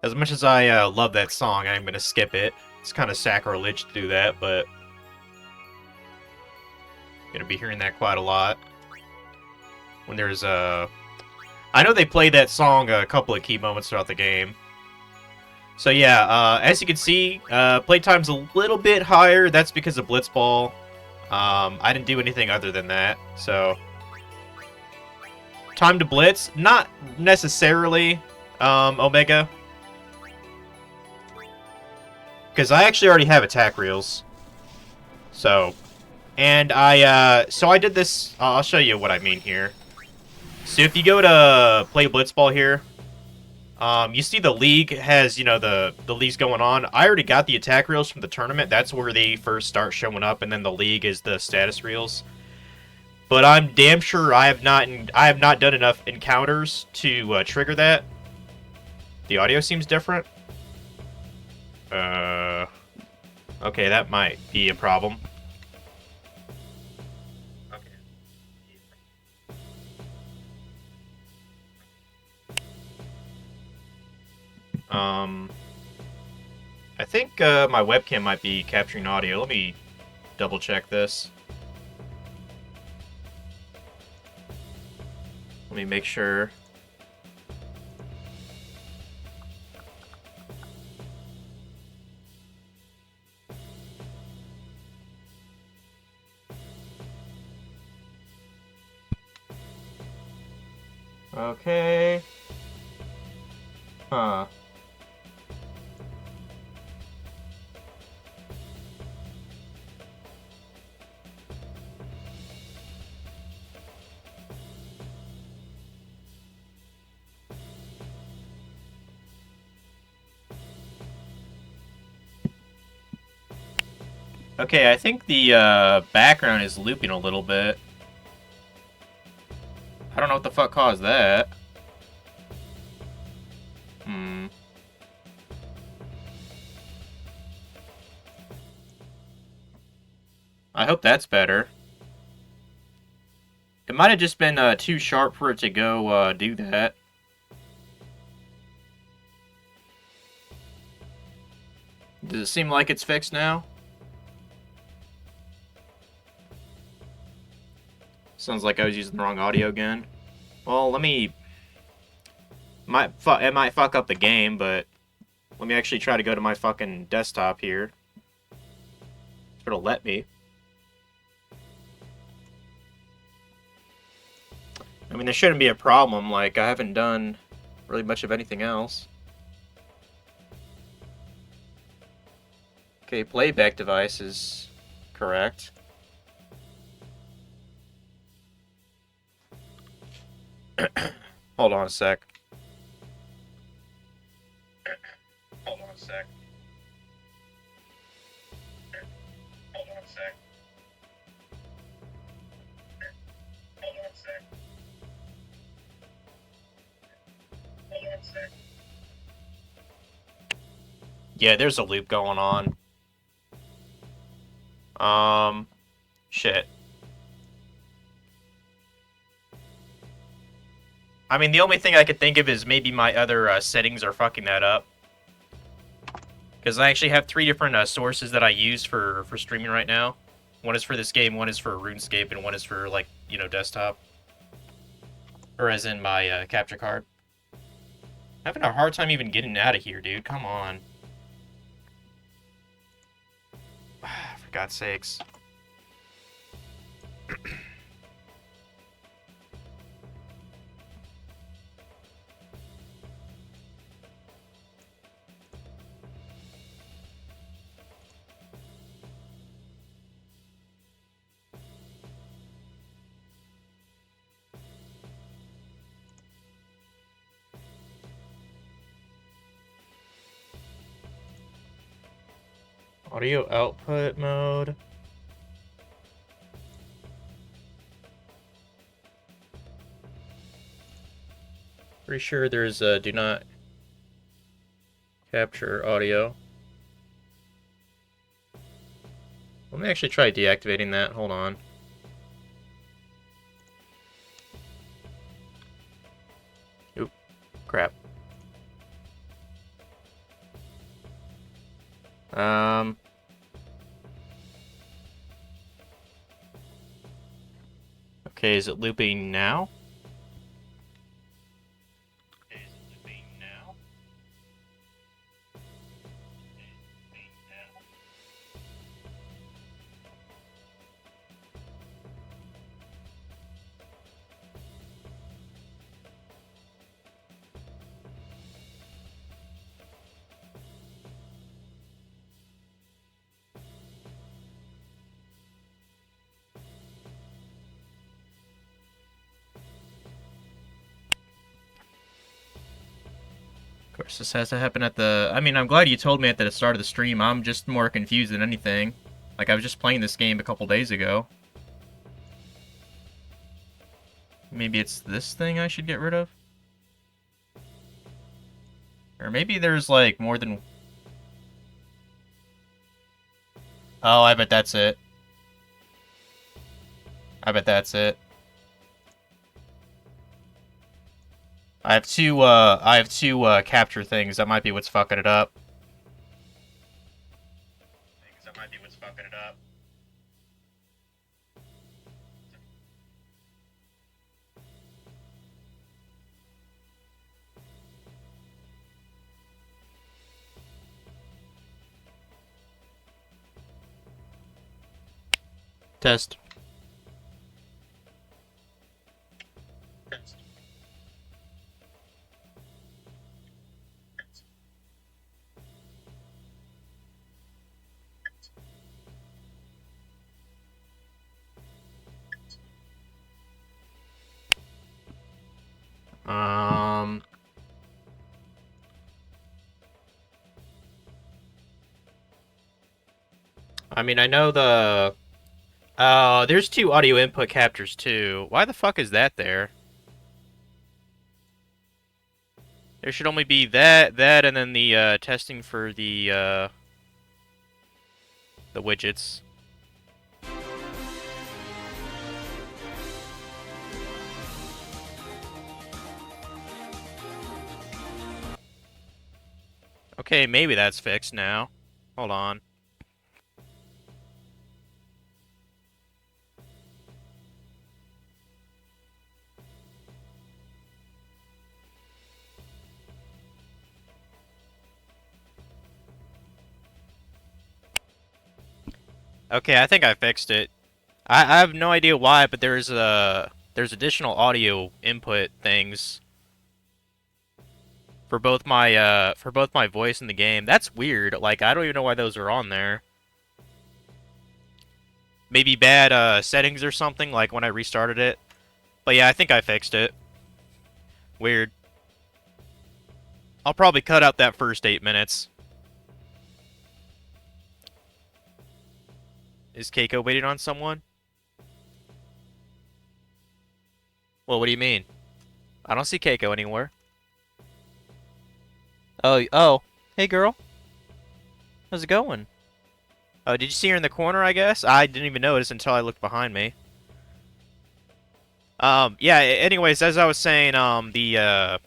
As much as I love that song, I'm gonna skip it. It's kind of sacrilege to do that, but gonna be hearing that quite a lot. When there's I know they played that song a couple of key moments throughout the game. So yeah, as you can see, playtime's a little bit higher. That's because of Blitzball. I didn't do anything other than that, so... Time to Blitz? Not necessarily, Omega. Because I actually already have attack reels. So... And so I did this... I'll show you what I mean here. So if you go to play Blitzball here, you see the league has, the leagues going on. I already got the attack reels from the tournament. That's where they first start showing up, and then the league is the status reels. But I'm damn sure I have not done enough encounters to trigger that. The audio seems different. Okay, that might be a problem. I think my webcam might be capturing audio. Let me double check this. Let me make sure. Okay. Huh. Okay, I think the background is looping a little bit. I don't know what the fuck caused that. I hope that's better. It might have just been too sharp for it to go do that. Does it seem like it's fixed now? Sounds like I was using the wrong audio again. Well, let me... It might fuck up the game, but... Let me actually try to go to my fucking desktop here. If it'll let me. I mean, there shouldn't be a problem. Like, I haven't done really much of anything else. Okay, playback device is correct. Hold on a sec. Hold on a sec. Hold on a sec. Hold on a sec. Hold on a sec. Yeah, there's a loop going on. Shit. I mean, the only thing I could think of is maybe my other settings are fucking that up. Because I actually have 3 different sources that I use for streaming right now. One is for this game, one is for RuneScape, and one is for, like, desktop. Or as in my capture card. Having a hard time even getting out of here, dude. Come on. For God's sakes. Audio output mode. Pretty sure there's do not capture audio. Let me actually try deactivating that. Hold on. Oop. Crap. Okay, is it looping now? Of course, this has to happen at the... I mean, I'm glad you told me at the start of the stream. I'm just more confused than anything. Like, I was just playing this game a couple days ago. Maybe it's this thing I should get rid of? Or maybe there's, like, more than... Oh, I bet that's it. I bet that's it. I have two capture things. That might be what's fucking it up. Test. I mean, I know the... there's two audio input captures, too. Why the fuck is that there? There should only be that, and then the, testing for the widgets. Okay, maybe that's fixed now. Hold on. Okay, I think I fixed it. I have no idea why, but there's additional audio input things for both my voice and the game. That's weird. Like, I don't even know why those are on there. Maybe bad settings or something, like when I restarted it. But yeah, I think I fixed it. Weird. I'll probably cut out that first 8 minutes. Is Keiko waiting on someone? Well, what do you mean? I don't see Keiko anywhere. Oh. Hey, girl. How's it going? Oh, did you see her in the corner, I guess? I didn't even notice until I looked behind me. Yeah, anyways, as I was saying, so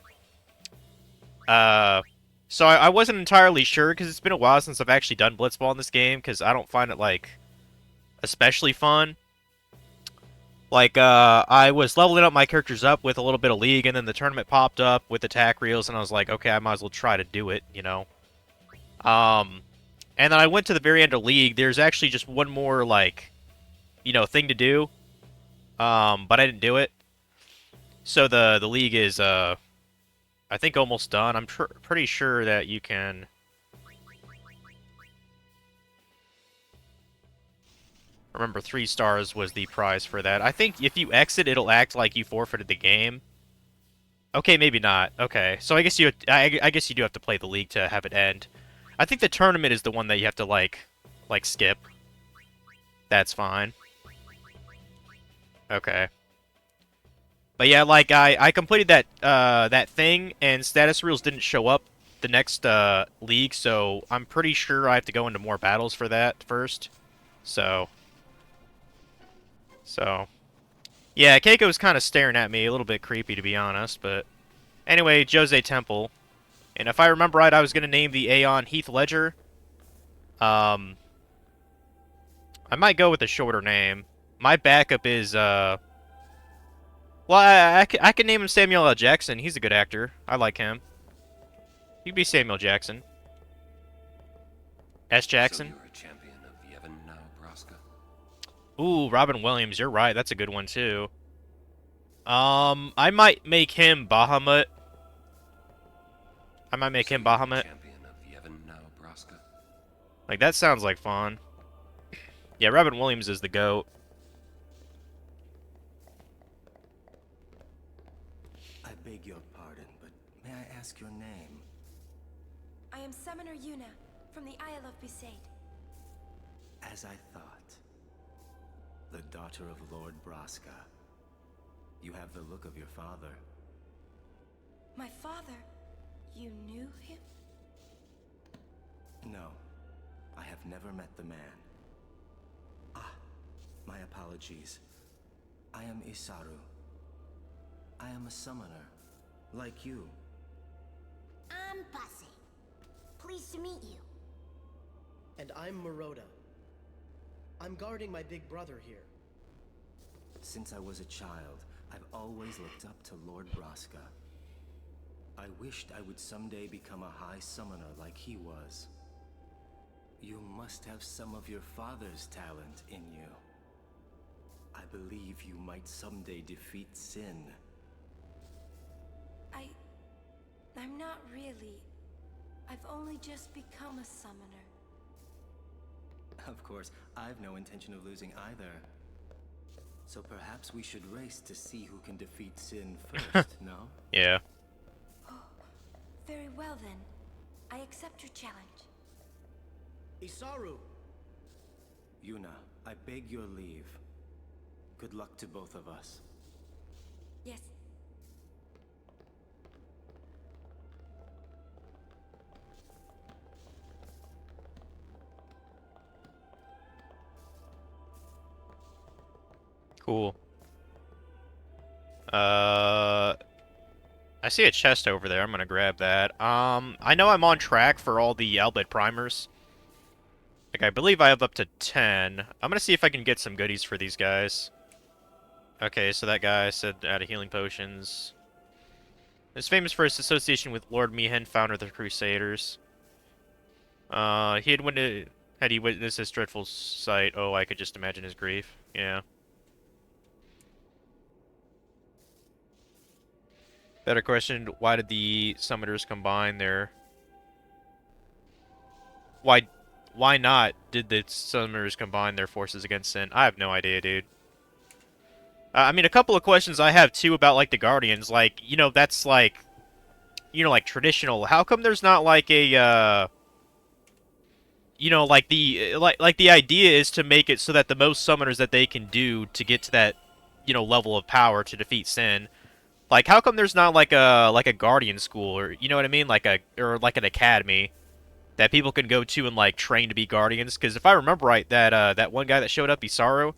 I wasn't entirely sure, because it's been a while since I've actually done Blitzball in this game, because I don't find it, like, especially fun. Like, I was leveling up my characters up with a little bit of League, and then the tournament popped up with attack reels, and I was like, okay, I might as well try to do it, you know? And then I went to the very end of League. There's actually just one more, like, you know, thing to do. But I didn't do it. So the League is, I think almost done. I'm pretty sure that you can... Remember, 3 stars was the prize for that. I think if you exit, it'll act like you forfeited the game. Okay, maybe not. Okay, so I guess I guess you do have to play the League to have it end. I think the tournament is the one that you have to, like, like skip, that's fine. Okay. But yeah, like I completed that that thing, and status reels didn't show up the next league, so I'm pretty sure I have to go into more battles for that first. So yeah, Keiko's kind of staring at me, a little bit creepy to be honest. But anyway, Jose Temple, and if I remember right, I was gonna name the Aeon Heath Ledger. Um, I might go with a shorter name. My backup is well, I can name him Samuel L. Jackson. He's a good actor. I like him. He'd be Samuel Jackson. S. Jackson. So you're a champion of Yevon now, Braska? Ooh, Robin Williams. You're right. That's a good one too. I might make him Bahamut. I might make him Bahamut. Champion of Yevon now, Braska? Like that sounds like fun. Yeah, Robin Williams is the GOAT. I beg your pardon, but may I ask your name? I am Summoner Yuna, from the Isle of Besaid. As I thought. The daughter of Lord Braska. You have the look of your father. My father? You knew him? No, I have never met the man. Ah, my apologies. I am Isaru. I am a summoner, like you. I'm Bussy. Pleased to meet you. And I'm Maroda. I'm guarding my big brother here. Since I was a child, I've always looked up to Lord Braska. I wished I would someday become a high summoner like he was. You must have some of your father's talent in you. I believe you might someday defeat Sin. I'm not really. I've only just become a summoner. Of course, I've no intention of losing either. So perhaps we should race to see who can defeat Sin first, no? Yeah. Oh, very well then. I accept your challenge. Isaru! Yuna, I beg your leave. Good luck to both of us. Yes. Cool. I see a chest over there. I'm gonna grab that. I know I'm on track for all the Albed primers. Like, I believe I have up to 10. I'm gonna see if I can get some goodies for these guys. Okay, so that guy said out of healing potions. Is famous for his association with Lord Mihen, founder of the Crusaders. Had he witnessed this dreadful sight, oh, I could just imagine his grief. Yeah. Better question, why did the summoners combine their... Why not did the summoners combine their forces against Sin? I have no idea, dude. I mean, a couple of questions I have, too, about, like, the Guardians. Like, you know, that's, like... You know, like, traditional. How come there's not, like, a, you know, like, the... Like, the idea is to make it so that the most summoners that they can do to get to that, you know, level of power to defeat Sin... Like, how come there's not, like a Guardian school, or, you know what I mean? Like, like an academy that people can go to and, like, train to be Guardians? Because if I remember right, that one guy that showed up, Isaru,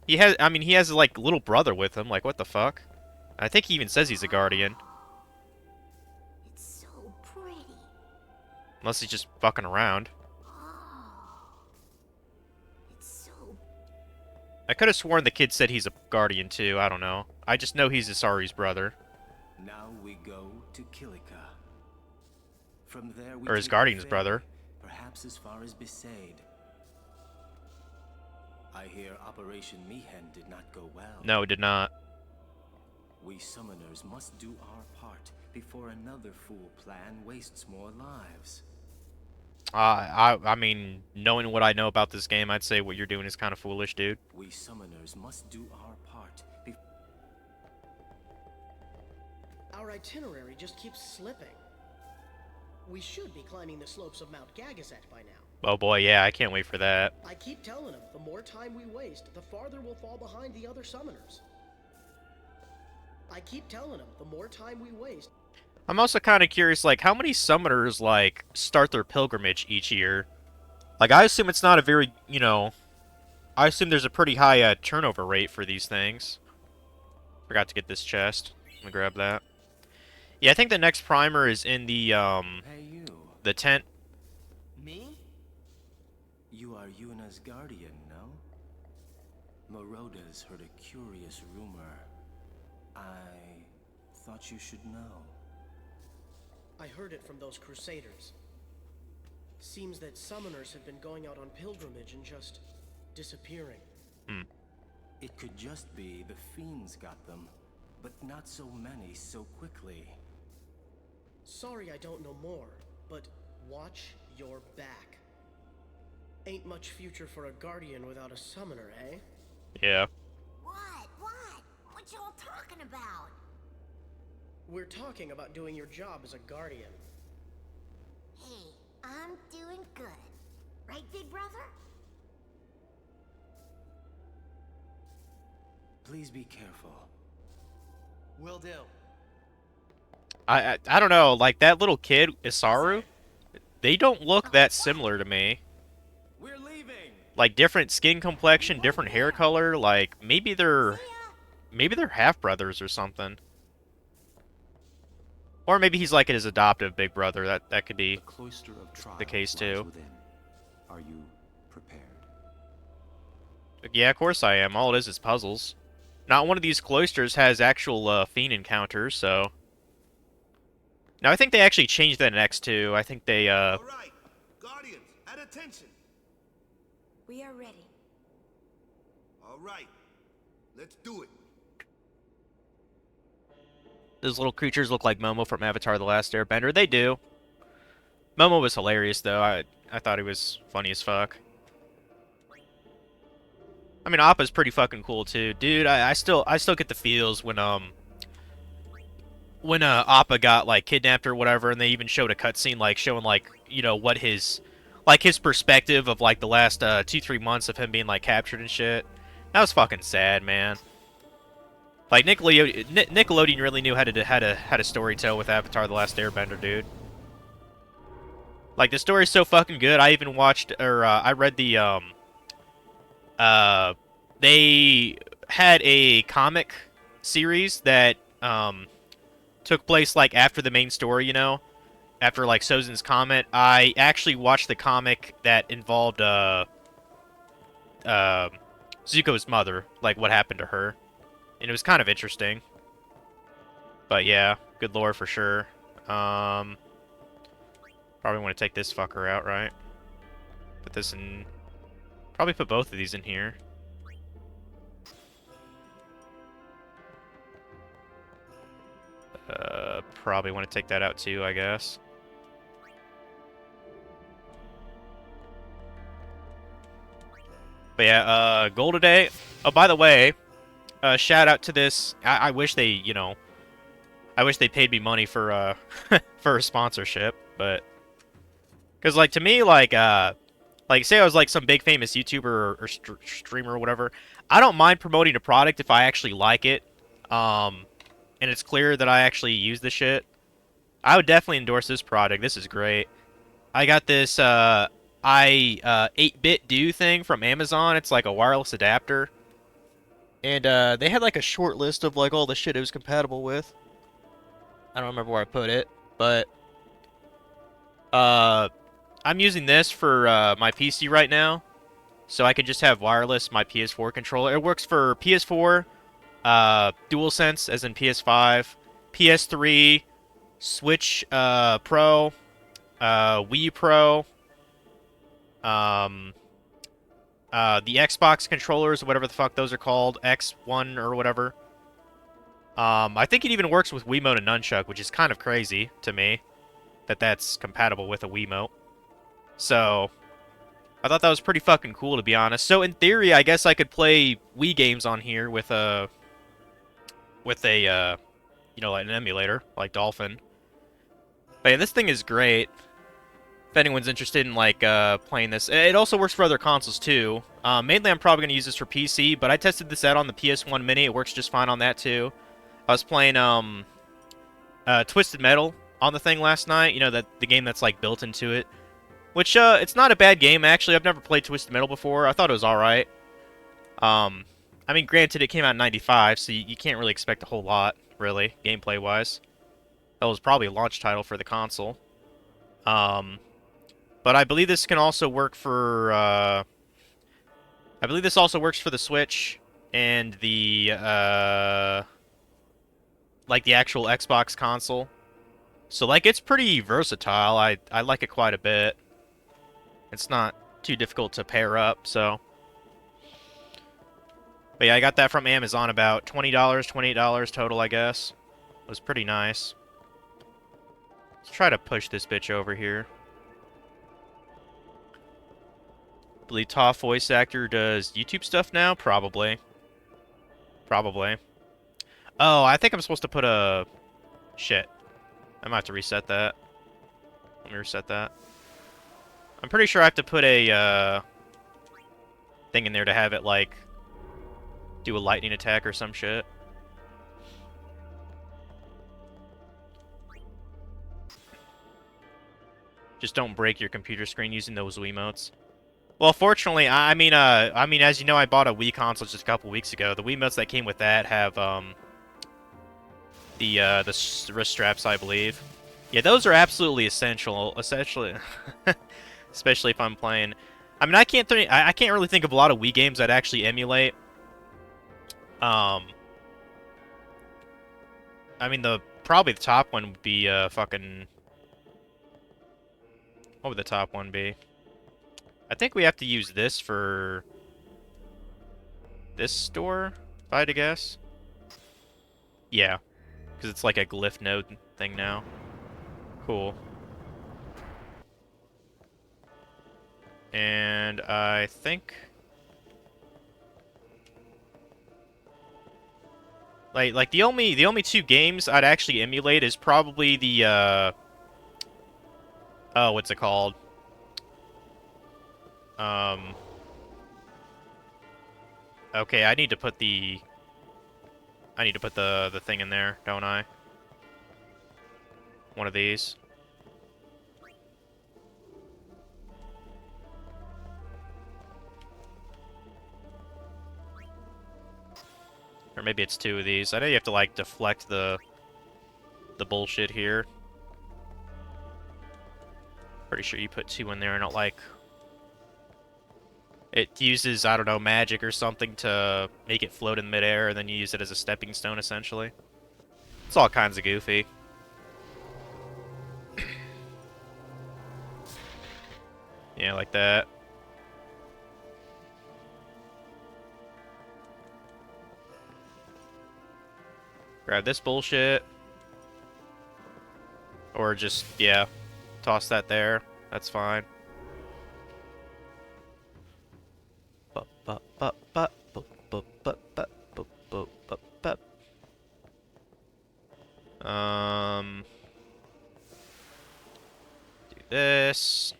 he has, like, little brother with him. Like, what the fuck? I think he even says he's a Guardian. It's so pretty. Unless he's just fucking around. Oh. It's so... I could have sworn the kid said he's a Guardian, too. I don't know. I just know he's Isaru's brother. Now we go to Kilika. From there we Or his take Guardian's the ferry, brother. perhaps as far as Besaid. I hear Operation Mihen did not go well. No, it did not. We summoners must do our part before another fool plan wastes more lives. I mean, knowing what I know about this game, I'd say what you're doing is kind of foolish, dude. We summoners must do our part Our itinerary just keeps slipping. We should be climbing the slopes of Mount Gagazet by now. Oh boy, yeah, I can't wait for that. I keep telling him, the more time we waste, the farther we'll fall behind the other summoners. I keep telling him, the more time we waste... I'm also kind of curious, like, how many summoners, like, start their pilgrimage each year? Like, I assume it's not a very, you know... I assume there's a pretty high turnover rate for these things. Forgot to get this chest. Let me grab that. Yeah, I think the next primer is in the, Hey, you. the tent. Me? You are Yuna's guardian, no? Moroda's heard a curious rumor. I thought you should know. I heard it from those crusaders. Seems that summoners have been going out on pilgrimage and just disappearing. It could just be the fiends got them, but not so many so quickly. Sorry I don't know more, but watch your back. Ain't much future for a guardian without a summoner, eh? Yeah. What? What y'all talking about? We're talking about doing your job as a guardian. Hey, I'm doing good. Right, big brother? Please be careful. Will do. I don't know, like, that little kid, Isaru, they don't look that similar to me. We're leaving! Like, different skin complexion, different hair color, like, maybe they're half-brothers or something. Or maybe he's like his adoptive big brother. That could be The cloister of trials the case lies too. within. Are you prepared? Yeah, of course I am. All it is puzzles. Not one of these cloisters has actual fiend encounters, so. Now I think they actually changed that in X2. I think they All right, Guardians, at attention. We are ready. All right, let's do it. those little creatures look like Momo from Avatar: The Last Airbender. They do. Momo was hilarious though. I thought he was funny as fuck. I mean, Appa's pretty fucking cool too, dude. I still get the feels when Appa got like kidnapped or whatever, and they even showed a cutscene like showing like what his perspective of like the last 2-3 months of him being like captured and shit. That was fucking sad, man. Like Nickelodeon really knew how to story tell with Avatar: The Last Airbender, dude. Like the story's so fucking good. I even watched or I read the they had a comic series that took place like after the main story, after like Sozin's Comet. I actually watched the comic that involved Zuko's mother, like what happened to her, and it was kind of interesting. But yeah, good lore for sure. Probably want to take this fucker out, right? Put this in. Probably put both of these in here. Probably want to take that out too, I guess. But yeah, goal today. Oh, by the way, shout out to this. I wish they, I wish they paid me money for for a sponsorship, but because like to me, like say I was like some big famous YouTuber or streamer or whatever, I don't mind promoting a product if I actually like it, and it's clear that I actually use the shit. I would definitely endorse this product. This is great. I got this 8-bit do thing from Amazon. It's like a wireless adapter. And they had like a short list of like all the shit it was compatible with. I don't remember where I put it, but I'm using this for my PC right now, so I can just have wireless my PS4 controller. It works for PS4, DualSense as in PS5, PS3, Switch Pro, Wii Pro, the Xbox controllers, whatever the fuck those are called, X1 or whatever. I think it even works with Wiimote and Nunchuck, which is kind of crazy to me that that's compatible with a Wiimote. So, I thought that was pretty fucking cool, to be honest. So, in theory, I guess I could play Wii games on here with a like an emulator, like Dolphin. But yeah, this thing is great. If anyone's interested in like playing this, it also works for other consoles too. Mainly, I'm probably gonna use this for PC, but I tested this out on the PS1 Mini. It works just fine on that too. I was playing Twisted Metal on the thing last night. You know, that the game that's like built into it. Which it's not a bad game actually. I've never played Twisted Metal before. I thought it was all right. I mean, granted, it came out in '95, so you can't really expect a whole lot, really, gameplay-wise. That was probably a launch title for the console. But I believe this can also work for, I believe this also works for the Switch and the, like the actual Xbox console. So, like, it's pretty versatile. I like it quite a bit. It's not too difficult to pair up, so... But yeah, I got that from Amazon, about $20, $28 total, I guess. It was pretty nice. Let's try to push this bitch over here. I believe Toph voice actor does YouTube stuff now? Probably. Probably. Oh, I think I'm supposed to put a... Shit. I might have to reset that. Let me reset that. I'm pretty sure I have to put a thing in there to have it, like, do a lightning attack or some shit. Just don't break your computer screen using those Wiimotes. Well, fortunately, I mean, as you know, I bought a Wii console just a couple weeks ago. The Wiimotes that came with that have the wrist straps, I believe. Yeah, those are absolutely essential. Especially if I'm playing. I mean, I can't really think of a lot of Wii games that actually emulate. I mean, probably the top one would be fucking. What would the top one be? I think we have to use this for this store, if I had to guess. Yeah, because it's like a glyph node thing now. Cool. And I think... Like the only two games I'd actually emulate is probably the, oh, what's it called? Okay, I need to put the thing in there, don't I? One of these. Or maybe it's two of these. I know you have to, like, deflect the bullshit here. Pretty sure you put two in there and it, like... It uses, I don't know, magic or something to make it float in midair, and then you use it as a stepping stone, essentially. It's all kinds of goofy. Yeah, like that. Grab this bullshit. Or just, yeah, toss that there. That's fine. Do this.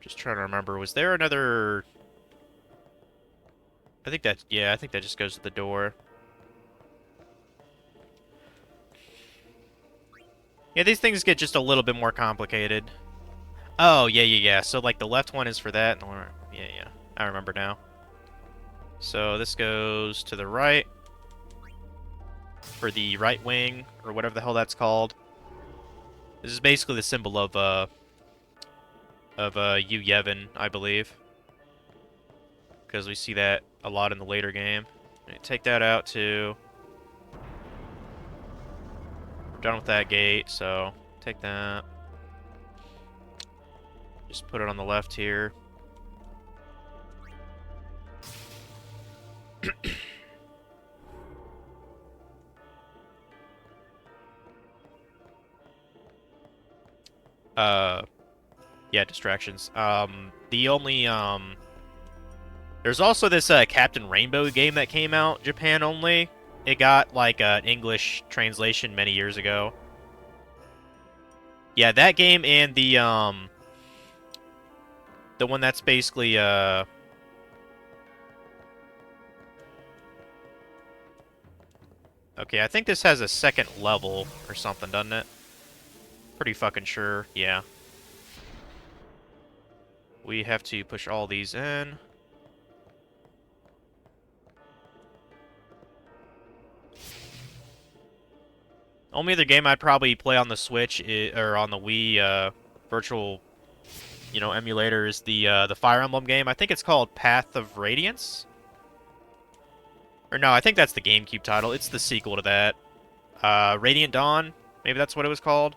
Just trying to remember. Was there another... I think that, yeah, I think that just goes to the door. Yeah, these things get just a little bit more complicated. Oh, yeah. So, like, the left one is for that. Yeah. I remember now. So, this goes to the right. For the right wing, or whatever the hell that's called. This is basically the symbol of Yu Yevon, I believe. Because we see that a lot in the later game. Take that out, too. We're done with that gate, so take that. Just put it on the left here. Yeah, distractions. The only, there's also this, Captain Rainbow game that came out, Japan only. It got, like, an English translation many years ago. Yeah, that game and the one that's basically okay, I think this has a second level or something, doesn't it? Pretty fucking sure, yeah. We have to push all these in. Only other game I'd probably play on the Switch or on the Wii virtual, emulator is the Fire Emblem game. I think it's called Path of Radiance. Or no, I think that's the GameCube title. It's the sequel to that. Radiant Dawn. Maybe that's what it was called.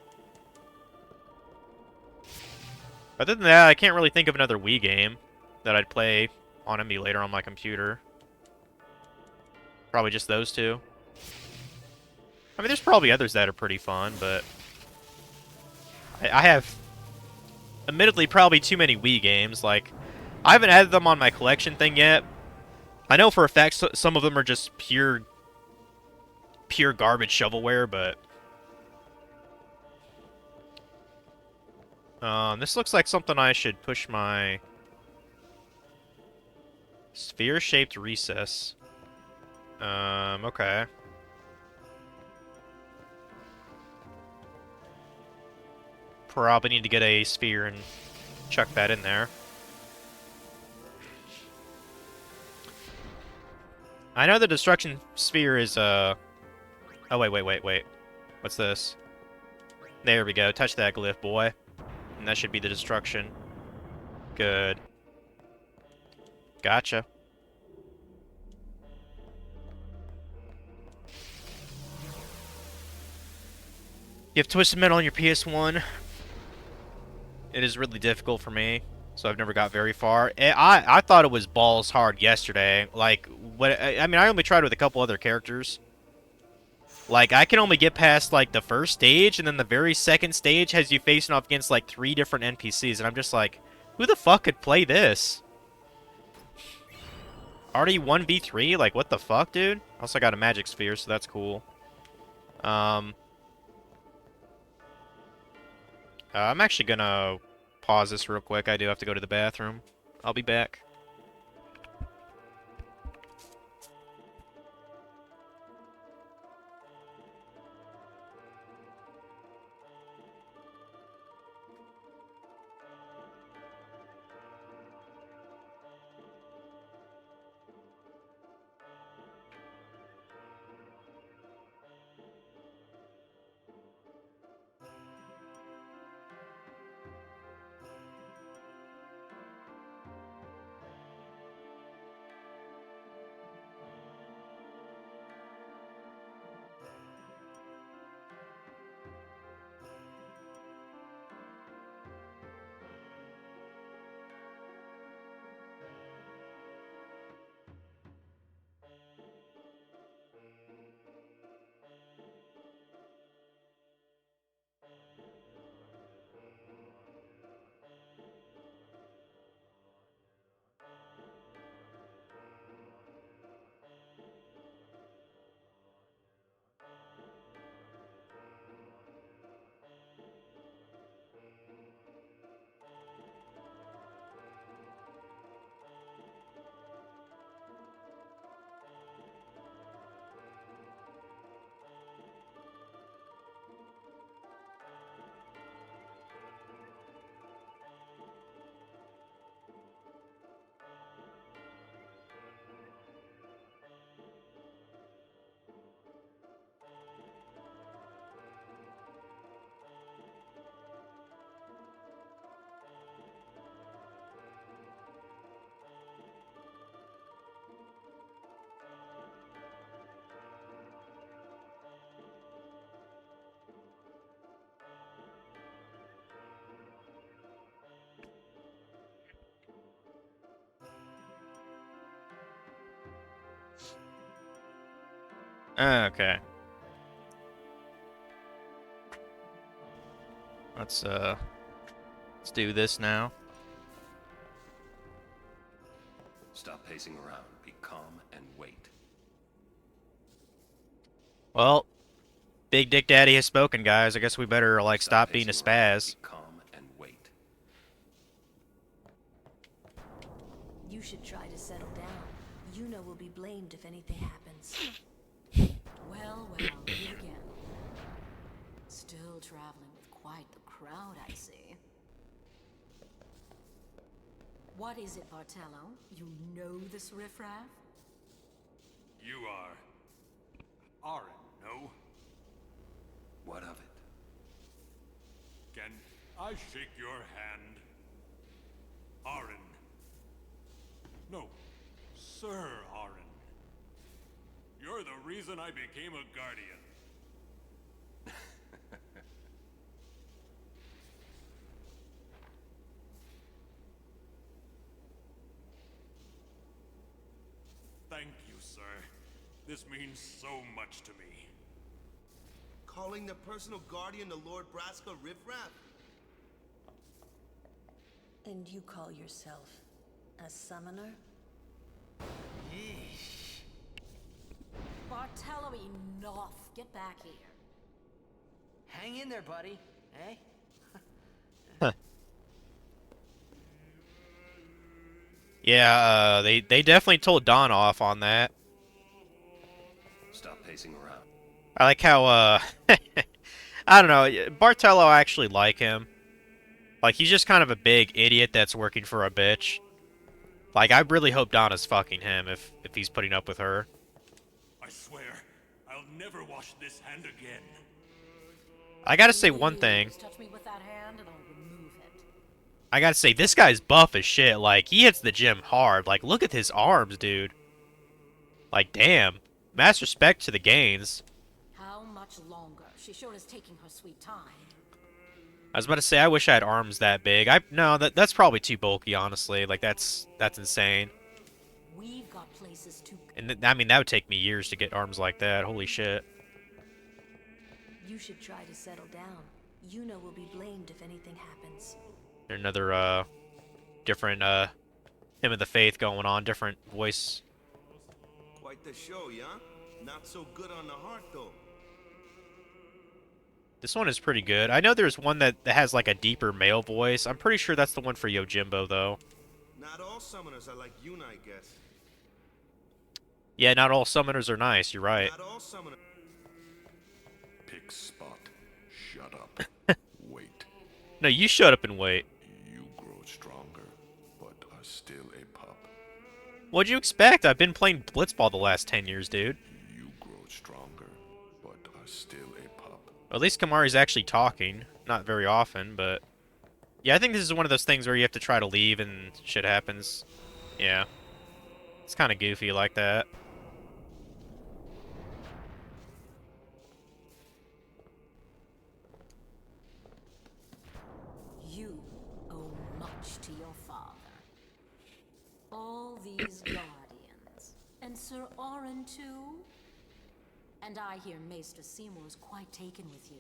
Other than that, I can't really think of another Wii game that I'd play on emulator on my computer. Probably just those two. I mean, there's probably others that are pretty fun, but I have, admittedly, probably too many Wii games. Like, I haven't added them on my collection thing yet. I know for a fact some of them are just pure garbage shovelware, but this looks like something I should push my sphere-shaped recess. Okay. Probably need to get a sphere and chuck that in there. I know the destruction sphere is, Oh, wait. What's this? There we go. Touch that glyph, boy. And that should be the destruction. Good. Gotcha. You have Twisted Metal on your PS1. It is really difficult for me, so I've never got very far. I thought it was balls hard yesterday. Like, I mean, I only tried with a couple other characters. Like, I can only get past, like, the first stage, and then the very second stage has you facing off against, like, 3 different NPCs, and I'm just like, who the fuck could play this? Already 1v3? Like, what the fuck, dude? Also got a magic sphere, so that's cool. I'm actually gonna pause this real quick. I do have to go to the bathroom. I'll be back. Okay. Let's do this now. Stop pacing around. Be calm and wait. Well, Big Dick Daddy has spoken, guys. I guess we better, like, stop being a pacing around. spaz. Be calm and wait. You should try to settle down. You know we'll be blamed if anything happens. Well, well, you again. Still traveling with quite the crowd, I see. What is it, Bartello? You know this riffraff? You are... Aaron, no? What of it? Can I shake your hand? Aaron. No, Sir Aaron. You're the reason I became a guardian. Thank you, sir. This means so much to me. Calling the personal guardian the Lord Braska riffraff? And you call yourself a summoner? Bartello, enough. Get back here. Hang in there, buddy. Eh? Yeah, they definitely told Don off on that. Stop pacing around. I like how, I don't know, Bartello, I actually like him. Like, he's just kind of a big idiot that's working for a bitch. Like, I really hope Donna's fucking him if he's putting up with her. I swear, I'll never wash this hand again. I gotta say one thing. Touch me with that hand and I'll remove it. I gotta say, this guy's buff as shit. Like, he hits the gym hard. Like, look at his arms, dude. Like, damn. Mass respect to the gains. How much longer? She sure is taking her sweet time. I was about to say, I wish I had arms that big. No, that's probably too bulky, honestly. Like, that's insane. We've got places to... And I mean, that would take me years to get arms like that. Holy shit. You should try to settle down. You know we'll be blamed if anything happens. Another, different, hymn of the faith going on. Different voice. Quite the show, yeah? Not so good on the heart, though. This one is pretty good. I know there's one that has, like, a deeper male voice. I'm pretty sure that's the one for Yojimbo, though. Not all summoners are like Yuna, I guess. Yeah, not all summoners are nice. You're right. Not all summoners... Pick spot. Shut up. Wait. No, you shut up and wait. You grow stronger, but are still a pup. What'd you expect? I've been playing Blitzball the last 10 years, dude. You grow stronger, but are still a pup. At least Kamari's actually talking. Not very often, but... Yeah, I think this is one of those things where you have to try to leave and shit happens. Yeah. It's kind of goofy like that. You owe much to your father. All these guardians. And Sir Orin, too? And I hear Maester Seymour's quite taken with you.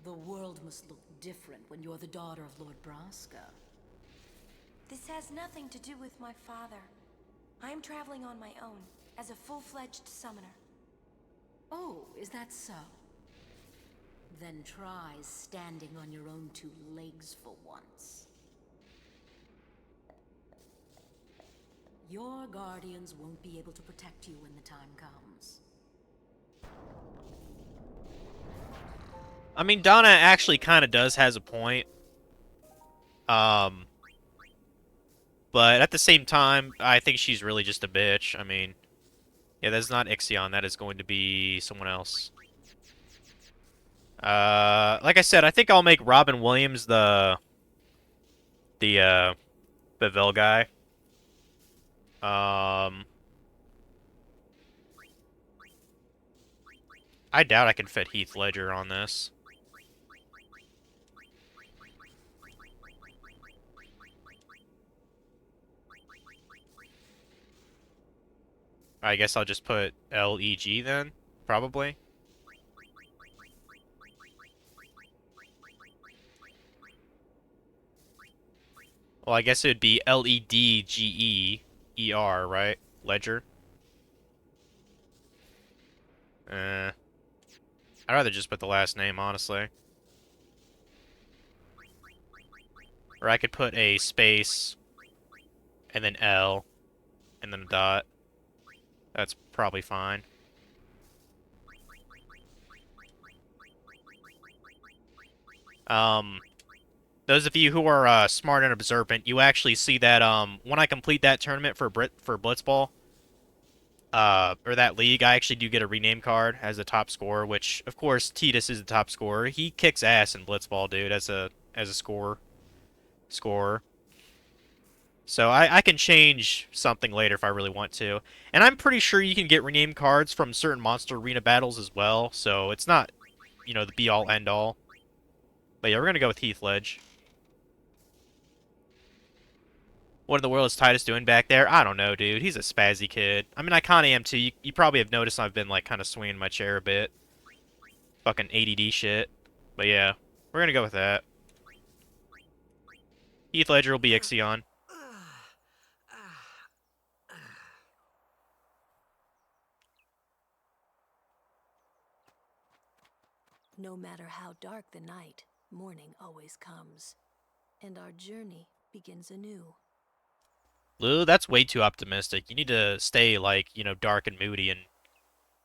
The world must look different when you're the daughter of Lord Braska. This has nothing to do with my father. I'm traveling on my own, as a full-fledged summoner. Oh, is that so? Then try standing on your own two legs for once. Your guardians won't be able to protect you when the time comes. I mean, Donna actually kind of has a point. But at the same time, I think she's really just a bitch. I mean, yeah, that's not Ixion. That is going to be someone else. Like I said, I think I'll make Robin Williams the Bevelle guy. I doubt I can fit Heath Ledger on this. I guess I'll just put LEG then, probably. Well, I guess it would be LEDGEER, right? Ledger. I'd rather just put the last name, honestly. Or I could put a space, and then L, and then a dot. That's probably fine. Those of you who are smart and observant, you actually see that when I complete that tournament for Blitzball, or that league, I actually do get a rename card as the top scorer, which of course Titus is the top scorer. He kicks ass in Blitzball, dude, as a scorer. So I can change something later if I really want to. And I'm pretty sure you can get rename cards from certain Monster Arena battles as well, so it's not, you know, the be-all, end-all. But yeah, we're gonna go with Heath Ledge. What in the world is Titus doing back there? I don't know, dude. He's a spazzy kid. I mean, I kinda am too. You probably have noticed I've been, like, kinda swinging my chair a bit. Fucking ADD shit. But yeah, we're gonna go with that. Heath Ledger will be Ixion. No matter how dark the night, morning always comes. And our journey begins anew. Lou, that's way too optimistic. You need to stay, like, you know, dark and moody and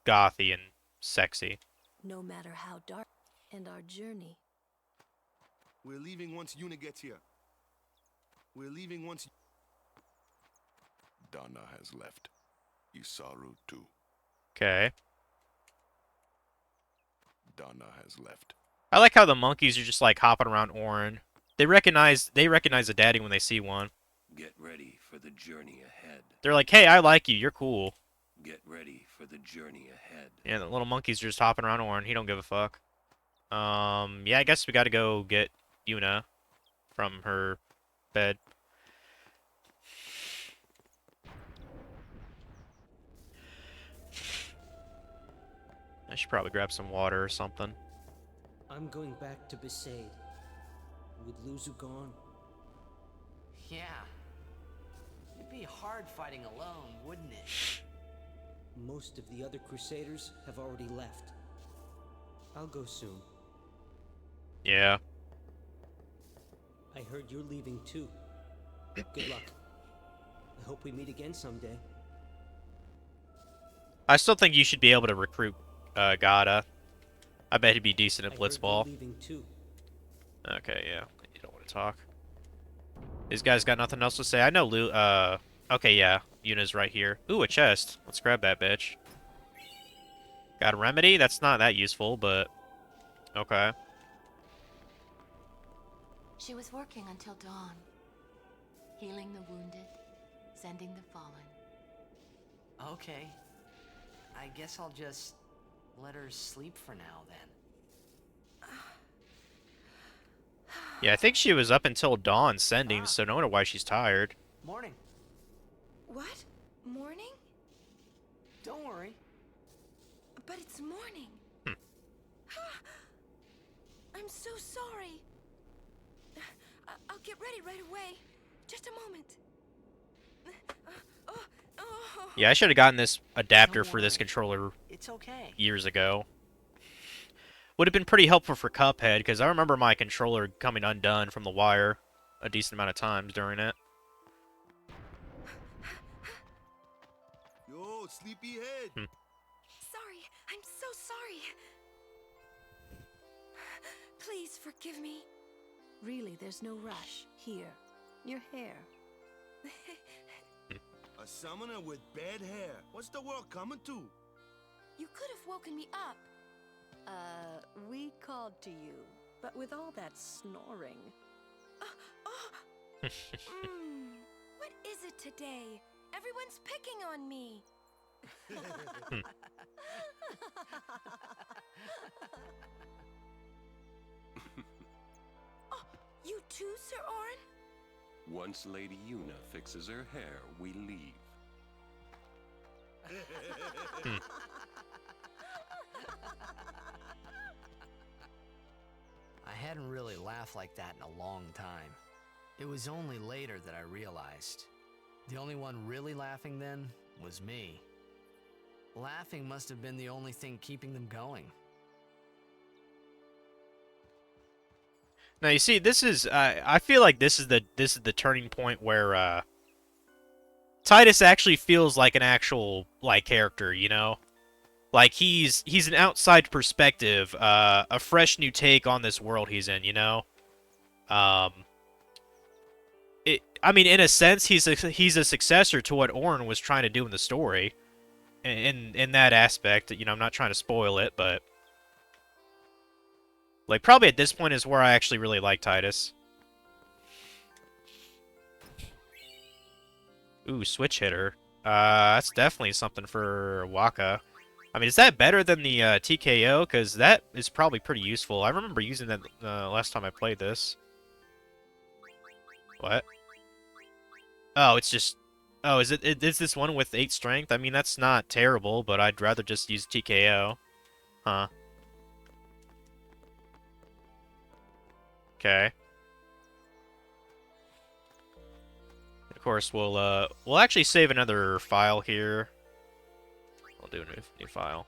gothy and sexy. No matter how dark, and our journey. We're leaving once Yuna gets here. We're leaving once... Donna has left. Isaru too. Okay. Donna has left. I like how the monkeys are just, like, hopping around Orin. They recognize a daddy when they see one. Get ready for the journey ahead. They're like, hey, I like you. You're cool. Get ready for the journey ahead. Yeah, the little monkeys are just hopping around Orin. He don't give a fuck. Yeah, I guess we gotta go get Yuna from her bed. I should probably grab some water or something. I'm going back to Besaid. With Luzu gone. Yeah. It'd be hard fighting alone, wouldn't it? Most of the other Crusaders have already left. I'll go soon. Yeah. I heard you're leaving too. Good luck. I hope we meet again someday. I still think you should be able to recruit Gata. I bet he'd be decent at Blitzball. Leaving too. Okay, yeah. You don't want to talk. These guys got nothing else to say. I know Lou. Okay, yeah. Yuna's right here. Ooh, a chest. Let's grab that bitch. Got a remedy? That's not that useful, but okay. She was working until dawn, healing the wounded, sending the fallen. Okay. I guess I'll just let her sleep for now, then. Yeah, I think she was up until dawn sending, so no wonder why she's tired. Morning. What? Morning? Don't worry. But it's morning. I'm so sorry. I'll get ready right away. Just a moment. Yeah, I should have gotten this adapter for this controller It's okay. years ago. Would have been pretty helpful for Cuphead, because I remember my controller coming undone from the wire a decent amount of times during it. Yo, sleepyhead. Sorry. I'm so sorry. Please forgive me. Really, there's no rush. Here, your hair. A summoner with bad hair. What's the world coming to? You could have woken me up. We called to you, but with all that snoring. What is it today? Everyone's picking on me. Oh, you too, Sir Orin? Once Lady Yuna fixes her hair, we leave. I hadn't really laughed like that in a long time. It was only later that I realized. The only one really laughing then was me. Laughing must have been the only thing keeping them going. Now you see, this is I feel like this is the turning point where Titus actually feels like an actual like character, you know? Like he's an outside perspective, a fresh new take on this world he's in, you know? Um I mean, in a sense, he's a successor to what Orin was trying to do in the story. In that aspect, you know, I'm not trying to spoil it, but like probably at this point is where I actually really like Titus. Ooh, switch hitter. That's definitely something for Waka. I mean, is that better than the TKO? Because that is probably pretty useful. I remember using that last time I played this. What? Oh, it's just... Oh, is this one with 8 strength? I mean, that's not terrible, but I'd rather just use TKO. Huh. Okay. Of course, we'll actually save another file here. We'll do a new file.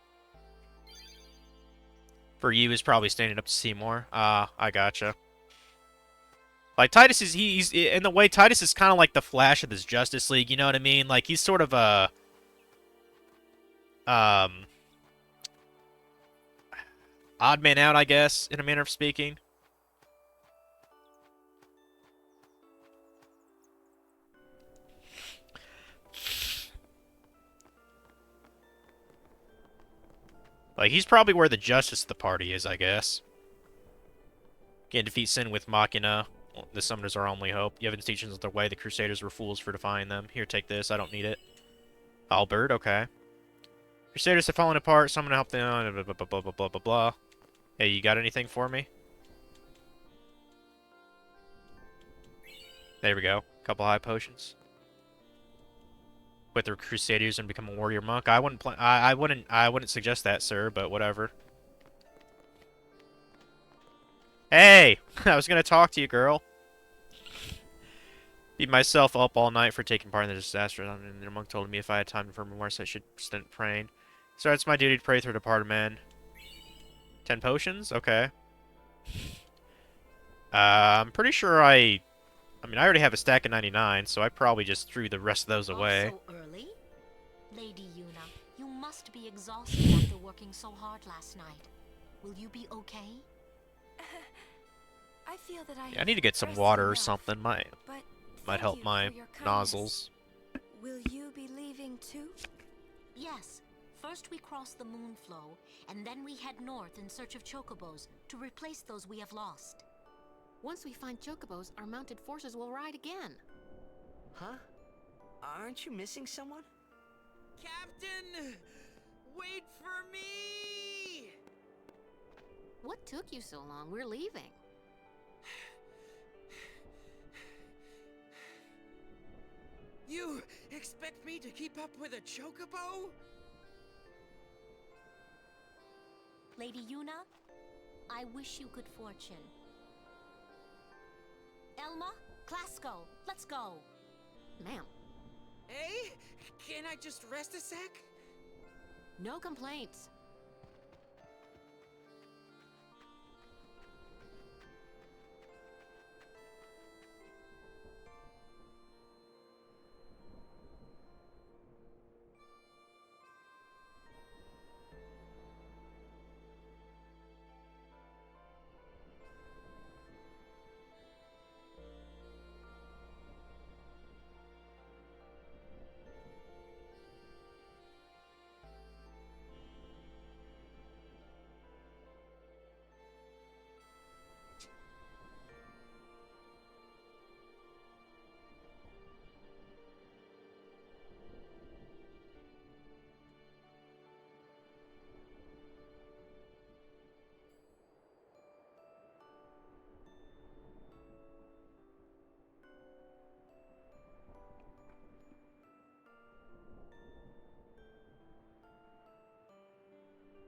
For you is probably standing up to see more. I gotcha. Like, Titus is, he's, in the way, Titus is kind of like the Flash of this Justice League, you know what I mean? Like, he's sort of a, odd man out, I guess, in a manner of speaking. Like, he's probably where the justice of the party is, I guess. Can't defeat sin with Machina. The summoners are our only hope. You have instinctions of their way. The Crusaders were fools for defying them. Here, take this. I don't need it. Albert, okay. Crusaders have fallen apart. Someone help them. Blah, blah, blah, blah, blah, blah, blah, blah. Hey, you got anything for me? There we go. Couple high potions. With the Crusaders and become a warrior monk. I wouldn't play. I wouldn't suggest that, sir. But whatever. Hey, I was gonna talk to you, girl. Beat myself up all night for taking part in the disaster. And the monk told me if I had time for remorse, I should stint praying. So it's my duty to pray through departed men. 10 potions? Okay. I'm pretty sure I mean, I already have a stack of 99, so I probably just threw the rest of those away. So early? Lady Yuna, you must be exhausted after working so hard last night. Will you be okay? I feel that Yeah, I need to get some water or something. Might help my nozzles. Will you be leaving too? Yes. First we cross the moon flow, and then we head north in search of chocobos to replace those we have lost. Once we find chocobos, our mounted forces will ride again. Huh? Aren't you missing someone? Captain! Wait for me! What took you so long? We're leaving. You expect me to keep up with a chocobo? Lady Yuna, I wish you good fortune. Elma, Klasko, let's go. Ma'am. Hey, can I just rest a sec? No complaints.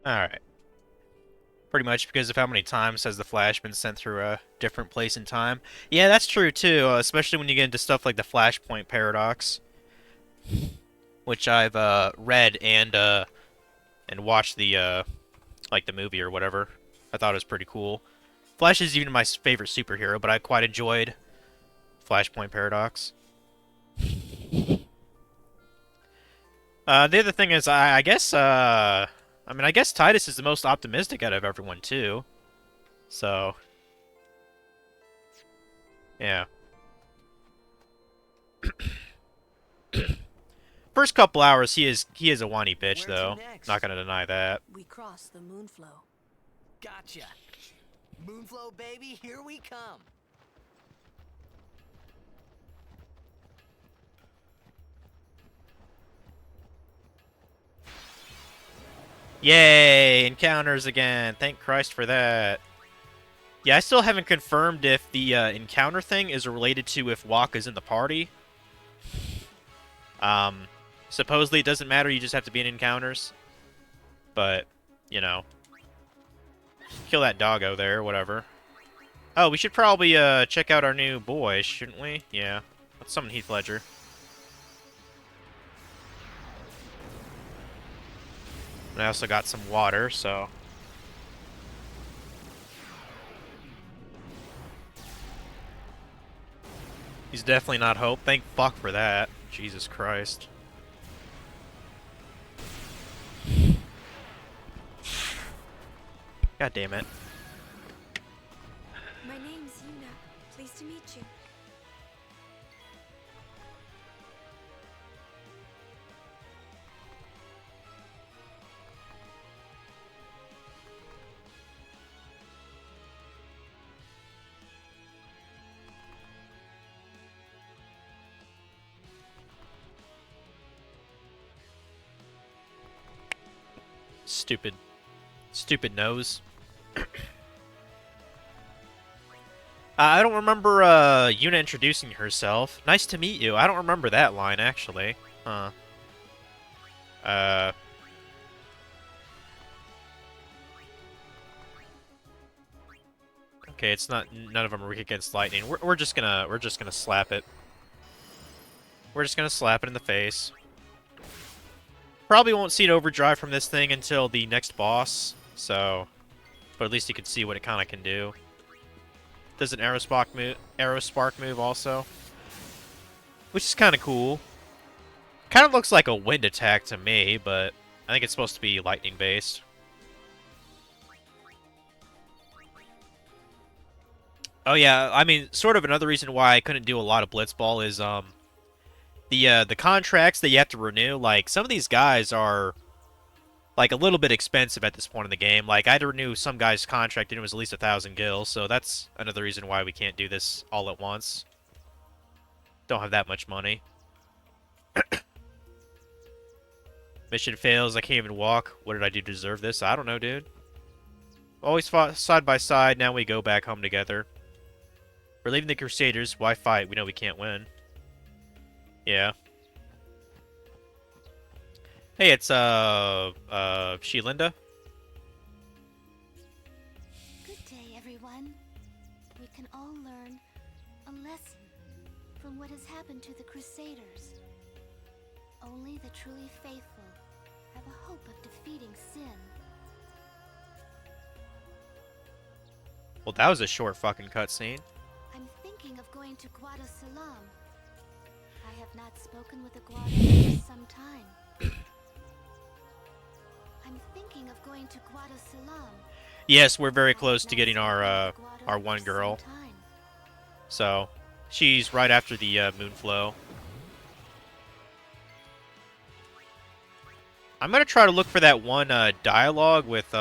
Alright. Pretty much because of how many times has the Flash been sent through a different place in time. Yeah, that's true too, especially when you get into stuff like the Flashpoint Paradox. Which I've read and watched the like the movie or whatever. I thought it was pretty cool. Flash is even my favorite superhero, but I quite enjoyed Flashpoint Paradox. The other thing is, I guess, I mean, I guess Titus is the most optimistic out of everyone, too. So, yeah. First couple hours, he is a whiny bitch, though. Not gonna deny that. We cross the Moonflow. Gotcha. Moonflow, baby, here we come. Yay! Encounters again. Thank Christ for that. Yeah, I still haven't confirmed if the encounter thing is related to if Waka's in the party. Supposedly it doesn't matter, you just have to be in encounters. But, you know. Kill that doggo there, whatever. Oh, we should probably check out our new boy, shouldn't we? Yeah. Let's summon Heath Ledger. And I also got some water, so... He's definitely not Hope. Thank fuck for that. Jesus Christ. God damn it. My name's Yuna. Pleased to meet you. Stupid nose. I don't remember Yuna introducing herself. Nice to meet you. I don't remember that line, actually. Huh. Okay, it's not. None of them are weak against lightning. We're just gonna slap it. We're just gonna slap it in the face. Probably won't see an overdrive from this thing until the next boss. So, but at least you can see what it kind of can do. Does an Aerospark move also, which is kind of cool. Kind of looks like a wind attack to me, but I think it's supposed to be lightning based. Oh yeah, I mean, sort of another reason why I couldn't do a lot of Blitzball is the contracts that you have to renew. Like, some of these guys are like a little bit expensive at this point in the game. Like, I had to renew some guy's contract and it was at least 1,000 gil, so that's another reason why we can't do this all at once. Don't have that much money. Mission fails, I can't even walk. What did I do to deserve this? I don't know, dude. Always fought side by side, now we go back home together. We're leaving the Crusaders, why fight? We know we can't win. Yeah. Hey, it's, Shelinda? Good day, everyone. We can all learn a lesson from what has happened to the Crusaders. Only the truly faithful have a hope of defeating sin. Well, that was a short fucking cutscene. I'm thinking of going to Guada Salam. I have not spoken with a Guada for some time. I'm thinking of going to Guada Salam. Yes, we're very close to getting our one girl. So, she's right after the Moonflow. I'm gonna try to look for that one dialogue with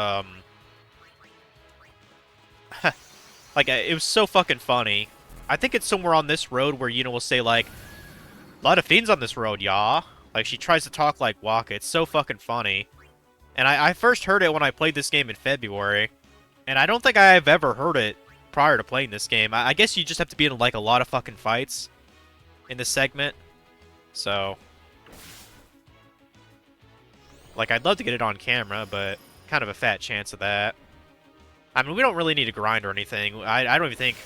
like, it was so fucking funny. I think it's somewhere on this road where Yuna will say, like, a lot of fiends on this road, y'all. Like, she tries to talk like Waka. It's so fucking funny. And I first heard it when I played this game in February. And I don't think I've ever heard it prior to playing this game. I guess you just have to be in, like, a lot of fucking fights in this segment. So, like, I'd love to get it on camera, but kind of a fat chance of that. I mean, we don't really need to grind or anything. I don't even think...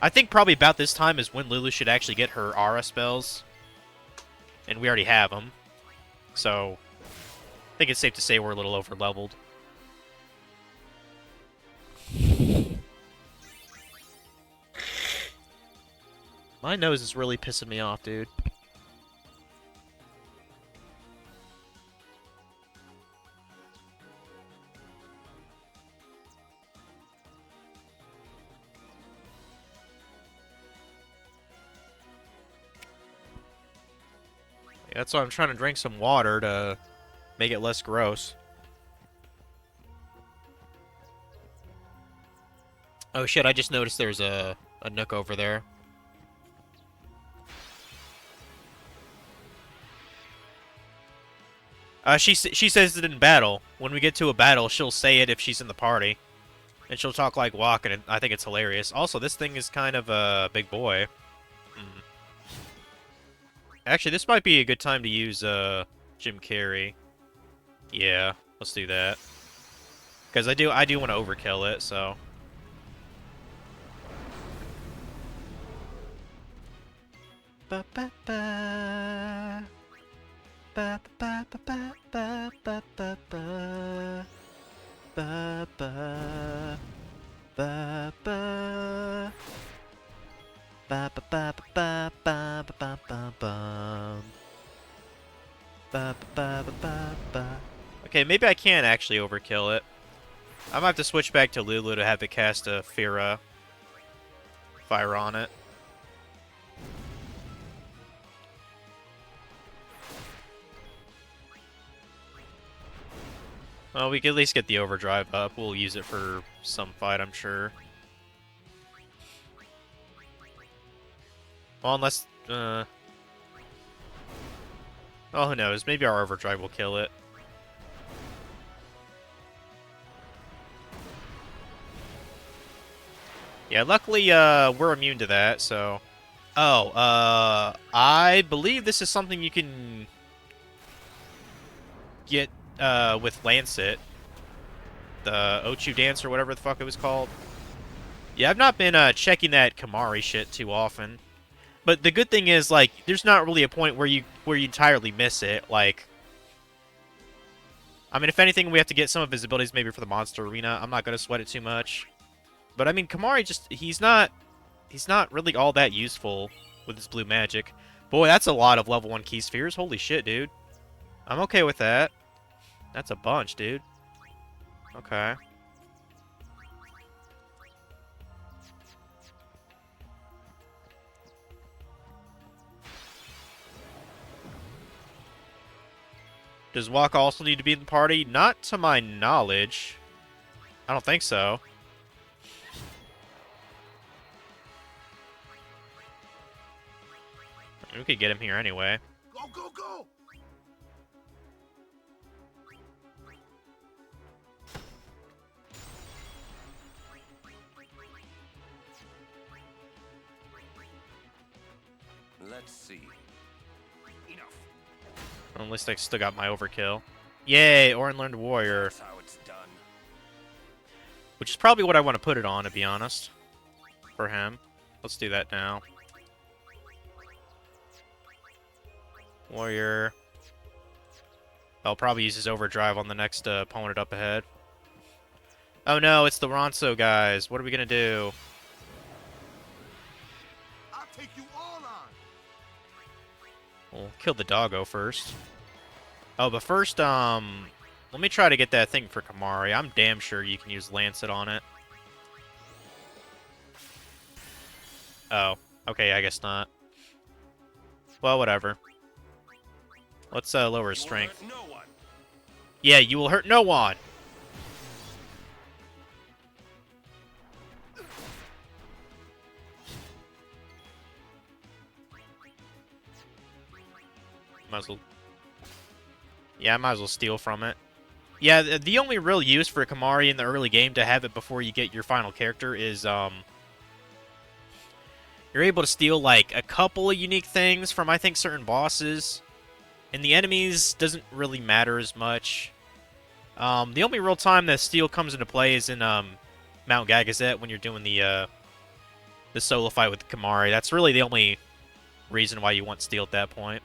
I think probably about this time is when Lulu should actually get her aura spells. And we already have them. So, I think it's safe to say we're a little over-leveled. My nose is really pissing me off, dude. Yeah, that's why I'm trying to drink some water to make it less gross. Oh shit, I just noticed there's a nook over there. She says it in battle. When we get to a battle, she'll say it if she's in the party. And she'll talk like walking, and I think it's hilarious. Also, this thing is kind of a big boy. Hmm. Actually, this might be a good time to use Jim Carrey. Yeah, let's do that. Because I do want to overkill it, so. Ba ba ba. Ba ba ba ba ba ba ba ba. Ba ba ba ba. Ba ba ba ba ba ba ba ba ba. Ba ba ba ba ba. Okay, maybe I can actually overkill it. I might have to switch back to Lulu to have it cast a Fira fire on it. Well, we can at least get the overdrive up. We'll use it for some fight, I'm sure. Well, unless... oh, who knows? Maybe our overdrive will kill it. Yeah, luckily, we're immune to that, so... Oh, I believe this is something you can get, with Lancet. The Ochu Dance or whatever the fuck it was called. Yeah, I've not been, checking that Kamari shit too often. But the good thing is, like, there's not really a point where you entirely miss it. Like, I mean, if anything, we have to get some of his abilities maybe for the Monster Arena. I'm not gonna sweat it too much. But I mean, Kamari just he's not really all that useful with his blue magic. Boy, that's a lot of level 1 key spheres. Holy shit, dude. I'm okay with that. That's a bunch, dude. Okay. Does Waka also need to be in the party? Not to my knowledge. I don't think so. We could get him here anyway. Go, go, go! Let's see. Enough. At least I still got my overkill. Yay, Orin learned Warrior. That's how it's done. Which is probably what I want to put it on, to be honest. For him. Let's do that now. Warrior. I'll probably use his overdrive on the next opponent up ahead. Oh no, it's the Ronso guys. What are we gonna do? I'll take you all on. We'll kill the doggo first. Oh, but first, let me try to get that thing for Kamari. I'm damn sure you can use Lancet on it. Oh, okay, I guess not. Well, whatever. Let's lower his strength. Yeah, you will hurt no one. Might as well. Yeah, I might as well steal from it. Yeah, the only real use for Kamari in the early game to have it before you get your final character is you're able to steal like a couple of unique things from I think certain bosses. And the enemies doesn't really matter as much. The only real time that steal comes into play is in Mount Gagazet when you're doing the solo fight with Kamari. That's really the only reason why you want steal at that point.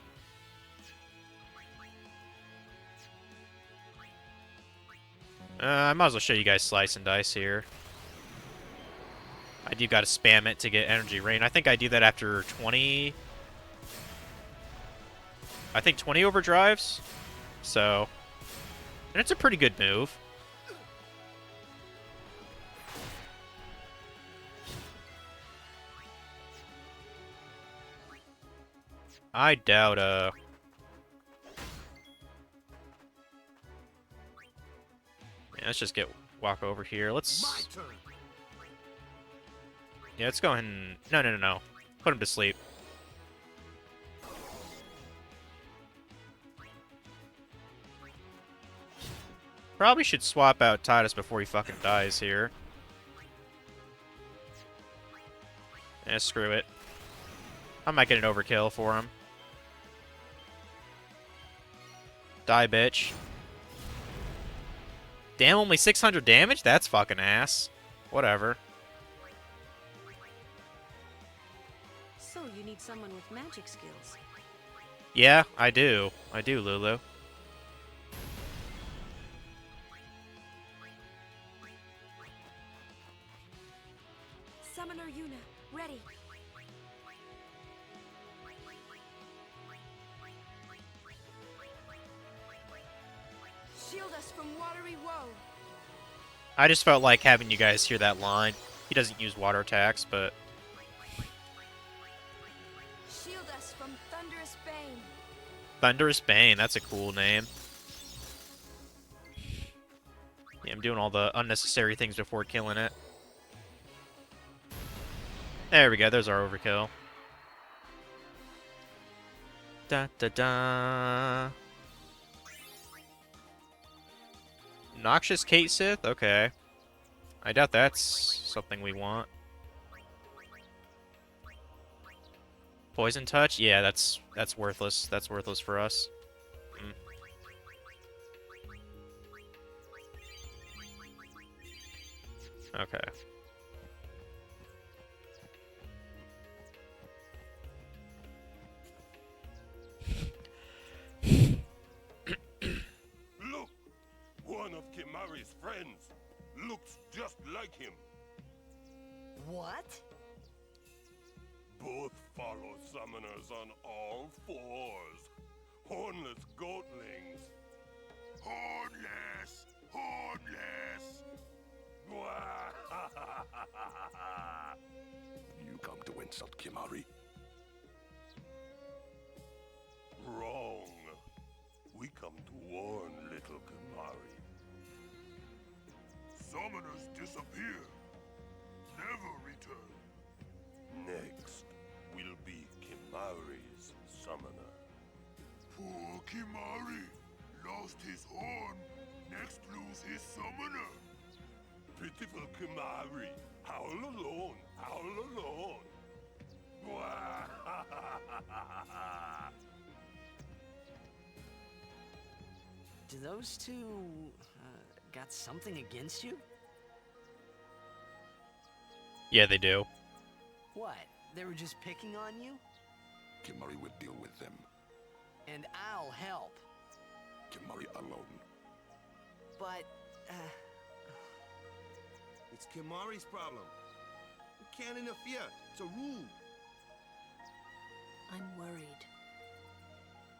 I might as well show you guys Slice and Dice here. I do gotta spam it to get energy rain. I think I do that after 20... I think 20 overdrives. So... And it's a pretty good move. I doubt, yeah, let's just walk over here. Let's... Yeah, let's go ahead and... No. Put him to sleep. Probably should swap out Titus before he fucking dies here. Eh, screw it. I might get an overkill for him. Die, bitch. Damn, only 600 damage? That's fucking ass. Whatever. So you need someone with magic skills. Yeah, I do. I do, Lulu. Summoner Yuna, ready. Shield us from watery woe. I just felt like having you guys hear that line. He doesn't use water attacks, but... Shield us from thunderous bane. Thunderous Bane, that's a cool name. Yeah, I'm doing all the unnecessary things before killing it. There we go, there's our overkill. Da-da-da. Noxious Kate Sith? Okay. I doubt that's something we want. Poison Touch? Yeah, that's worthless. That's worthless for us. Okay. Look! One of Kimari's friends looks just like him. What? Both follow summoners on all fours. Hornless goatlings. Hornless! Hornless! You come to insult Kimari? Wrong. We come to warn little Kimari. Summoners disappear. Never return. Next will be Kimari's summoner. Poor Kimari lost his horn. Next lose his summoner. Pitiful Kimari, howl alone, howl alone. Do those two got something against you? Yeah, they do. What? They were just picking on you? Kimari will deal with them. And I'll help. Kimari alone. But, It's Kimari's problem. We can't interfere. It's a rule. I'm worried.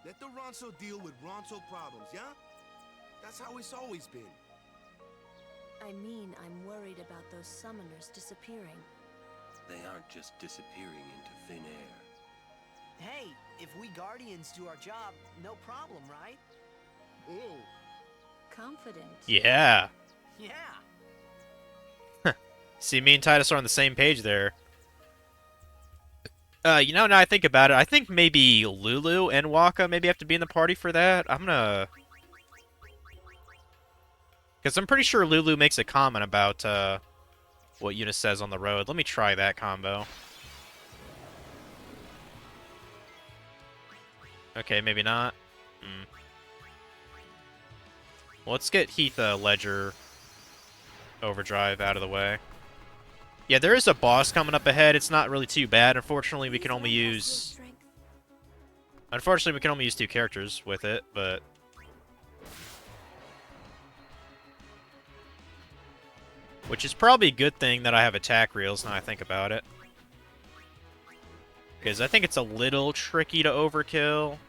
Let the Ronso deal with Ronso problems, yeah? That's how it's always been. I mean, I'm worried about those summoners disappearing. They aren't just disappearing into thin air. hey, if we Guardians do our job, no problem, right? Ooh. Confident. Yeah. Yeah. See, me and Titus are on the same page there. You know, now I think about it, I think maybe Lulu and Waka maybe have to be in the party for that. I'm gonna... Because I'm pretty sure Lulu makes a comment about what Yuna says on the road. Let me try that combo. Okay, maybe not. Well, let's get Heath Ledger Overdrive out of the way. Yeah, there is a boss coming up ahead. It's not really too bad. Unfortunately, we can only use... Unfortunately, we can only use 2 characters with it, but... Which is probably a good thing that I have attack reels now I think about it. Because I think it's a little tricky to overkill.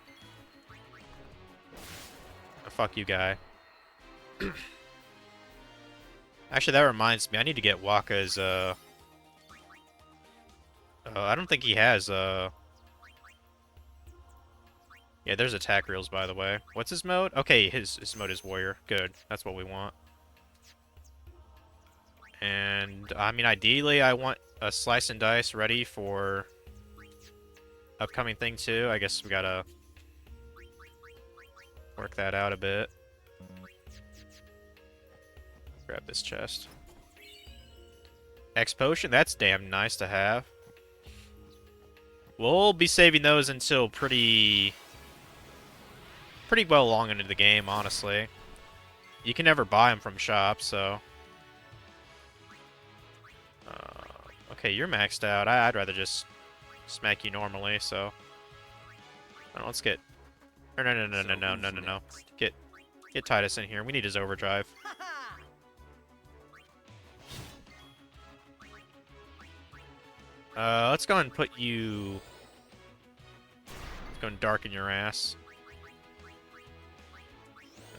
Oh, fuck you, guy. Actually, that reminds me. I need to get Waka's, I don't think he has, Yeah, there's attack reels, by the way. What's his mode? Okay, his mode is warrior. Good. That's what we want. And, I mean, ideally, I want a slice and dice ready for upcoming thing, too. I guess we gotta work that out a bit. Grab this chest. X potion, that's damn nice to have. We'll be saving those until pretty well long into the game, honestly. You can never buy them from shops, so... okay, you're maxed out. I'd rather just smack you normally, so... Oh, let's get... No. Get Titus in here. We need his overdrive. Let's go and put you... Let's go and darken your ass.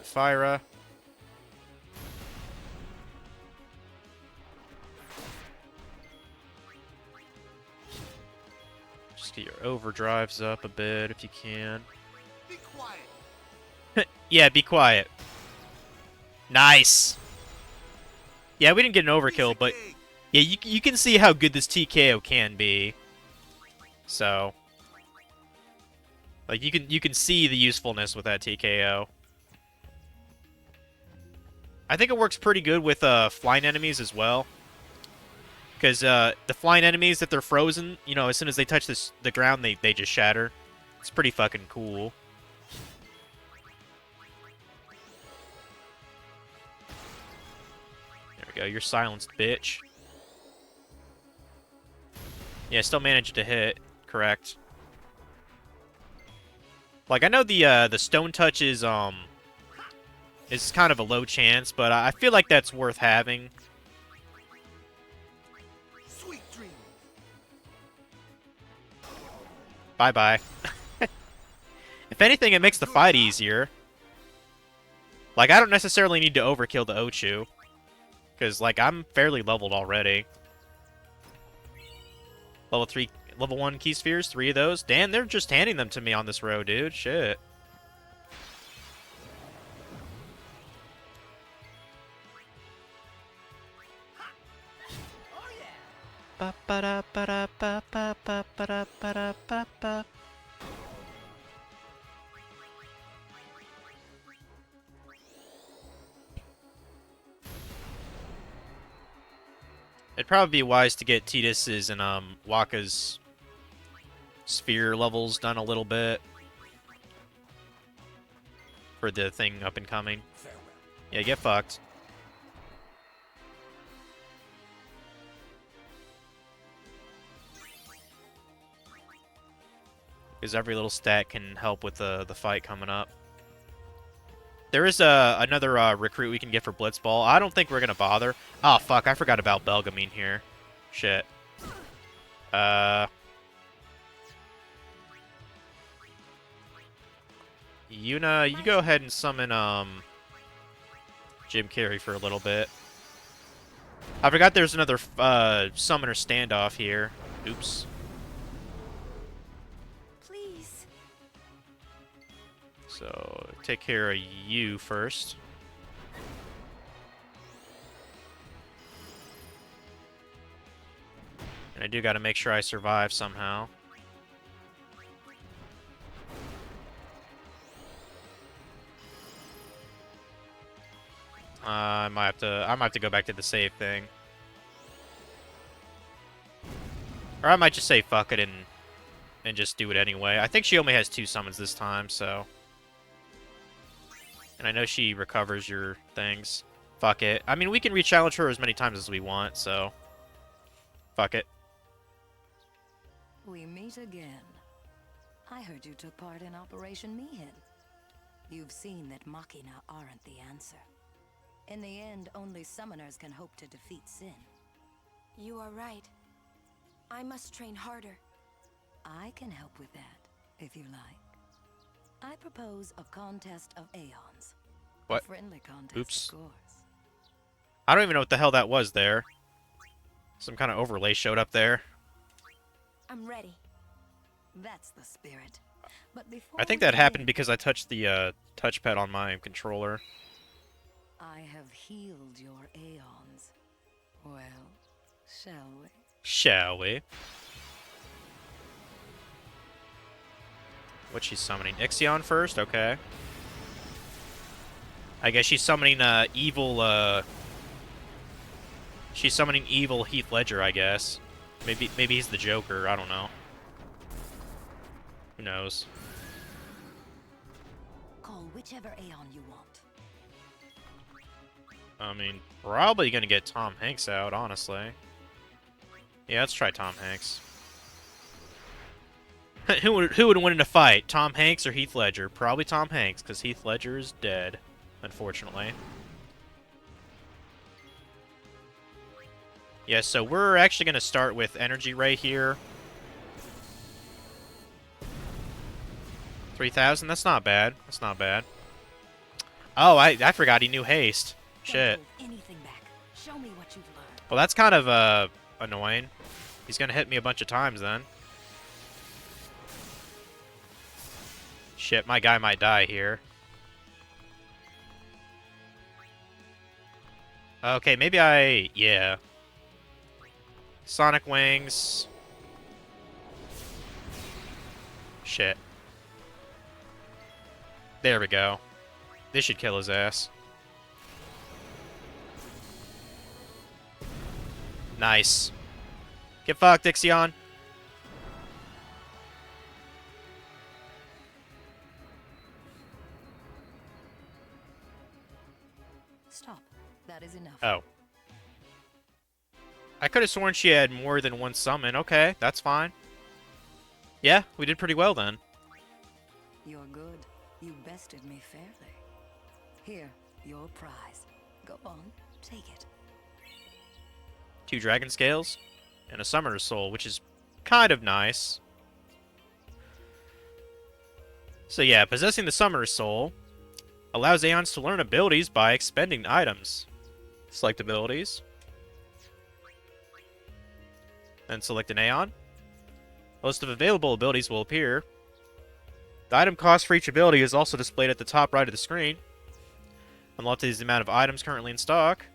Fyra. Just get your overdrives up a bit if you can. Be quiet. Yeah, be quiet. Nice. Yeah, we didn't get an overkill, but yeah, you can see how good this TKO can be. So, like you can see the usefulness with that TKO. I think it works pretty good with flying enemies as well. Because the flying enemies, if they're frozen, you know, as soon as they touch the ground, they just shatter. It's pretty fucking cool. There we go. You're silenced, bitch. Yeah, still managed to hit. Correct. Like, I know the stone touch is kind of a low chance, but I feel like that's worth having. Sweet dream. Bye-bye. If anything, it makes the fight easier. Like, I don't necessarily need to overkill the Ochu. Because, like, I'm fairly leveled already. Level 1 key spheres, 3 of those. Damn, they're just handing them to me on this road, dude. Shit. Ba-ba-da-ba-da-ba-ba-ba-ba-ba-ba-ba. It'd probably be wise to get Tidus's and Waka's sphere levels done a little bit for the thing up and coming. Yeah, get fucked. Because every little stat can help with the fight coming up. There is another recruit we can get for Blitzball. I don't think we're going to bother. Oh, fuck. I forgot about Belgamine here. Shit. Yuna, you go ahead and summon Jim Carrey for a little bit. I forgot there's another summoner standoff here. Oops. Please. So, take care of you first. And I do gotta make sure I survive somehow. I might have to go back to the save thing. Or I might just say fuck it and just do it anyway. I think she only has 2 summons this time, so. And I know she recovers your things. Fuck it. I mean, we can re-challenge her as many times as we want, so. Fuck it. We meet again. I heard you took part in Operation Mihin. You've seen that Machina aren't the answer. In the end, only summoners can hope to defeat sin. You are right. I must train harder. I can help with that, if you like. I propose a contest of Aeons. What? A friendly contest, Oops. of course. I don't even know what the hell that was there. Some kind of overlay showed up there. I'm ready. That's the spirit. But before I think we that happened begin, because I touched the touchpad on my controller. I have healed your Aeons. Well, shall we? Shall we? What's she summoning? Ixion first? Okay. I guess she's summoning evil she's summoning evil Heath Ledger, I guess. Maybe he's the Joker, I don't know. Who knows? Call whichever Aeon you want. I mean, probably gonna get Tom Hanks out, honestly. Yeah, let's try Tom Hanks. who would win in a fight, Tom Hanks or Heath Ledger? Probably Tom Hanks, because Heath Ledger is dead, unfortunately. Yeah, so we're actually gonna start with Energy Ray here. 3,000. That's not bad. That's not bad. Oh, I forgot he knew haste. Shit. Anything back. Show me what you've learned. Well, that's kind of annoying. He's gonna hit me a bunch of times then. Shit, my guy might die here. Okay, maybe yeah. Sonic Wings. Shit. There we go. This should kill his ass. Nice. Get fucked, Ixion. Stop. That is enough. Oh. I could have sworn she had more than one summon. Okay, that's fine. Yeah, we did pretty well then. You're good. You bested me fairly. Here, your prize. Go on, take it. 2 Dragon Scales and a Summoner's Soul, which is kind of nice. So yeah, possessing the Summoner's Soul allows Aeons to learn abilities by expending items. Select abilities. Then select an Aeon. A list of available abilities will appear. The item cost for each ability is also displayed at the top right of the screen. On the left is the amount of items currently in stock.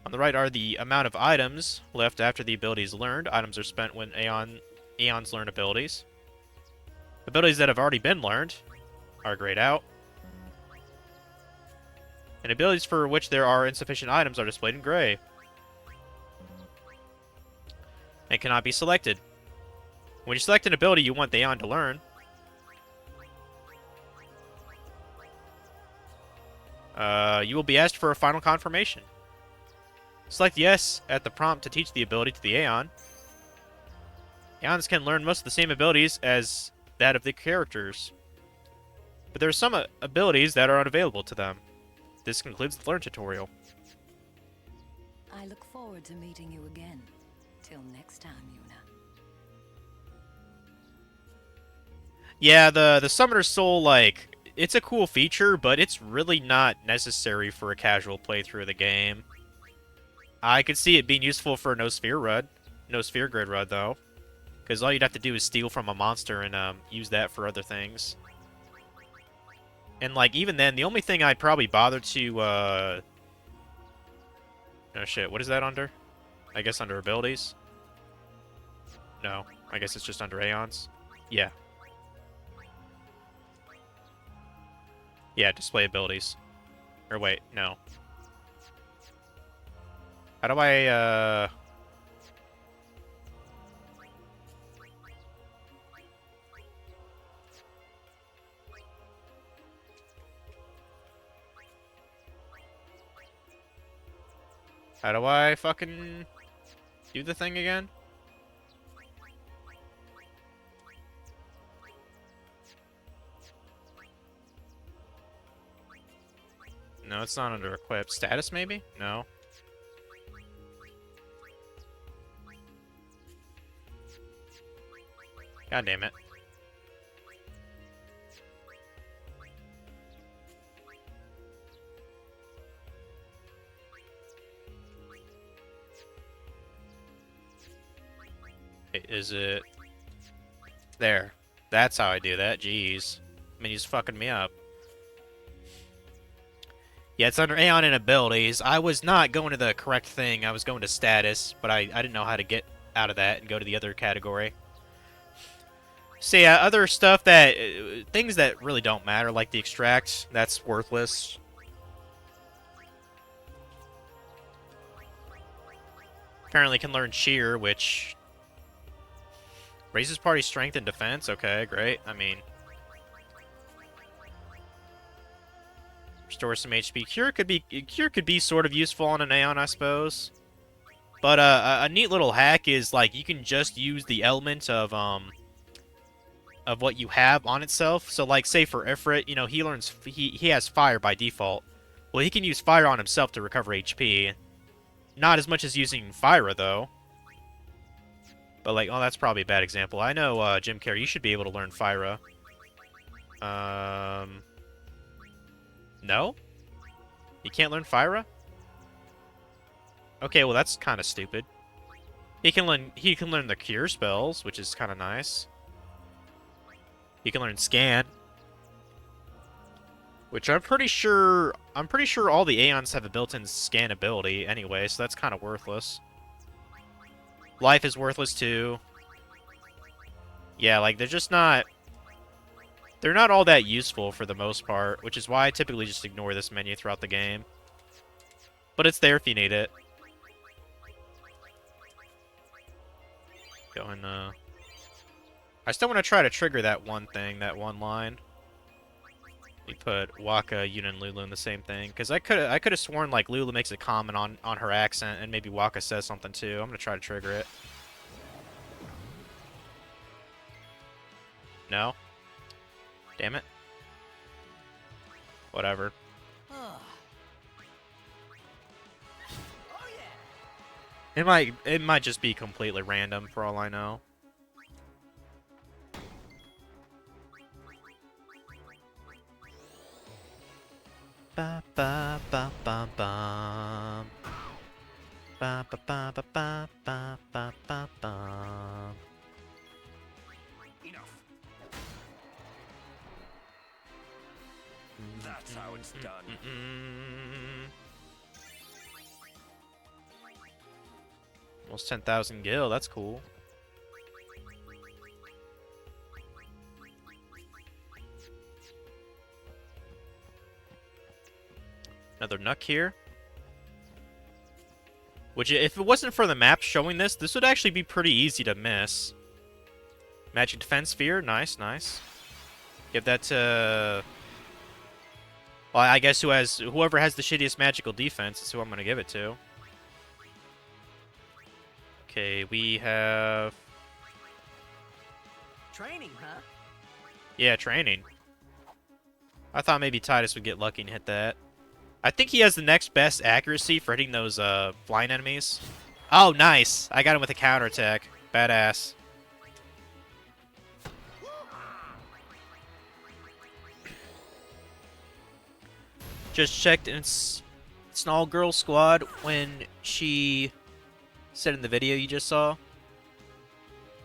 On the right are the amount of items left after the ability is learned. Items are spent when Aeons learn abilities. Abilities that have already been learned are grayed out. And abilities for which there are insufficient items are displayed in gray. And cannot be selected. When you select an ability you want the Aeon to learn, you will be asked for a final confirmation. Select yes at the prompt to teach the ability to the Aeon. Aeons can learn most of the same abilities as that of the characters, but there are some abilities that are unavailable to them. This concludes the Learn tutorial. I look forward to meeting you again. Till next time, Yuna. Yeah, the Summoner's Soul, like, it's a cool feature, but it's really not necessary for a casual playthrough of the game. I could see it being useful for no sphere grid run, though. Because all you'd have to do is steal from a monster and use that for other things. And, like, even then, the only thing I'd probably bother to, oh shit, what is that under? I guess under abilities? No, I guess it's just under Aeons. Yeah. Yeah, display abilities. Or wait, no. How do I, How do I fucking do the thing again? No, it's not under equip. Status, maybe? No. God damn it. Is it... There. That's how I do that. Jeez. I mean, he's fucking me up. Yeah, it's under Aeon and abilities. I was not going to the correct thing. I was going to status, but I didn't know how to get out of that and go to the other category. So yeah, other stuff that... things that really don't matter, like the extract, that's worthless. Apparently can learn cheer, which... raises party strength and defense. Okay, great. I mean... restore some HP. Cure could be sort of useful on an Aeon, I suppose. But a neat little hack is like you can just use the element of what you have on itself. So like say for Ifrit, you know, he has fire by default. Well, he can use fire on himself to recover HP. Not as much as using Fyra though. But like, oh, that's probably a bad example. I know Jim Carrey, you should be able to learn Fyra. No? You can't learn Fyra? Okay, well that's kind of stupid. He can learn the cure spells, which is kind of nice. He can learn scan, which I'm pretty sure all the Aeons have a built-in scan ability anyway, so that's kind of worthless. Life is worthless too. Yeah, like they're not all that useful for the most part, which is why I typically just ignore this menu throughout the game. But it's there if you need it. Going, I still want to try to trigger that one thing, that one line. We put Waka, Yuna, and Lulu in the same thing. Because I could have sworn like Lulu makes a comment on her accent, and maybe Waka says something too. I'm going to try to trigger it. No? Damn it. Whatever. It might just be completely random for all I know. Ba ba ba ba bum. Ba ba ba ba ba ba ba ba bum. Enough. That's how it's done. Almost 10,000 gil, that's cool. Another Nuck here. Which, if it wasn't for the map showing this, this would actually be pretty easy to miss. Magic Defense Sphere, nice, nice. Give that to... well, I guess whoever has the shittiest magical defense is who I'm going to give it to. Okay, we have... training, huh? Yeah, training. I thought maybe Titus would get lucky and hit that. I think he has the next best accuracy for hitting those flying enemies. Oh, nice! I got him with a counterattack. Badass. Just checked, and it's an all-girl squad when she said in the video you just saw.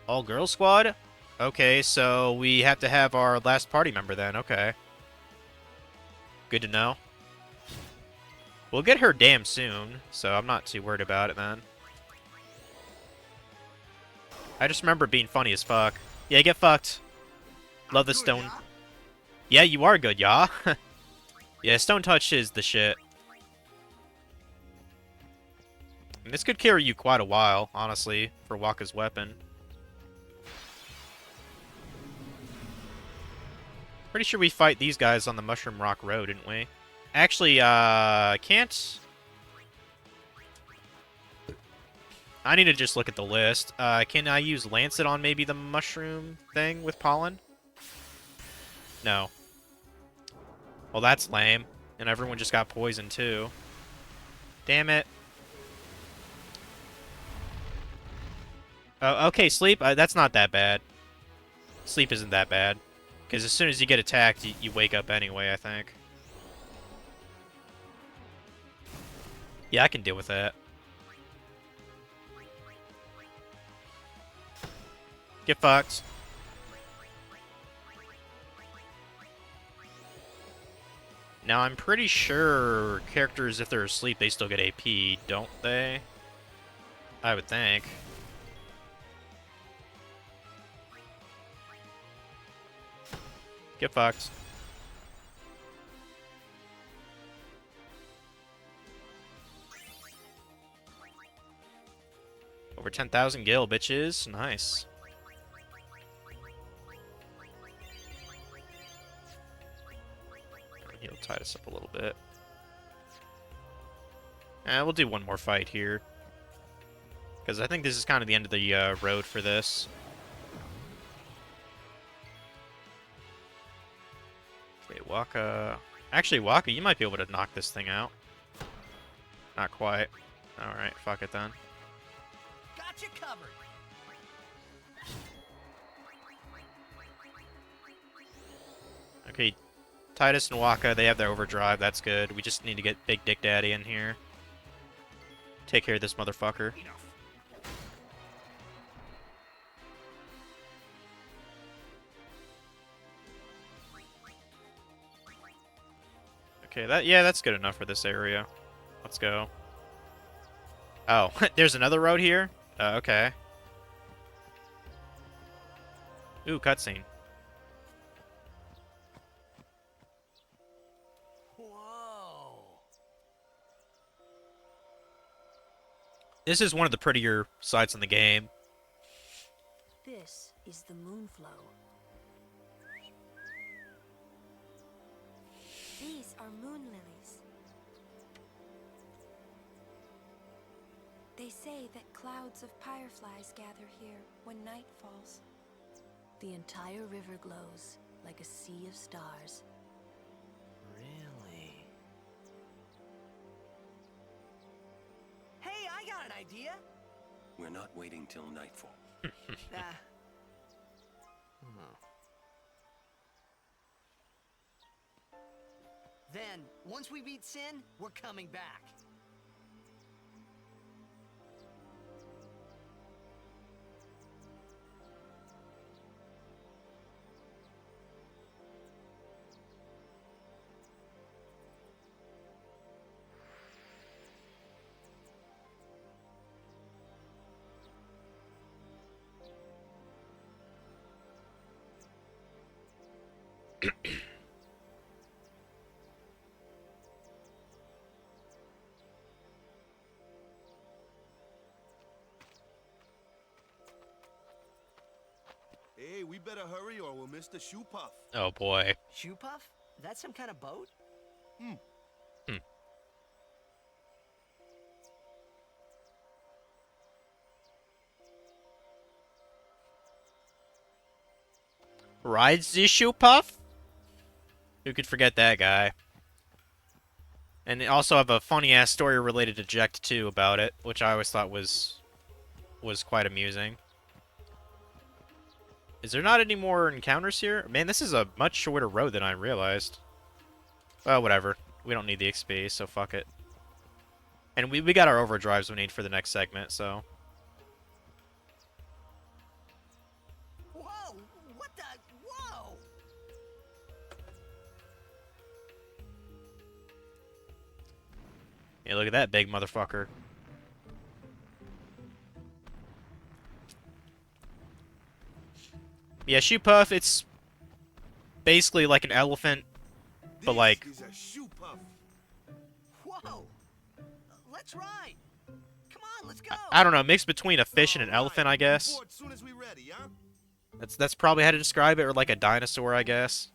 All-girl squad? Okay, so we have to have our last party member then. Okay. Good to know. We'll get her damn soon, so I'm not too worried about it, man. I just remember it being funny as fuck. Yeah, get fucked. Love the stone. Yeah, you are good, yeah. Yeah, Stone Touch is the shit. And this could carry you quite a while, honestly, for Waka's weapon. Pretty sure we fight these guys on the Mushroom Rock Road, didn't we? Actually, can't... I need to just look at the list. Can I use Lancet on maybe the mushroom thing with pollen? No. Well, that's lame. And everyone just got poisoned, too. Damn it. Oh, okay, sleep. That's not that bad. Sleep isn't that bad. Because as soon as you get attacked, you wake up anyway, I think. Yeah, I can deal with that. Get fucked. Now, I'm pretty sure characters, if they're asleep, they still get AP, don't they? I would think. Get fucked. Over 10,000 gil, bitches. Nice. He'll tie us up a little bit. We'll do one more fight here. Because I think this is kind of the end of the road for this. Okay, Waka. Actually, Waka, you might be able to knock this thing out. Not quite. Alright, fuck it then. Got you covered. Okay, Titus and Waka, they have their overdrive. That's good. We just need to get Big Dick Daddy in here. Take care of this motherfucker. Okay, that's good enough for this area. Let's go. Oh, there's another road here? Okay. Ooh, cutscene. Whoa. This is one of the prettier sites in the game. This is the Moonflow. These are moon lilies. They say that clouds of fireflies gather here when night falls. The entire river glows like a sea of stars. Really? Hey, I got an idea. We're not waiting till nightfall. Then, once we beat Sin, we're coming back. Hey, we better hurry or we'll miss the shoe puff. Oh boy. Shoe puff? That's some kind of boat? Rides the shoe puff? Who could forget that guy? And they also have a funny ass story related to Jekt 2 about it, which I always thought was quite amusing. Is there not any more encounters here? Man, this is a much shorter road than I realized. Well, whatever. We don't need the XP, so fuck it. And we got our overdrives we need for the next segment, so... Whoa! What the? Whoa! Yeah, look at that big motherfucker. Yeah, Shoe Puff, it's basically like an elephant, but like... This is a shoe puff. Whoa! Let's ride! Come on, let's go! I don't know, mixed between a fish and an elephant, I guess. Board soon as we ready, huh? That's probably how to describe it, or like a dinosaur, I guess.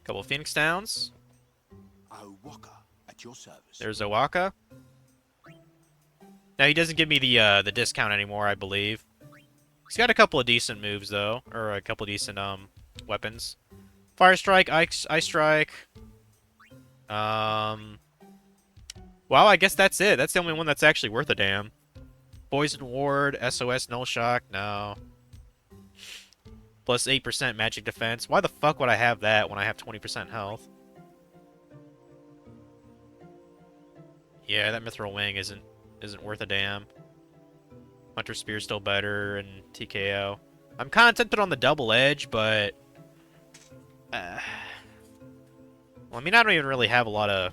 Couple of Phoenix Downs. Owaka at your service. There's Owaka. Now he doesn't give me the discount anymore, I believe. He's got a couple of decent moves though, or a couple of decent weapons. Fire Strike, Ice Strike. Well, I guess that's it. That's the only one that's actually worth a damn. Poison Ward, SOS, Null Shock, no. Plus 8% magic defense. Why the fuck would I have that when I have 20% health? Yeah, that Mithril Wing isn't worth a damn. Hunter Spear's still better, and TKO. I'm kind of tempted on the double edge, but... well, I mean, I don't even really have a lot of...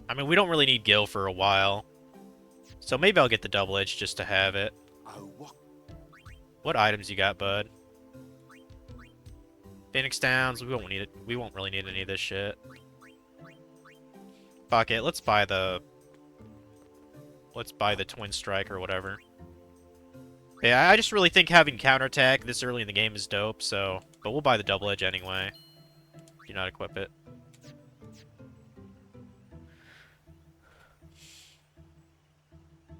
I mean, we don't really need Gil for a while. So maybe I'll get the double edge just to have it. What items you got, bud? Phoenix Downs, we won't need it. We won't really need any of this shit. Fuck it, let's buy the Twin Strike or whatever. Yeah, I just really think having counterattack this early in the game is dope, so... But we'll buy the double edge anyway. Do not equip it.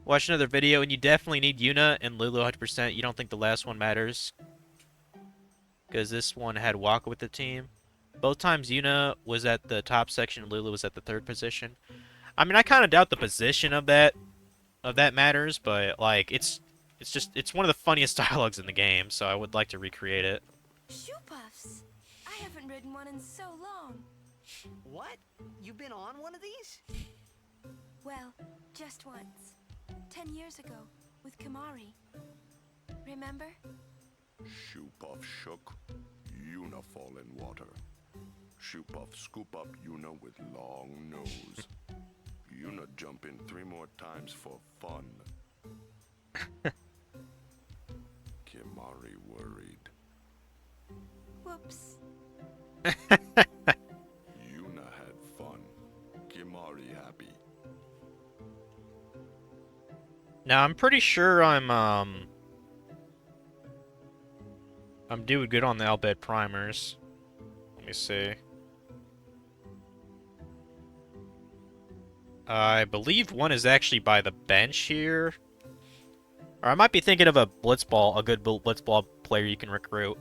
Watch another video, and you definitely need Yuna and Lulu 100%. You don't think the last one matters? Because this one had Waka with the team. Both times Yuna was at the top section and Lulu was at the third position. I mean, I kind of doubt the position of that matters, but like it's one of the funniest dialogues in the game, so I would like to recreate it. Shoe puffs. I haven't ridden one in so long. What? You've been on one of these? Well, just once. 10 years ago, with Kimari. Remember? Shoe Puff shook, Yuna fall in water. Shoe Puff scoop up Yuna with long nose. Yuna jump in 3 more times for fun. Kimari worried. Whoops. Yuna had fun. Kimari happy. Now, I'm pretty sure I'm doing good on the Albed primers. Let me see. I believe one is actually by the bench here. Or I might be thinking of a Blitzball, a good Blitzball player you can recruit.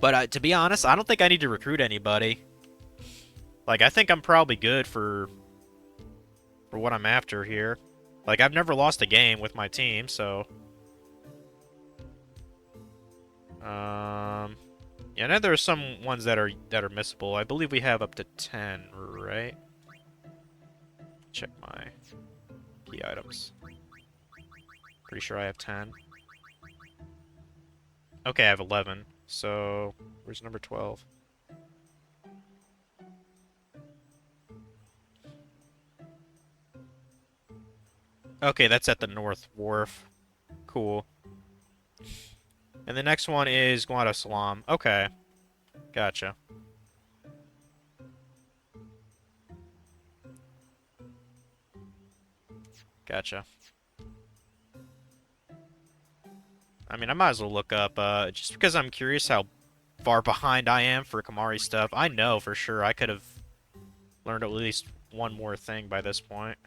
But to be honest, I don't think I need to recruit anybody. Like, I think I'm probably good for what I'm after here. Like, I've never lost a game with my team, so... Yeah, I know there are some ones that are missable. I believe we have up to 10, right? Check my key items. Pretty sure I have 10. Okay, I have 11. So, where's number 12? Okay, that's at the North Wharf. Cool. And the next one is Guado Salam. Okay. Gotcha. Gotcha. I mean, I might as well look up, just because I'm curious how far behind I am for Kimari stuff. I know for sure I could have learned at least one more thing by this point.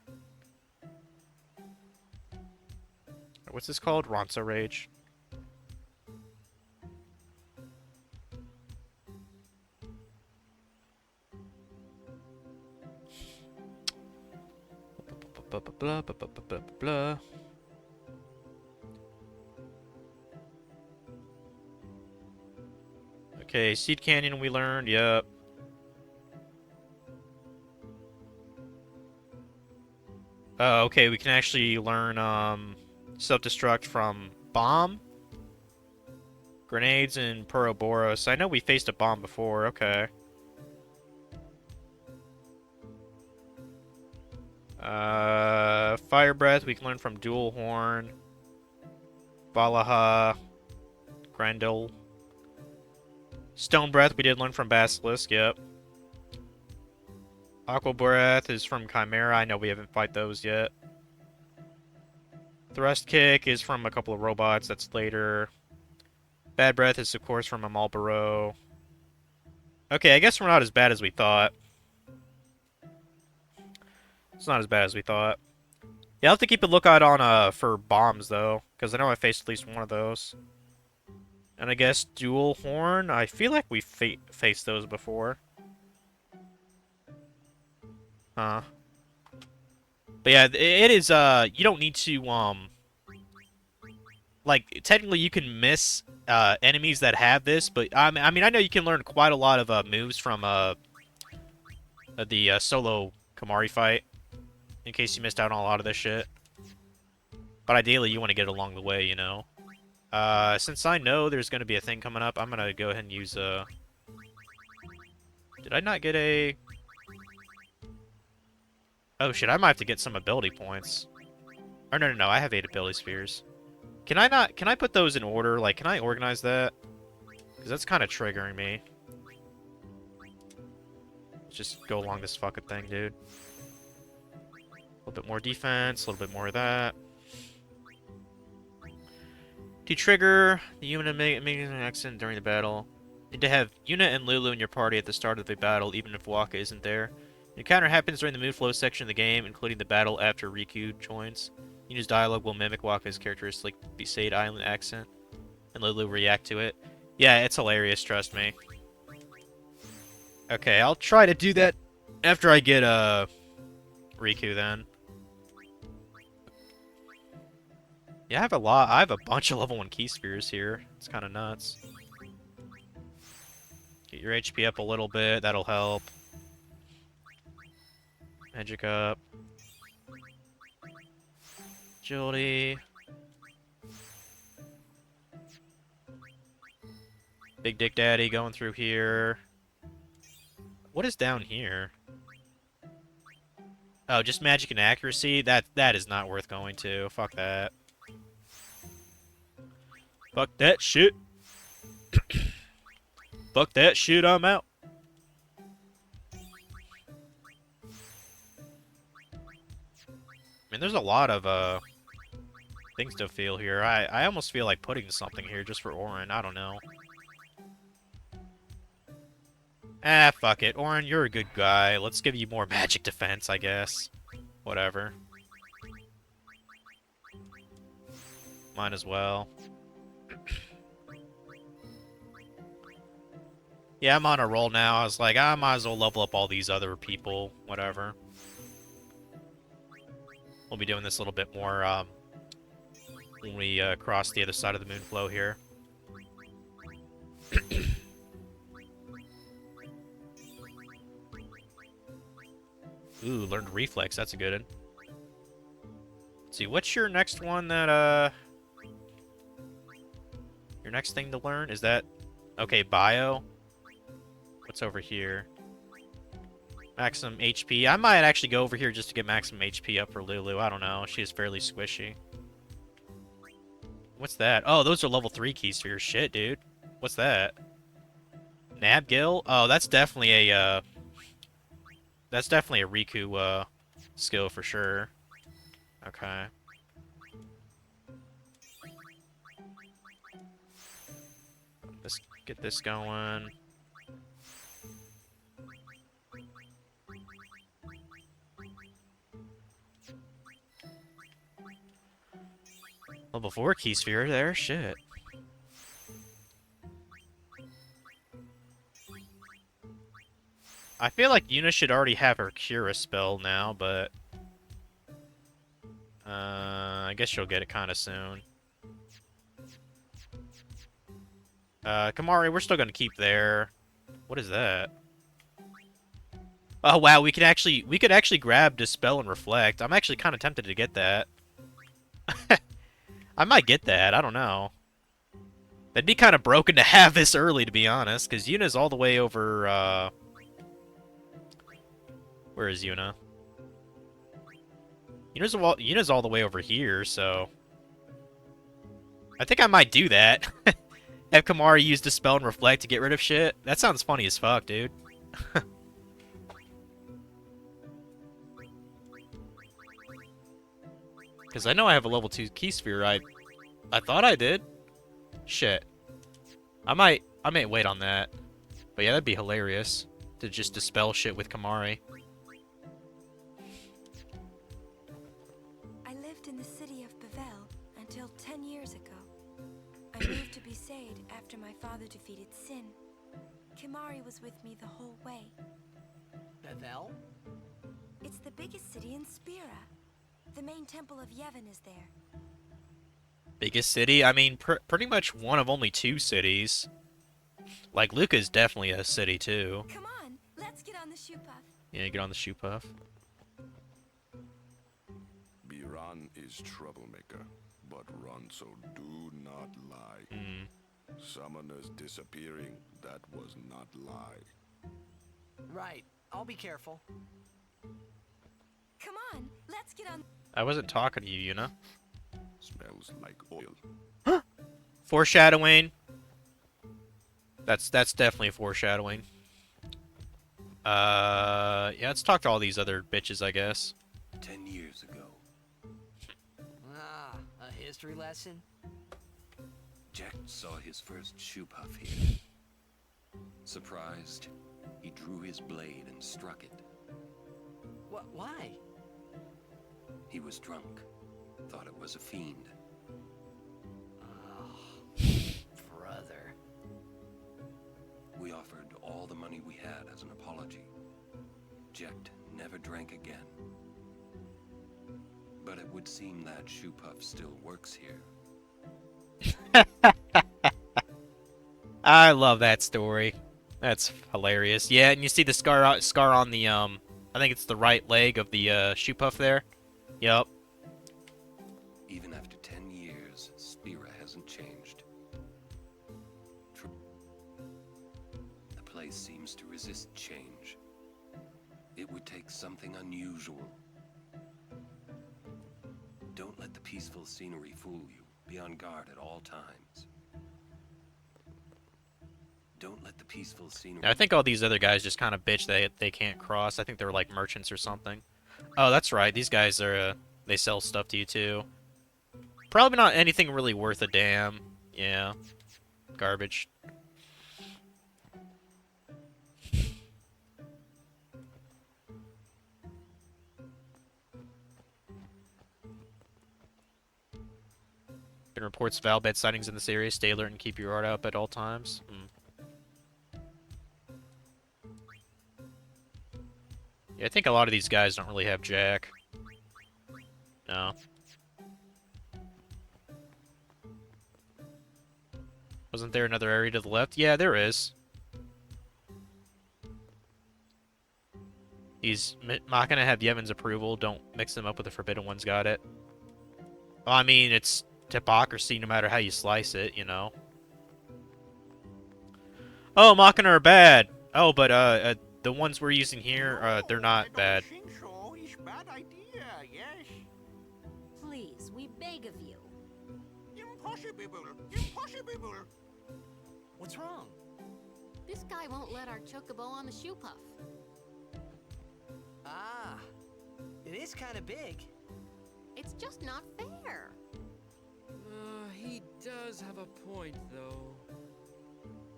What's this called? Ronso Rage. Blah, blah, blah, blah, blah, blah, blah. Okay, Seed Canyon we learned, yep. Oh, okay, we can actually learn, self-destruct from bomb, grenades, and Puroboros. I know we faced a bomb before, okay. Fire Breath, we can learn from Dual Horn, Valaha, Grendel. Stone Breath, we did learn from Basilisk, yep. Aqua Breath is from Chimera, I know we haven't fight those yet. Thrust Kick is from a couple of robots, that's later. Bad Breath is, of course, from a Marlboro. Okay, I guess we're not as bad as we thought. It's not as bad as we thought. Yeah, I'll have to keep a lookout on for bombs though, because I know I faced at least one of those. And I guess dual horn. I feel like we faced those before. Huh. But yeah, it is. You don't need to like technically you can miss enemies that have this, but I mean I know you can learn quite a lot of moves from the solo Kamari fight in case you missed out on a lot of this shit. But ideally you want to get it along the way, you know. Since I know there's going to be a thing coming up, I'm going to go ahead and use Did I not get a... Oh shit, I might have to get some ability points. Or no, I have 8 ability spheres. Can I put those in order? Like, can I organize that? Because that's kind of triggering me. Let's just go along this fucking thing, dude. A little bit more defense, a little bit more of that. To trigger the unit making an accident during the battle, and to have Yuna and Lulu in your party at the start of the battle, even if Wakka isn't there. The encounter happens during the mood flow section of the game, including the battle after Riku joins. Yuna's dialogue will mimic Wakka's characteristic Besaid Island accent, and Lulu react to it. Yeah, it's hilarious, trust me. Okay, I'll try to do that after I get Riku then. Yeah, I have a bunch of level 1 key spheres here. It's kind of nuts. Get your HP up a little bit, that'll help. Magic up. Agility. Big Dick Daddy going through here. What is down here? Oh, just magic and accuracy? That is not worth going to. Fuck that. Fuck that shit. Fuck that shit, I'm out. I mean, there's a lot of things to feel here. I almost feel like putting something here just for Auron. I don't know. Ah, fuck it. Auron, you're a good guy. Let's give you more magic defense, I guess. Whatever. Might as well. Yeah, I'm on a roll now. I was like, I might as well level up all these other people. Whatever. We'll be doing this a little bit more when we cross the other side of the moon flow here. Ooh, learned reflex. That's a good one. Let's see, what's your next one that, your next thing to learn? Is that... Okay, bio. What's over here? Maximum HP. I might actually go over here just to get maximum HP up for Lulu. I don't know. She's fairly squishy. What's that? Oh, those are level 3 keys for your shit, dude. What's that? Nabgil? Oh, that's definitely a, Riku, skill for sure. Okay. Let's get this going. Level 4 key sphere there, shit. I feel like Yuna should already have her Cura spell now, but... I guess she'll get it kind of soon. Kamari, we're still gonna keep there. What is that? Oh wow, we could actually grab Dispel and Reflect. I'm actually kind of tempted to get that. I might get that, I don't know. That'd be kind of broken to have this early, to be honest, because Yuna's all the way over, Where is Yuna? Yuna's all the way over here, so... I think I might do that. Have Kamari use Dispel and Reflect to get rid of shit. That sounds funny as fuck, dude. Because I know I have a level 2 key sphere. I thought I did. Shit. I might wait on that. But yeah, that'd be hilarious. To just dispel shit with Kamari. I crusade after my father defeated Sin. Kimari was with me the whole way. Bethel? It's the biggest city in Spira. The main temple of Yevon is there. Biggest city? I mean, pretty much one of only 2 cities. Like, Luca's definitely a city, too. Come on, let's get on the shoe puff. Yeah, get on the shoe puff. Biran is troublemaker, but run, so do not lie. Summoners disappearing, that was not lie. Right. I'll be careful. Come on, let's get on. I wasn't talking to you, Yuna. Smells like oil. Foreshadowing. That's definitely foreshadowing. Yeah, let's talk to all these other bitches, I guess. 10 years ago, Ah, a history lesson? Jack saw his first shoe puff here. Surprised, he drew his blade and struck it. Why? He was drunk. Thought it was a fiend. Oh, brother. We offered all the money we had as an apology. Jecht never drank again. But it would seem that shoe puff still works here. I love that story. That's hilarious. Yeah, and you see the scar on the I think it's the right leg of the shoe puff there. Yup. Even after 10 years, Spira hasn't changed. The place seems to resist change. It would take something unusual. Don't let the peaceful scenery fool you. Be on guard at all times. Don't let the peaceful scenery... I think all these other guys just kind of bitch they can't cross. I think they're like merchants or something. Oh, that's right. These guys are, they sell stuff to you too. Probably not anything really worth a damn. Yeah. Garbage. Been reports of Albed sightings in this area. Stay alert and keep your guard up at all times. Yeah, I think a lot of these guys don't really have Jack. No. Wasn't there another area to the left? Yeah, there is. He's not gonna have Yevon's approval. Don't mix them up with the Forbidden Ones. Got it. Well, I mean, it's hypocrisy no matter how you slice it, you know. Oh, Machina are bad. Oh, but the ones we're using here, they're not bad. Please, we beg of you. Impossible! Impossible! What's wrong? This guy won't let our chocobo on the shoe puff. Ah, it is kind of big. It's just not fair. He does have a point, though.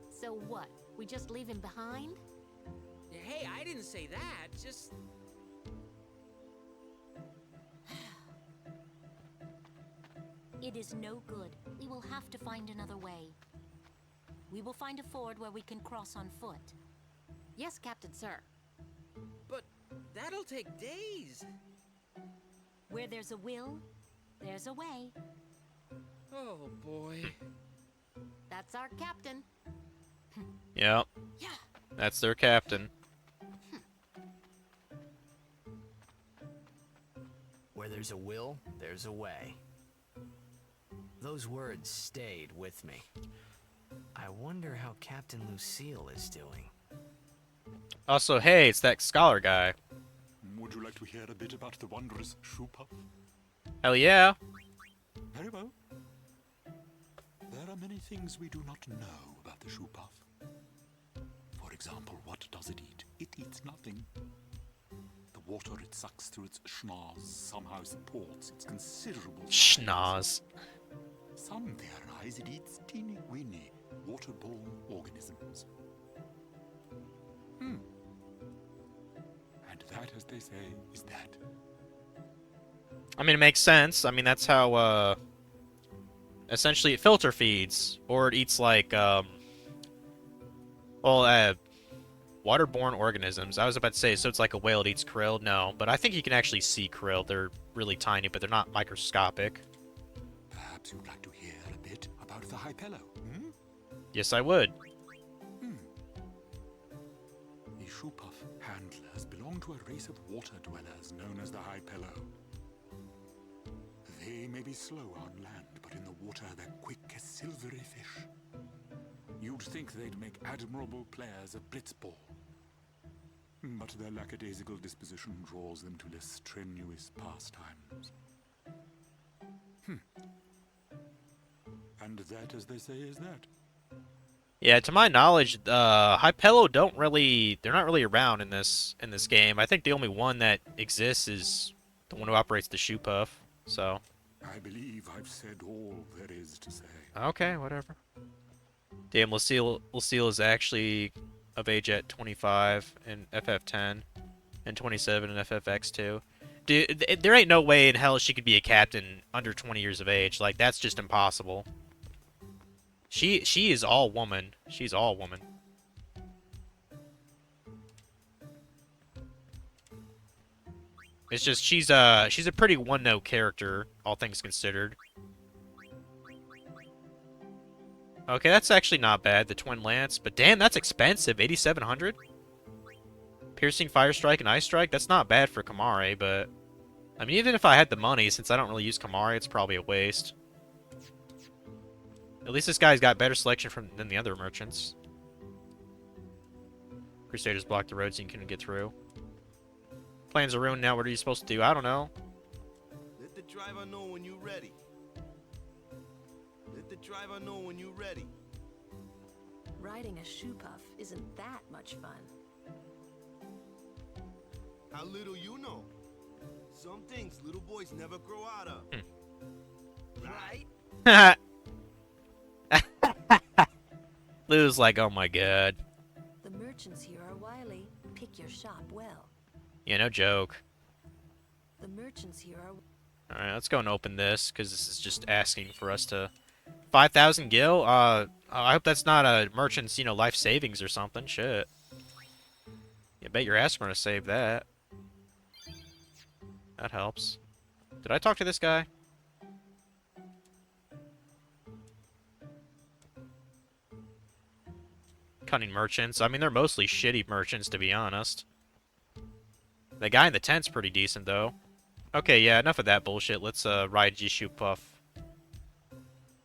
So what? We just leave him behind? Hey, I didn't say that. Just... It is no good. We will have to find another way. We will find a ford where we can cross on foot. Yes, Captain Sir. But that'll take days. Where there's a will, there's a way. Oh, boy. That's our captain. Yep. Yeah. That's their captain. Where there's a will, there's a way. Those words stayed with me. I wonder how Captain Lucille is doing. Also, hey, it's that scholar guy. Would you like to hear a bit about the wondrous shoe puff? Hell yeah. Very well. There are many things we do not know about the shoe puff. For example, what does it eat? It eats nothing. The water it sucks through its schnoz somehow supports its considerable Schnoz. Some theorize it eats teeny-weeny waterborne organisms. And that, as they say, is that. I mean, it makes sense. I mean, that's how essentially it filter feeds, or it eats like waterborne organisms. I was about to say, so it's like a whale that eats krill. No, but I think you can actually see krill. They're really tiny, but they're not microscopic. Perhaps you'd like to hear a bit about the Hypello, hmm? Yes, I would. The Shoepuff handlers belong to a race of water dwellers known as the Hypello. They may be slow on land, but in the water they're quick as silvery fish. You'd think they'd make admirable players of blitzball. But their lackadaisical disposition draws them to less strenuous pastimes. And that, as they say, is that. Yeah, to my knowledge, Hypello they're not really around in this game. I think the only one that exists is the one who operates the Shoepuff. So. I believe I've said all there is to say. Okay, whatever. Damn, Lucille is actually of age at 25 in FF10 and 27 in FFX2. Dude, there ain't no way in hell she could be a captain under 20 years of age. Like, that's just impossible. She is all woman. She's all woman. It's just she's a pretty one-note character, all things considered. Okay, that's actually not bad, the Twin Lance, but damn, that's expensive, 8,700? Piercing, Fire Strike, and Ice Strike, that's not bad for Kamari, but... I mean, even if I had the money, since I don't really use Kamari, it's probably a waste. At least this guy's got better selection than the other merchants. Crusaders blocked the road so you couldn't get through. Plans are ruined now, what are you supposed to do? I don't know. Let the driver know when you're ready. Let the driver know when you're ready. Riding a Shoepuff isn't that much fun. How little you know. Some things little boys never grow out of. Right? Lou's like, oh my god. The merchants here are wily. Pick your shop well. Yeah, no joke. The merchants here are... Alright, let's go and open this, because this is just asking for us to... 5,000 gil? I hope that's not a merchant's, life savings or something. Shit. You bet your ass we're gonna save that. That helps. Did I talk to this guy? Cunning merchants. I mean, they're mostly shitty merchants, to be honest. The guy in the tent's pretty decent, though. Okay, yeah, enough of that bullshit. Let's, ride G Shoepuff.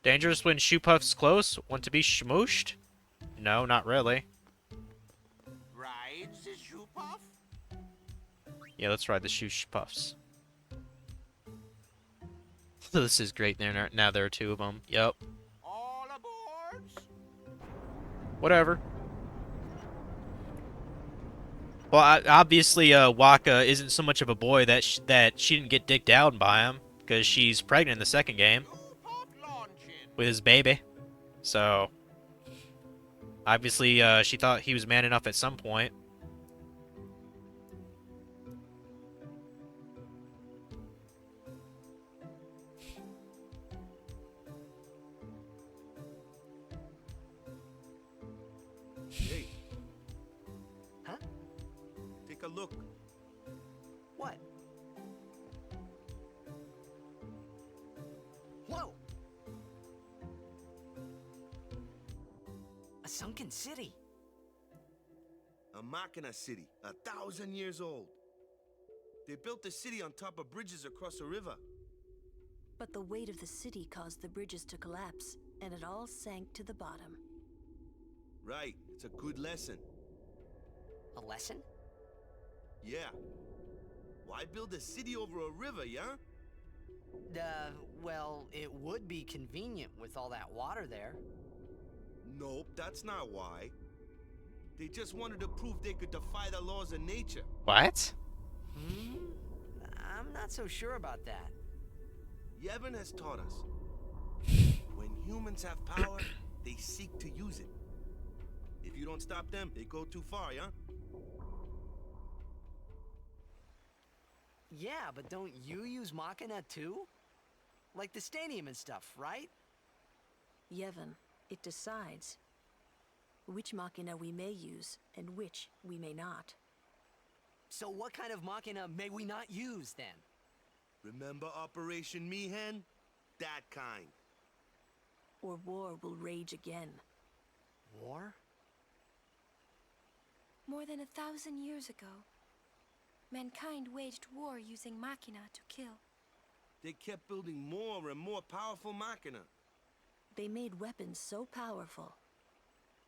Dangerous when Shoepuff's close? Want to be schmooshed? No, not really. Rides the Shoepuff? Yeah, let's ride the Shoepuffs. This is great. Now there are two of them. Yep. All aboard? Whatever. Well, obviously, Waka isn't so much of a boy that she didn't get dicked down by him, because she's pregnant in the second game with his baby. So, obviously, she thought he was man enough at some point. Hey. Huh? Take a look. What? Whoa! A sunken city. A Machina city, 1,000 years old. They built the city on top of bridges across a river. But the weight of the city caused the bridges to collapse, and it all sank to the bottom. Right, it's a good lesson. A lesson? Yeah. Why build a city over a river, yeah? Well, it would be convenient with all that water there. Nope, that's not why. They just wanted to prove they could defy the laws of nature. What? I'm not so sure about that. Yevon has taught us. When humans have power, they seek to use it. If you don't stop them, they go too far, yeah? Yeah, but don't you use Machina too? Like the stadium and stuff, right? Yevon, it decides which machina we may use and which we may not. So what kind of machina may we not use, then? Remember Operation Mihen? That kind. Or war will rage again. War? More than 1,000 years ago, mankind waged war using machina to kill. They kept building more and more powerful machina. They made weapons so powerful,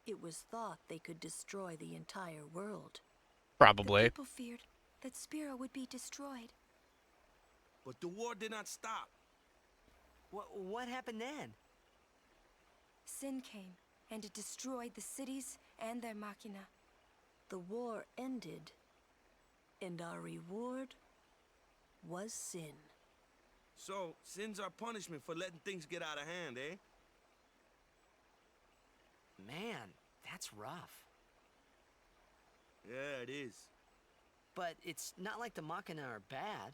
it was thought they could destroy the entire world. Probably. The people feared that Spira would be destroyed. But the war did not stop. What happened then? Sin came, and it destroyed the cities and their machina. The war ended, and our reward was sin. So, sin's our punishment for letting things get out of hand, eh? Man, that's rough. Yeah, it is. But it's not like the machina are bad.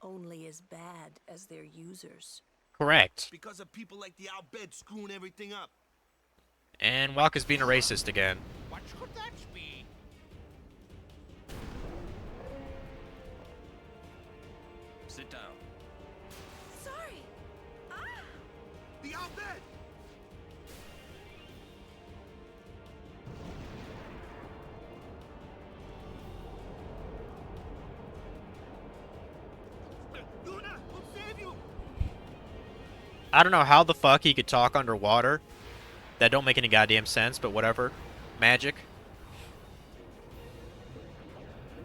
Only as bad as their users. Correct. Because of people like the Albed screwing everything up. And Waka's being a racist again. What could that be? Sit down. Sorry! Ah! The Albed! Luna, we'll save you! I don't know how the fuck he could talk underwater. That don't make any goddamn sense, but whatever. Magic.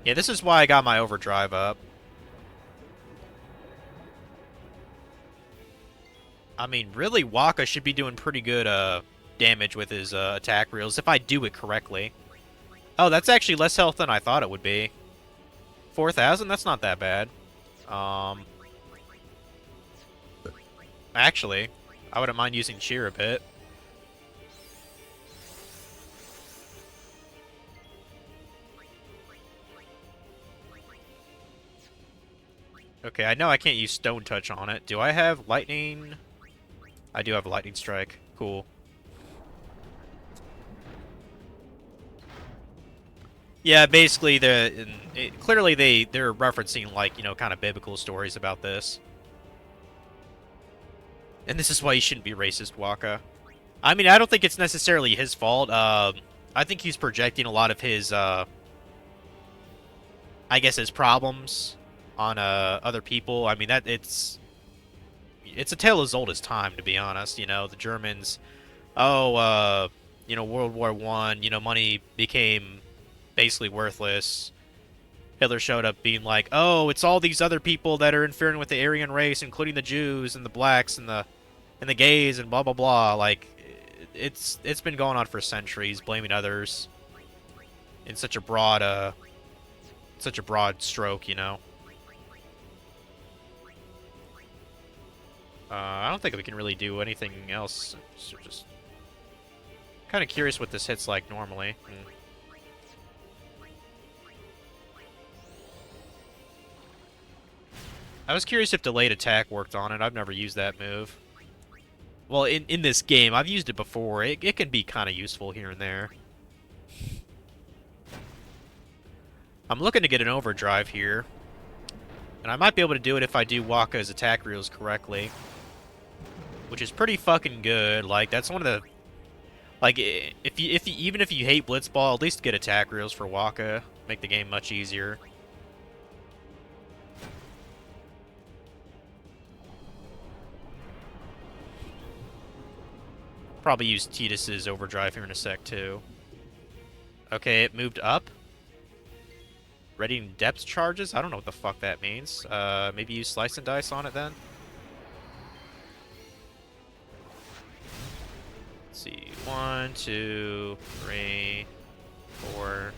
Yeah, this is why I got my overdrive up. I mean, really, Waka should be doing pretty good damage with his attack reels if I do it correctly. Oh, that's actually less health than I thought it would be. 4,000? That's not that bad. Actually, I wouldn't mind using cheer a bit. Okay, I know I can't use Stone Touch on it. Do I have Lightning? I do have Lightning Strike. Cool. Yeah, basically, clearly they're referencing, like, you know, kind of biblical stories about this. And this is why you shouldn't be racist, Waka. I mean, I don't think it's necessarily his fault. I think he's projecting a lot of his, I guess, his problems on other people. I mean, it's a tale as old as time, to be honest. You know, the Germans, you know, World War I, you know, money became basically worthless. Hitler showed up being like, oh, it's all these other people that are interfering with the Aryan race, including the Jews and the blacks and the gays and blah blah blah. Like, it's been going on for centuries, blaming others in such a broad stroke, you know. I don't think we can really do anything else. So just kind of curious what this hit's like normally. I was curious if delayed attack worked on it. I've never used that move. Well, in this game, I've used it before. It can be kind of useful here and there. I'm looking to get an overdrive here. And I might be able to do it if I do Waka's attack reels correctly. Which is pretty fucking good. Like, that's one of the... Like, even if you hate Blitzball, at least get attack reels for Waka. Make the game much easier. Probably use Tidus's overdrive here in a sec, too. Okay, it moved up. Readying depth charges? I don't know what the fuck that means. Maybe use Slice and Dice on it, then? Let's see. 1, 2, 3, 4,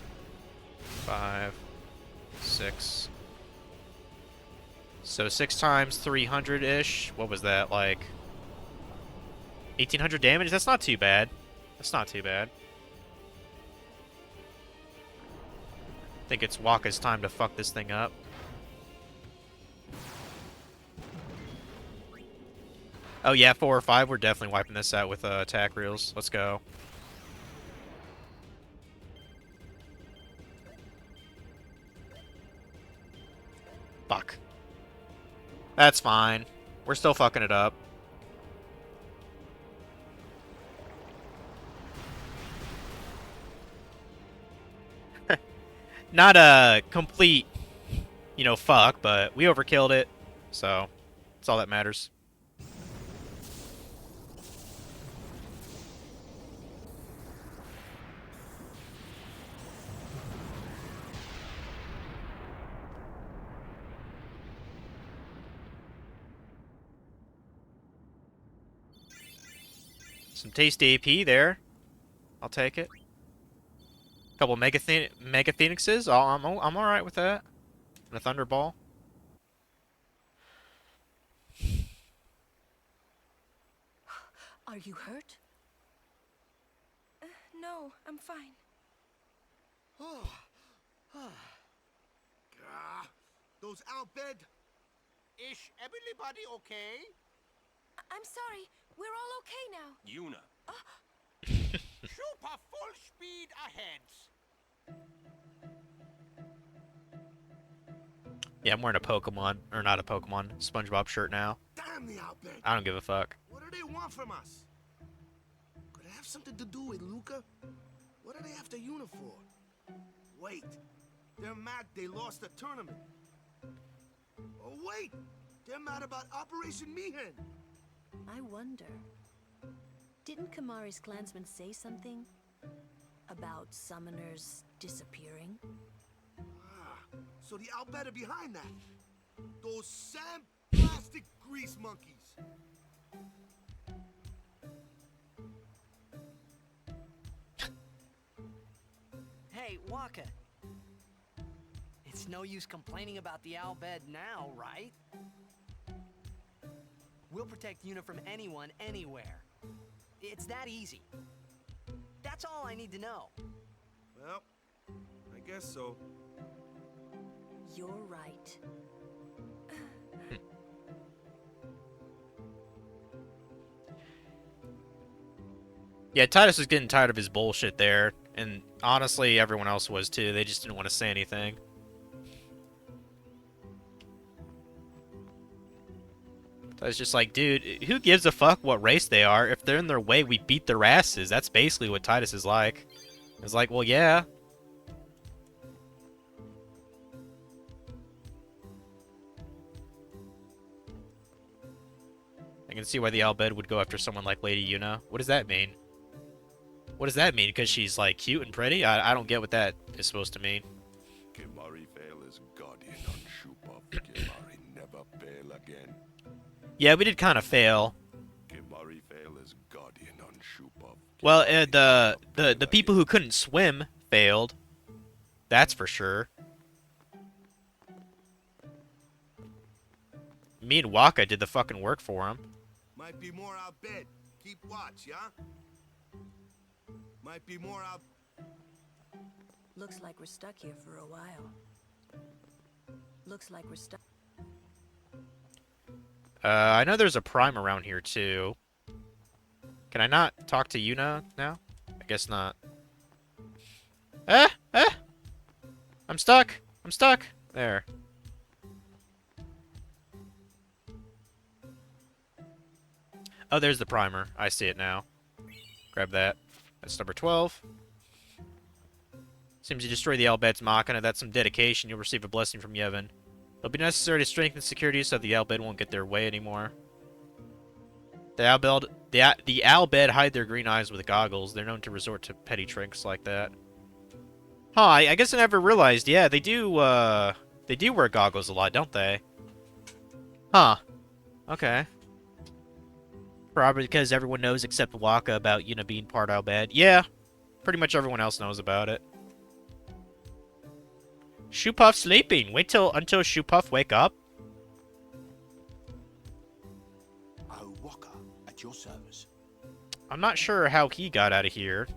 5, 6. So 6 times 300-ish. What was that, like... 1,800 damage? That's not too bad. That's not too bad. I think it's Waka's time to fuck this thing up. Oh yeah, 4 or 5. We're definitely wiping this out with attack reels. Let's go. Fuck. That's fine. We're still fucking it up. Not a complete, you know, fuck, but we overkilled it. So, that's all that matters. Some tasty AP there. I'll take it. Couple Mega Phoenixes. I'm all right with that. And a Thunderball. Are you hurt? No, I'm fine. Those Albed. Is everybody okay? I'm sorry. We're all okay now. Yuna. Super full speed ahead. Yeah, I'm wearing a Pokemon, or not a Pokemon, SpongeBob shirt now. Damn the Albed. I don't give a fuck. What do they want from us? Could it have something to do with Luca? What are they after Yuna for? Wait, they're mad they lost the tournament. Oh wait, they're mad about Operation Mihen. I wonder. Didn't Kamari's clansmen say something about summoners disappearing? So the Albed are behind that. Those sand plastic grease monkeys. Hey, Waka. It's no use complaining about the Albed now, right? We'll protect Yuna from anyone, anywhere. It's that easy. That's all I need to know. Well, I guess so. You're right. Yeah, Titus was getting tired of his bullshit there, and honestly, everyone else was too. They just didn't want to say anything. So I was just like, dude, who gives a fuck what race they are? If they're in their way, we beat their asses. That's basically what Titus is like. It's like, well, yeah. I can see why the Albed would go after someone like Lady Yuna. What does that mean? What does that mean? Because she's, like, cute and pretty? I don't get what that is supposed to mean. Kimari fail as guardian on Shupov. Kimari never fail again. Yeah, we did kind of fail. Kimari fail as guardian on Shupov. Well, the people who couldn't swim failed. That's for sure. Me and Waka did the fucking work for him. Might be more out bed. Keep watch, yeah? Might be more out. Looks like we're stuck here for a while. Looks like we're stuck. I know there's a Prime around here too. Can I not talk to Yuna now? I guess not. I'm stuck. I'm stuck. There. Oh, there's the primer. I see it now. Grab that. That's number 12. Seems you destroy the Albed's Machina. That's some dedication. You'll receive a blessing from Yevon. It'll be necessary to strengthen security so the Albed won't get their way anymore. The Albed hide their green eyes with goggles. They're known to resort to petty tricks like that. Huh, I guess I never realized. Yeah, they do wear goggles a lot, don't they? Huh. Okay. Probably because everyone knows except Waka about Yuna being part Albed. Yeah, pretty much everyone else knows about it. Shupaf sleeping. Wait until Shupaf wake up. Oh, Waka, at your service. I'm not sure how he got out of here.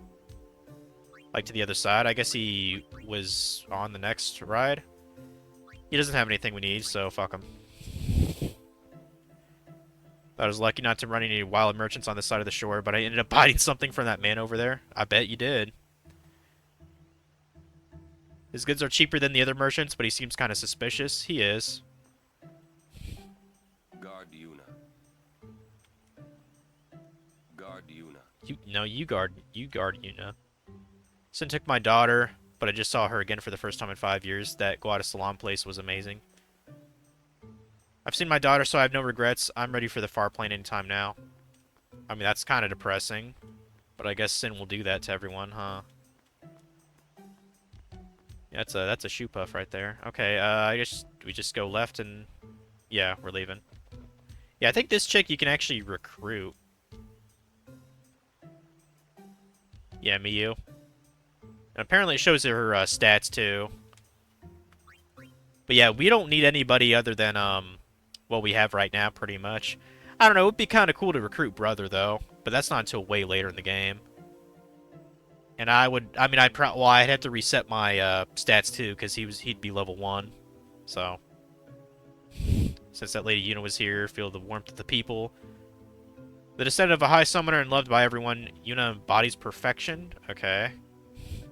Like to the other side. I guess he was on the next ride. He doesn't have anything we need, so fuck him. I was lucky not to run into any wild merchants on the side of the shore, but I ended up buying something from that man over there. I bet you did. His goods are cheaper than the other merchants, but he seems kind of suspicious. He is. Guard Yuna. Guard Yuna. You guard Yuna. Sin took my daughter, but I just saw her again for the first time in 5 years. That Guadasalam place was amazing. I've seen my daughter, so I have no regrets. I'm ready for the far plane anytime now. I mean, that's kind of depressing, but I guess Sin will do that to everyone, huh? Yeah, that's a shoe puff right there. Okay, we just go left and yeah, we're leaving. Yeah, I think this chick you can actually recruit. Yeah, Miyu. And apparently it shows her stats too. But yeah, we don't need anybody other than what we have right now, pretty much. I don't know, it would be kind of cool to recruit Brother though, but that's not until way later in the game. And I'd have to reset my stats too, because he'd be level 1. So, since that Lady Yuna was here, feel the warmth of the people. The descendant of a high summoner and loved by everyone, Yuna embodies perfection. Okay.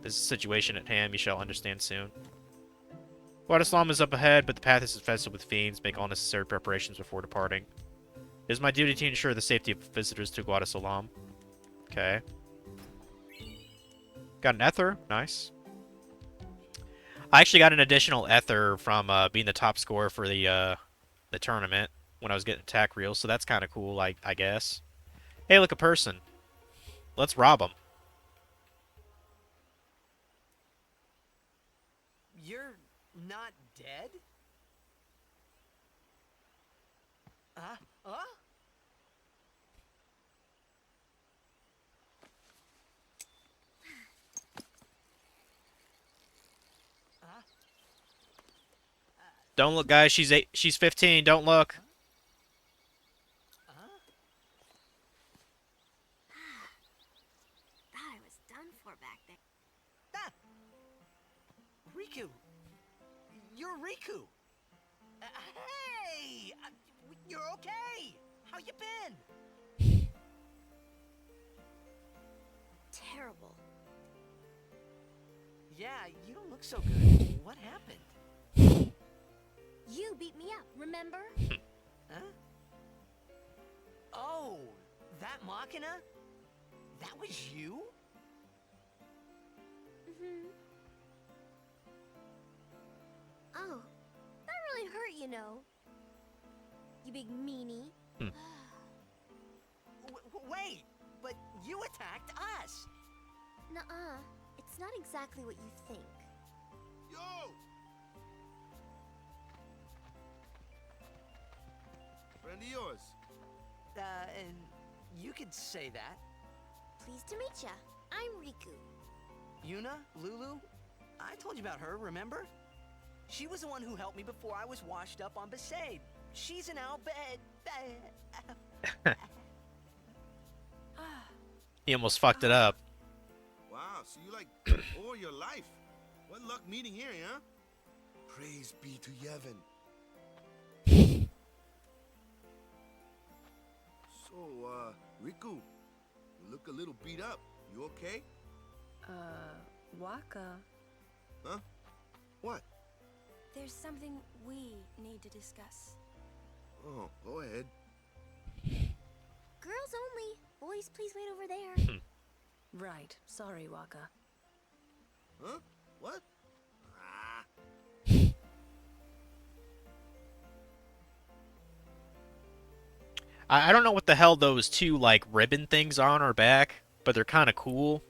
This is a situation at hand, you shall understand soon. Guadasalam is up ahead, but the path is infested with fiends. Make all necessary preparations before departing. It is my duty to ensure the safety of visitors to Guadasalam. Okay. Got an ether. Nice. I actually got an additional ether from being the top scorer for the tournament when I was getting attack reels, so that's kind of cool, I guess. Hey, look, a person. Let's rob him. You're not dead? Huh? Don't look, guys. She's 15. Don't look. Thought I was done for back there. Ah! Riku! You're Riku! Hey! You're okay! How you been? Terrible. Yeah, you don't look so good. What happened? You beat me up, remember? Huh? Oh, that Machina? That was you? Mm-hmm. Oh, that really hurt, you know. You big meanie. Wait, but you attacked us. Nuh-uh. It's not exactly what you think. Yo! Friend of yours. And you could say that. Pleased to meet ya. I'm Riku. Yuna, Lulu, I told you about her, remember? She was the one who helped me before I was washed up on Besaid. She's in our bed. He almost fucked it up. Wow, so you like all your life. What luck meeting here, huh? Praise be to Yevon. So, Riku, you look a little beat up. You okay? Waka. Huh? What? There's something we need to discuss. Oh, go ahead. Girls only. Boys, please wait over there. Right. Sorry, Waka. Huh? What? I don't know what the hell those two, like, ribbon things are on her back, but they're kind of cool.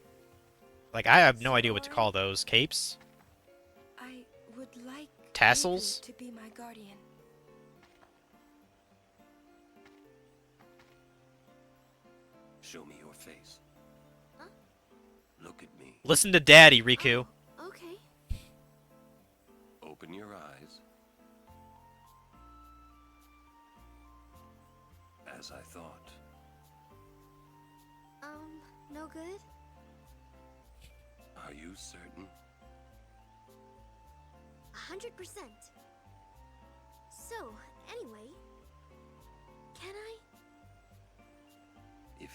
Like, I have no idea what to call those. Capes? I would like Tassels? Riku to be my guardian. Show me your face. Huh? Look at me. Listen to Daddy, Riku. Okay. Open your eyes. As I thought. No good? Are you certain? 100%. So, anyway, can I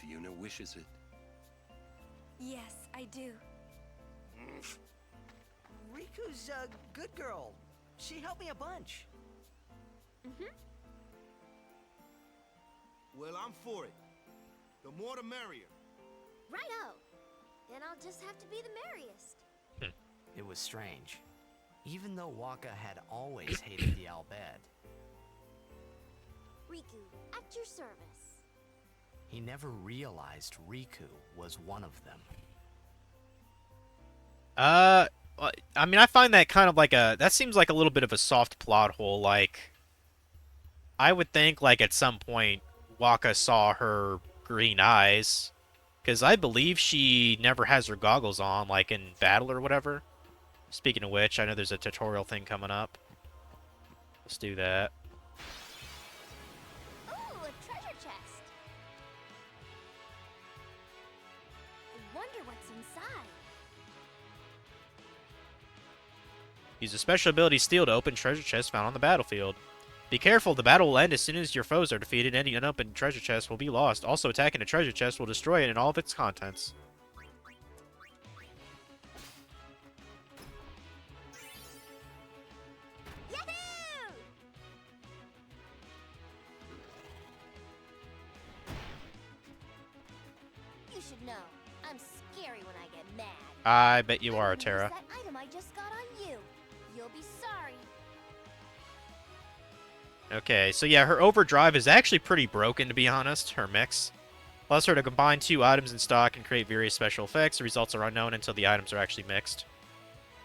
Yuna wishes it. Yes, I do. Riku's a good girl. She helped me a bunch. Well, I'm for it. The more the merrier. Righto. Then I'll just have to be the merriest. It was strange. Even though Waka had always hated the Al Bhed, Riku, at your service. he never realized Riku was one of them. I mean, I find that kind of like that seems like a little bit of a soft plot hole. Like, I would think, like, at some point, Waka saw her green eyes. Because I believe she never has her goggles on, like, in battle or whatever. Speaking of which, I know there's a tutorial thing coming up. Let's do that. Ooh, a treasure chest. I wonder what's inside. Use a special ability Steel to open treasure chests found on the battlefield. Be careful, the battle will end as soon as your foes are defeated. Any unopened treasure chest will be lost. Also, attacking a treasure chest will destroy it and all of its contents. Yahoo! You should know, I'm scary when I get mad. I bet you are, Use Terra. that item I just got on you. You'll be sorry. Okay, so yeah, her overdrive is actually pretty broken, to be honest, her mix. Allows her to combine two items in stock and create various special effects. The results are unknown until the items are actually mixed.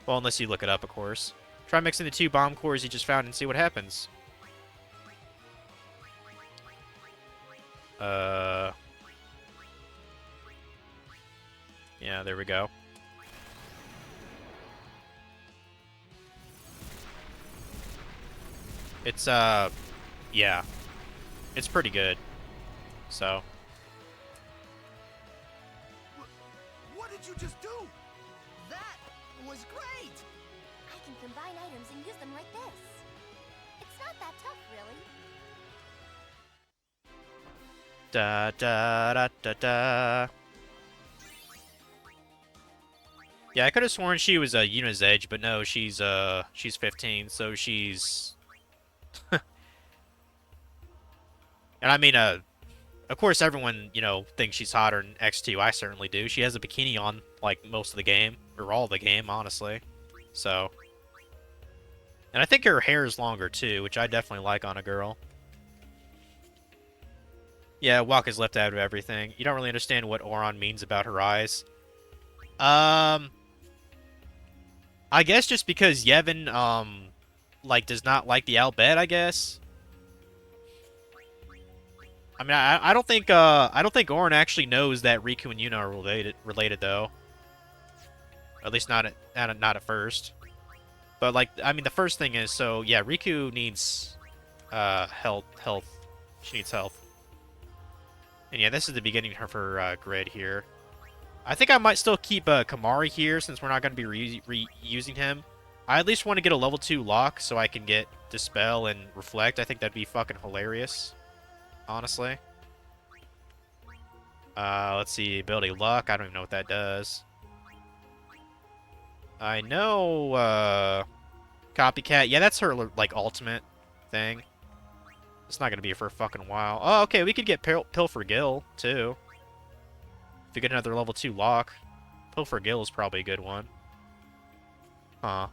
Well, unless you look it up, of course. Try mixing the two bomb cores you just found and see what happens. Yeah, there we go. It's, yeah. It's pretty good. So. What did you just do? That was great! I can combine items and use them like this. It's not that tough, really. Da da da da da. Yeah, I could have sworn she was Yuna's age, but no, she's 15, so she's. And I mean, of course, everyone, you know, thinks she's hotter in X2. I certainly do. She has a bikini on, like, most of the game. Or all of the game, honestly. So. And I think her hair is longer, too, which I definitely like on a girl. Yeah, Waka's left out of everything. You don't really understand what Oron means about her eyes. I guess just because Yevon, like, does not like the Al Bhed, I guess. I mean, I don't think Orin actually knows that Riku and Yuna are related though. At least not at first. But like, I mean, the first thing is, so yeah, Riku needs health. She needs health. And yeah, this is the beginning of her grid here. I think I might still keep Kamari here since we're not going to be reusing him. I at least want to get a level 2 lock so I can get Dispel and Reflect. I think that'd be fucking hilarious. Honestly. Let's see. Ability Luck. I don't even know what that does. I know, Copycat. Yeah, that's her, like, ultimate thing. It's not going to be for a fucking while. Oh, okay. We could get Pilfer Gil, too. If we get another level 2 lock. Pilfer Gil is probably a good one. Huh.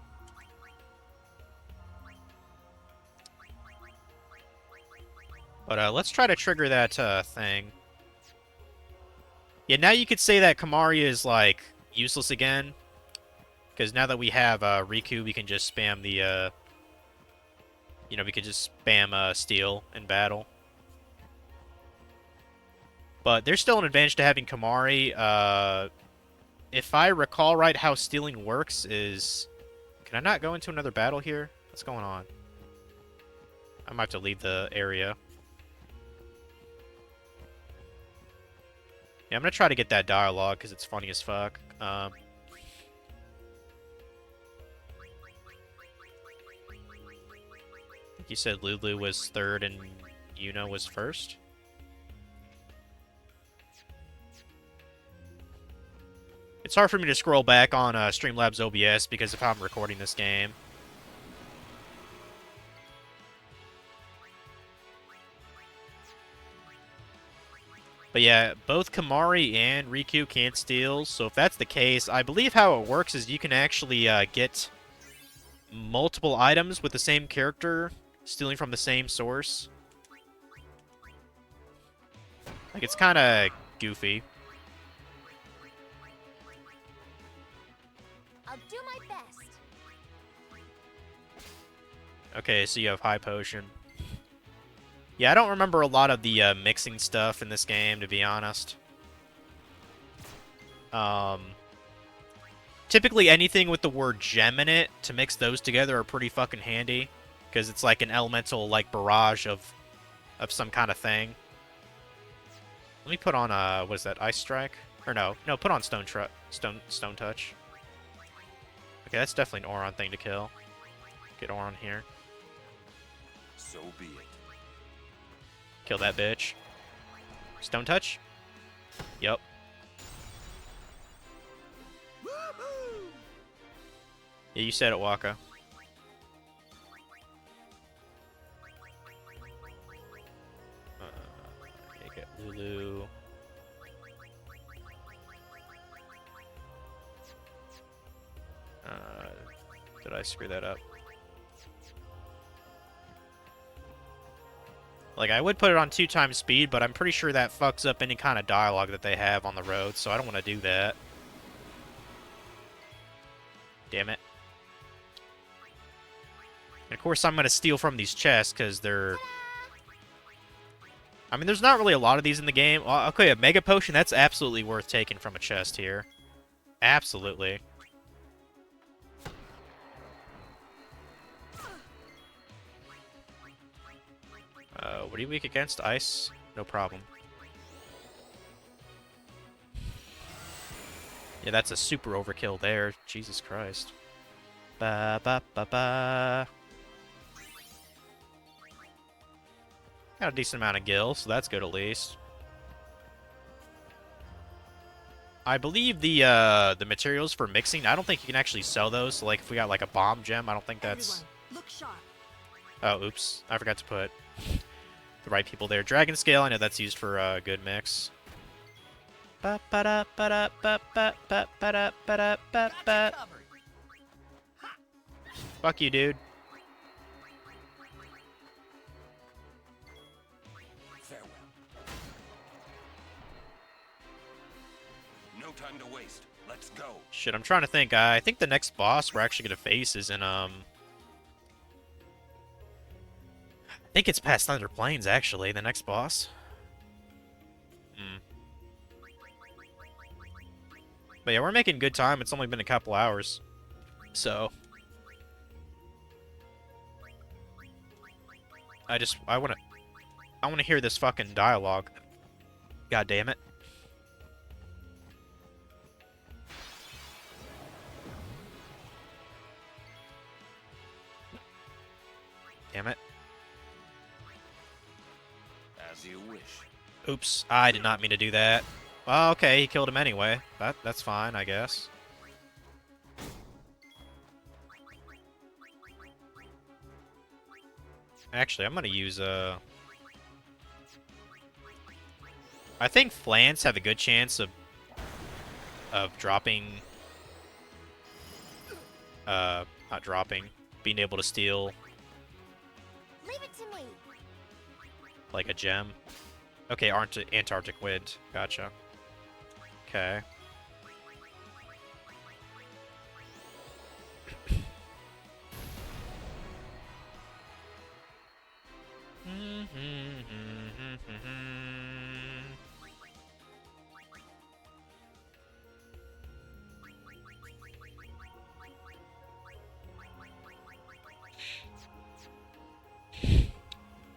But let's try to trigger that thing. Yeah, now you could say that Kamari is, like, useless again. Because now that we have Riku, we can just spam the, you know, we could just spam Steel in battle. But there's still an advantage to having Kamari. If I recall right, how stealing works is... Can I not go into another battle here? What's going on? I might have to leave the area. Yeah, I'm gonna try to get that dialogue because it's funny as fuck. I think you said Lulu was third and Yuna was first. It's hard for me to scroll back on Streamlabs OBS because of how I'm recording this game. But yeah, both Kamari and Riku can't steal, so if that's the case, I believe how it works is you can actually get multiple items with the same character stealing from the same source. Like, it's kind of goofy. I'll do my best. Okay, so you have high potion. Yeah, I don't remember a lot of the mixing stuff in this game, to be honest. Typically anything with the word gem in it, to mix those together are pretty fucking handy. Because it's like an elemental, like, barrage of some kind of thing. Let me put on, what is that, Ice Strike? Or no, put on Stone Touch. Okay, that's definitely an Auron thing to kill. Get Auron here. So be it. Kill that bitch. Stone Touch? Yep. Yeah, you said it, Waka. Okay, get Lulu. Did I screw that up? Like, I would put it on 2 times speed, but I'm pretty sure that fucks up any kind of dialogue that they have on the road, so I don't want to do that. Damn it. And of course, I'm going to steal from these chests, because they're... I mean, there's not really a lot of these in the game. Okay, a Mega Potion, that's absolutely worth taking from a chest here. Absolutely. What are you weak against? Ice? No problem. Yeah, that's a super overkill there. Jesus Christ. Ba ba ba ba. Got a decent amount of gil, so that's good at least. I believe the materials for mixing, I don't think you can actually sell those. So, like, if we got like a bomb gem, I don't think that's... Look sharp. Oh, oops. I forgot to put the right people there. Dragon Scale, I know that's used for a good mix. Fuck you, dude. Farewell. No time to waste. Let's go. Shit, I'm trying to think. I think the next boss we're actually gonna face is in I think it's past Thunder Plains, actually, the next boss. But yeah, we're making good time. It's only been a couple hours. So... I wanna hear this fucking dialogue. God damn it. Damn it. As you wish. Oops, I did not mean to do that. Well, okay, he killed him anyway. That's fine, I guess. Actually, I'm gonna use I think Flants have a good chance of dropping not dropping, being able to steal Leave it to me. like a gem. Okay, Antarctic Wind. Gotcha. Okay.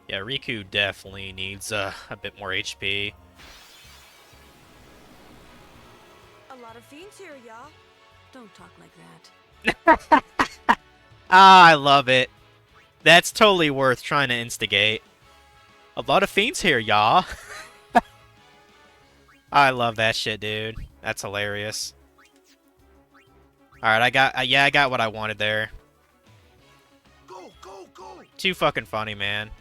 Yeah, Riku definitely needs a bit more HP. A lot of fiends here, y'all. Don't talk like that. Ah, I love it. That's totally worth trying to instigate. A lot of fiends here, y'all. I love that shit, dude. That's hilarious. Alright, I got what I wanted there. Go, go, go! Too fucking funny, man.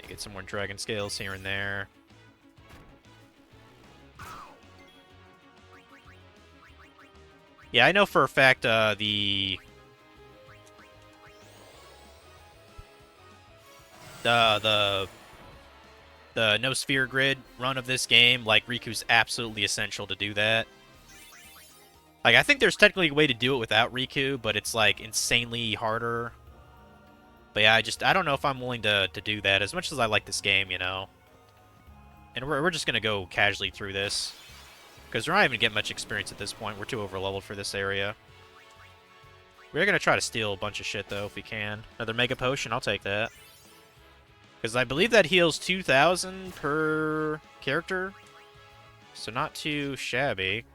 Get some more dragon scales here and there. Yeah, I know for a fact the no sphere grid run of this game, like, Riku's absolutely essential to do that. Like, I think there's technically a way to do it without Riku, but it's, like, insanely harder. But yeah, I don't know if I'm willing to do that, as much as I like this game, you know. And we're just gonna go casually through this, because we're not even getting much experience at this point. We're too overleveled for this area. We're gonna try to steal a bunch of shit, though, if we can. Another Mega Potion, I'll take that. Because I believe that heals 2,000 per character. So not too shabby.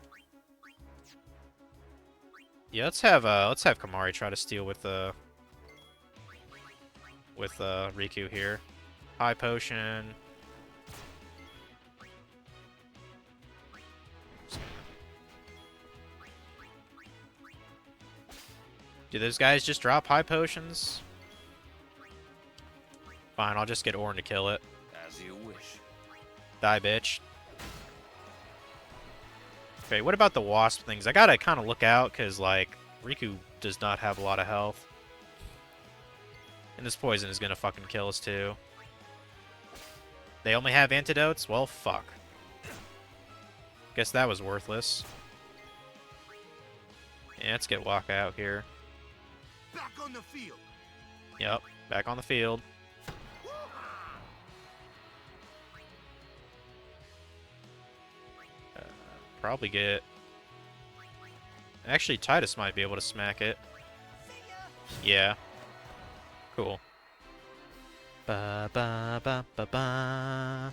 Yeah, let's have Kamari try to steal with Riku here. High Potion. Do those guys just drop high potions? Fine, I'll just get Orin to kill it. As you wish. Die, bitch. Okay, what about the wasp things? I gotta kind of look out, because, like, Riku does not have a lot of health. And this poison is gonna fucking kill us, too. They only have antidotes? Well, fuck. Guess that was worthless. Yeah, let's get Waka out here. Back on the field. Yep, back on the field. Probably get... Actually, Titus might be able to smack it. Yeah. Cool. Ba ba ba ba ba.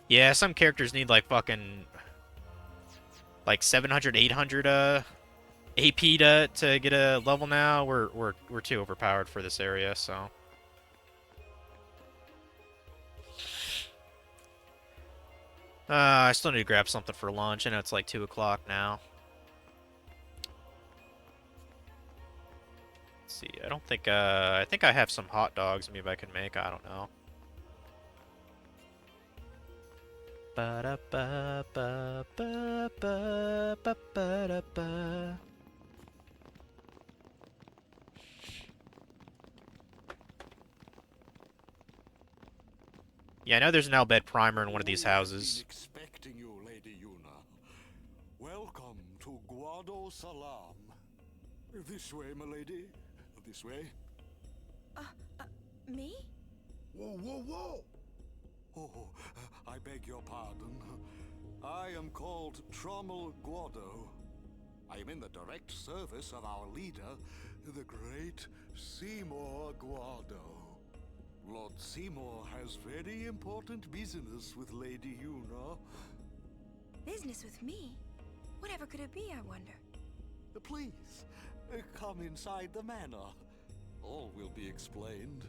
Yeah, some characters need like fucking like 700, 800 AP to get a level now. We're too overpowered for this area, so. I still need to grab something for lunch. I know it's like 2 o'clock now. Let's see. I don't think, I think I have some hot dogs maybe I can make. I don't know. Ba-da-ba-ba-ba-ba-ba-ba-da-ba. Yeah, I know there's an Albed primer in one of these houses. Expecting you, Lady Yuna. Welcome to Guado Salam. This way, my lady. This way. Me? Whoa, whoa, whoa! Oh, I beg your pardon. I am called Trommel Guado. I am in the direct service of our leader, the great Seymour Guado. Lord Seymour has very important business with Lady Yuna. Business with me? Whatever could it be, I wonder? Please, come inside the manor. All will be explained.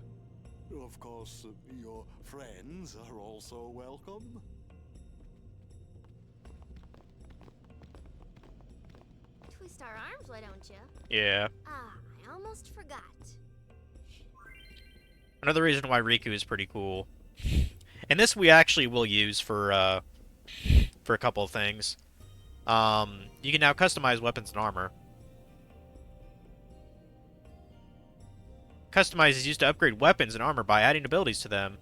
Of course, your friends are also welcome. Twist our arms, why don't you? Yeah. Ah, I almost forgot. Another reason why Riku is pretty cool. And this we actually will use for a couple of things. You can now customize weapons and armor. Customize is used to upgrade weapons and armor by adding abilities to them.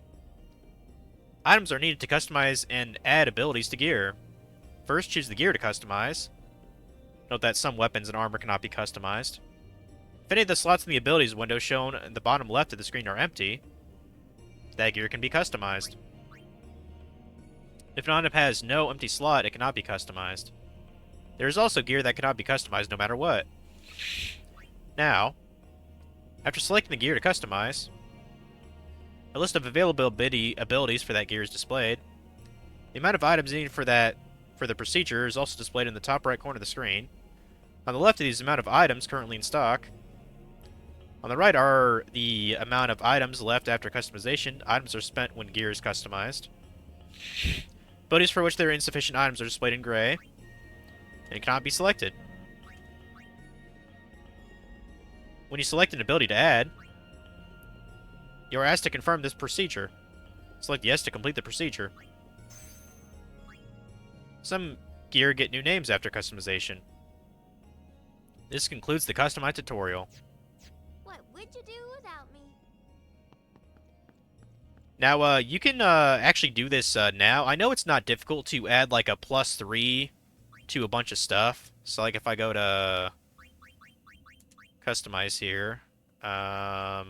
Items are needed to customize and add abilities to gear. First, choose the gear to customize. Note that some weapons and armor cannot be customized. If any of the slots in the abilities window shown in the bottom left of the screen are empty, that gear can be customized. If an item has no empty slot, it cannot be customized. There is also gear that cannot be customized no matter what. Now, after selecting the gear to customize, a list of available abilities for that gear is displayed. The amount of items needed for the procedure is also displayed in the top right corner of the screen. On the left of these, the amount of items currently in stock. On the right are the amount of items left after customization. Items are spent when gear is customized. Abilities for which there are insufficient items are displayed in gray and cannot be selected. When you select an ability to add, you are asked to confirm this procedure. Select yes to complete the procedure. Some gear get new names after customization. This concludes the customized tutorial. What would you do without me? Now, you can actually do this now. I know it's not difficult to add like a +3 to a bunch of stuff. So like if I go to customize here, oh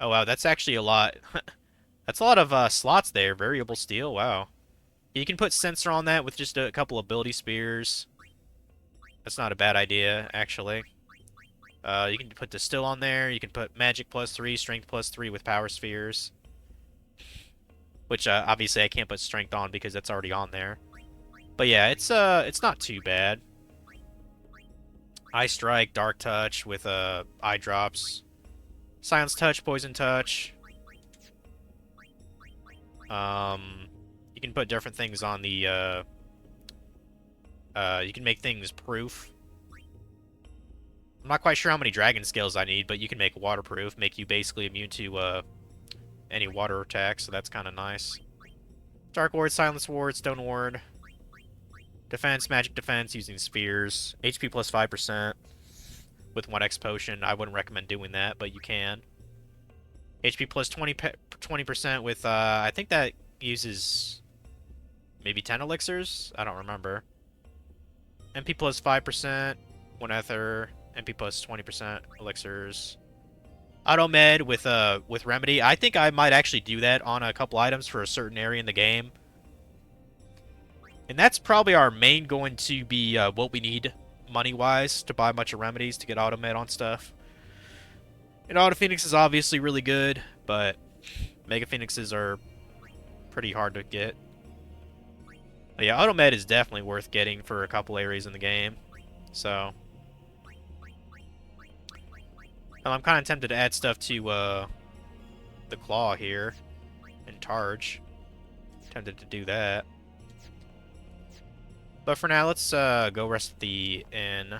wow, that's actually a lot. That's a lot of slots there. Variable steel, wow. You can put sensor on that with just a couple ability spears. That's not a bad idea, actually. You can put distill on there. You can put magic +3, strength +3 with power spheres. Which obviously I can't put strength on because that's already on there. But yeah, it's not too bad. Eye strike, dark touch with eye drops, silence touch, poison touch. You can put different things on the you can make things proof. I'm not quite sure how many dragon scales I need, but you can make waterproof, make you basically immune to any water attacks, so that's kind of nice. Dark Ward, Silence Ward, Stone Ward. Defense, Magic Defense using spheres. HP plus 5% with 1x potion. I wouldn't recommend doing that, but you can. HP plus 20% with, I think that uses maybe 10 elixirs? I don't remember. MP plus 5%, 1 ether. MP plus 20% elixirs. Auto med with remedy. I think I might actually do that on a couple items for a certain area in the game. And that's probably our main going to be what we need money-wise to buy a bunch of remedies to get auto med on stuff. And Auto Phoenix is obviously really good, but Mega Phoenixes are pretty hard to get. But yeah, Auto Med is definitely worth getting for a couple areas in the game. So I'm kind of tempted to add stuff to the Claw here and Targe. Tempted to do that. But for now, let's go rest at the inn.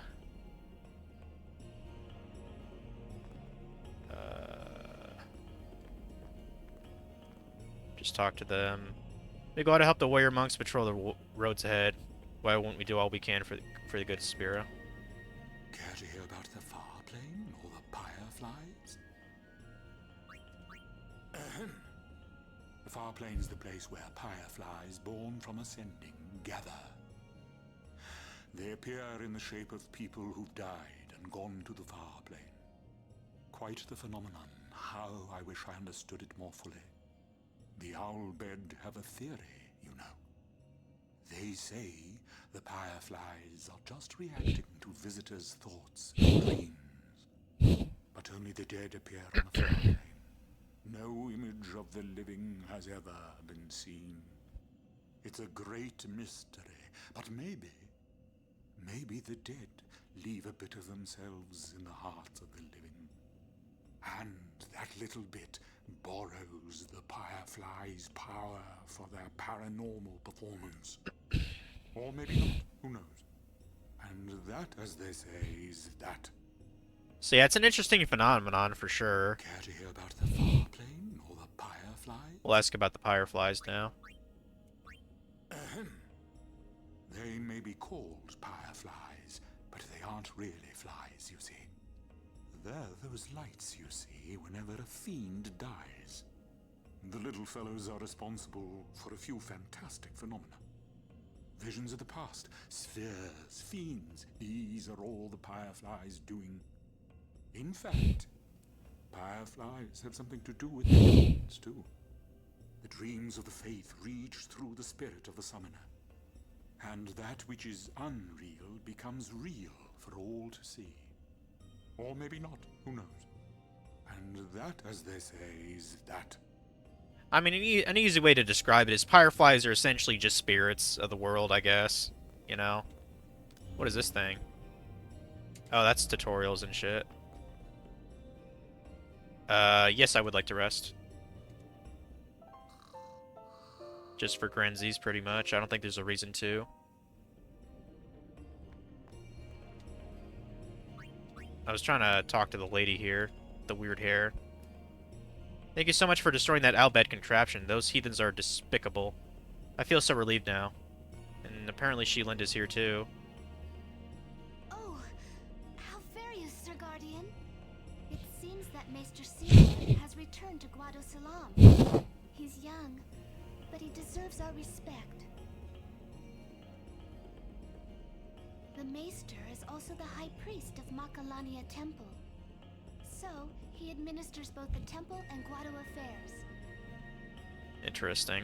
Just talk to them. We go out to help the warrior monks patrol the roads ahead. Why won't we do all we can for the good of Spira? Care to hear about the far plane or the fireflies? The far plane is the place where fireflies born from ascending gather. They appear in the shape of people who've died and gone to the far plane. Quite the phenomenon. How I wish I understood it more fully. The Owlbed have a theory, you know. They say the fireflies are just reacting to visitors' thoughts and dreams. But only the dead appear on the far plane. No image of the living has ever been seen. It's a great mystery, but maybe the dead leave a bit of themselves in the hearts of the living. And that little bit borrows the fireflies' power for their paranormal performance. Or maybe not, who knows? And that, as they say, is that. So yeah, it's an interesting phenomenon for sure. Care to hear about the far plane or the fireflies? We'll ask about the fireflies now. They may be called fireflies, but they aren't really flies, you see. They're those lights you see whenever a fiend dies. The little fellows are responsible for a few fantastic phenomena. Visions of the past, spheres, fiends, these are all the fireflies doing. In fact, fireflies have something to do with dreams, too. The dreams of the faith reach through the spirit of the summoner. And that which is unreal becomes real for all to see. Or maybe not, who knows? And that, as they say, is that. I mean, an easy way to describe it is fireflies are essentially just spirits of the world, I guess. You know? What is this thing? Oh, that's tutorials and shit. Yes, I would like to rest. Just for Grenzies, pretty much. I don't think there's a reason to. I was trying to talk to the lady here. The weird hair. Thank you so much for destroying that Albed contraption. Those heathens are despicable. I feel so relieved now. And apparently Sheeland is here too. Oh, how very is Sir Guardian? It seems that Maester Seymour has returned to Guado Salam. He's young, but he deserves our respect. The Maester is also the High Priest of Makalania Temple. So, he administers both the temple and Guado affairs. Interesting.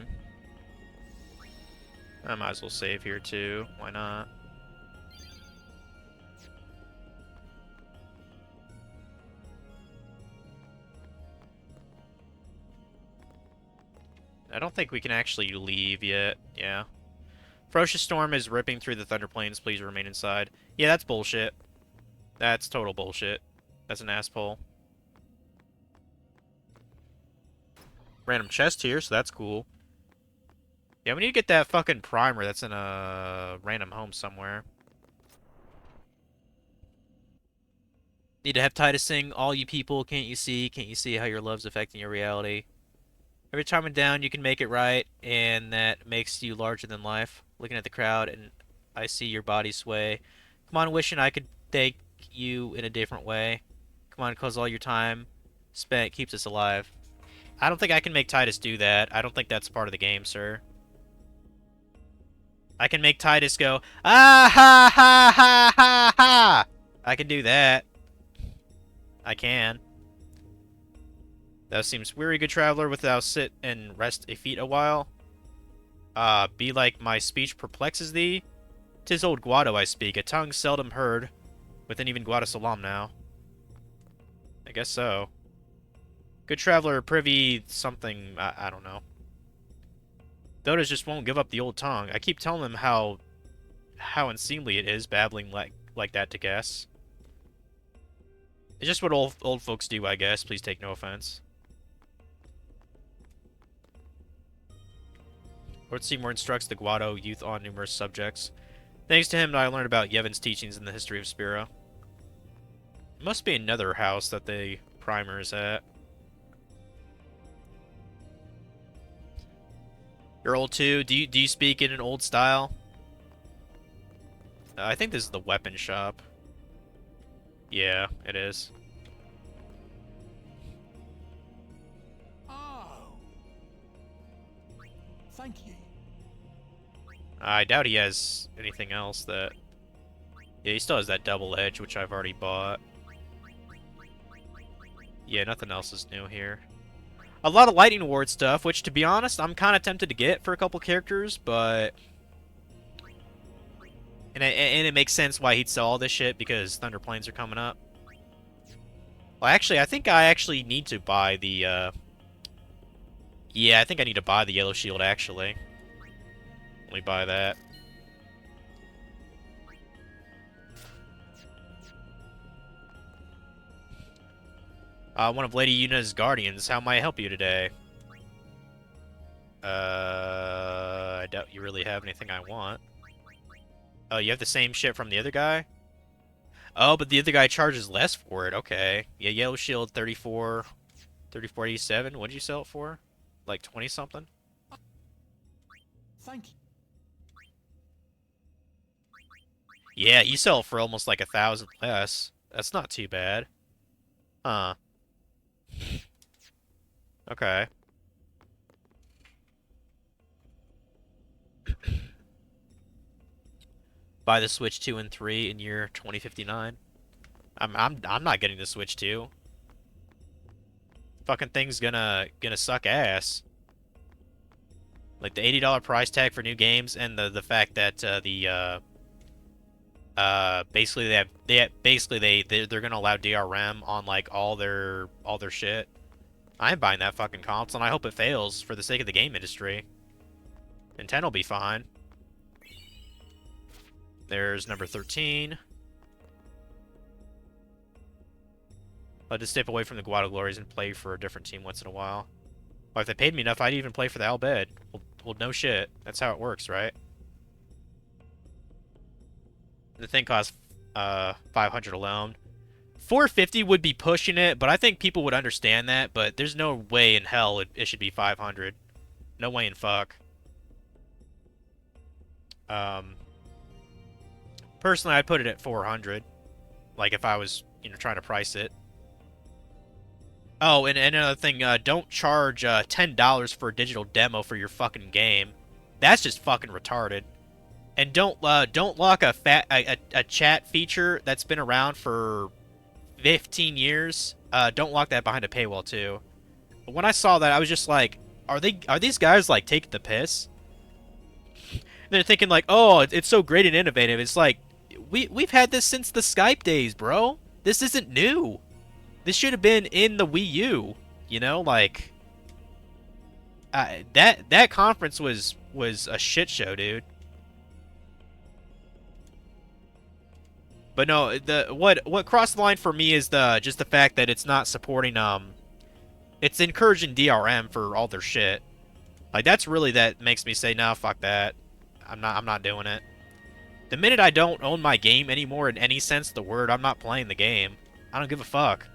I might as well save here too. Why not? I don't think we can actually leave yet. Yeah. Ferocious storm is ripping through the Thunder Plains. Please remain inside. Yeah, that's bullshit. That's total bullshit. That's an asshole. Random chest here, so that's cool. Yeah, we need to get that fucking primer that's in a random home somewhere. Need to hepatitis sing, all you people, can't you see how your love's affecting your reality? Every time I'm down, you can make it right, and that makes you larger than life. Looking at the crowd, and I see your body sway. Come on, wishing I could thank you in a different way. Come on, cause all your time spent keeps us alive. I don't think I can make Titus do that. I don't think that's part of the game, sir. I can make Titus go, ah ha ha ha ha ha! I can do that. I can. Thou seems weary, good traveler, wilt thou sit and rest a feet a while? Be like my speech perplexes thee? 'Tis old Guado I speak, a tongue seldom heard, within even Guado Salam now. I guess so. Good traveler, privy something, I don't know. Dotas just won't give up the old tongue. I keep telling them how unseemly it is, babbling like that to guess. It's just what old folks do, I guess. Please take no offense. Lord Seymour instructs the Guado youth on numerous subjects. Thanks to him, I learned about Yevon's teachings in the history of Spira. It must be another house that the primer is at. You're old too? Do you speak in an old style? I think this is the weapon shop. Yeah, it is. Oh. Thank you. I doubt he has anything else that... Yeah, he still has that double edge, which I've already bought. Yeah, nothing else is new here. A lot of Lightning Ward stuff, which, to be honest, I'm kind of tempted to get for a couple characters, but... And it makes sense why he'd sell all this shit, because Thunder Plains are coming up. Well, actually, I think I actually need to buy the, Yeah, I think I need to buy the Yellow Shield, actually. Let me buy that. One of Lady Yuna's guardians. How may I help you today? I doubt you really have anything I want. Oh, you have the same shit from the other guy? Oh, but the other guy charges less for it. Okay. Yeah, Yellow Shield 34.87. What'd you sell it for? Like 20 something? Thank you. Yeah, you sell it for almost like 1,000 less. That's not too bad. Huh. Okay. Buy the Switch 2 and 3 in year 2059. I'm not getting the Switch 2. Fucking thing's gonna suck ass. Like the $80 price tag for new games, and the fact that basically they're gonna allow DRM on like all their shit. I'm buying that fucking console, and I hope it fails for the sake of the game industry. Nintendo will be fine. There's number 13. I'll just step away from the Guado Glories and play for a different team once in a while. Or if they paid me enough, I'd even play for the Al Bhed. Well, no shit. That's how it works, right? The thing costs 500 alone. 450 would be pushing it, but I think people would understand that. But there's no way in hell it should be 500. No way in fuck. Personally, I'd put it at 400. Like if I was, trying to price it. Oh, and another thing, don't charge $10 for a digital demo for your fucking game. That's just fucking retarded. And don't lock a chat feature that's been around for 15 years. Don't lock that behind a paywall too. But when I saw that, I was just like, are these guys like taking the piss? And they're thinking like, oh, it's so great and innovative. It's like, we've had this since the Skype days, bro. This isn't new. This should have been in the Wii U, like that conference was a shit show, dude. But no, what crossed the line for me is just the fact that it's not supporting it's encouraging DRM for all their shit. Like that makes me say, no, fuck that. I'm not doing it. The minute I don't own my game anymore in any sense of the word, I'm not playing the game. I don't give a fuck.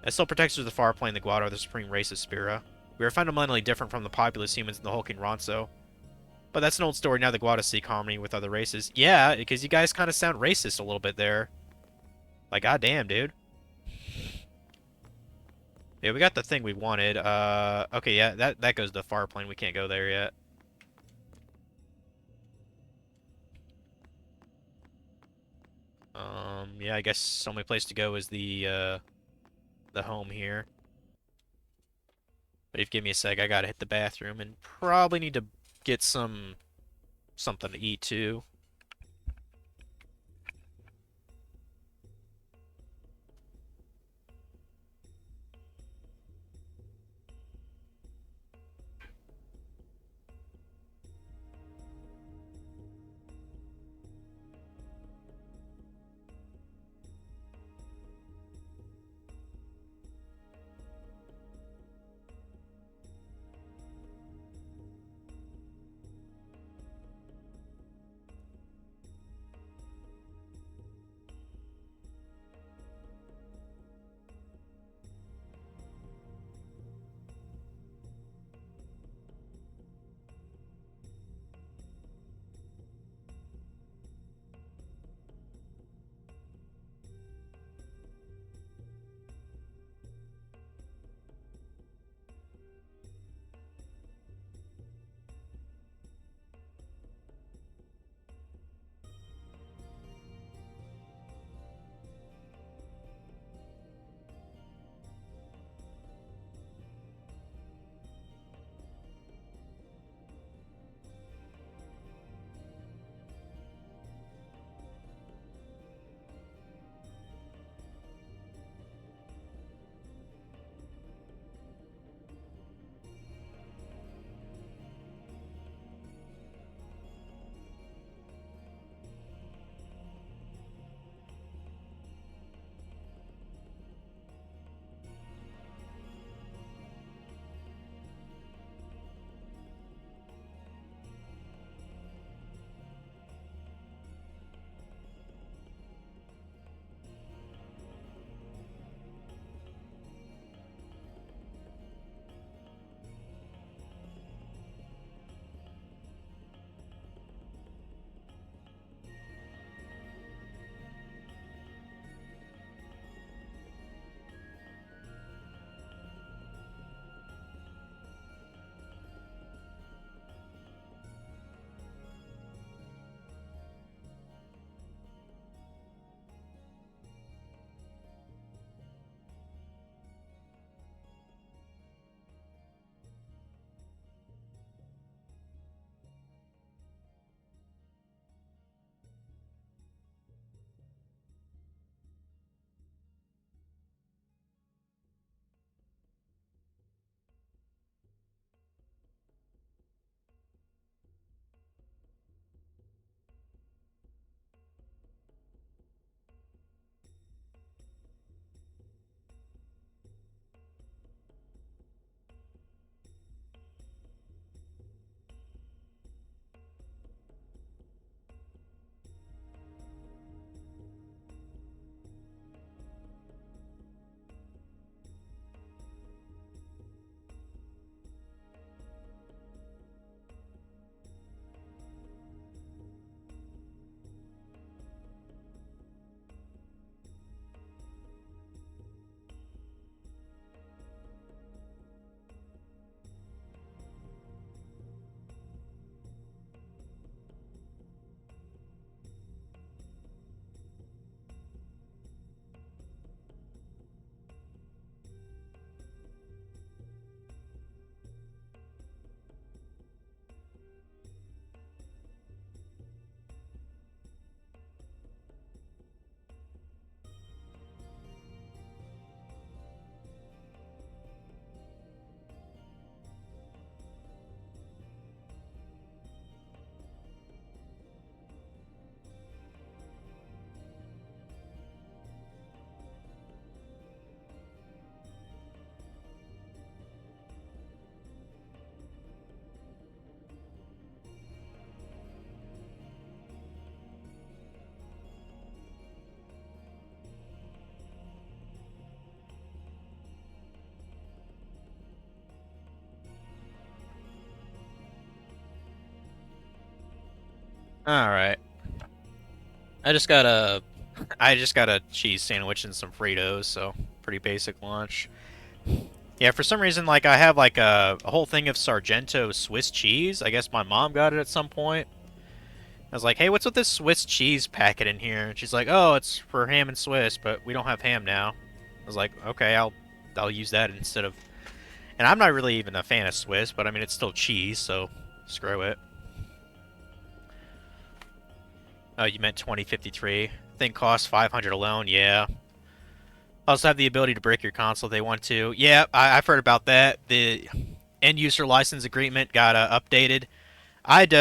As still protectors of the far plane, the Guado are the supreme race of Spira. We are fundamentally different from the populous humans in the hulking Ronso. But that's an old story. Now the Guado seek harmony with other races. Yeah, because you guys kind of sound racist a little bit there. Like, goddamn, dude. Yeah, we got the thing we wanted. Okay, yeah, that goes to the far plane. We can't go there yet. Yeah, I guess only place to go is the home here. But if you give me a sec, I gotta hit the bathroom and probably need to get something to eat too. Alright. I just got a cheese sandwich and some Fritos, so pretty basic lunch. Yeah, for some reason, like, I have, like, a whole thing of Sargento Swiss cheese. I guess my mom got it at some point. I was like, hey, what's with this Swiss cheese packet in here? And she's like, oh, it's for ham and Swiss, but we don't have ham now. I was like, okay, I'll use that instead of... And I'm not really even a fan of Swiss, but I mean, it's still cheese, so screw it. Oh, you meant 2053. Thing costs 500 alone, yeah. Also have the ability to break your console if they want to. Yeah, I've heard about that. The end-user license agreement got updated. I'd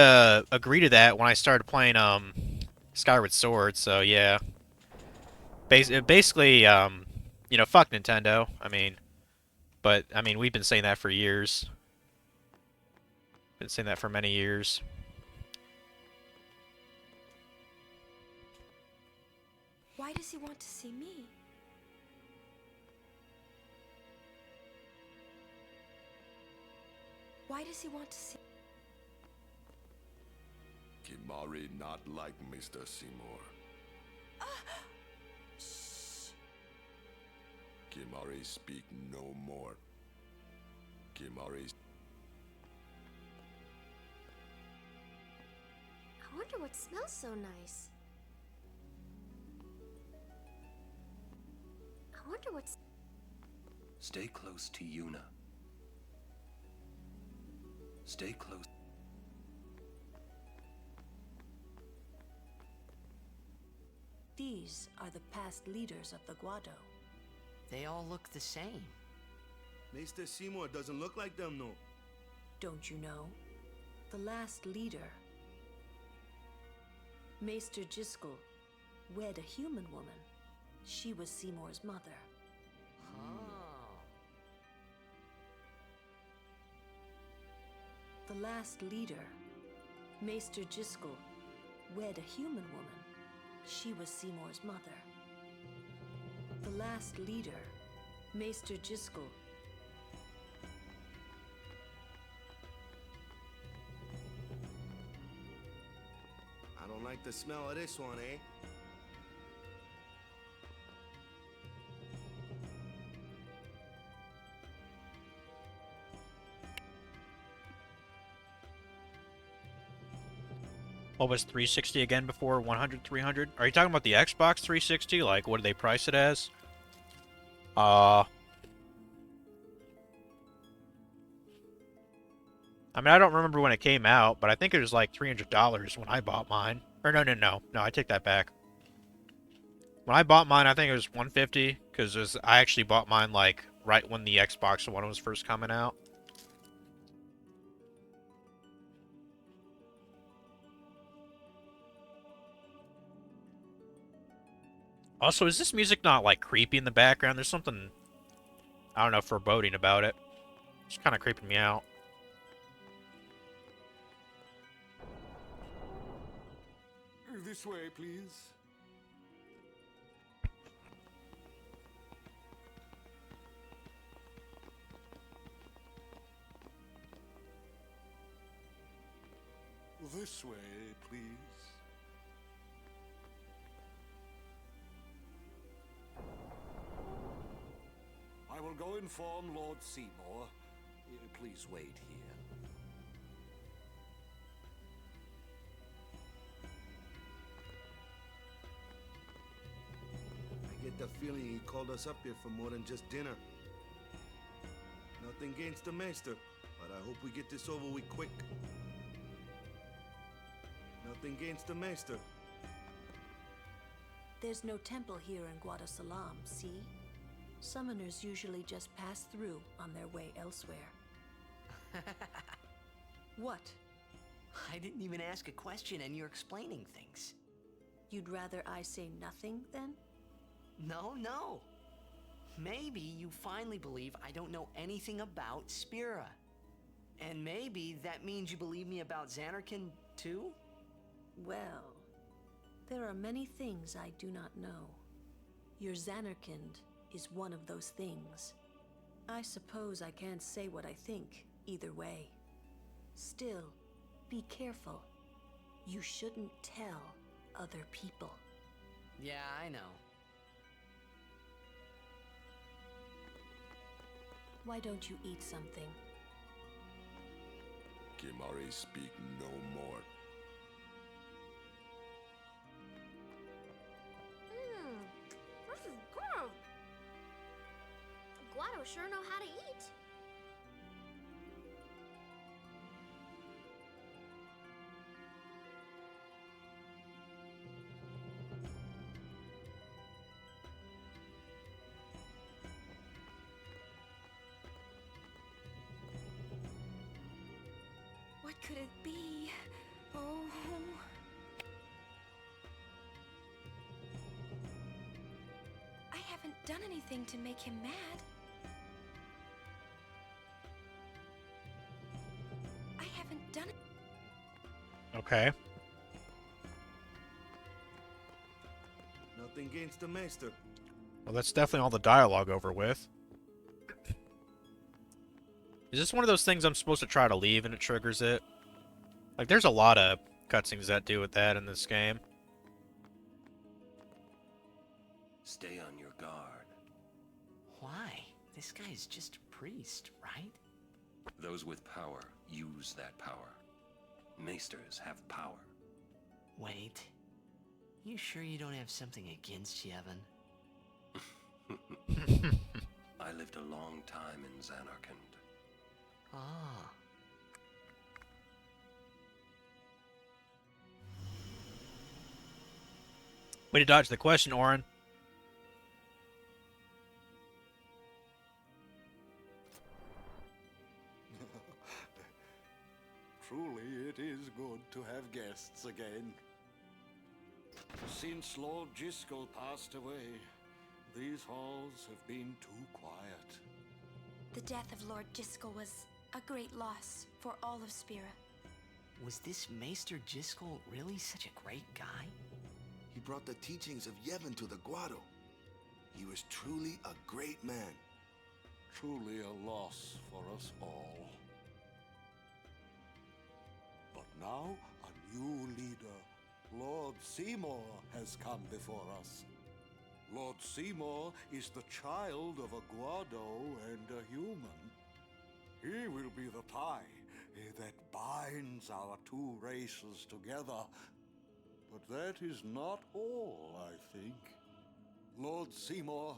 agree to that when I started playing Skyward Sword, so yeah. Basically, you know, fuck Nintendo. I mean, but, I mean, we've been saying that for years. Been saying that for many years. Why does he want to see me? Why does he want to see... Kimari not like Mr. Seymour. Kimari speak no more. Kimari... I wonder what smells so nice. I wonder what's... Stay close to Yuna. Stay close. These are the past leaders of the Guado. They all look the same. Mr. Seymour doesn't look like them, no. Don't you know? The last leader, Maester Jiskel, wed a human woman. She was Seymour's mother. Oh. The last leader, Maester Jiskel, wed a human woman. She was Seymour's mother. The last leader, Maester Jiskel. I don't like the smell of this one, eh? What was 360 again before 100, 300? Are you talking about the Xbox 360? Like, what did they price it as? I mean, I don't remember when it came out, but I think it was like $300 when I bought mine. Or no, I take that back. When I bought mine, I think it was $150, because I actually bought mine like right when the Xbox One was first coming out. Also, is this music not, like, creepy in the background? There's something, I don't know, foreboding about it. It's kind of creeping me out. This way, please. This way, please. I will go inform Lord Seymour. Please wait here. I get the feeling he called us up here for more than just dinner. Nothing against the Maester, but I hope we get this over with quick. Nothing against the Maester. There's no temple here in Guadasalam, see? Summoners usually just pass through on their way elsewhere. What? I didn't even ask a question and you're explaining things. You'd rather I say nothing, then? No. Maybe you finally believe I don't know anything about Spira. And maybe that means you believe me about Xanarkand, too? Well, there are many things I do not know. Your Xanarkand is one of those things. I suppose I can't say what I think, either way. Still, be careful. You shouldn't tell other people. Yeah, I know. Why don't you eat something? Kimari, speak no more. This is good. Guado sure know how to eat. What could it be? Oh. I haven't done anything to make him mad. I haven't done it. Okay. Nothing against the maester. Well, that's definitely all the dialogue over with. Is this one of those things I'm supposed to try to leave and it triggers it? Like, there's a lot of cutscenes that do with that in this game. Stay on your guard. Why? This guy's just a priest, right? Those with power use that power. Maesters have power. Wait. You sure you don't have something against Yevon? I lived a long time in Zanarkand. Ah. Way to dodge the question, Orin. Truly, it is good to have guests again. Since Lord Jiskel passed away, these halls have been too quiet. The death of Lord Jiskel was a great loss for all of Spira. Was this Maester Jiskel really such a great guy? He brought the teachings of Yevon to the Guado. He was truly a great man. Truly a loss for us all. But now, a new leader, Lord Seymour, has come before us. Lord Seymour is the child of a Guado and a human. He will be the tie that binds our two races together. But that is not all, I think. Lord Seymour,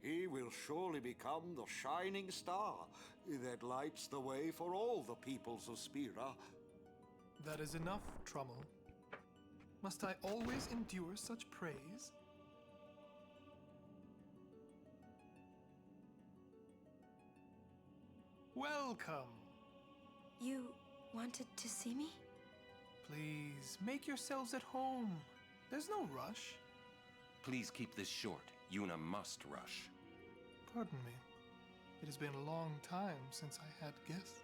he will surely become the shining star that lights the way for all the peoples of Spira. That is enough, Trummel. Must I always endure such praise? Welcome. You wanted to see me? Please, make yourselves at home. There's no rush. Please keep this short. Yuna must rush. Pardon me. It has been a long time since I had guests.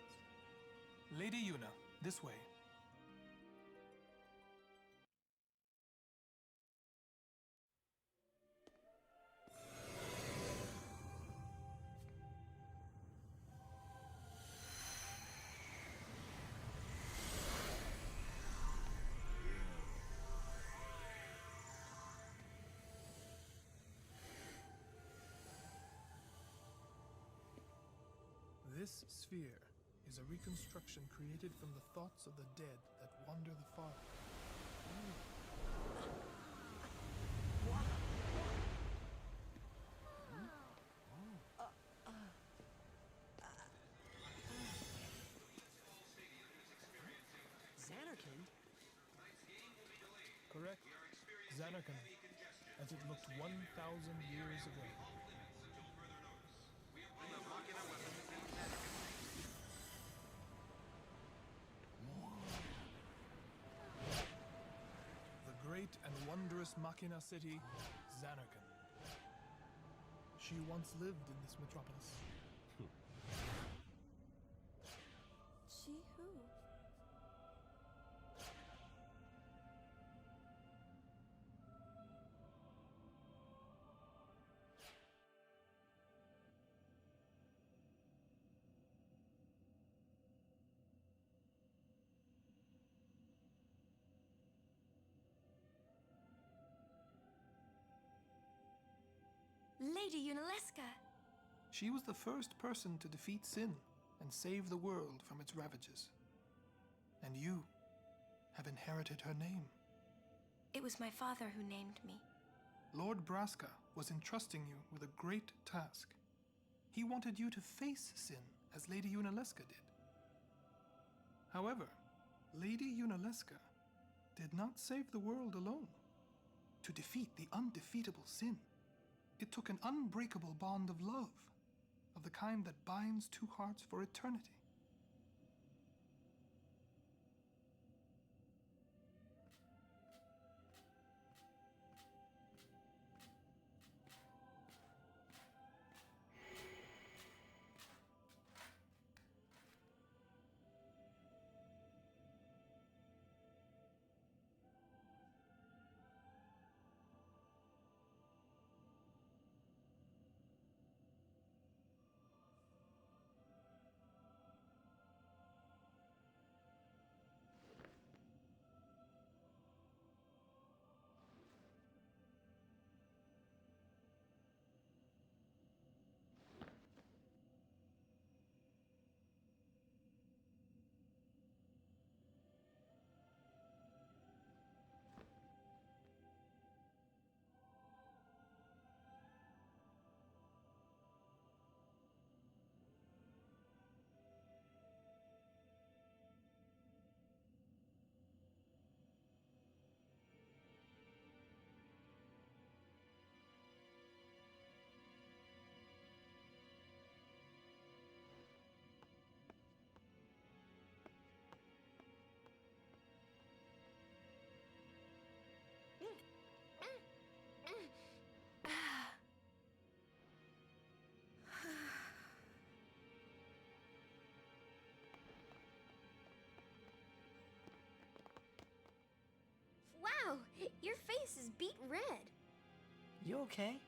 Lady Yuna, this way. This sphere is a reconstruction created from the thoughts of the dead that wander the far. Zanarkand? Correct. Zanarkand, as it looked 1,000 years ago. The great and wondrous Machina city, Zanarkand. She once lived in this metropolis. She who? Lady Unalesca. She was the first person to defeat sin and save the world from its ravages. And you have inherited her name. It was my father who named me. Lord Braska was entrusting you with a great task. He wanted you to face sin as Lady Unalesca did. However, Lady Unalesca did not save the world alone. To defeat the undefeatable sin, it took an unbreakable bond of love, of the kind that binds two hearts for eternity. Wow, your face is beet red. You okay?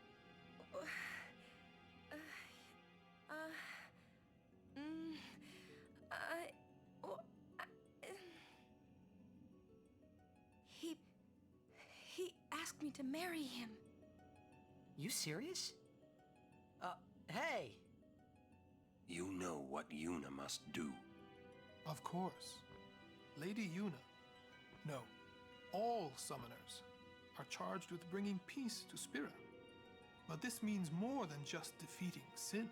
He asked me to marry him. You serious? Hey! You know what Yuna must do. Of course. Lady Yuna, no, all summoners are charged with bringing peace to Spira. But this means more than just defeating sin.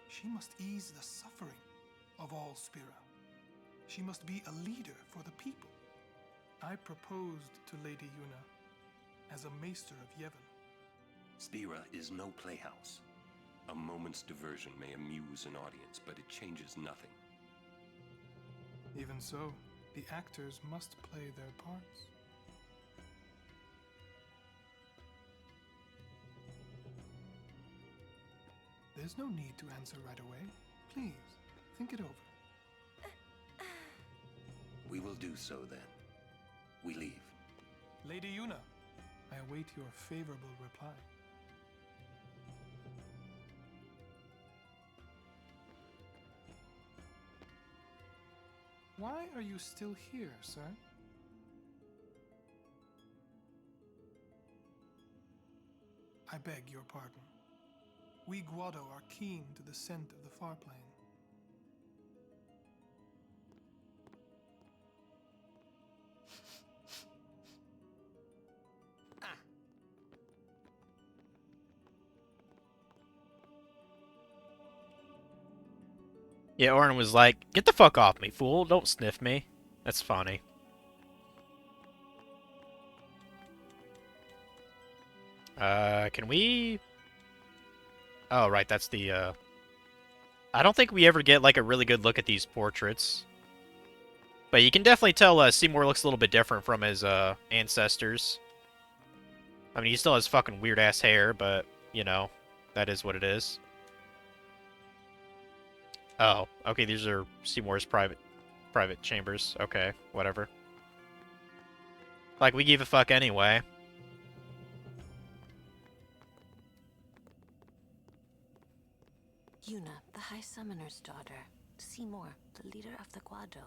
She must ease the suffering of all Spira. She must be a leader for the people. I proposed to Lady Yuna as a maester of Yevon. Spira is no playhouse. A moment's diversion may amuse an audience, but it changes nothing. Even so, the actors must play their parts. There's no need to answer right away. Please, think it over. We will do so then. We leave. Lady Yuna, I await your favorable reply. Why are you still here, sir? I beg your pardon. We Guado are keen to the scent of the far plain. Yeah, Orin was like, "Get the fuck off me, fool. Don't sniff me." That's funny. Can we... Oh, right, that's the, I don't think we ever get, like, a really good look at these portraits. But you can definitely tell, Seymour looks a little bit different from his, ancestors. I mean, he still has fucking weird-ass hair, but, you know, that is what it is. Oh, okay, these are Seymour's private chambers. Okay, whatever. Like, we give a fuck anyway. Yuna, the High Summoner's daughter. Seymour, the leader of the Guado.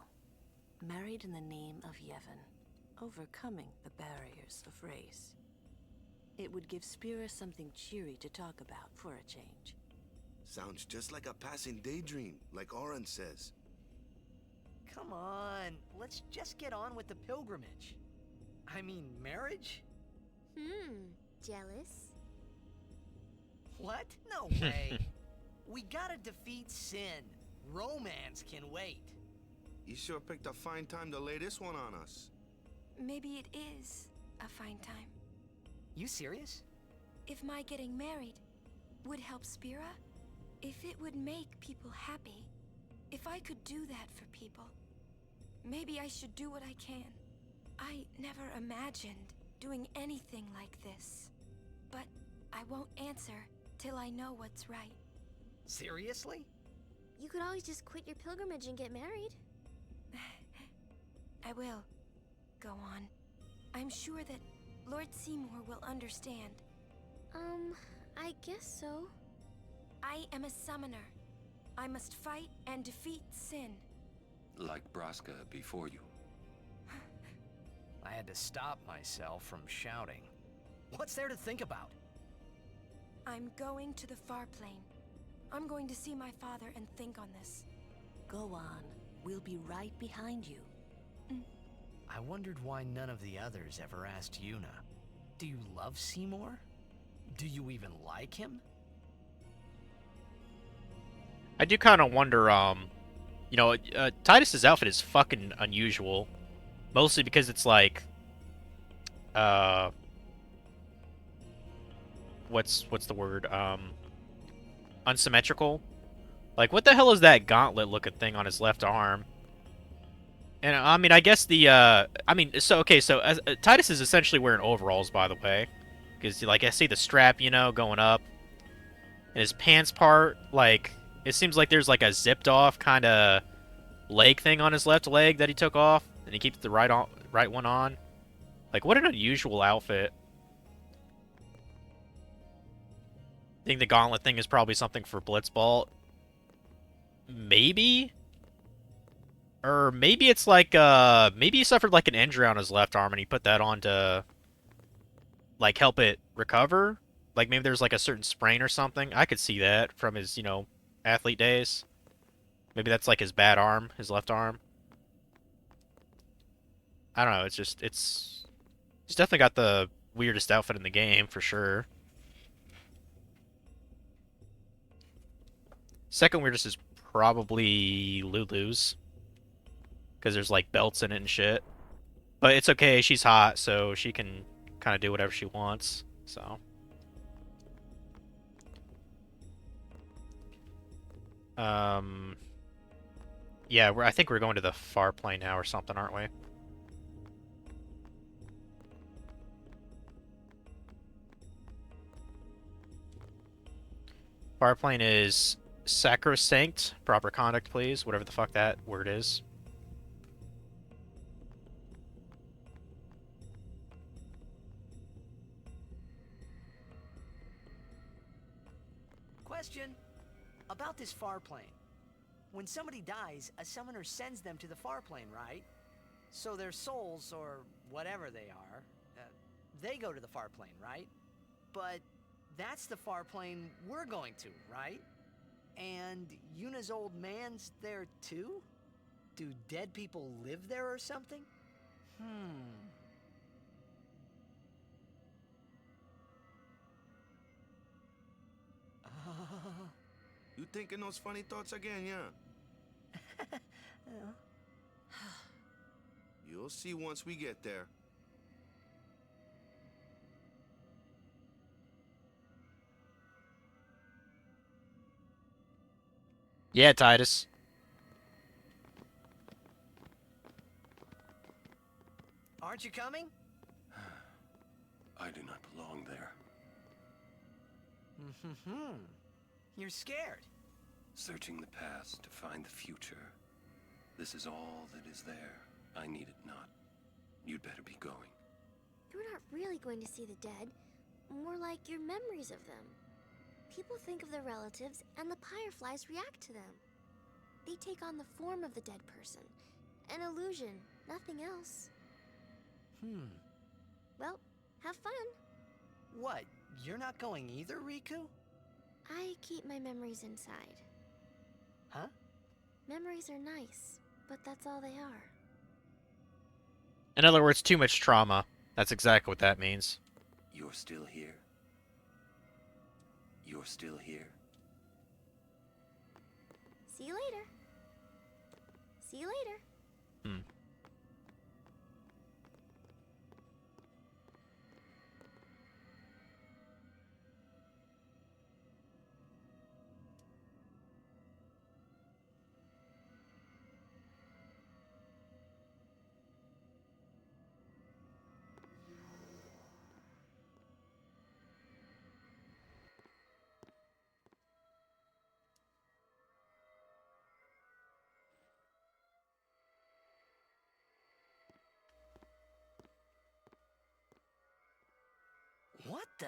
Married in the name of Yevon, overcoming the barriers of race. It would give Spira something cheery to talk about for a change. Sounds just like a passing daydream, like Oren says. Come on, let's just get on with the pilgrimage. I mean, marriage? Jealous? What? No way. We gotta defeat sin. Romance can wait. You sure picked a fine time to lay this one on us. Maybe it is a fine time. You serious? If my getting married would help Spira, if it would make people happy, if I could do that for people, maybe I should do what I can. I never imagined doing anything like this, but I won't answer till I know what's right. Seriously? You could always just quit your pilgrimage and get married. I will. Go on. I'm sure that Lord Seymour will understand. I guess so. I am a summoner. I must fight and defeat sin. Like Braska before you. I had to stop myself from shouting. What's there to think about? I'm going to the far plane. I'm going to see my father and think on this. Go on. We'll be right behind you. I wondered why none of the others ever asked Yuna. Do you love Seymour? Do you even like him? I do kind of wonder, you know, Titus's outfit is fucking unusual. Mostly because it's like, what's the word? Unsymmetrical. Like, what the hell is that gauntlet-looking thing on his left arm? And, I mean, I guess the, Titus is essentially wearing overalls, by the way. Because, like, I see the strap, you know, going up. And his pants part, like, it seems like there's, like, a zipped-off kind of leg thing on his left leg that he took off. And he keeps the right one on. Like, what an unusual outfit. I think the gauntlet thing is probably something for Blitzball. Maybe? Or maybe it's like, maybe he suffered like an injury on his left arm and he put that on to, like, help it recover? Like, maybe there's like a certain sprain or something. I could see that from his, you know, athlete days. Maybe that's like his bad arm, his left arm. I don't know, it's just, he's definitely got the weirdest outfit in the game, for sure. Second weirdest is probably Lulu's. Because there's, like, belts in it and shit. But it's okay, she's hot, so she can kind of do whatever she wants, so. Yeah, I think we're going to the far plane now or something, aren't we? Far plane is sacrosanct. Proper conduct, please. Whatever the fuck that word is. Question about this far plane. When somebody dies, a summoner sends them to the far plane, right? So their souls, or whatever they are, they go to the far plane, right? But that's the far plane we're going to, right? And Yuna's old man's there too? Do dead people live there or something? You thinking those funny thoughts again, yeah? You'll see once we get there. Yeah, Titus. Aren't you coming? I do not belong there. You're scared. Searching the past to find the future. This is all that is there. I need it not. You'd better be going. You're not really going to see the dead. More like your memories of them. People think of their relatives, and the Fireflies react to them. They take on the form of the dead person. An illusion, nothing else. Well, have fun. What? You're not going either, Riku? I keep my memories inside. Huh? Memories are nice, but that's all they are. In other words, too much trauma. That's exactly what that means. You're still here. You're still here. See you later. See you later. Hmm. What the?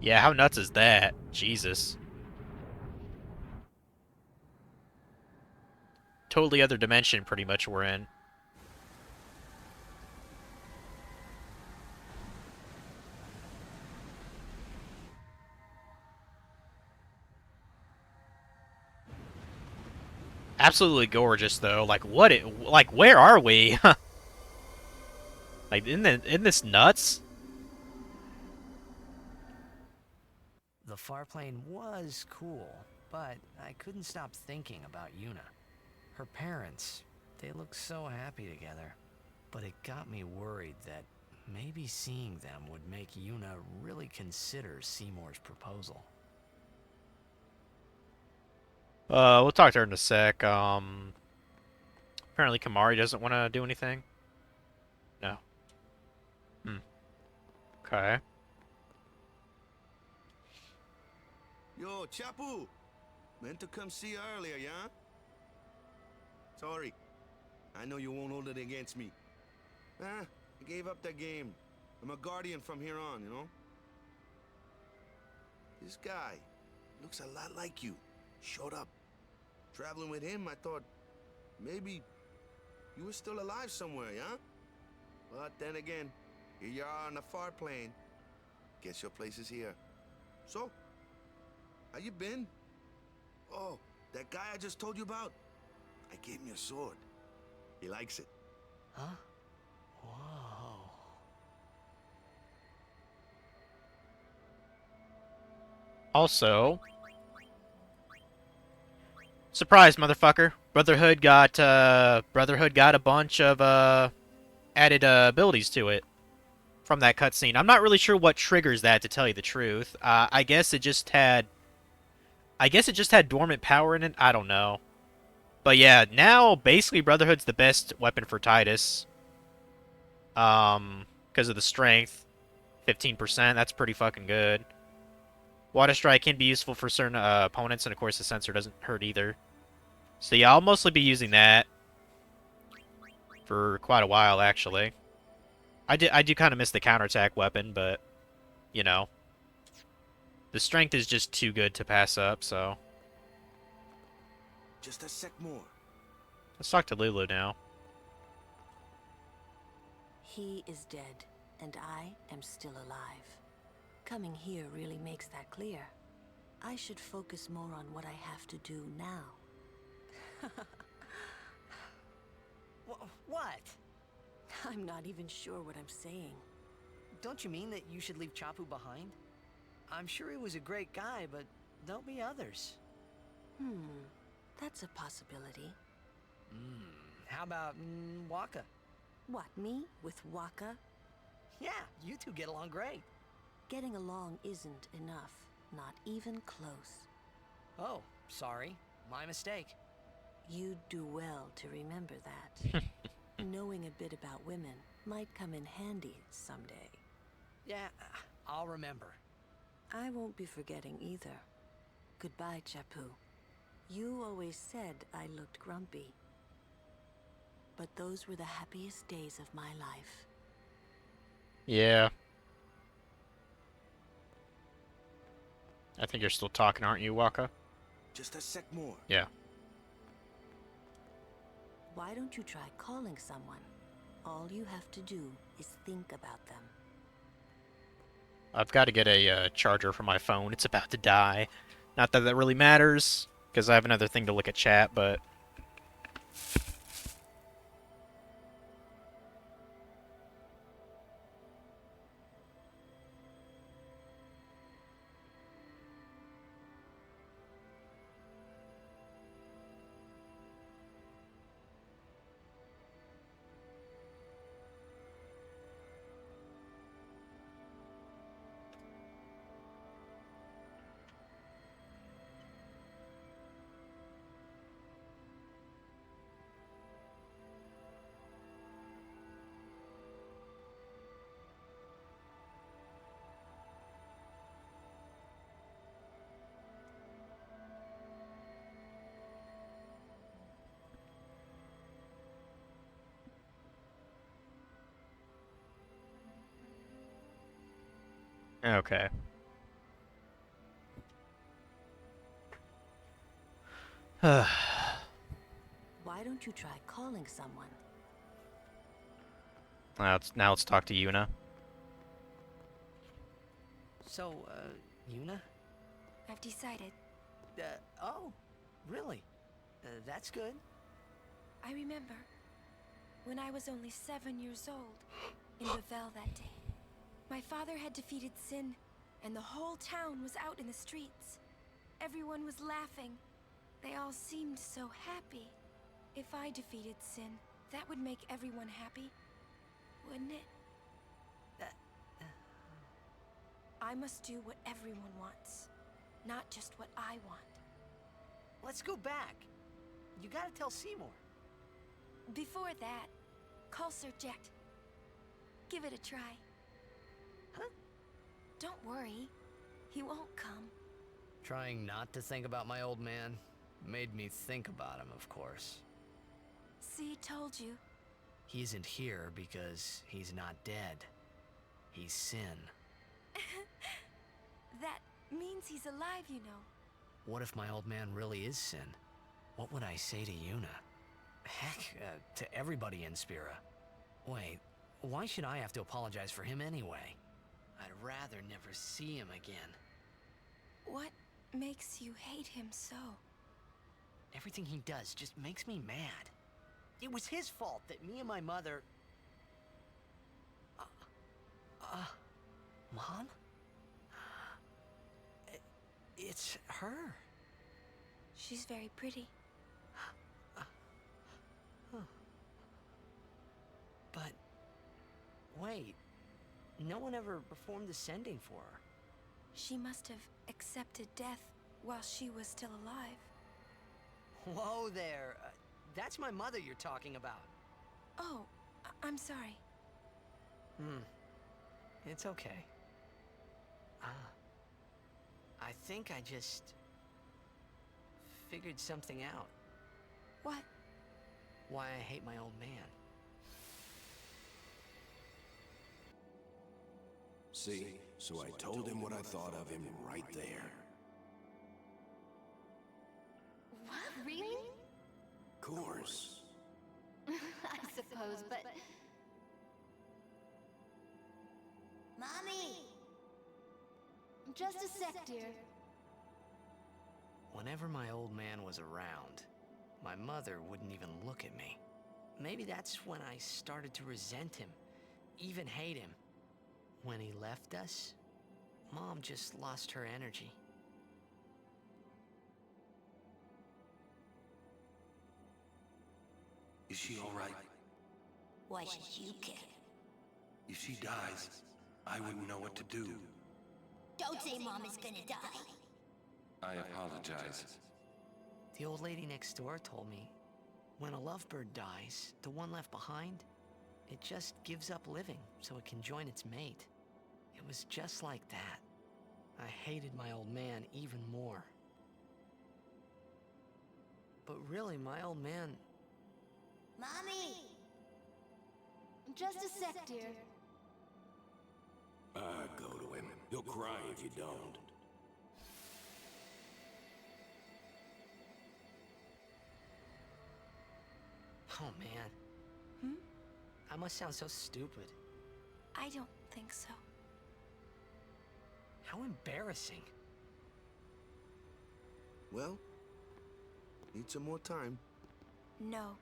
Yeah, how nuts is that? Jesus. Totally other dimension, pretty much, we're in. Absolutely gorgeous, though. Like, what it... Like, where are we? Like, isn't this nuts? The far plane was cool, but I couldn't stop thinking about Yuna. Her parents, they looked so happy together. But it got me worried that maybe seeing them would make Yuna really consider Seymour's proposal. We'll talk to her in a sec. Apparently Kamari doesn't want to do anything. No. Hmm. Okay. Yo, Chapu! Meant to come see you earlier, yeah? Sorry. I know you won't hold it against me. I gave up that game. I'm a guardian from here on, you know? This guy looks a lot like you. Showed up. Traveling with him, I thought maybe you were still alive somewhere, yeah? But then again, here you are on the far plane. Guess your place is here. So, how you been? Oh, that guy I just told you about? I gave him your sword. He likes it. Huh? Whoa. Also... Surprise, motherfucker. Brotherhood got a bunch of, added, abilities to it. From that cutscene. I'm not really sure what triggers that, to tell you the truth. I guess it just had dormant power in it. I don't know. But yeah, now basically Brotherhood's the best weapon for Titus. Because of the strength. 15%, that's pretty fucking good. Water Strike can be useful for certain opponents, and of course the sensor doesn't hurt either. So yeah, I'll mostly be using that for quite a while, actually. I do kind of miss the counterattack weapon, but, you know. The strength is just too good to pass up, so... Just a sec more. Let's talk to Lulu now. He is dead, and I am still alive. Coming here really makes that clear. I should focus more on what I have to do now. What? I'm not even sure what I'm saying. Don't you mean that you should leave Chapu behind? I'm sure he was a great guy, but there'll be others. That's a possibility. How about Waka? What, me? With Waka? Yeah, you two get along great. Getting along isn't enough. Not even close. Oh, sorry. My mistake. You'd do well to remember that. Knowing a bit about women might come in handy someday. Yeah, I'll remember. I won't be forgetting either. Goodbye, Chapu. You always said I looked grumpy. But those were the happiest days of my life. Yeah. I think you're still talking, aren't you, Waka? Just a sec more. Yeah. Why don't you try calling someone? All you have to do is think about them. I've got to get a charger for my phone. It's about to die. Not that that really matters, because I have another thing to look at chat, but... Okay. Why don't you try calling someone? Now let's talk to Yuna. So, Yuna? I've decided. Oh, really? That's good. I remember when I was only 7 years old in Revel that day. My father had defeated Sin, and the whole town was out in the streets. Everyone was laughing. They all seemed so happy. If I defeated Sin, that would make everyone happy, wouldn't it? I must do what everyone wants, not just what I want. Let's go back. You gotta tell Seymour. Before that, call Sir Jet. Give it a try. Huh? Don't worry. He won't come. Trying not to think about my old man made me think about him, of course. See, told you. He isn't here because he's not dead. He's Sin. That means he's alive, you know. What if my old man really is Sin? What would I say to Yuna? Heck, to everybody in Spira. Wait, why should I have to apologize for him anyway? I'd rather never see him again. What makes you hate him so? Everything he does just makes me mad. It was his fault that me and my mother... Mom? It's her. She's very pretty. But... wait. No one ever performed the sending for her. She must have accepted death while she was still alive. Whoa there. That's my mother you're talking about. Oh, I'm sorry. It's okay. I think I just... figured something out. What? Why I hate my old man. See? So I told him what I thought of him right there. What? Really? Course. I suppose, but... Mommy! Just a sec, dear. Whenever my old man was around, my mother wouldn't even look at me. Maybe that's when I started to resent him, even hate him. When he left us, Mom just lost her energy. Is she all right? Why should you care? If she dies, I wouldn't know what to do. Don't say Mom is gonna die. I apologize. The old lady next door told me, when a lovebird dies, the one left behind, it just gives up living so it can join its mate. It was just like that. I hated my old man even more. But really, my old man... Mommy! Just a sec, dear. Go to him. He'll cry if you don't. Oh, man. I must sound so stupid. I don't think so. How embarrassing. Well, need some more time. No.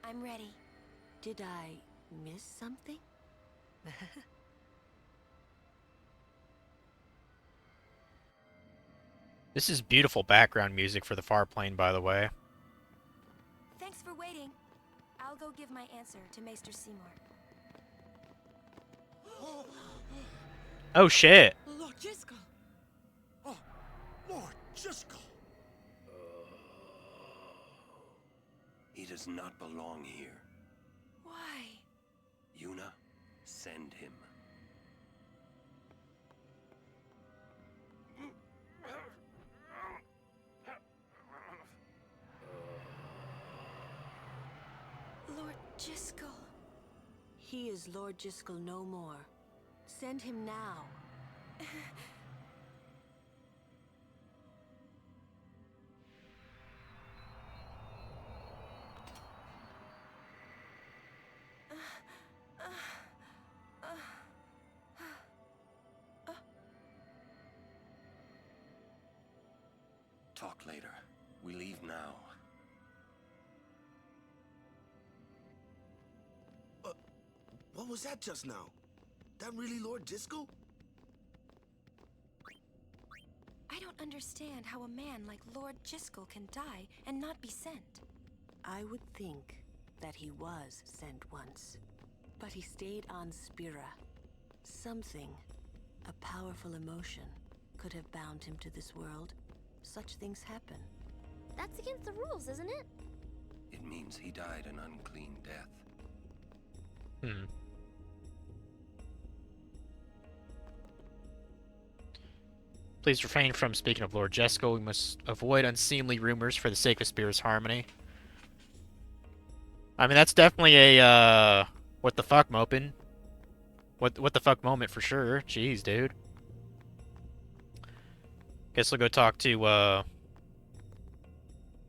I'm ready. Did I miss something? This is beautiful background music for the far plane, by the way. Thanks for waiting. I'll go give my answer to Maester Seymour. Oh shit. Lord Jiskel! Oh, Lord Jiskel! He does not belong here. Why? Yuna, send him. Lord Jiskel. He is Lord Jiskel no more. Send him now. Talk later. We leave now. What was that just now? That really Lord Jiskel? I don't understand how a man like Lord Jiskel can die and not be sent. I would think that he was sent once, but he stayed on Spira. Something, a powerful emotion, could have bound him to this world. Such things happen. That's against the rules, isn't it? It means he died an unclean death. Please refrain from speaking of Lord Jesco. We must avoid unseemly rumors for the sake of Spira's harmony. I mean, that's definitely a, what the fuck, Mopin? What the fuck moment for sure. Jeez, dude. Guess we'll go talk to,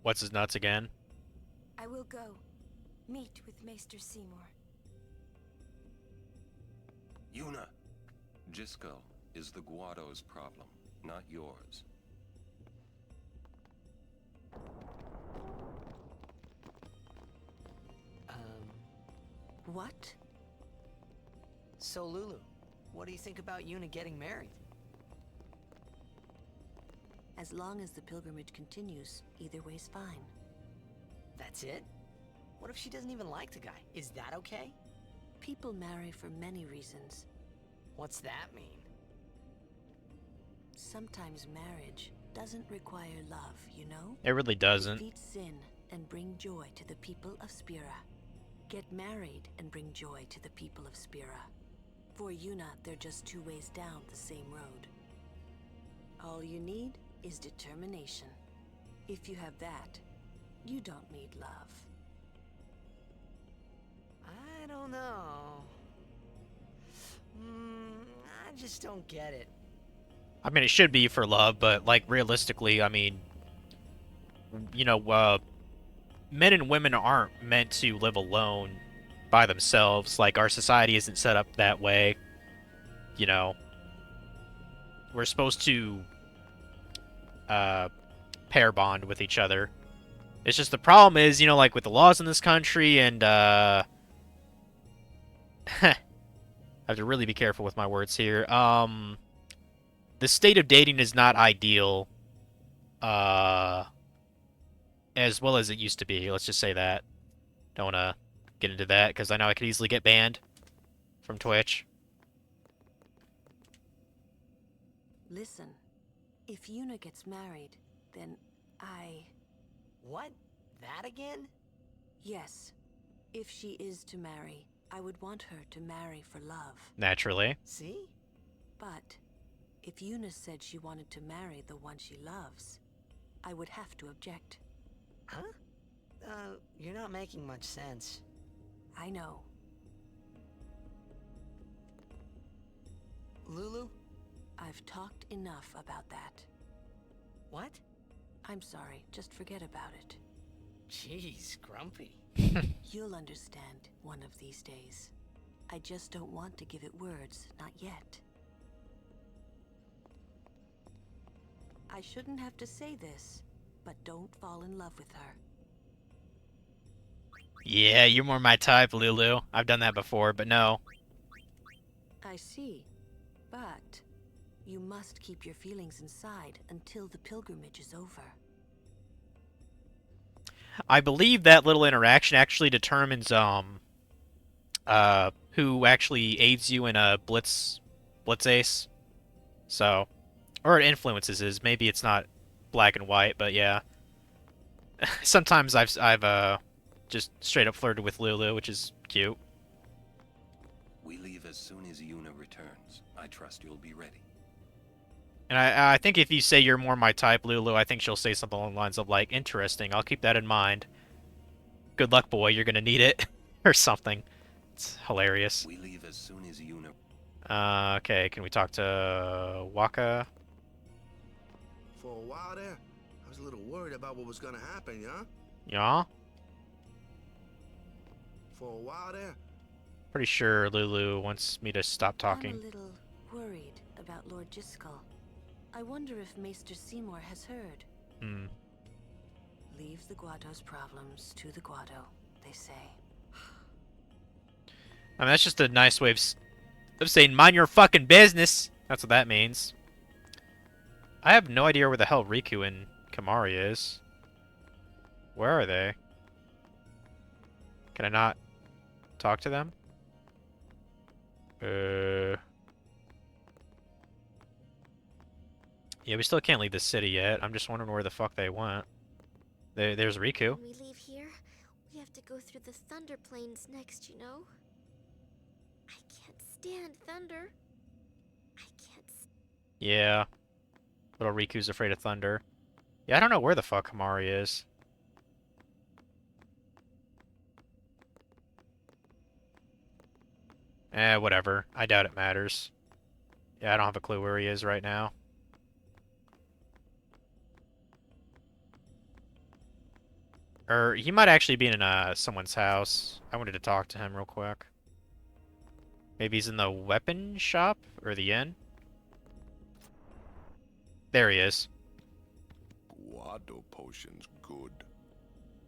what's his nuts again? I will go. Meet with Maester Seymour. Yuna, Jisco is the Guado's problem, not yours. What? So, Lulu, what do you think about Yuna getting married? As long as the pilgrimage continues, either way's fine. That's it? What if she doesn't even like the guy? Is that okay? People marry for many reasons. What's that mean? Sometimes marriage doesn't require love, you know? It really doesn't. Defeat sin and bring joy to the people of Spira. Get married and bring joy to the people of Spira. For Yuna, they're just two ways down the same road. All you need is determination. If you have that, you don't need love. I don't know. I just don't get it. I mean, it should be for love, but, like, realistically, I mean, you know, men and women aren't meant to live alone by themselves. Like, our society isn't set up that way. You know, we're supposed to pair bond with each other. It's just the problem is, you know, like with the laws in this country and I have to really be careful with my words here. The state of dating is not ideal as well as it used to be. Let's just say that. Don't want to get into that because I know I could easily get banned from Twitch. Listen, if Yuna gets married, then What? That again? Yes. If she is to marry, I would want her to marry for love. Naturally. See? But if Yuna said she wanted to marry the one she loves, I would have to object. Huh? You're not making much sense. I know. Lulu? I've talked enough about that. What? I'm sorry, just forget about it. Jeez, Grumpy. You'll understand one of these days. I just don't want to give it words, not yet. I shouldn't have to say this, but don't fall in love with her. Yeah, you're more my type, Lulu. I've done that before, but no. I see. But you must keep your feelings inside until the pilgrimage is over. I believe that little interaction actually determines who actually aids you in a blitz ace. So, or it influences his. Maybe it's not black and white, but yeah. Sometimes I've just straight up flirted with Lulu, which is cute. We leave as soon as Yuna returns. I trust you'll be ready. And I think if you say you're more my type, Lulu, I think she'll say something along the lines of, like, interesting, I'll keep that in mind. Good luck, boy, you're gonna need it. Or something. It's hilarious. We leave as soon as Yuna... Okay, can we talk to Waka? For a while there, I was a little worried about what was gonna happen, yeah? Yeah? For a while there. Pretty sure Lulu wants me to stop talking. I'm a little worried about Lord Jiskel. I wonder if Maester Seymour has heard. Leave the Guado's problems to the Guado, they say. I mean, that's just a nice way of saying, mind your fucking business! That's what that means. I have no idea where the hell Riku and Kamari is. Where are they? Can I not talk to them? Yeah, we still can't leave the city yet. I'm just wondering where the fuck they went. There's Riku. When we leave here, we have to go through the Thunder Plains next, you know? I can't stand thunder. Yeah. Little Riku's afraid of thunder. Yeah, I don't know where the fuck Kamari is. Whatever. I doubt it matters. Yeah, I don't have a clue where he is right now. Or he might actually be in someone's house. I wanted to talk to him real quick. Maybe he's in the weapon shop or the inn. There he is. Guado potions good.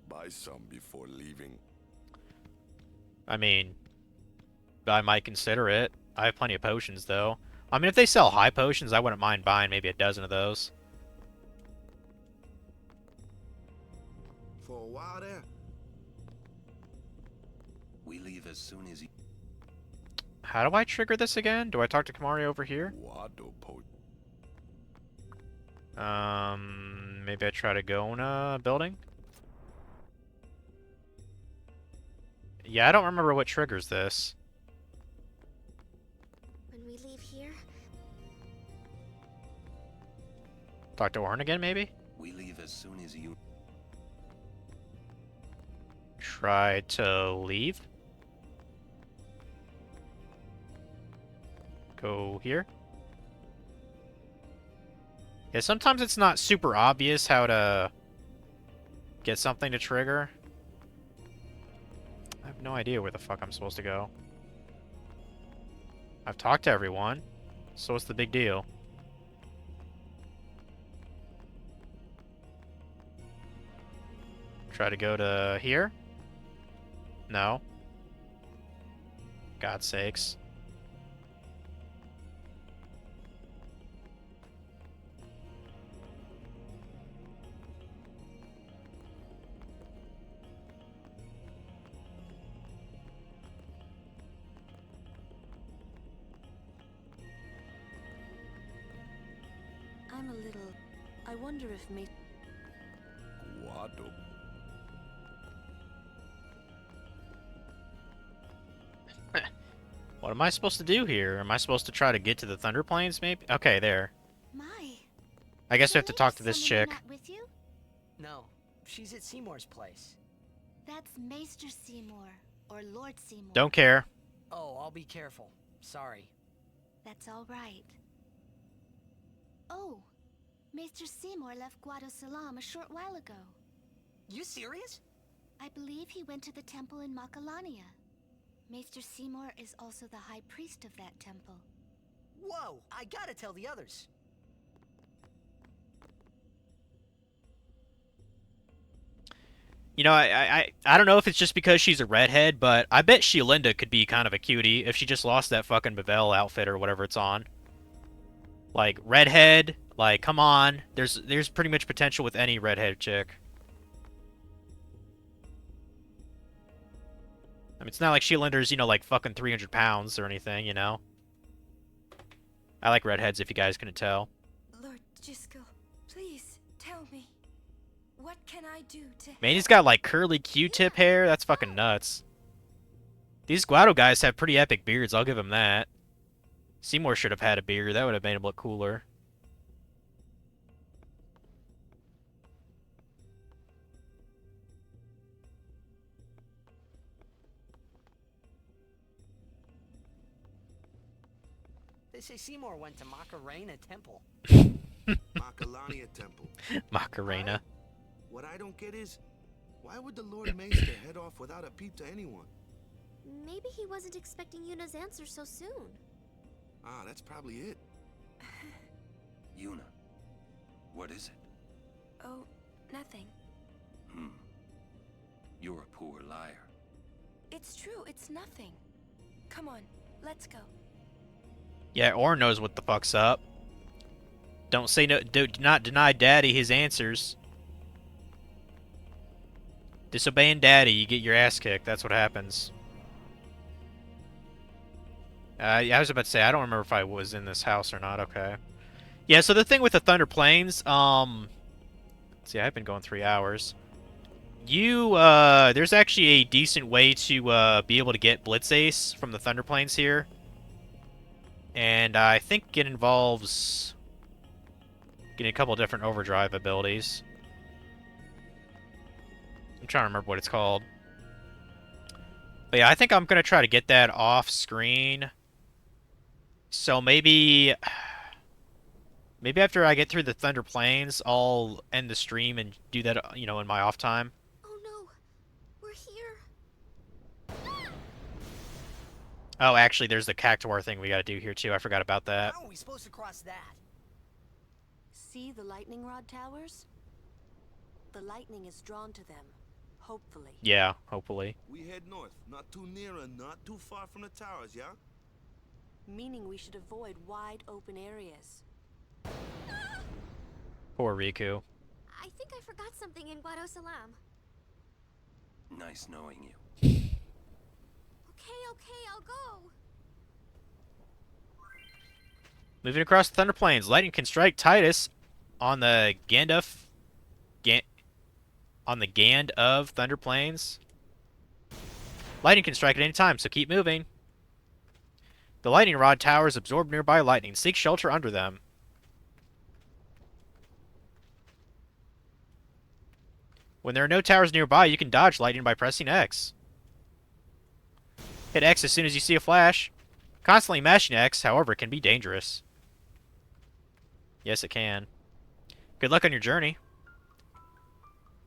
Buy some before leaving. I mean, I might consider it. I have plenty of potions, though. I mean, if they sell high potions, I wouldn't mind buying maybe a dozen of those. For a while there. We leave as soon as... How do I trigger this again? Do I talk to Kamari over here? Maybe I try to go in a building? Yeah, I don't remember what triggers this. When we leave here, Talk to Warren again, maybe? We leave as soon as you... Try to leave? Go here? Yeah, sometimes it's not super obvious how to get something to trigger. I have no idea where the fuck I'm supposed to go. I've talked to everyone, so what's the big deal? Try to go to here? No. God's sakes. I'm a little... I wonder if Guado. What am I supposed to do here? Am I supposed to try to get to the Thunder Plains, maybe? Okay, there. my. I guess we have to talk to this chick. Not with you? No, she's at Seymour's place. That's Maester Seymour or Lord Seymour. Don't care. Oh, I'll be careful. Sorry. That's all right. Oh, Maester Seymour left Guado Salam a short while ago. You serious? I believe he went to the temple in Makalania. Maester Seymour is also the high priest of that temple. Whoa, I gotta tell the others. You know, I don't know if it's just because she's a redhead, but I bet Shelinda could be kind of a cutie if she just lost that fucking Bevel outfit or whatever it's on. Like, redhead, like, come on. There's pretty much potential with any redhead chick. I mean, it's not like Shelinda's, you know, like fucking 300 pounds or anything, you know? I like redheads, if you guys couldn't tell. Lord Jiskel, please tell me. What can I do to Man, he's got like curly Q-tip hair. That's fucking nuts. These Guado guys have pretty epic beards. I'll give him that. Seymour should have had a beard. That would have made him look cooler. They say Seymour went to Macarena Temple. Makalania Temple. Macarena. What I don't get is, why would the Lord Maester head off without a peep to anyone? Maybe he wasn't expecting Yuna's answer so soon. Ah, that's probably it. Yuna, what is it? Oh, nothing. You're a poor liar. It's true, it's nothing. Come on, let's go. Yeah, Orn knows what the fuck's up. Don't say no. Do not deny Daddy his answers. Disobeying Daddy, you get your ass kicked. That's what happens. I was about to say, I don't remember if I was in this house or not. Okay. Yeah, so the thing with the Thunder Plains, see, I've been going 3 hours. There's actually a decent way to, be able to get Blitz Ace from the Thunder Plains here. And I think it involves getting a couple different overdrive abilities. I'm trying to remember what it's called. But yeah, I think I'm going to try to get that off screen. So maybe after I get through the Thunder Plains, I'll end the stream and do that, you know, in my off time. Oh no, we're here. Oh, actually, there's the Cactuar thing we got to do here too. I forgot about that. How are we supposed to cross that? See the lightning rod towers? The lightning is drawn to them, hopefully. Yeah, hopefully. We head north, not too near and not too far from the towers, yeah? Meaning we should avoid wide open areas. Poor Riku. I think I forgot something in Guado Salam. Nice knowing you. Okay, I'll go. Moving across the Thunder Plains, lightning can strike Titus on the Gand of Thunder Plains. Lightning can strike at any time, so keep moving. The lightning rod towers absorb nearby lightning. Seek shelter under them. When there are no towers nearby, you can dodge lightning by pressing X. Hit X as soon as you see a flash. Constantly mashing X, however, can be dangerous. Yes, it can. Good luck on your journey.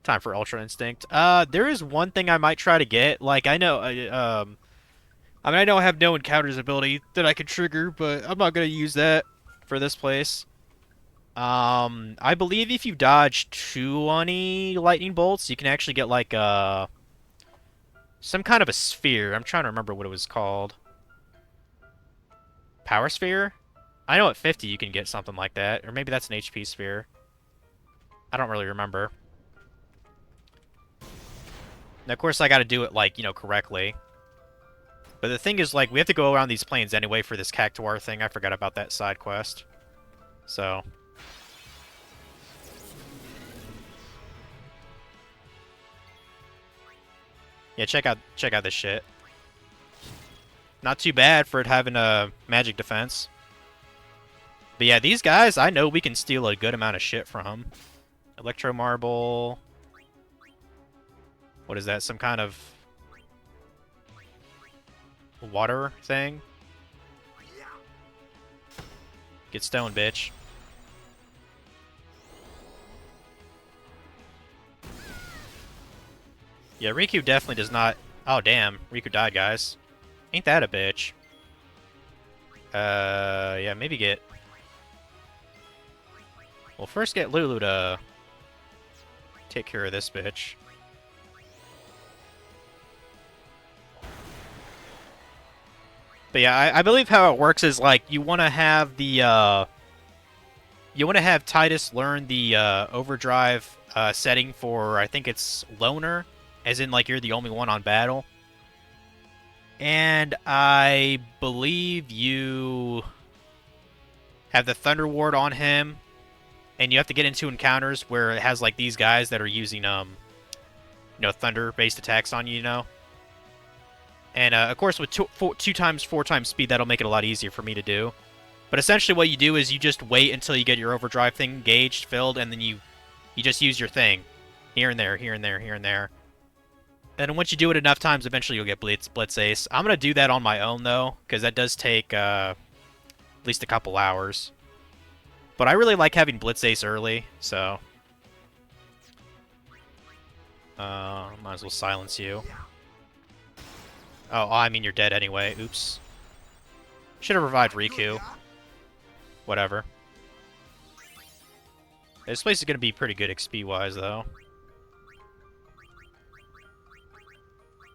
Time for Ultra Instinct. There is one thing I might try to get. Like, I know, I mean, I know I have no encounters ability that I can trigger, but I'm not going to use that for this place. I believe if you dodge 20 lightning bolts, you can actually get, like, some kind of a sphere. I'm trying to remember what it was called. Power Sphere? I know at 50 you can get something like that. Or maybe that's an HP Sphere. I don't really remember. And of course I gotta do it, like, you know, correctly. But the thing is, like, we have to go around these plains anyway for this Cactuar thing. I forgot about that side quest. So... yeah, check out this shit. Not too bad for it having a magic defense. But yeah, these guys, I know we can steal a good amount of shit from. Electro Marble. What is that? Some kind of water thing? Get stoned, bitch. Yeah, Riku definitely does not... Oh, damn. Riku died, guys. Ain't that a bitch? Yeah, maybe get... Well, first get Lulu to take care of this bitch. But yeah, I believe how it works is, like, you want to have the, you want to have Titus learn the, overdrive, setting for, I think it's Loner, as in, like, you're the only one on battle. And I believe you have the Thunder Ward on him, and you have to get into encounters where it has, like, these guys that are using, you know, thunder-based attacks on you, you know? And, of course, with 2 times 4 times speed, that'll make it a lot easier for me to do. But essentially what you do is you just wait until you get your overdrive thing engaged, filled, and then you just use your thing. Here and there, here and there, here and there. And once you do it enough times, eventually you'll get Blitz Ace. I'm going to do that on my own, though, because that does take at least a couple hours. But I really like having Blitz Ace early, so... might as well silence you. Oh, I mean you're dead anyway. Oops. Should have revived Riku. Whatever. This place is going to be pretty good XP-wise, though.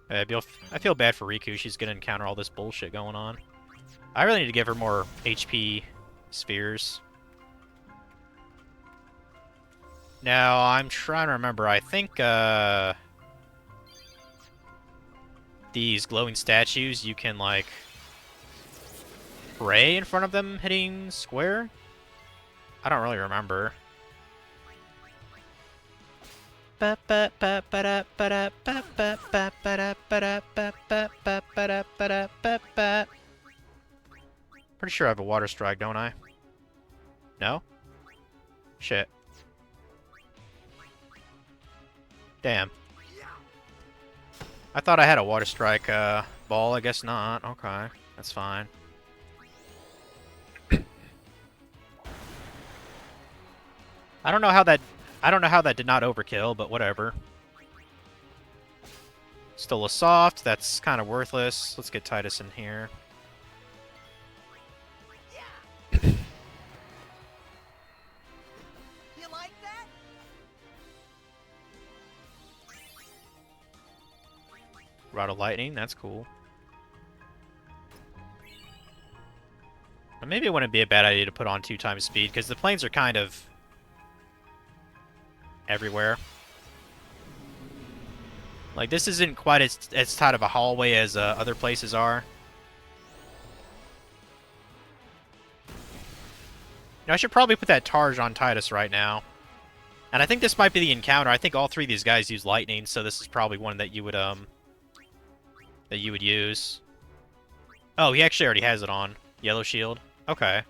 I feel bad for Riku. She's going to encounter all this bullshit going on. I really need to give her more HP spheres. Now, I'm trying to remember. I think, these glowing statues, you can, like, pray in front of them hitting square? I don't really remember. Pretty sure I have a water strike, don't I? No? Shit. Damn. I thought I had a water strike ball. I guess not. Okay, that's fine. I don't know how that did not overkill, but whatever. Still a soft. That's kind of worthless. Let's get Titus in here. You like that? Rod of Lightning. That's cool. But maybe it wouldn't be a bad idea to put on 2 times speed, because the planes are kind of everywhere. Like, this isn't quite as tight of a hallway as other places are. You know, I should probably put that Targe on Titus right now. And I think this might be the encounter. I think all 3 of these guys use lightning, so this is probably one that you would use. Oh, he actually already has it on. Yellow shield. Okay.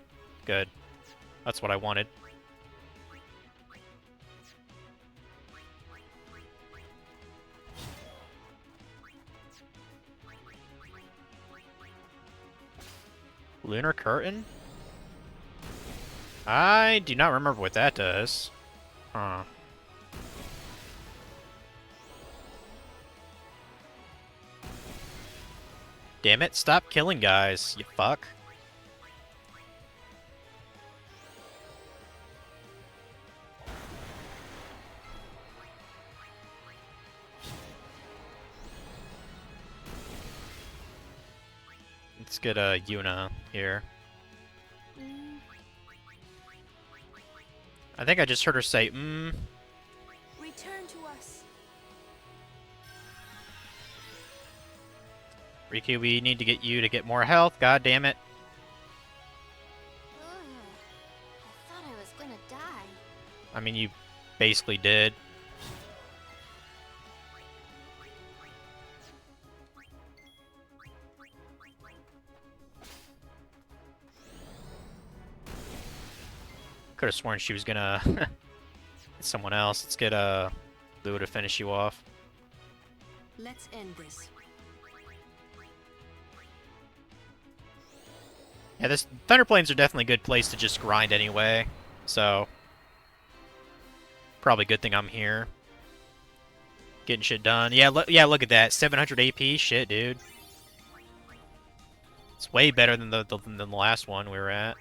Good. That's what I wanted. Lunar Curtain? I do not remember what that does. Huh. Damn it, stop killing guys, you fuck. Let's get a Yuna here. I think I just heard her say, Return to us. Riku, we need to get you to get more health, god damn it. Ugh. I thought I was gonna die. I mean, you basically did. Could have sworn she was gonna get someone else. Let's get Lua to finish you off. Let's end this. Yeah, this Thunder Plains are definitely a good place to just grind anyway. So, probably good thing I'm here. Getting shit done. Yeah, yeah, look at that. 700 AP. Shit, dude. It's way better than the last one we were at.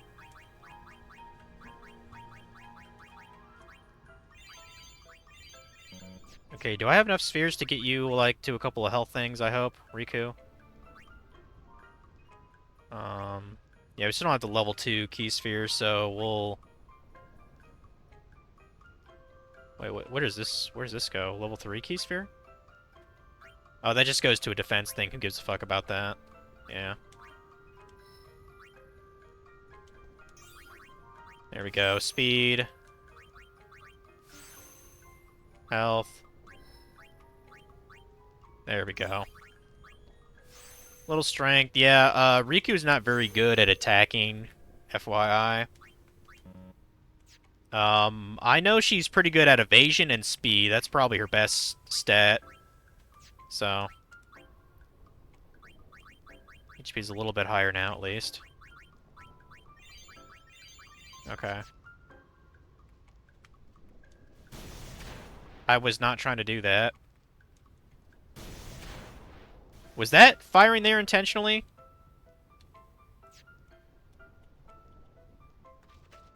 Okay, do I have enough spheres to get you, like, to a couple of health things, I hope? Riku? Yeah, we still don't have the level 2 key spheres, so we'll... Wait, what is this? Where does this go? Level 3 key sphere? Oh, that just goes to a defense thing. Who gives a fuck about that? Yeah. There we go. Speed. Health. There we go. Little strength. Yeah, Riku's not very good at attacking, FYI. I know she's pretty good at evasion and speed. That's probably her best stat. So... HP's a little bit higher now, at least. Okay. I was not trying to do that. Was that firing there intentionally?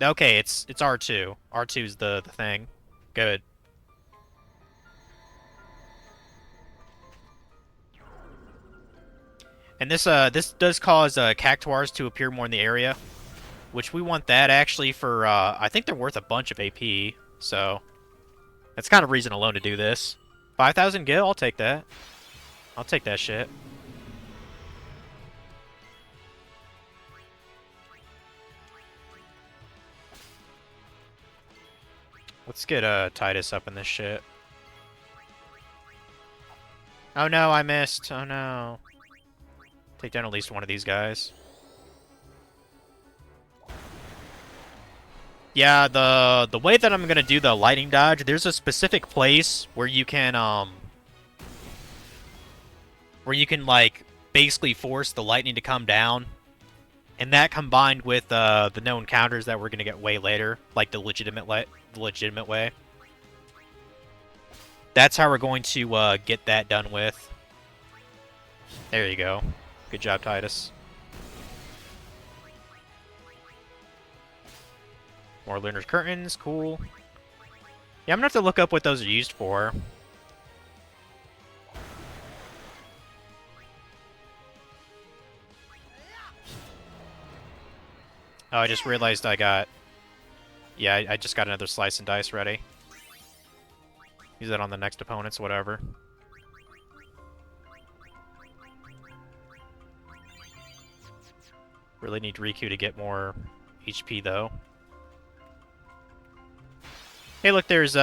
Okay, it's R2. R2's the thing. Good. And this does cause cactuars to appear more in the area, which we want that actually for I think they're worth a bunch of AP, so that's kind of reason alone to do this. 5,000 gil, I'll take that. I'll take that shit. Let's get Titus up in this shit. Oh no, I missed. Oh no. Take down at least one of these guys. Yeah, the way that I'm gonna do the lightning dodge, there's a specific place where you can like basically force the lightning to come down, and that combined with the known counters that we're gonna get way later, like the legitimate way. That's how we're going to get that done with. There you go. Good job, Titus. More Lunar Curtains, cool. Yeah, I'm gonna have to look up what those are used for. Oh, I just realized I got... Yeah, I just got another slice and dice ready. Use that on the next opponents, whatever. Really need Riku to get more HP, though. Hey, look, there's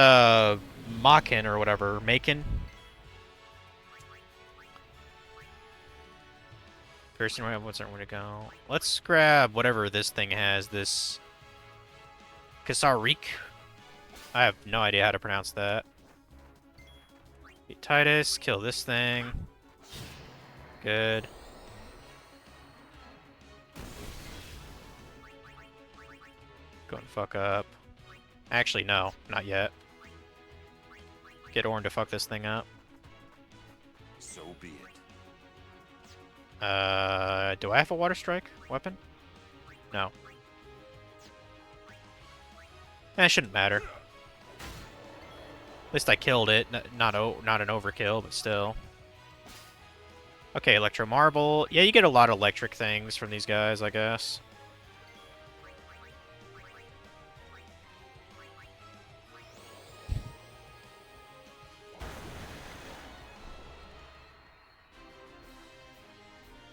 Makin or whatever. Makin. Person, what's our way to go? Let's grab whatever this thing has. This Kasarik. I have no idea how to pronounce that. Get Titus, kill this thing. Good. Go and fuck up. Actually, no, not yet. Get Orn to fuck this thing up. So be it. Do I have a Water Strike weapon? No. It shouldn't matter. At least I killed it. Not an overkill, but still. Okay, Electro Marble. Yeah, you get a lot of electric things from these guys, I guess.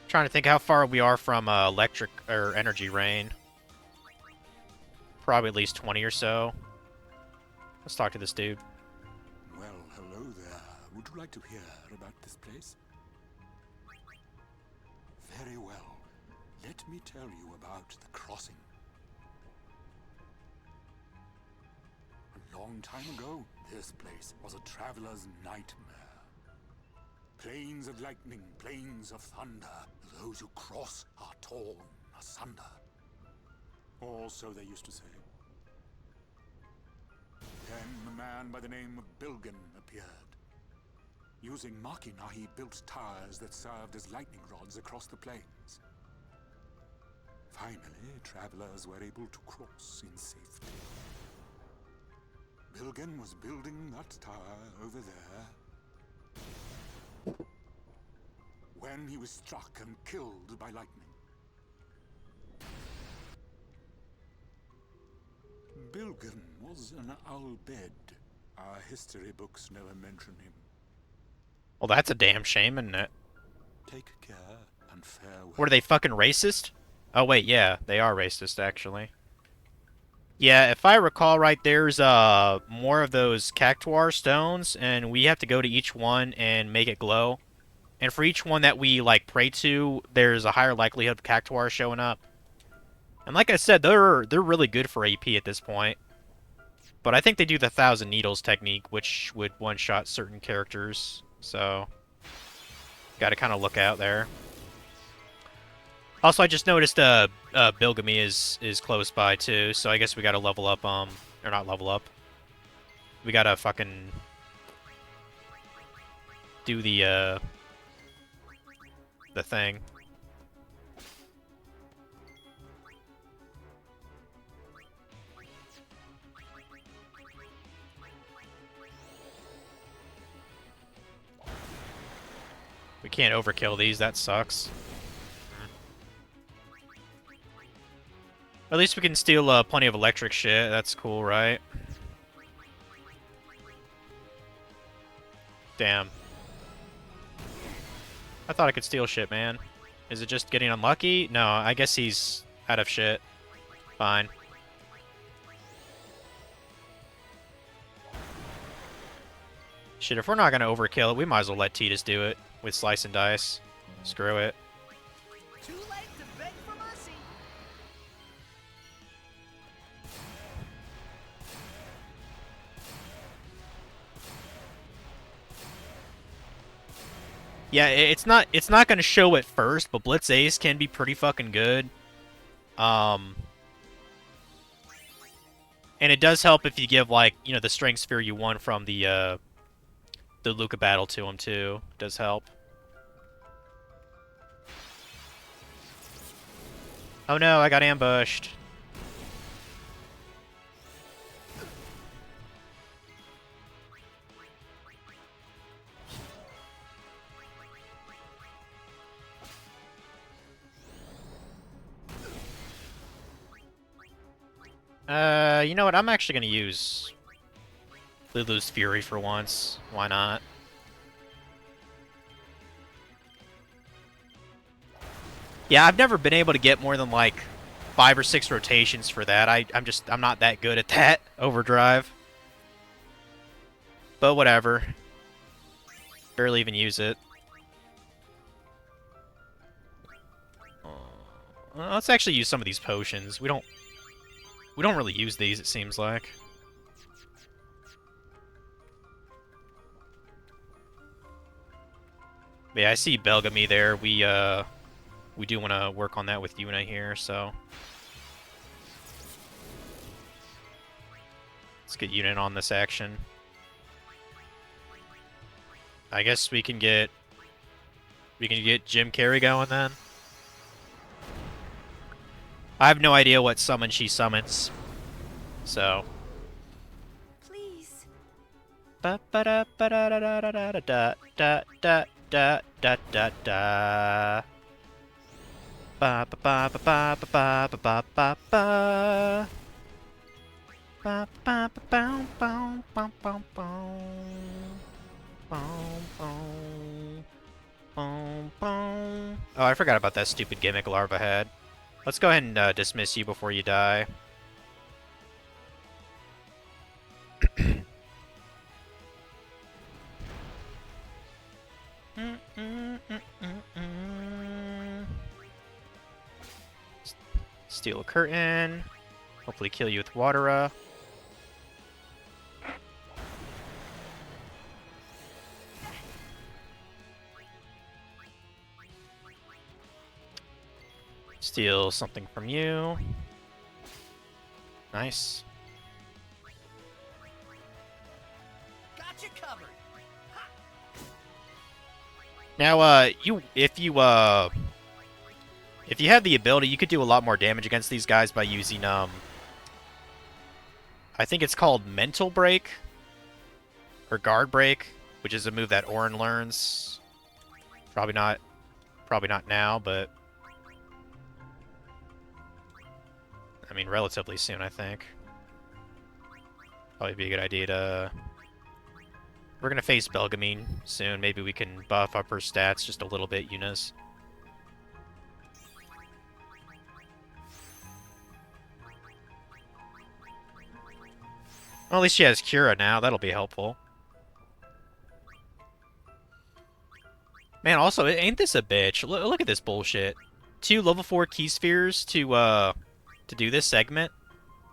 Trying to think how far we are from electric or energy rain. Probably at least 20 or so. Let's talk to this dude. Well, hello there. Would you like to hear about this place? Very well. Let me tell you about the crossing. A long time ago, this place was a traveler's nightmare. Plains of lightning, plains of thunder. Those who cross are torn asunder. Or so they used to say. Then a man by the name of Bilgan appeared. Using Machina, he built towers that served as lightning rods across the plains. Finally, travelers were able to cross in safety. Bilgan was building that tower over there when he was struck and killed by lightning. Bilgan was an Al-Bed. Our history books never mention him. Well, that's a damn shame, isn't it? Take care and farewell. Were they fucking racist? Oh wait, yeah, they are racist actually. Yeah, if I recall right, there's more of those cactuar stones, and we have to go to each one and make it glow. And for each one that we like pray to, there's a higher likelihood of cactuar showing up. And like I said, they're really good for AP at this point. But I think they do the 1,000 Needles technique, which would one-shot certain characters. So, gotta kind of look out there. Also, I just noticed Bilgamy is close by too, so I guess we gotta level up, or not level up. We gotta fucking do the thing. We can't overkill these, that sucks. At least we can steal plenty of electric shit, that's cool, right? Damn. I thought I could steal shit, man. Is it just getting unlucky? No, I guess he's out of shit. Fine. Shit, if we're not gonna overkill it, we might as well let Titus do it with Slice and Dice. Screw it. Too late to beg for mercy. Yeah, it's not gonna show at first, but Blitz Ace can be pretty fucking good. And it does help if you give, like, you know, the Strength Sphere you won from the Luca battle to him too. It does help. Oh no, I got ambushed. You know what? I'm actually gonna use Lulu's Fury for once. Why not? Yeah, I've never been able to get more than like 5 or 6 rotations for that. I'm not that good at that overdrive. But whatever. Barely even use it. Let's actually use some of these potions. We don't really use these, it seems like. But yeah, I see Belgamy there. We do want to work on that with Yuna here, so let's get Yuna in on this action. I guess we can get Jim Carrey going then. I have no idea what summon she summons, so. Please. Ba ba da ba da da da da da da da da da da da. Ba ba ba ba ba ba ba ba ba ba. Ba ba ba ba ba ba ba ba. Oh, I forgot about that stupid gimmick Larva had. Let's go ahead and dismiss you before you die. Steal a curtain. Hopefully kill you with Watera. Steal something from you. Nice. Got you covered. Now, if you have the ability, you could do a lot more damage against these guys by using, I think it's called Mental Break, or Guard Break, which is a move that Orin learns. Probably not now, but I mean, relatively soon, I think. Probably be a good idea to... We're gonna face Belgamine soon. Maybe we can buff up her stats just a little bit, Eunice. Well, at least she has Cura now. That'll be helpful. Man, also, ain't this a bitch? Look at this bullshit. 2 level 4 key spheres to do this segment.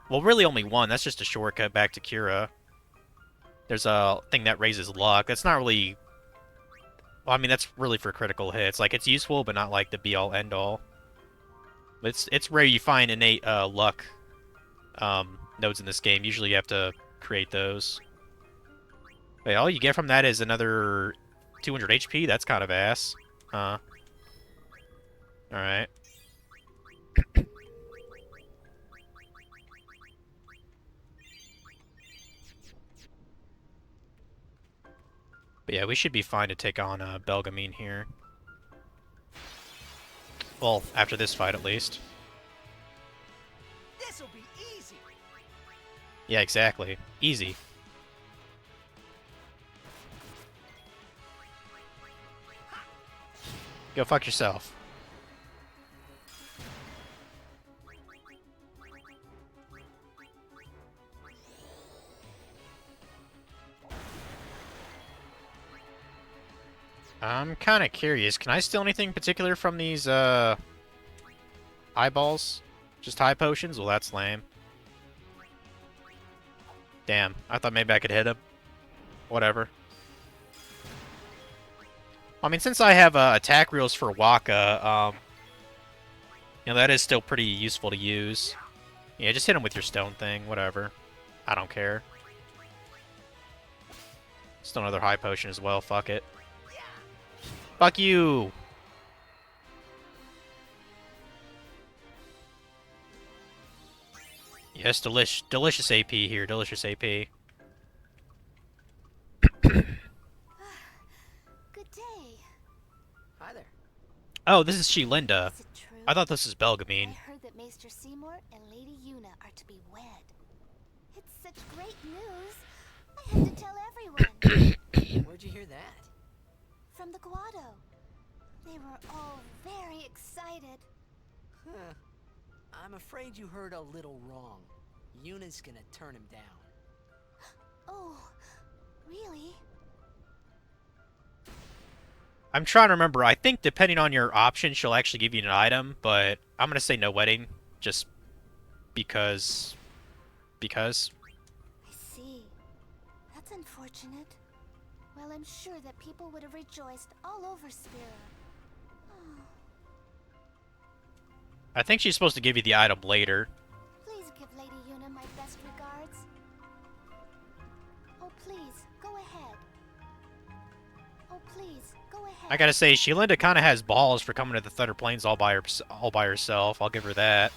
Well, really only 1. That's just a shortcut back to Cura. There's a thing that raises luck. That's not really... Well, I mean, that's really for critical hits. Like, it's useful, but not like the be-all, end-all. It's rare you find innate luck nodes in this game. Usually you have to create those. Wait, all you get from that is another 200 HP? That's kind of ass. Alright. But yeah, we should be fine to take on Belgamine here. Well, after this fight at least. This'll be easy. Yeah, exactly. Easy. Go fuck yourself. I'm kind of curious. Can I steal anything particular from these, eyeballs? Just high potions? Well, that's lame. Damn. I thought maybe I could hit him. Whatever. I mean, since I have, attack reels for Waka, you know, that is still pretty useful to use. Yeah, just hit him with your stone thing. Whatever. I don't care. Still another high potion as well. Fuck it. Fuck you! Yes, delicious AP here. Delicious AP. Good day. Hi there. Oh, this is Linda. Is it true? I thought this was Belgamine. I heard that Maester Seymour and Lady Yuna are to be wed. It's such great news. I have to tell everyone. Where'd you hear that? From the Guado. They were all very excited. Huh. I'm afraid you heard a little wrong. Yuna's gonna turn him down. Oh, really? I'm trying to remember. I think depending on your option, she'll actually give you an item, but I'm gonna say no wedding, just because. Because. I see. That's unfortunate. Well, I'm sure that people would have rejoiced all over Spira. I think she's supposed to give you the item later. Please give Lady Yuna my best regards. Oh, please, go ahead. Oh, please, go ahead. I gotta say, Linda kind of has balls for coming to the Thunder Plains all by herself. I'll give her that.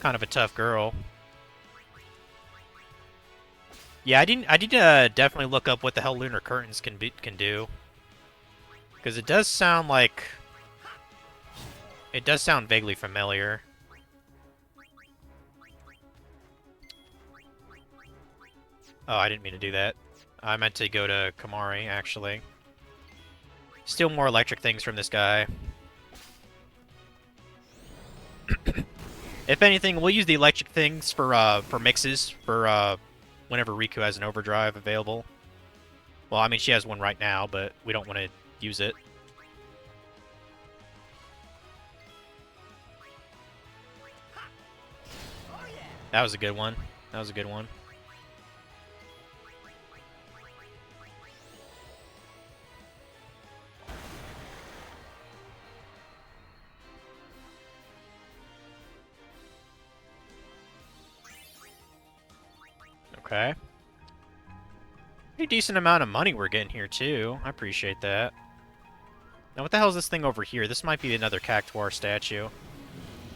Kind of a tough girl. Yeah, I did definitely look up what the hell lunar curtains can do, because it does sound like. It does sound vaguely familiar. Oh, I didn't mean to do that. I meant to go to Kamari, actually. Steal more electric things from this guy. If anything, we'll use the electric things for mixes, for whenever Riku has an overdrive available. Well, I mean, she has one right now, but we don't want to use it. That was a good one. That was a good one. Okay. Pretty decent amount of money we're getting here, too. I appreciate that. Now, what the hell is this thing over here? This might be another Cactuar statue.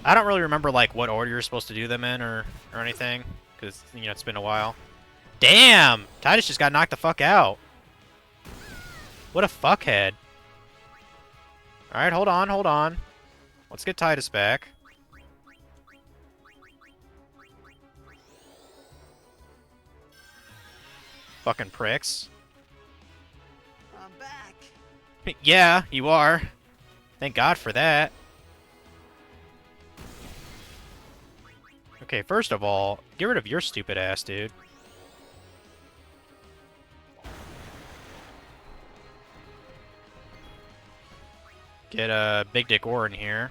I don't really remember, like, what order you're supposed to do them in or anything. Because, you know, it's been a while. Damn! Titus just got knocked the fuck out. What a fuckhead. Alright, hold on, hold on. Let's get Titus back. Fucking pricks. I'm back. Yeah, you are. Thank God for that. Okay, first of all, get rid of your stupid ass, dude. Get a Big Dick Ore in here.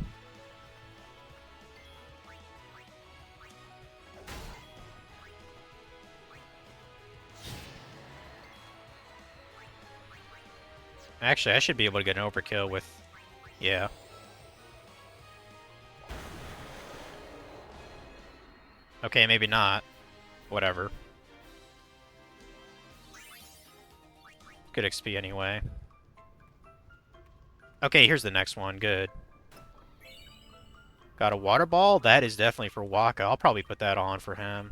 Actually, I should be able to get an overkill with... Yeah. Okay, maybe not. Whatever. Good XP anyway. Okay, here's the next one. Good. Got a water ball? That is definitely for Waka. I'll probably put that on for him.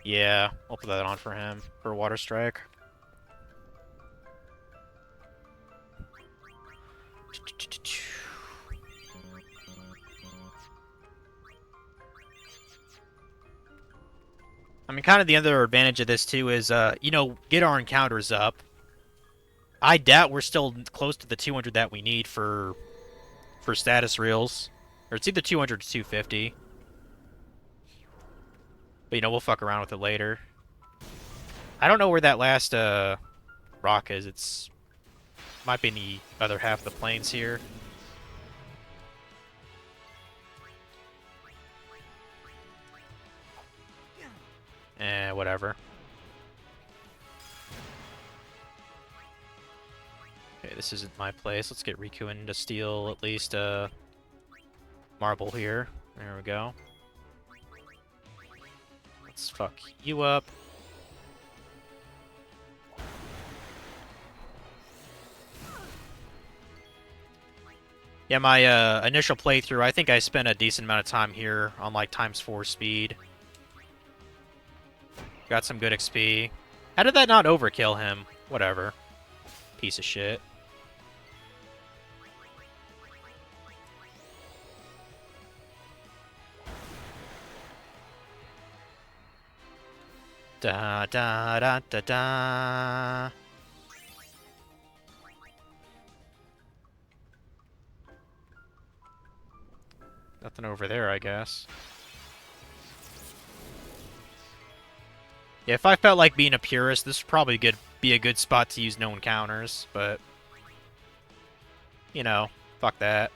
Yeah, I'll put that on for him. For Water Strike. I mean, kind of the other advantage of this, too, is, you know, get our encounters up. I doubt we're still close to the 200 that we need for status reels. Or it's either 200 or 250. But, you know, we'll fuck around with it later. I don't know where that last, rock is. It's... might be in the other half of the plains here. Whatever. Okay, this isn't my place. Let's get Riku in to steal at least a marble here. There we go. Let's fuck you up. Yeah, my initial playthrough, I think I spent a decent amount of time here on like ×4 speed. Got some good XP. How did that not overkill him? Whatever. Piece of shit. Da da da da da. Nothing over there, I guess. Yeah, if I felt like being a purist, this would probably be a good spot to use no encounters, but... you know, fuck that.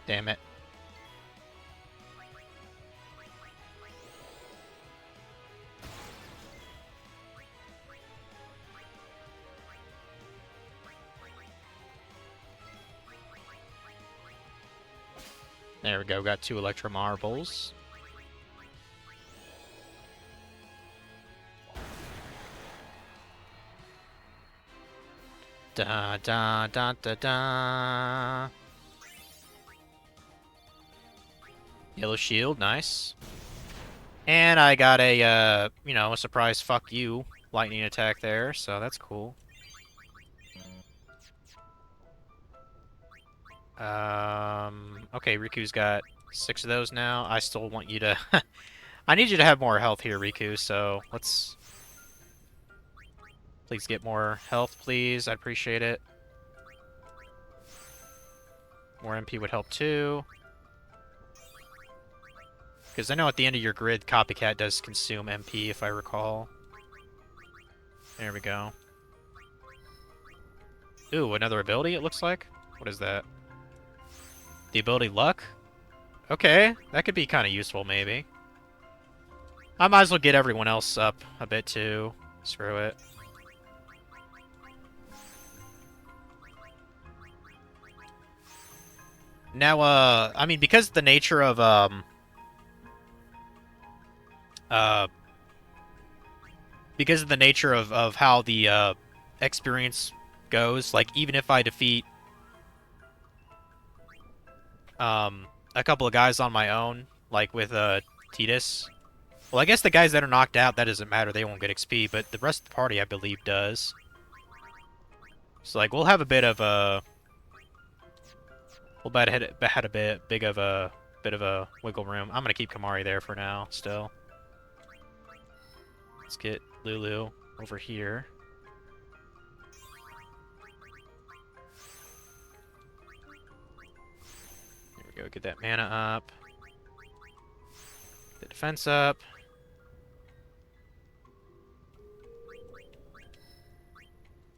Damn it. There we go, got 2 Electro Marbles. Da da da da da. Yellow shield, nice. And I got a, you know, a surprise fuck you lightning attack there, so that's cool. Okay, Riku's got 6 of those now. I still want you to... I need you to have more health here, Riku, so let's... please get more health, please. I'd appreciate it. More MP would help too. Because I know at the end of your grid, Copycat does consume MP, if I recall. There we go. Ooh, another ability, it looks like? What is that? The ability Luck? Okay, that could be kind of useful, maybe. I might as well get everyone else up a bit, too. Screw it. Now, I mean, because of the nature of, because of the nature of how the, experience goes, like, even if I defeat, a couple of guys on my own, like with, Titus. Well, I guess the guys that are knocked out, that doesn't matter, they won't get XP, but the rest of the party, I believe, does. So, like, we'll have a bit of a... We'll had a bit of a wiggle room. I'm gonna keep Kamari there for now, still. Let's get Lulu over here. There we go, get that mana up. Get the defense up.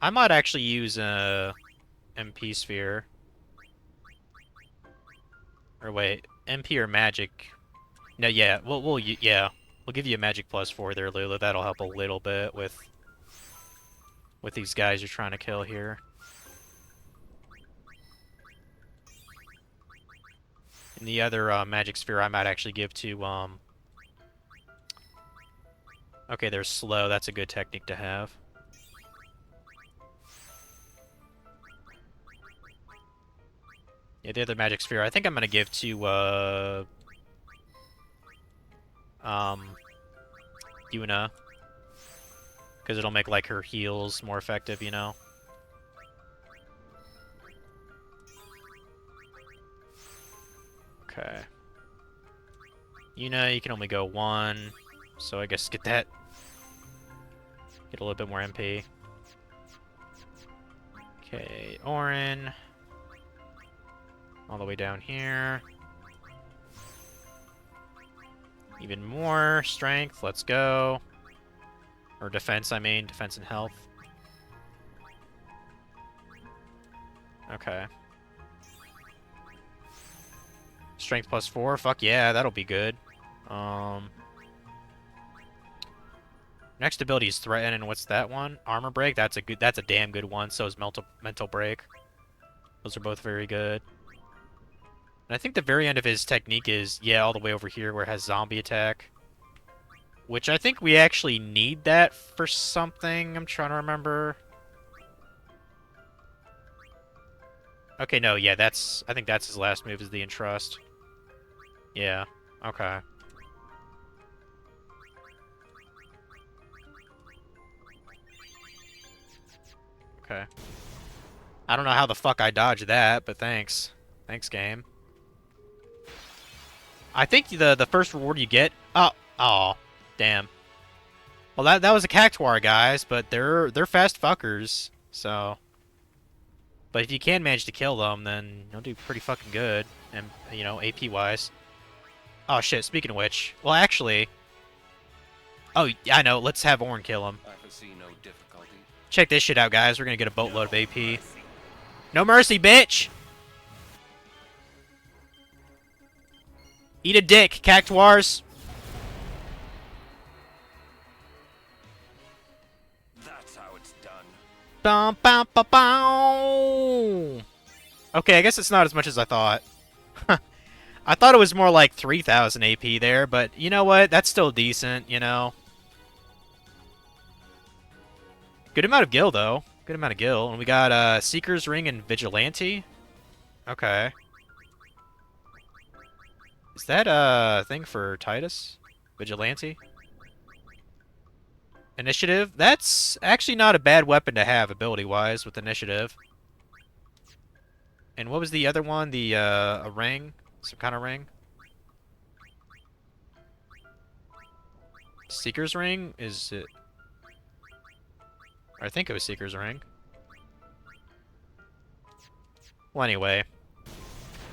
I might actually use a MP sphere. Or wait, MP or magic? No, yeah, we'll give you a magic +4 there, Lulu. That'll help a little bit with these guys you're trying to kill here. And the other magic sphere I might actually give to okay, they're slow. That's a good technique to have. Yeah, the other magic sphere I think I'm gonna give to Yuna, because it'll make like her heals more effective, you know. Okay. Yuna, you can only go one, so I guess get a little bit more MP. Okay, Orin. All the way down here. Even more strength. Let's go. Or defense, I mean. Defense and health. Okay. Strength +4. Fuck yeah, that'll be good. Next ability is Threaten, and what's that one? Armor Break. That's a damn good one. So is Mental Break. Those are both very good. And I think the very end of his technique is, yeah, all the way over here where it has zombie attack. Which I think we actually need that for something. I'm trying to remember. Okay, no, yeah, I think that's his last move is the Entrust. Yeah, okay. Okay. I don't know how the fuck I dodged that, but thanks. Thanks, game. I think the first reward you get... Oh, damn. Well, that was a Cactuar, guys, but they're fast fuckers, so... But if you can manage to kill them, then you'll do pretty fucking good, and, you know, AP-wise. Oh, shit, speaking of which... Well, actually... Oh, I know, let's have Orin kill him. I foresee no difficulty. Check this shit out, guys. We're gonna get a boatload of AP. No mercy, bitch! Eat a dick, Cactuars! That's how it's done. Bum, bum, bum, bum. Okay, I guess it's not as much as I thought. I thought it was more like 3,000 AP there, but you know what? That's still decent, you know. Good amount of gil, though. Good amount of gil. And we got Seeker's Ring and Vigilante. Okay. Is that a thing for Titus? Vigilante? Initiative? That's actually not a bad weapon to have ability-wise with Initiative. And what was the other one? The, a ring? Some kind of ring? Seeker's Ring? Is it... I think it was Seeker's Ring. Well, anyway.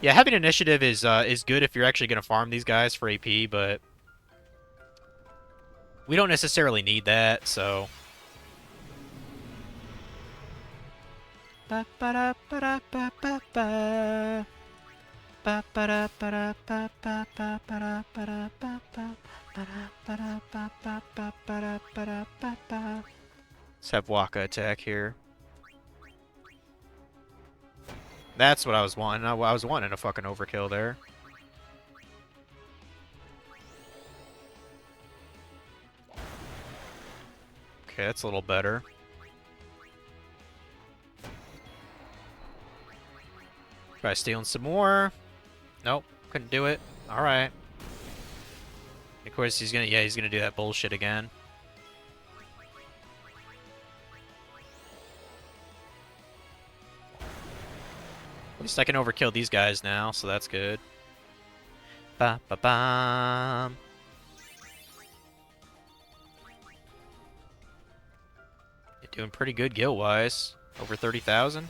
Yeah, having initiative is good if you're actually gonna farm these guys for AP, but we don't necessarily need that, so. Let's have Waka attack here. That's what I was wanting. I was wanting a fucking overkill there. Okay, that's a little better. Try stealing some more. Nope, couldn't do it. Alright. Of course he's gonna do that bullshit again. At least I can overkill these guys now, so that's good. Ba ba bam. You're doing pretty good gil-wise. Over 30,000.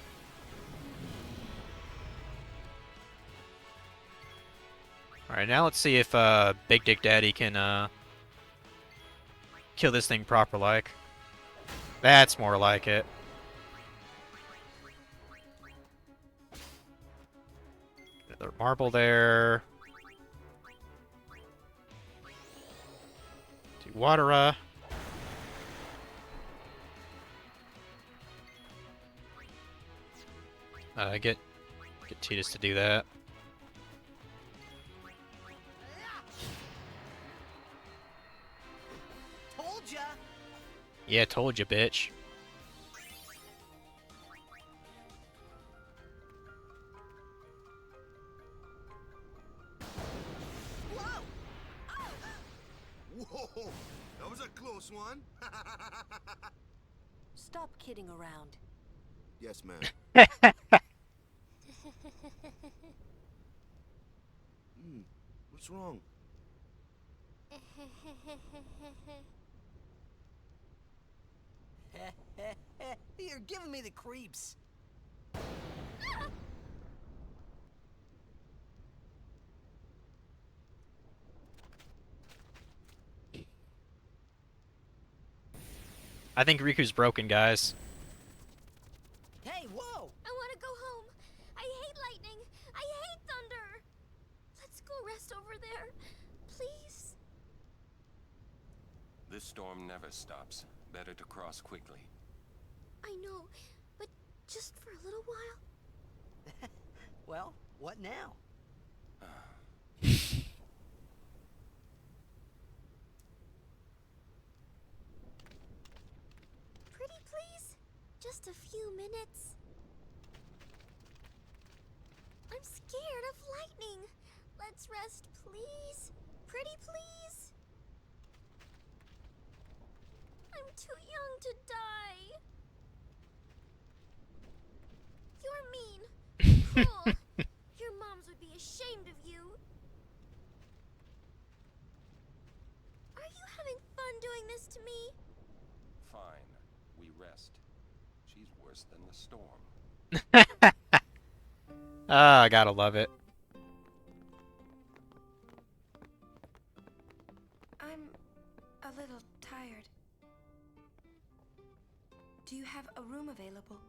Alright, now let's see if Big Dick Daddy can kill this thing proper like. That's more like it. Another marble there. Do Watera. Get Titus to do that. Told ya. Yeah, told you, bitch. Whoa, that was a close one. Stop kidding around. Yes, ma'am. What's wrong? You're giving me the creeps. I think Riku's broken, guys. Hey, whoa! I want to go home. I hate lightning. I hate thunder. Let's go rest over there, please. This storm never stops. Better to cross quickly. I know, but just for a little while. Well, what now? Pretty please? Just a few minutes. I'm scared of lightning. Let's rest, please. Pretty please. I'm too young to die. You're mean. Cruel. Your moms would be ashamed of you. Are you having fun doing this to me? Fine. We rest. She's worse than the storm. Ah, I gotta love it. I'm a little tired. Do you have a room available?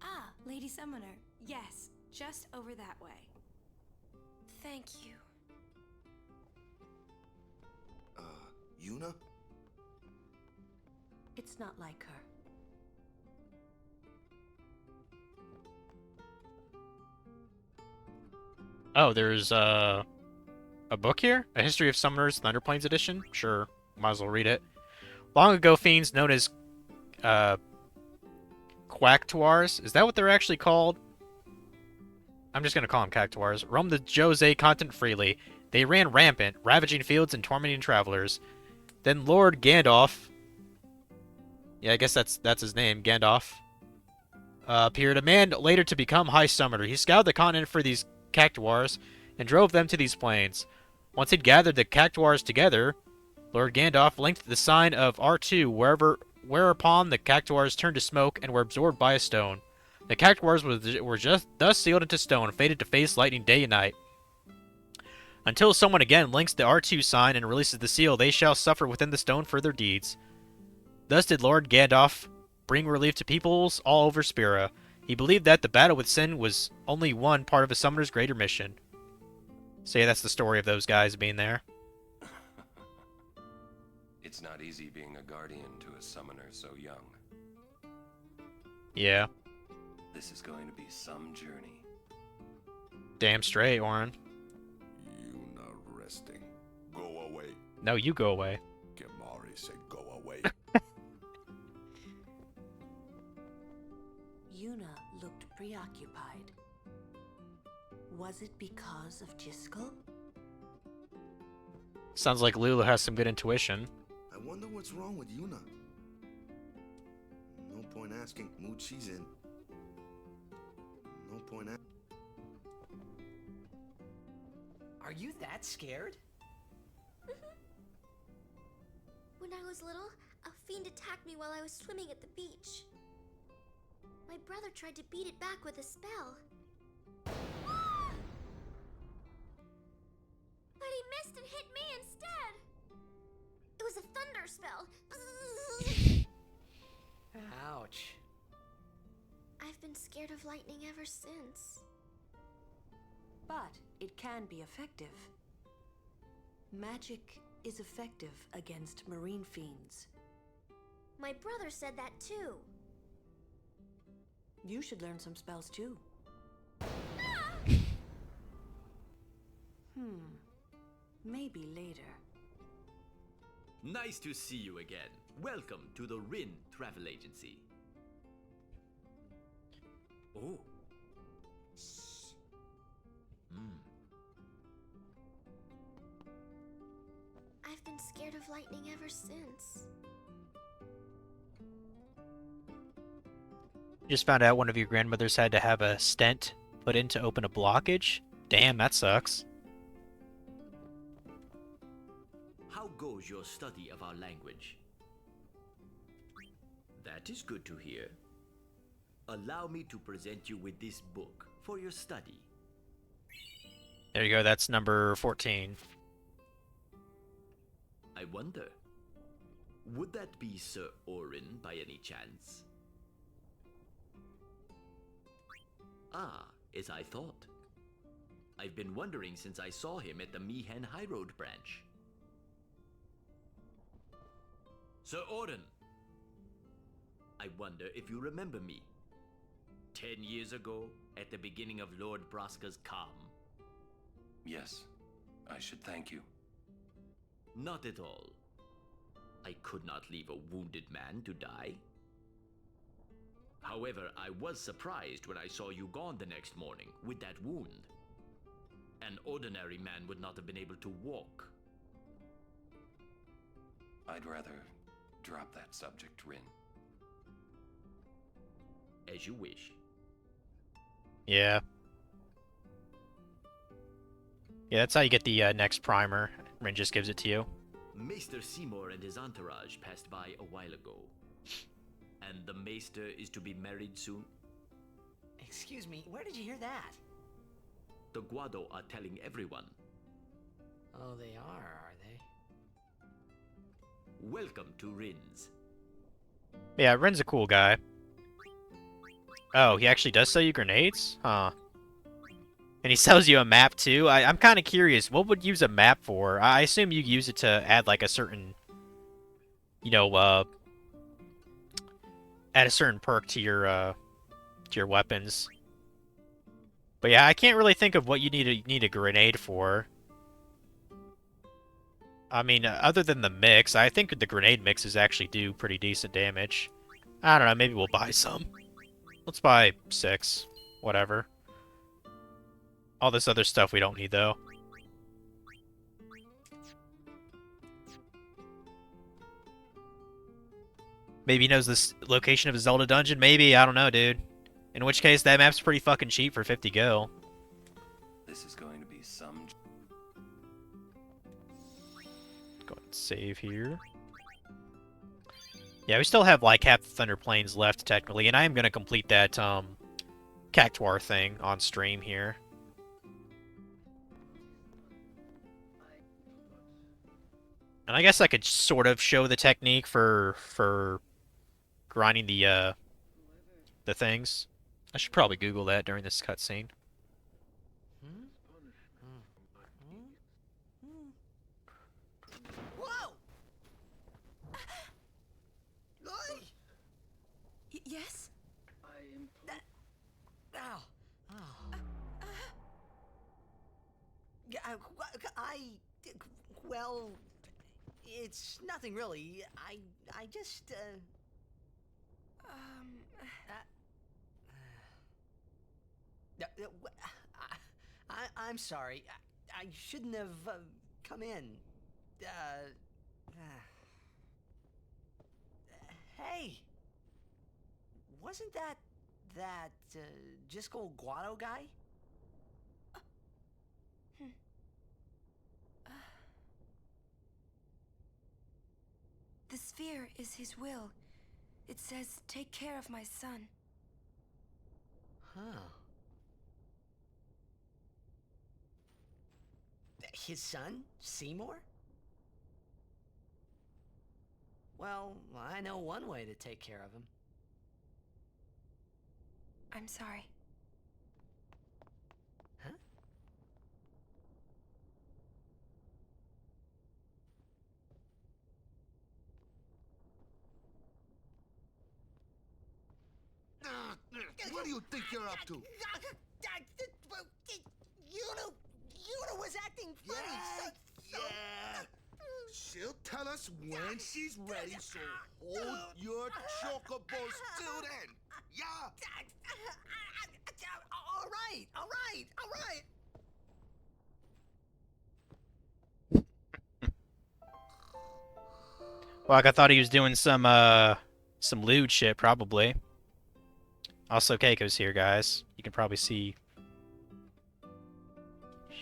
Ah, Lady Summoner. Yes, just over that way. Thank you. Yuna? It's not like her. Oh, there's a book here? A History of Summoners, Thunderplains edition? Sure, might as well read it. Long ago, fiends known as Quacktuars. Is that what they're actually called? I'm just gonna call them Cactuars. Roamed the Jose continent freely. They ran rampant, ravaging fields and tormenting travelers. Then Lord Gandalf, yeah, I guess that's his name, Gandalf, appeared, a man later to become High Summoner. He scoured the continent for these Cactuars and drove them to these plains. Once he'd gathered the Cactuars together, Lord Gandalf linked the sign of R2 whereupon the Cactuars turned to smoke and were absorbed by a stone. The character words were just thus sealed into stone, fated to face lightning day and night. Until someone again links the R2 sign and releases the seal, they shall suffer within the stone for their deeds. Thus did Lord Gandalf bring relief to peoples all over Spira. He believed that the battle with sin was only one part of a summoner's greater mission. So yeah, that's the story of those guys being there. It's not easy being a guardian to a summoner so young. Yeah. This is going to be some journey. Damn straight, Orin. Yuna resting. Go away. No, you go away. Gamari said go away. Yuna looked preoccupied. Was it because of Jiskel? Sounds like Lulu has some good intuition. I wonder what's wrong with Yuna. No point asking mood she's in. No point Are you that scared? When I was little, a fiend attacked me while I was swimming at the beach. My brother tried to beat it back with a spell. But he missed and hit me instead. It was a thunder spell. Ouch. I've been scared of lightning ever since. But it can be effective. Magic is effective against marine fiends. My brother said that too. You should learn some spells too. Maybe later. Nice to see you again. Welcome to the Rin Travel Agency. Oh. I've been scared of lightning ever since. Just found out one of your grandmothers had to have a stent put in to open a blockage? Damn, that sucks. How goes your study of our language? That is good to hear. Allow me to present you with this book for your study. There you go, that's number 14. I wonder, would that be Sir Orin by any chance? Ah, as I thought. I've been wondering since I saw him at the Meehan High Road branch. Sir Orin! I wonder if you remember me. 10 years ago, at the beginning of Lord Braska's calm. Yes, I should thank you. Not at all. I could not leave a wounded man to die. However, I was surprised when I saw you gone the next morning with that wound. An ordinary man would not have been able to walk. I'd rather drop that subject, Rin. As you wish. Yeah. Yeah, that's how you get the next primer. Rin just gives it to you. Maester Seymour and his entourage passed by a while ago. And the Maester is to be married soon? Excuse me, where did you hear that? The Guado are telling everyone. Oh, they are they? Welcome to Rin's. Yeah, Rin's a cool guy. Oh, he actually does sell you grenades? Huh. And he sells you a map too? I'm kind of curious. What would you use a map for? I assume you use it to add like a certain, you know, add a certain perk to your weapons. But yeah, I can't really think of what you need a grenade for. I mean, other than the mix, I think the grenade mixes actually do pretty decent damage. I don't know, maybe we'll buy some. Let's buy 6. Whatever. All this other stuff we don't need, though. Maybe he knows this location of a Zelda dungeon? Maybe, I don't know, dude. In which case, that map's pretty fucking cheap for 50 gil. This is going to be some... Go ahead and save here. Yeah, we still have like half the Thunder Plains left, technically, and I am going to complete that cactuar thing on stream here. And I guess I could sort of show the technique for grinding the things. I should probably Google that during this cutscene. Whoa! Yes? Ow. Oh. Yeah, well, it's nothing really. I just, I'm sorry. I shouldn't have come in. Hey, wasn't that Jiskel Guado guy? The sphere is his will. It says, take care of my son. Huh. His son, Seymour? Well, I know one way to take care of him. I'm sorry. Huh? What do you think you're up to? Yuna was acting funny. Yeah. She'll tell us when she's ready, so hold your chocobos till then. Yeah. All right. Well, like I thought he was doing some lewd shit, probably. Also, Keiko's here, guys. You can probably see.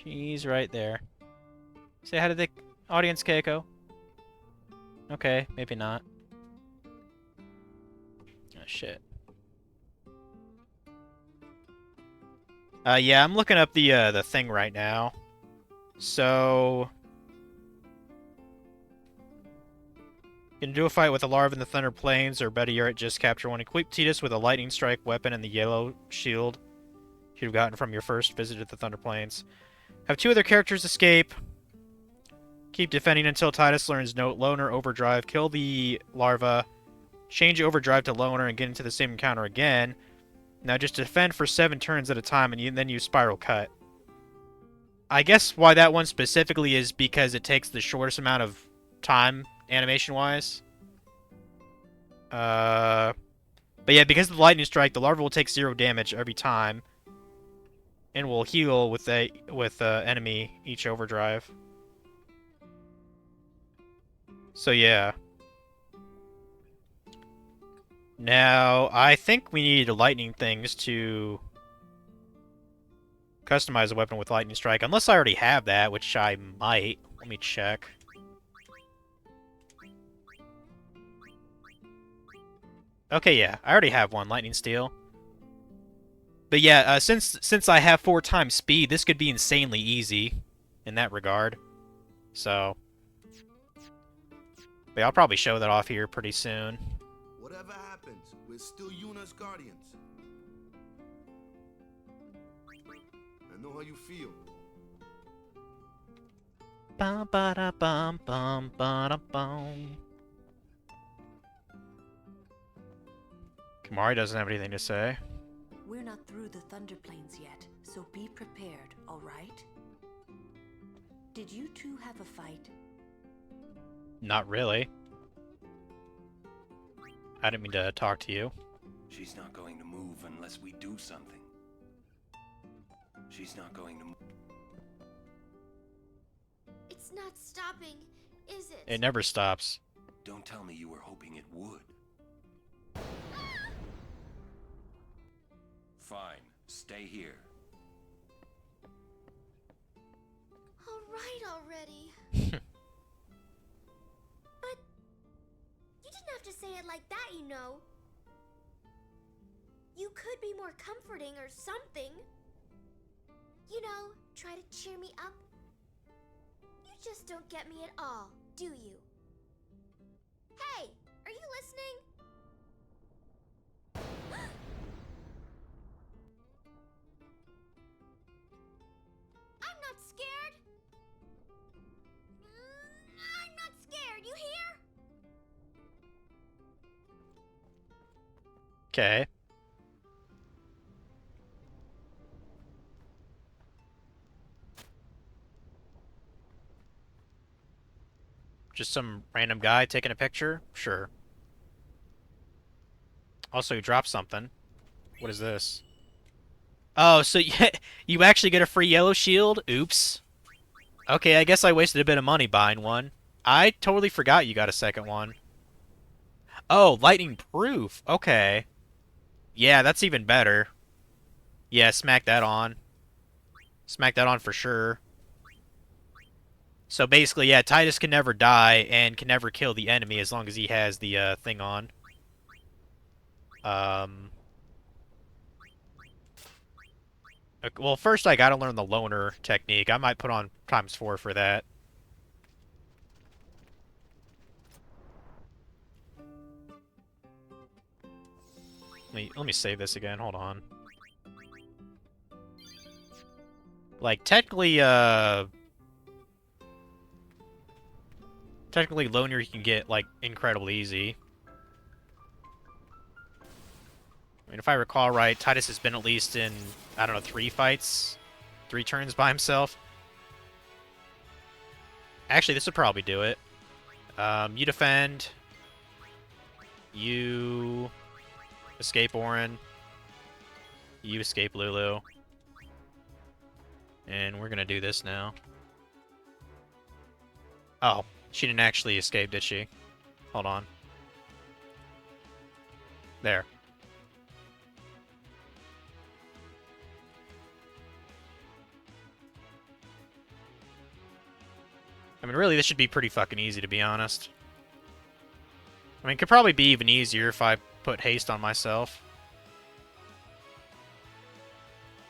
She's right there. Say hi to the audience, Keiko. Okay, maybe not. Oh, shit. Yeah, I'm looking up the thing right now. So... You can do a fight with a larva in the Thunder Plains, or better yet, just capture one. Equip Tidus with a lightning strike weapon and the yellow shield you'd have gotten from your first visit to the Thunder Plains. Have 2 other characters escape. Keep defending until Tidus learns Loner Overdrive. Kill the larva. Change Overdrive to Loner and get into the same encounter again. Now just defend for 7 turns at a time and then use Spiral Cut. I guess why that one specifically is because it takes the shortest amount of time animation-wise. But yeah, because of the lightning strike, the larva will take 0 damage every time, and will heal with enemy each overdrive. So yeah. Now I think we need lightning things to customize a weapon with lightning strike, unless I already have that, which I might. Let me check. Okay, yeah, I already have one, Lightning Steel. But yeah, since I have 4 times speed, this could be insanely easy in that regard. So, but yeah, I'll probably show that off here pretty soon. Whatever happens, we're still Yuna's guardians. I know how you feel. Bum ba da bum bum ba da bum. Kamari doesn't have anything to say. We're not through the Thunder Plains yet, so be prepared, alright? Did you two have a fight? Not really. I didn't mean to talk to you. She's not going to move unless we do something. She's not going to move. It's not stopping, is it? It never stops. Don't tell me you were hoping it would. Fine, stay here. All right already. But you didn't have to say it like that, you know. You could be more comforting or something. You know, try to cheer me up. You just don't get me at all, do you? Hey, are you listening? I'm not scared. I'm not scared, you hear? Okay. Just some random guy taking a picture? Sure. Also, you dropped something. What is this? Oh, so you actually get a free yellow shield? Oops. Okay, I guess I wasted a bit of money buying one. I totally forgot you got a second one. Oh, lightning proof. Okay. Yeah, that's even better. Yeah, smack that on. Smack that on for sure. So basically, yeah, Titus can never die and can never kill the enemy as long as he has the thing on. Well, first I gotta learn the loner technique. I might put on ×4 for that. Let me save this again. Hold on. Like, technically loner you can get, like, incredibly easy. I mean, if I recall right, Titus has been at least in, I don't know, 3 fights? 3 turns by himself? Actually, this would probably do it. You defend. You escape Orin. You escape Lulu. And we're gonna do this now. Oh, she didn't actually escape, did she? Hold on. There. I mean, really, this should be pretty fucking easy, to be honest. I mean, it could probably be even easier if I put haste on myself.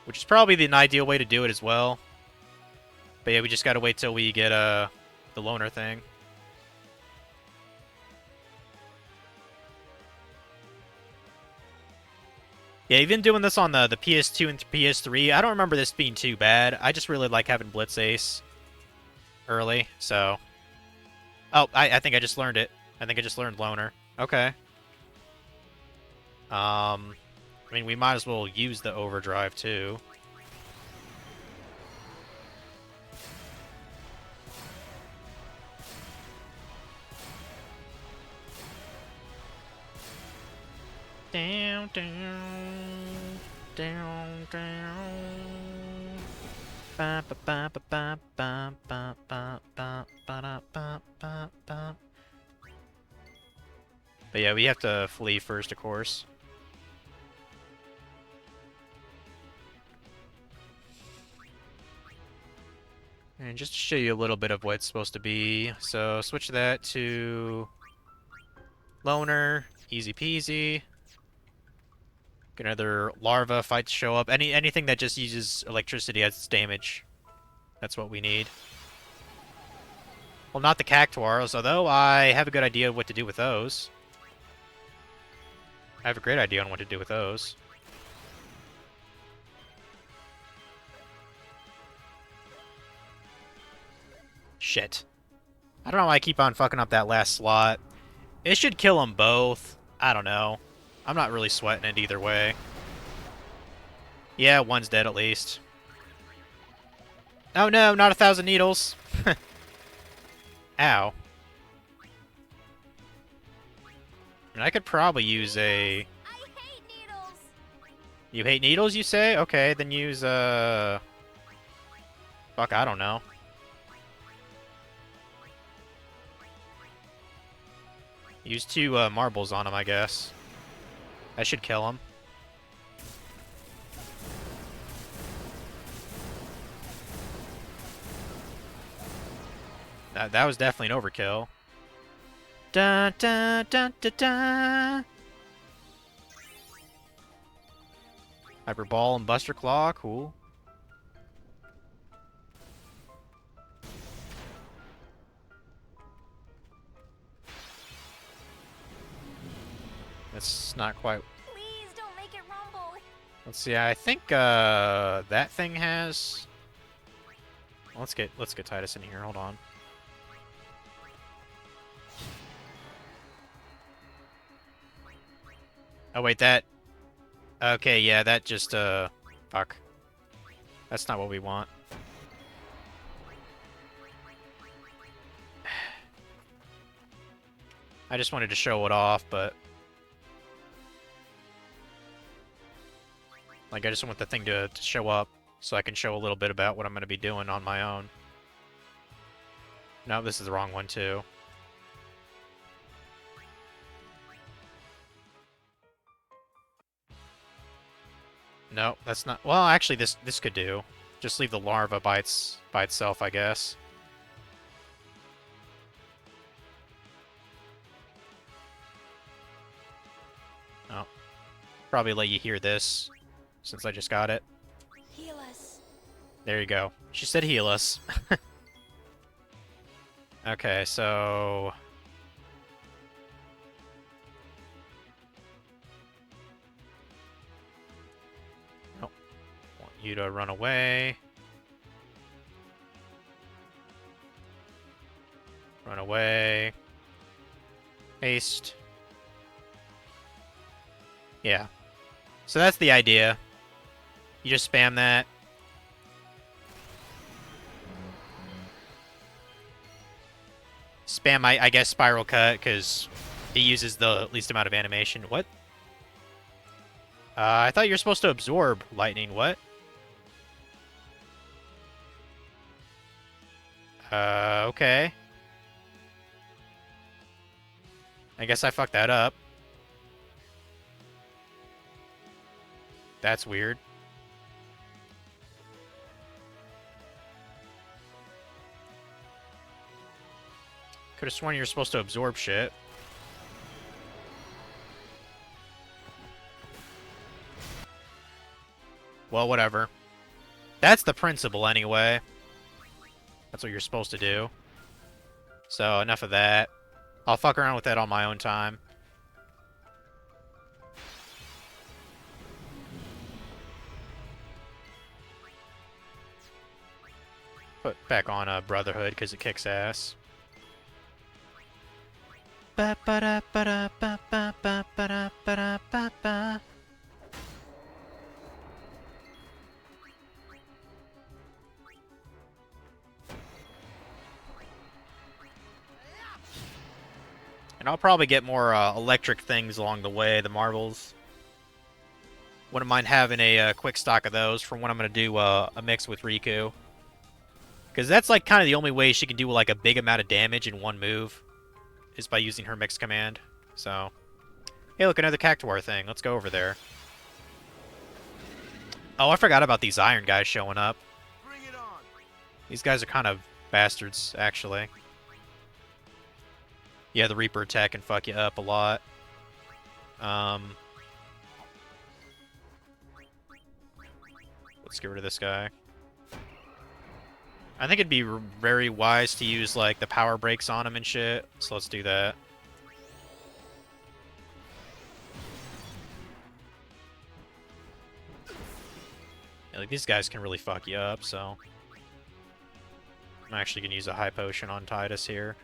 Which is probably an ideal way to do it as well. But yeah, we just gotta wait till we get the loner thing. Yeah, even doing this on the PS2 and PS3, I don't remember this being too bad. I just really like having Blitz Ace early, so... Oh, I think I just learned it. I think I just learned loner. Okay. I mean, we might as well use the overdrive, too. Down, down, down, down. Ba ba ba ba ba ba ba ba ba ba ba ba ba. But yeah, we have to flee first, of course. And just to show you a little bit of what it's supposed to be, so switch that to loner, easy peasy. Get another larva fight to show up. Anything that just uses electricity as its damage. That's what we need. Well, not the cactuars, although I have a good idea of what to do with those. I have a great idea on what to do with those. Shit. I don't know why I keep on fucking up that last slot. It should kill them both. I don't know. I'm not really sweating it either way. Yeah, one's dead at least. Oh no, not 1,000 needles. Ow. And I could probably use a... I hate needles. You hate needles, you say? Okay, then use, Fuck, I don't know. Use 2 marbles on him, I guess. That should kill him. That was definitely an overkill. Da da da da da. Hyper Ball and Buster Claw, cool. That's not quite... Please don't make it rumble. Let's see, I think that thing has... Let's get Titus in here, hold on. Oh wait, that... Okay, yeah, that just, fuck. That's not what we want. I just wanted to show it off, but... Like, I just want the thing to show up, so I can show a little bit about what I'm going to be doing on my own. No, this is the wrong one, too. No, that's not... Well, actually, this could do. Just leave the larva by itself, I guess. Oh. Probably let you hear this, since I just got it. Heal us. There you go. She said heal us. Okay, so... Nope. Want you to run away. Run away. Haste. Yeah. So that's the idea. You just spam that. Spam, I guess, Spiral Cut, because it uses the least amount of animation. What? I thought you were supposed to absorb lightning. What? Okay. I guess I fucked that up. That's weird. Could have sworn you were supposed to absorb shit. Well, whatever. That's the principle, anyway. That's what you're supposed to do. So, enough of that. I'll fuck around with that on my own time. Put back on Brotherhood, because it kicks ass. Ba ba da ba da ba ba ba ba da ba da ba ba. And I'll probably get more electric things along the way, the marbles. Wouldn't mind having a quick stock of those for when I'm going to do a mix with Riku. Because that's like kind of the only way she can do like a big amount of damage in one move. Is by using her mix command. So, hey, look, another Cactuar thing. Let's go over there. Oh, I forgot about these iron guys showing up. Bring it on. These guys are kind of bastards, actually. Yeah, the Reaper attack can fuck you up a lot. Let's get rid of this guy. I think it'd be very wise to use, like, the power breaks on him and shit. So let's do that. Yeah, like, these guys can really fuck you up, so... I'm actually gonna use a high potion on Titus here.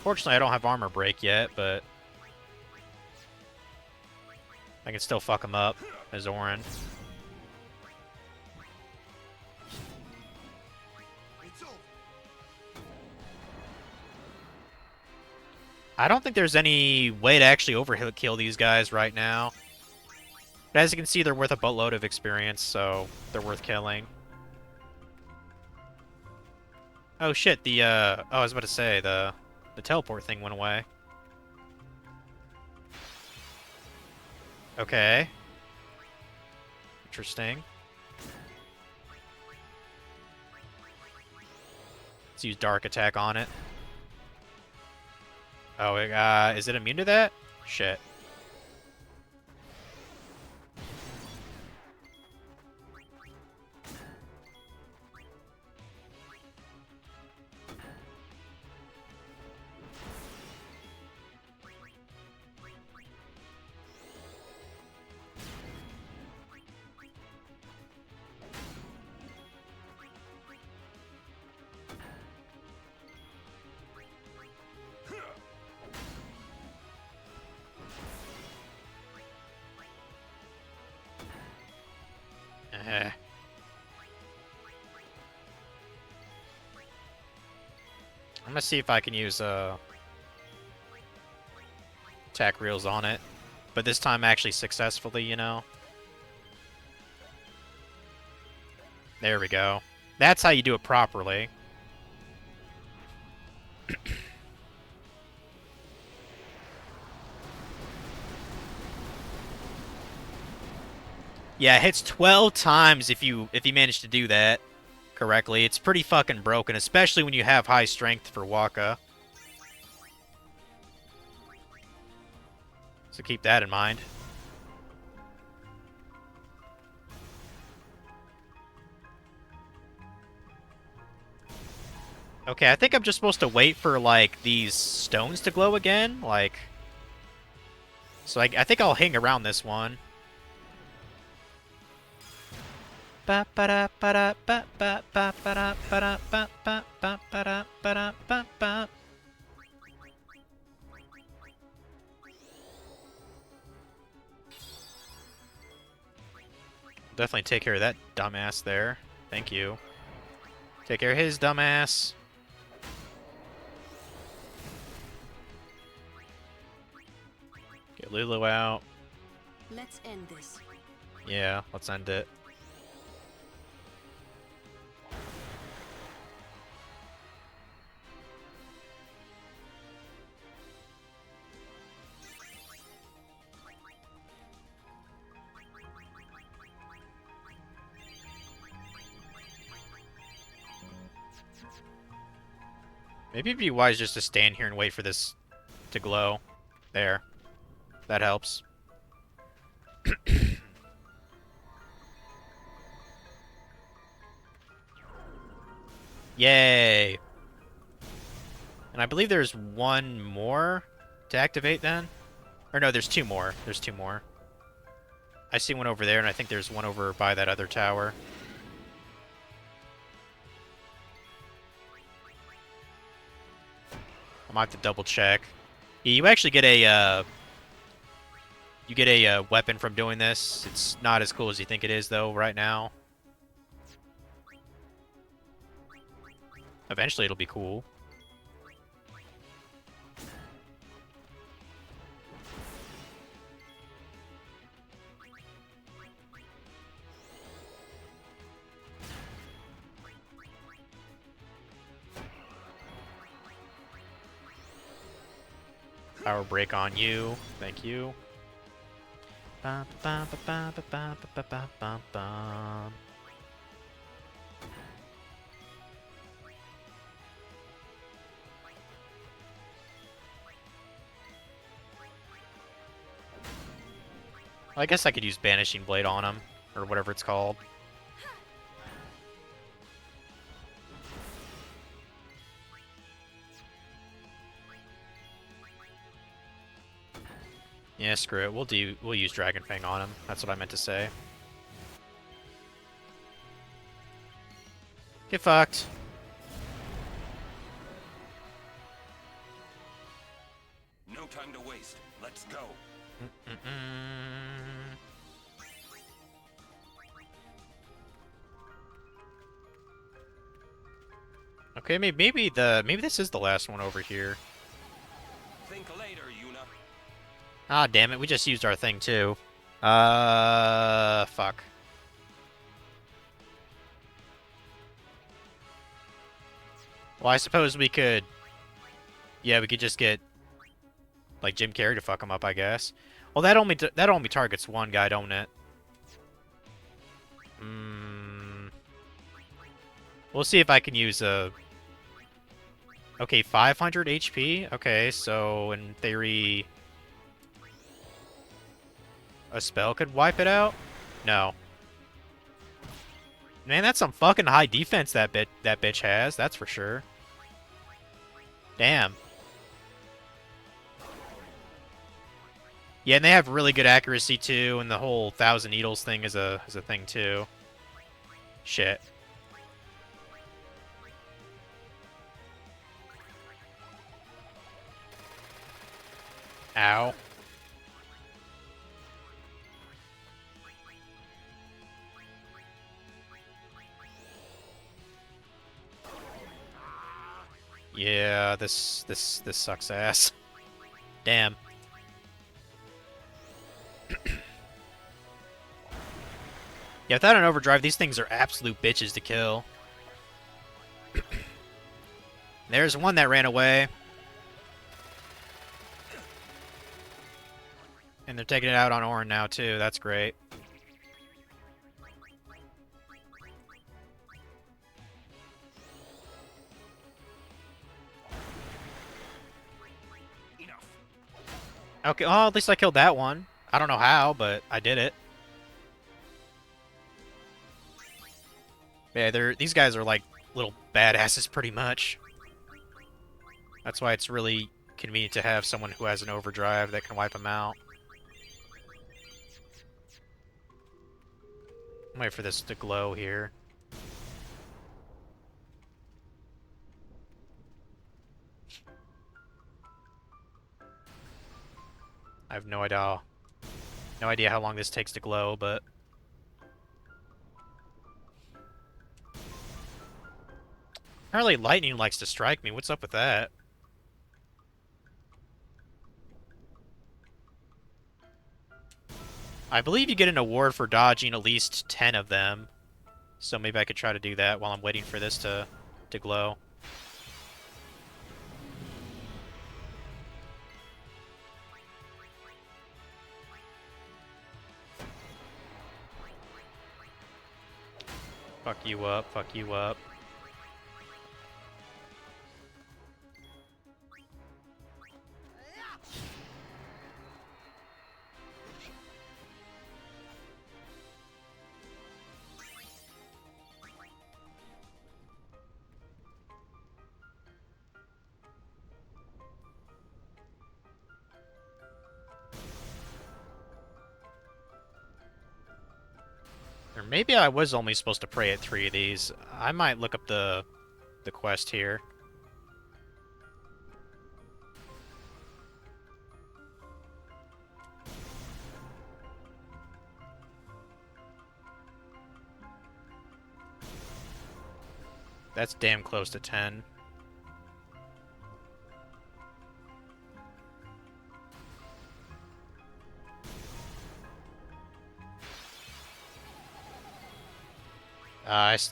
Fortunately, I don't have armor break yet, but I can still fuck him up as Orin. I don't think there's any way to actually overkill these guys right now. But as you can see, they're worth a boatload of experience, so they're worth killing. Oh shit, the oh, I was about to say, the teleport thing went away. Okay. Interesting. Let's use Dark Attack on it. Oh, is it immune to that? Shit. I'm gonna see if I can use attack reels on it, but this time actually successfully, you know. There we go. That's how you do it properly. Yeah, it hits 12 times if you manage to do that correctly. It's pretty fucking broken, especially when you have high strength for Waka. So keep that in mind. Okay, I think I'm just supposed to wait for, like, these stones to glow again. Like, so I think I'll hang around this one. Definitely take care of that dumbass there. Thank you. Take care of his dumbass. Get Lulu out. Let's end this. Yeah, let's end it. Maybe it'd be wise just to stand here and wait for this to glow. There. That helps. Yay! And I believe there's one more to activate then? Or no, there's two more. There's two more. I see one over there, and I think there's one over by that other tower. I might have to double check. Yeah, you actually get a weapon from doing this. It's not as cool as you think it is, though, right now. Eventually, it'll be cool. Power break on you. Thank you. I guess I could use Banishing Blade on him, or whatever it's called. Yeah, screw it. We'll use Dragon Fang on him. That's what I meant to say. Get fucked. No time to waste. Let's go. Okay, maybe this is the last one over here. Think later, Yuna. Ah, damn it, we just used our thing too. Fuck. Well, I suppose we could... Yeah, we could just get, like, Jim Carrey to fuck him up, I guess. Well, that only targets one guy, don't it? We'll see if I can use a Okay, 500 HP? Okay, so in theory... a spell could wipe it out? No. Man, that's some fucking high defense that bitch has, that's for sure. Damn. Yeah, and they have really good accuracy too, and the whole 1,000 needles thing is a thing too. Shit. Ow. Yeah, this sucks ass. Damn. Yeah, without an overdrive, these things are absolute bitches to kill. There's one that ran away. And they're taking it out on Orin now, too. That's great. Okay, oh, at least I killed that one. I don't know how, but I did it. Yeah, these guys are like little badasses pretty much. That's why it's really convenient to have someone who has an overdrive that can wipe them out. Wait for this to glow here. I have no idea how long this takes to glow, but apparently lightning likes to strike me. What's up with that? I believe you get an award for dodging at least 10 of them. So maybe I could try to do that while I'm waiting for this to glow. Fuck you up, fuck you up. Or maybe I was only supposed to pray at 3 of these. I might look up the quest here. That's damn close to 10.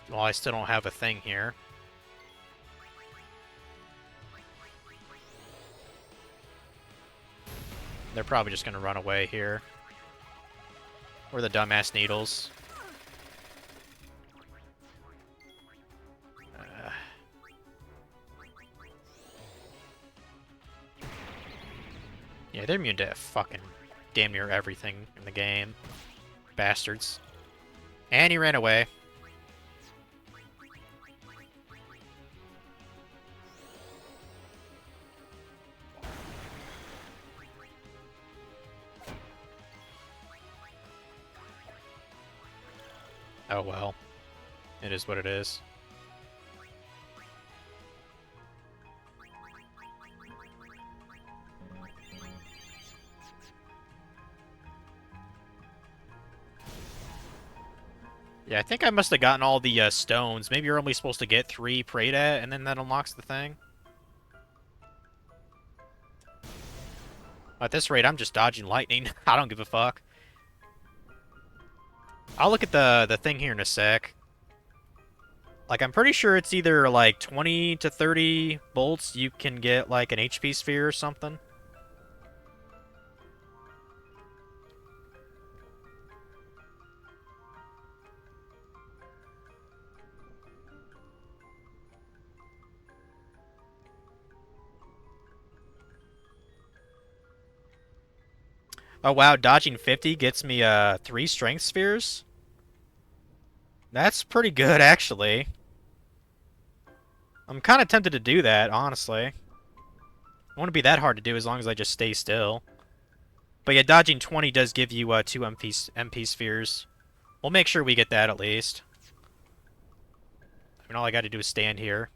Well, I still don't have a thing here. They're probably just going to run away here. Or the dumbass needles. Yeah, they're immune to fucking damn near everything in the game. Bastards. And he ran away. Oh well. It is what it is. Yeah, I think I must have gotten all the stones. Maybe you're only supposed to get 3 prayed at, and then that unlocks the thing. At this rate, I'm just dodging lightning. I don't give a fuck. I'll look at the thing here in a sec. Like, I'm pretty sure it's either, like, 20 to 30 bolts you can get, like, an HP sphere or something. Oh wow, dodging 50 gets me 3 strength spheres? That's pretty good, actually. I'm kind of tempted to do that, honestly. It won't be that hard to do as long as I just stay still. But yeah, dodging 20 does give you 2 MP spheres. We'll make sure we get that at least. I mean, all I gotta do is stand here.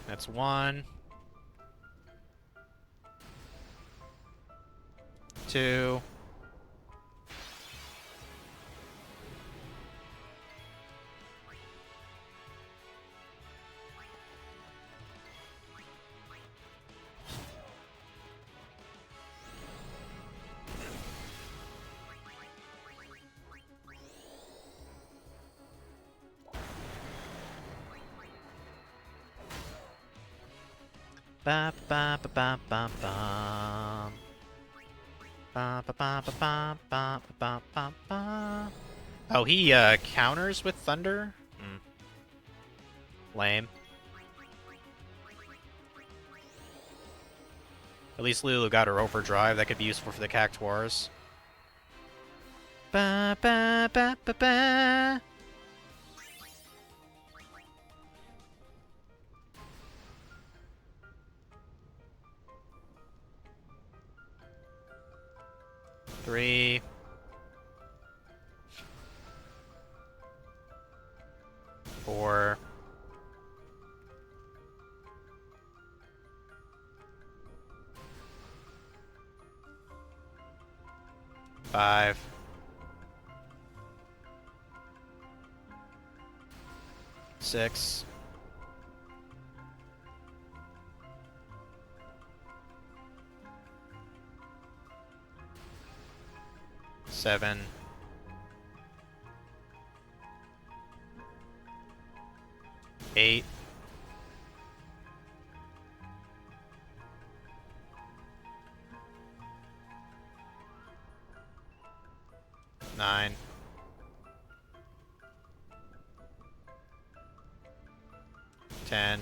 That's 1. 2. Ba ba ba ba ba ba. Ba ba ba ba ba ba ba ba ba. Oh, he counters with thunder? Hmm. Lame. At least Lulu got her overdrive. That could be useful for the Cactuars. Ba ba ba ba ba. Three. 4. 5. 6. 7. 8. 9. 10.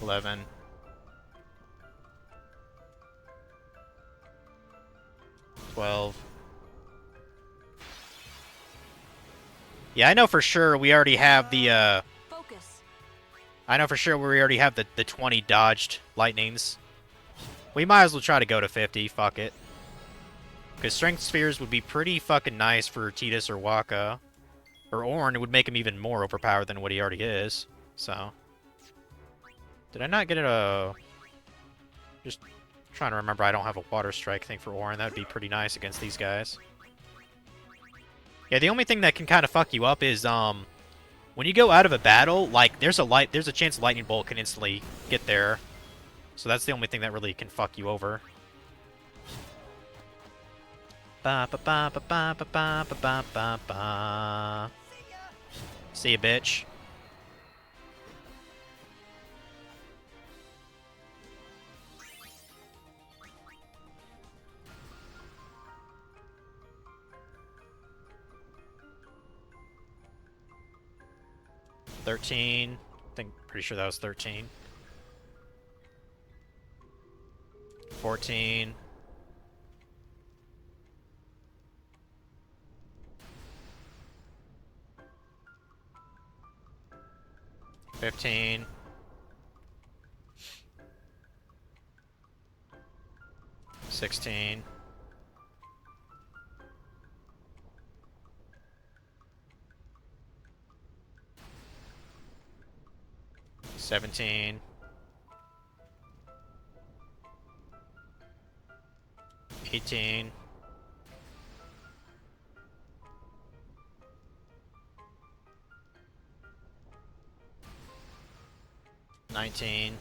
11. 12. Yeah, I know for sure we already have the, Focus. I know for sure we already have the 20 dodged lightnings. We might as well try to go to 50, fuck it. Because Strength Spheres would be pretty fucking nice for Tidus or Waka. Or Ornn, it would make him even more overpowered than what he already is. So. Did I not get a... Just trying to remember I don't have a Water Strike thing for Ornn. That would be pretty nice against these guys. Yeah, the only thing that can kind of fuck you up is, when you go out of a battle, like, there's a chance Lightning Bolt can instantly get there. So that's the only thing that really can fuck you over. Ba ba ba ba ba ba ba ba ba ba ba. See ya, bitch. $13. Pretty sure that was 13. 14. 15. 16. 17. 18. 19.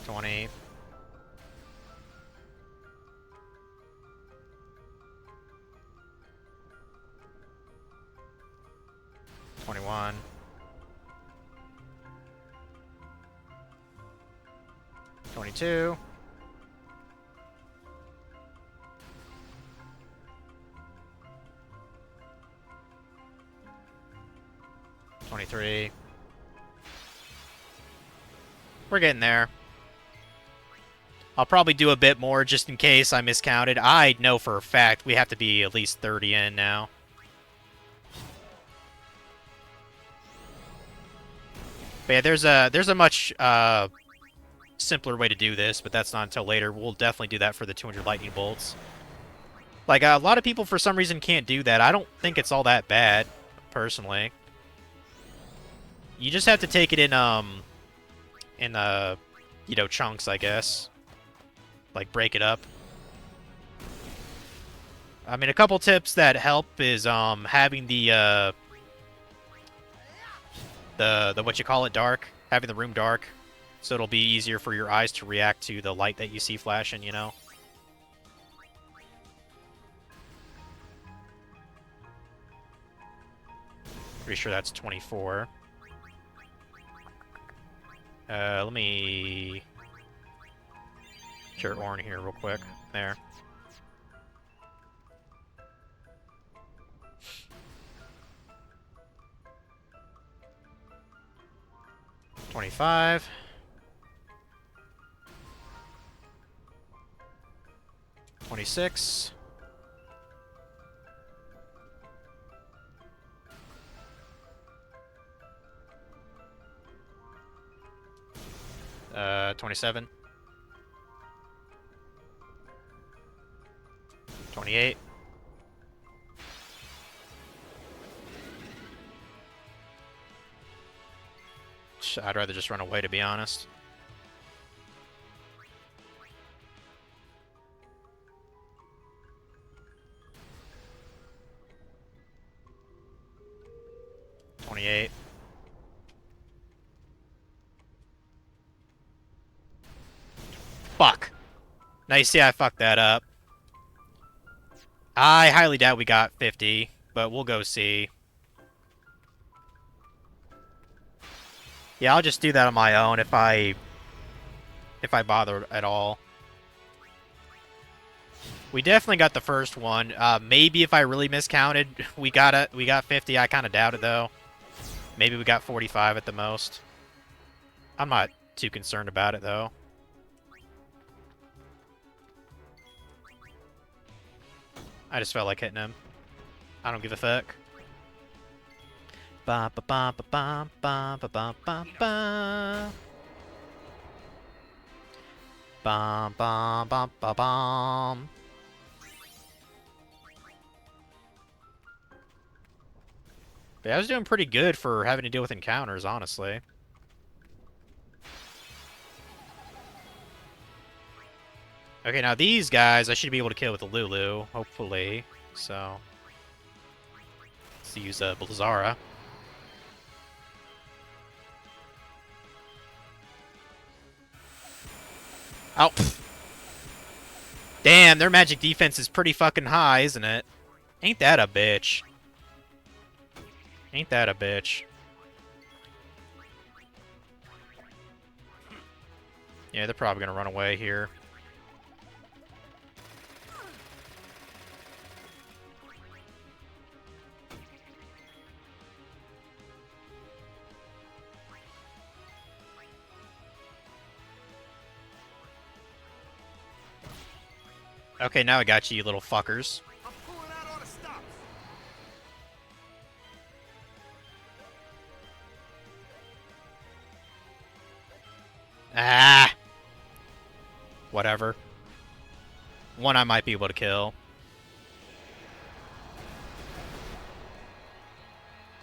20. 21. 22. 3. We're getting there. I'll probably do a bit more just in case I miscounted. I know for a fact we have to be at least 30 in now. But yeah, there's a much simpler way to do this, but that's not until later. We'll definitely do that for the 200 lightning bolts. Like, a lot of people for some reason can't do that. I don't think it's all that bad, personally. You just have to take it in you know, chunks, I guess. Like, break it up. I mean, a couple tips that help is having the what you call it, dark, having the room dark, so it'll be easier for your eyes to react to the light that you see flashing, you know. Pretty sure that's 24. Let me share Orin here real quick. There. $25. 26. 27. 28. I'd rather just run away, to be honest. $28. Fuck. Now you see I fucked that up. I highly doubt we got 50, but we'll go see. Yeah, I'll just do that on my own if I bother at all. We definitely got the first one. Maybe if I really miscounted, we got 50. I kind of doubt it though. Maybe we got 45 at the most. I'm not too concerned about it though. I just felt like hitting him. I don't give a fuck. Ba ba ba ba ba ba ba ba ba ba. Bum bum bum bum bum. But I was doing pretty good for having to deal with encounters, honestly. Okay, now these guys I should be able to kill with the Lulu, hopefully. So let's use Blazara. Oh. Damn, their magic defense is pretty fucking high, isn't it? Ain't that a bitch? Ain't that a bitch? Yeah, they're probably gonna run away here. Okay, now I got you, you little fuckers. Ah! Whatever. One I might be able to kill.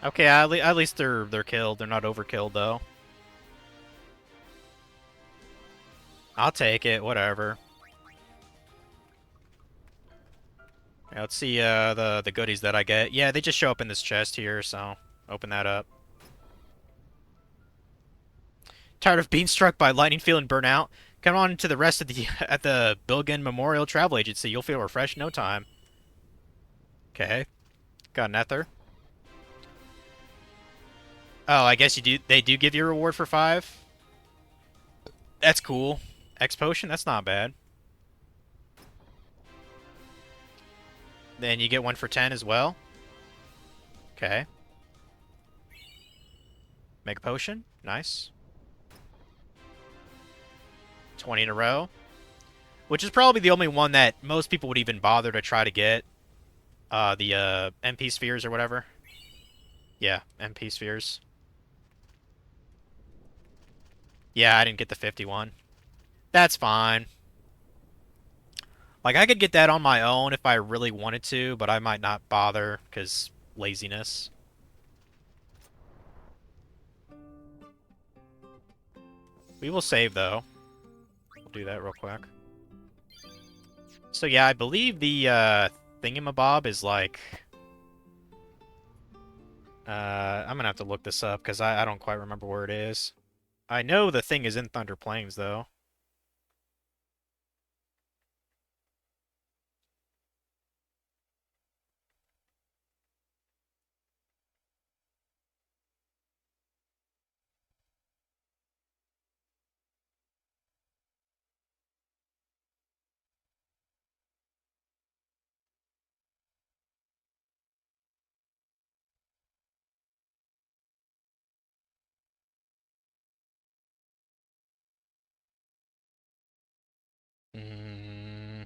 Okay, at least they're killed. They're not overkilled, though. I'll take it, whatever. Yeah, let's see the goodies that I get. Yeah, they just show up in this chest here, so open that up. Tired of being struck by lightning, feeling burnout? Come on to the rest of the at the Bilgen Memorial Travel Agency. You'll feel refreshed in no time. Okay, got an ether. Oh, I guess you do. They do give you a reward for 5. That's cool. X potion. That's not bad. Then you get one for 10 as well. Okay. Make a potion. Nice. 20 in a row. Which is probably the only one that most people would even bother to try to get. The MP spheres or whatever. Yeah, MP spheres. Yeah, I didn't get the 51. That's fine. Like, I could get that on my own if I really wanted to, but I might not bother, because laziness. We will save, though. We'll do that real quick. So, yeah, I believe the thingamabob is, like... I'm gonna have to look this up, because I don't quite remember where it is. I know the thing is in Thunder Plains, though. Mm.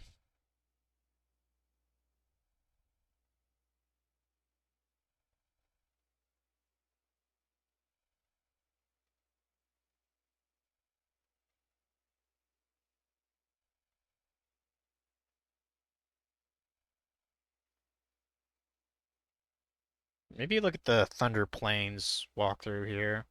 Maybe look at the Thunder Plains walkthrough here.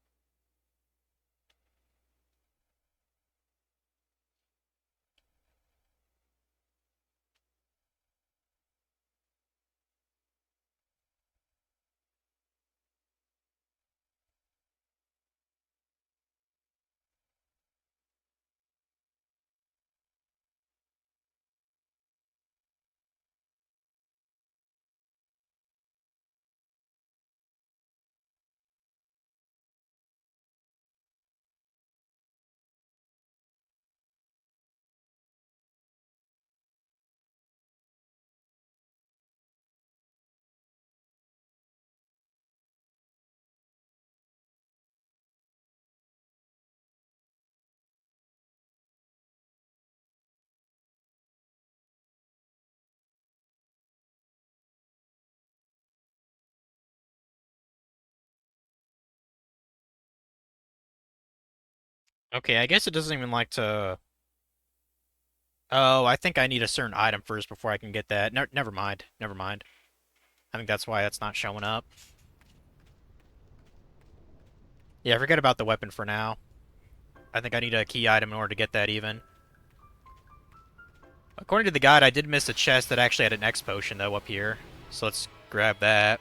Okay, I guess it doesn't even like to... Oh, I think I need a certain item first before I can get that. Never mind. Never mind. I think that's why that's not showing up. Yeah, forget about the weapon for now. I think I need a key item in order to get that even. According to the guide, I did miss a chest that actually had an X potion, though, up here. So let's grab that.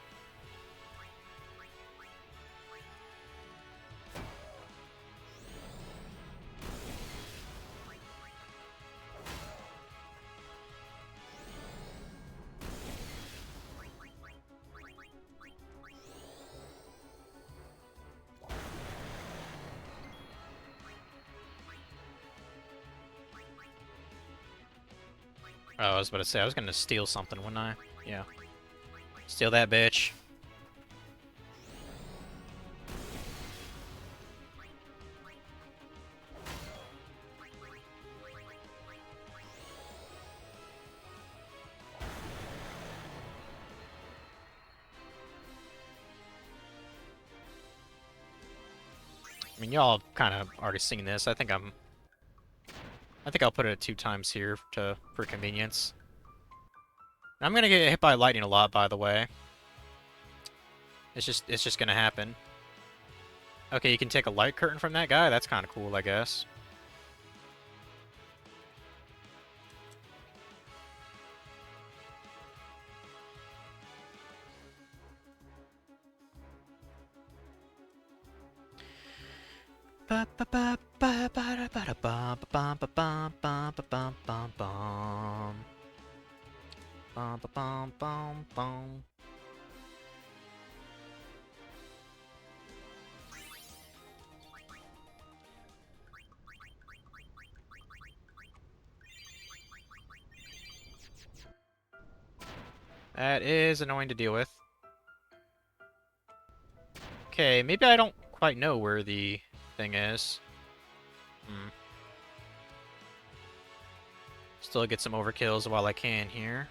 Oh, I was about to say, I was going to steal something, wouldn't I? Yeah. Steal that bitch. I mean, y'all kind of already seen this. I think I'll put it at 2 times here for convenience. I'm gonna get hit by lightning a lot, by the way. It's just gonna happen. Okay, you can take a light curtain from that guy. That's kind of cool, I guess. That is annoying to deal with. Okay, maybe I don't quite know where the thing is. Still get some overkills while I can here.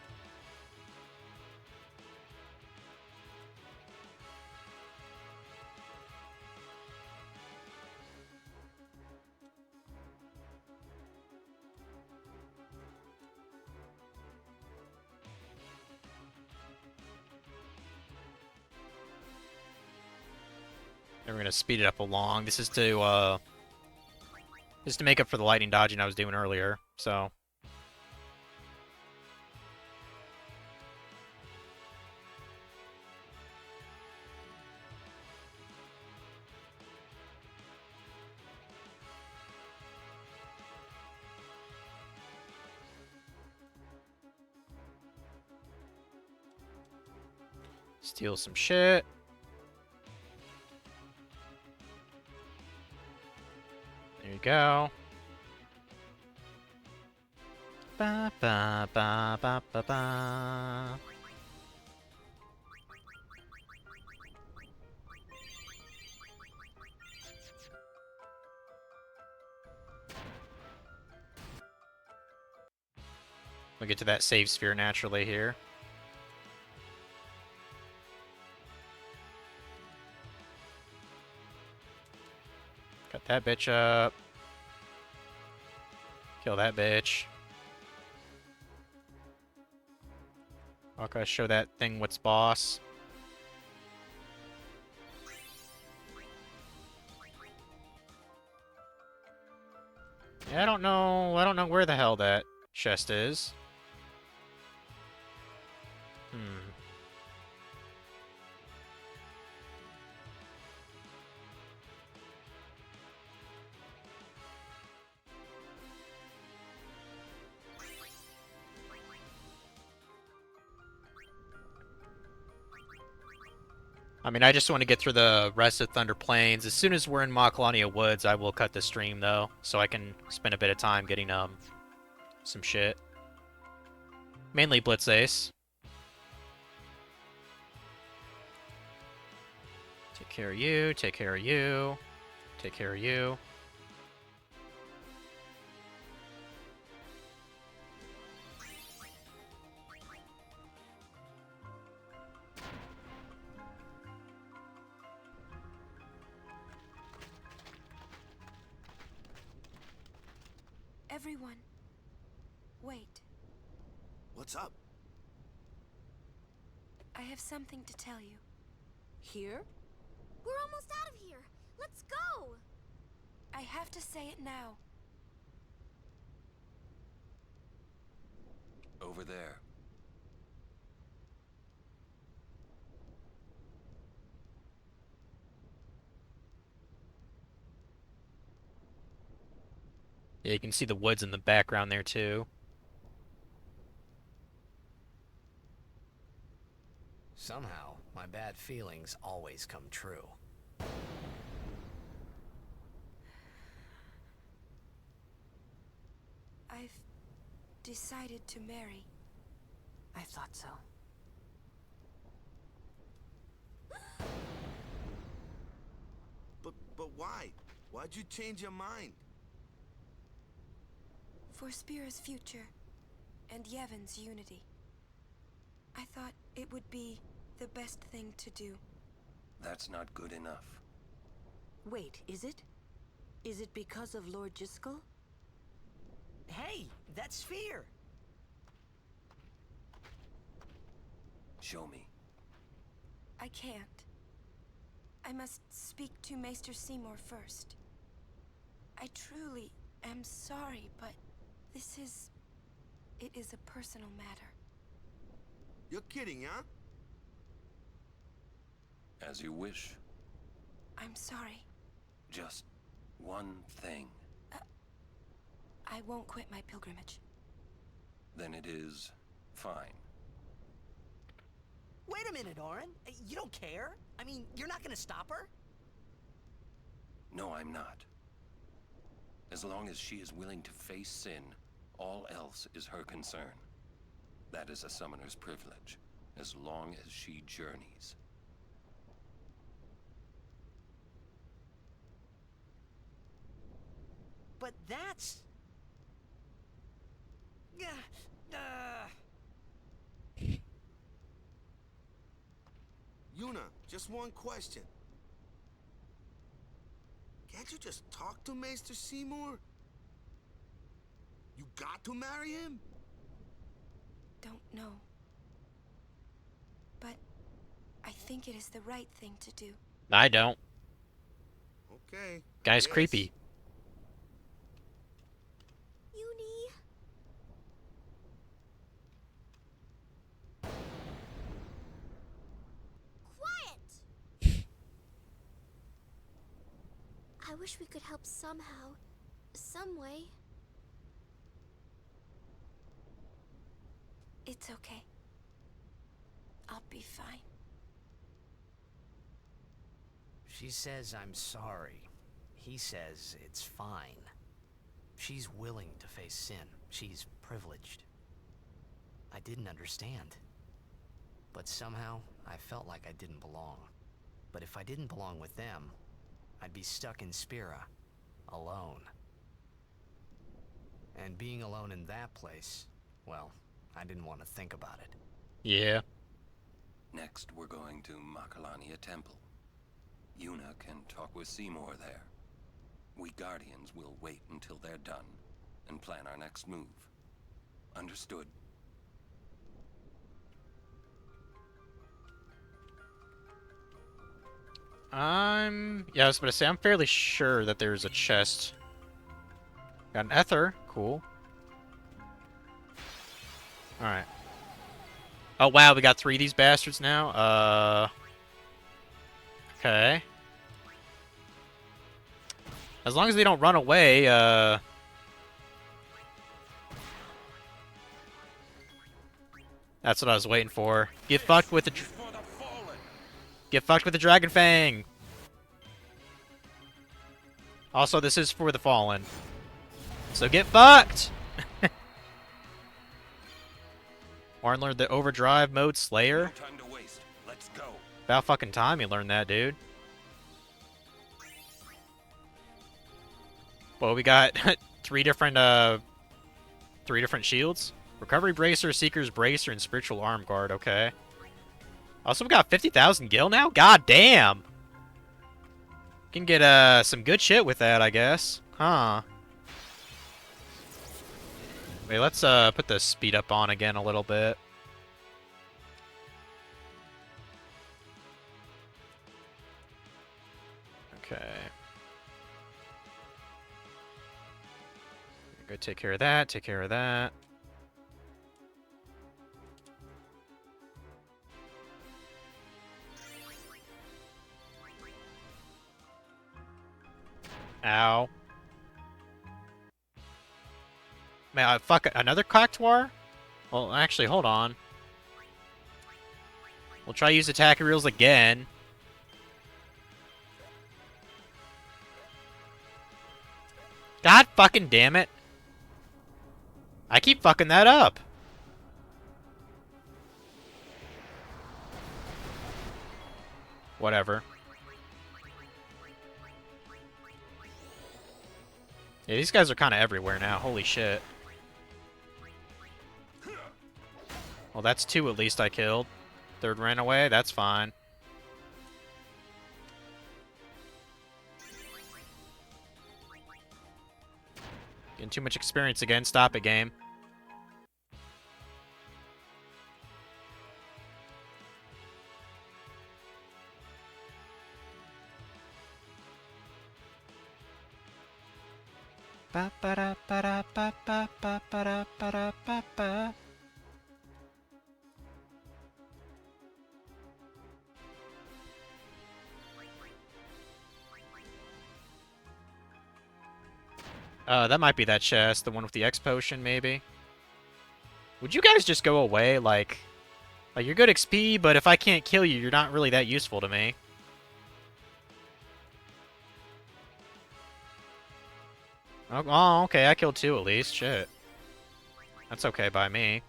And we're gonna speed it up along. This is to make up for the lightning dodging I was doing earlier. So. Steal some shit. There you go. Ba ba ba ba ba ba. We'll get to that save sphere naturally here. Cut that bitch up. Kill that bitch. Okay, show that thing what's boss. Yeah, I don't know where the hell that chest is. I mean, I just want to get through the rest of Thunder Plains. As soon as we're in Macalania Woods, I will cut the stream, though, so I can spend a bit of time getting, some shit. Mainly Blitz Ace. Take care of you, take care of you, take care of you. Everyone, wait. What's up? I have something to tell you. Here? We're almost out of here. Let's go. I have to say it now. Over there. Yeah, you can see the woods in the background there, too. Somehow, my bad feelings always come true. I've decided to marry. I thought so. But why? Why'd you change your mind? For Spira's future, and Yevon's unity. I thought it would be the best thing to do. That's not good enough. Wait, is it? Is it because of Lord Jiskel? Hey, that's Sphere! Show me. I can't. I must speak to Maester Seymour first. I truly am sorry, but this is... it is a personal matter. You're kidding, huh? As you wish. I'm sorry. Just one thing. I won't quit my pilgrimage. Then it is fine. Wait a minute, Orin. You don't care? I mean, you're not gonna stop her? No, I'm not. As long as she is willing to face sin, all else is her concern. That is a summoner's privilege, as long as she journeys. but that's... Yuna, just one question. Can't you just talk to Maester Seymour? You got to marry him? Don't know. But I think it is the right thing to do. I don't. Okay. Guy's yes. creepy. Uni. Quiet! I wish we could help somehow. Some way. It's okay. I'll be fine. She says I'm sorry. He says it's fine. She's willing to face sin. She's privileged. I didn't understand. But somehow, I felt like I didn't belong. But if I didn't belong with them, I'd be stuck in Spira, alone. And being alone in that place, well, I didn't want to think about it. Yeah. Next, we're going to Makalania Temple. Yuna can talk with Seymour there. We Guardians will wait until they're done and plan our next move. Understood? Yeah, I was about to say, I'm fairly sure that there's a chest. Got an ether. Cool. Alright. Oh, wow, we got 3 of these bastards now? Okay. As long as they don't run away, that's what I was waiting for. Get fucked with the... Get fucked with the Dragon Fang! Also, this is for the Fallen. So get fucked! Warren learned the Overdrive mode Slayer. No time to waste. Let's go. About fucking time you learned that, dude. Well, we got 3 different shields. Recovery Bracer, Seeker's Bracer, and Spiritual Arm Guard, okay. Also, we got 50,000 gil now? God damn! Can get some good shit with that, I guess. Huh. Wait, let's put the speed up on again a little bit. Okay. Go take care of that, take care of that. Ow. Man, fuck, another Cactuar? Well, actually, hold on. We'll try to use attack reels again. God fucking damn it. I keep fucking that up. Whatever. Yeah, these guys are kind of everywhere now. Holy shit. Well, that's 2 at least I killed. 3rd ran away. That's fine. Getting too much experience again. Stop it, game. Ba ba da ba da ba ba ba ba da ba da ba ba. That might be that chest, the one with the X potion, maybe. Would you guys just go away? Like you're good XP, but if I can't kill you, you're not really that useful to me. Oh, okay, I killed 2 at least. Shit. That's okay by me.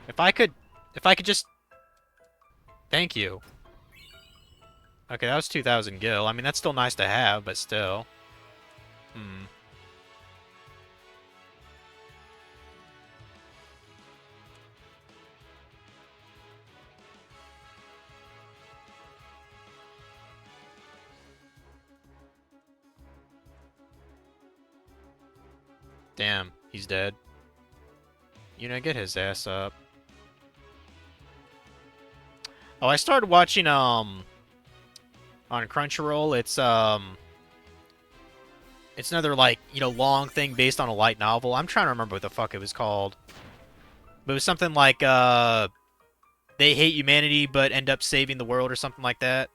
If I could just... Thank you. Okay, that was 2,000 gil. I mean, that's still nice to have, but still. Hmm. Damn, he's dead. You know, get his ass up. Oh, I started watching, on Crunchyroll. It's another, like, you know, long thing based on a light novel. I'm trying to remember what the fuck it was called. But it was something like, they hate humanity but end up saving the world or something like that.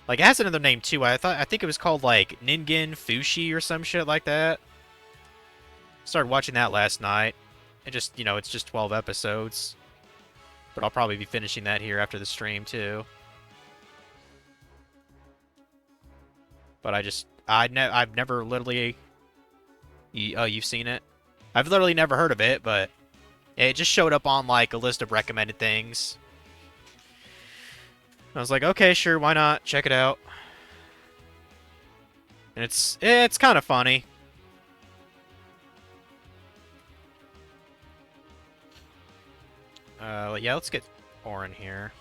Like, it has another name, too. I think it was called, like, Ningen Fushi or some shit like that. Started watching that last night. It just, you know, it's just 12 episodes. But I'll probably be finishing that here after the stream, too. But I've never literally... Oh, you've seen it? I've literally never heard of it, but it just showed up on, like, a list of recommended things. I was like, okay, sure, why not? Check it out. And it's kind of funny. Yeah, let's get Orin here.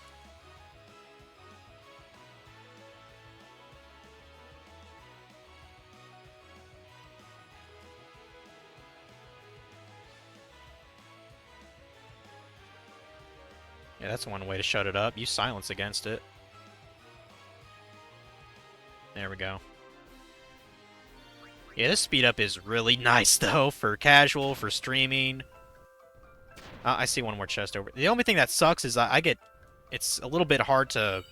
Yeah, that's one way to shut it up. Use silence against it. There we go. Yeah, this speed up is really nice, though, for casual, for streaming. I see one more chest over. The only thing that sucks is it's a little bit hard to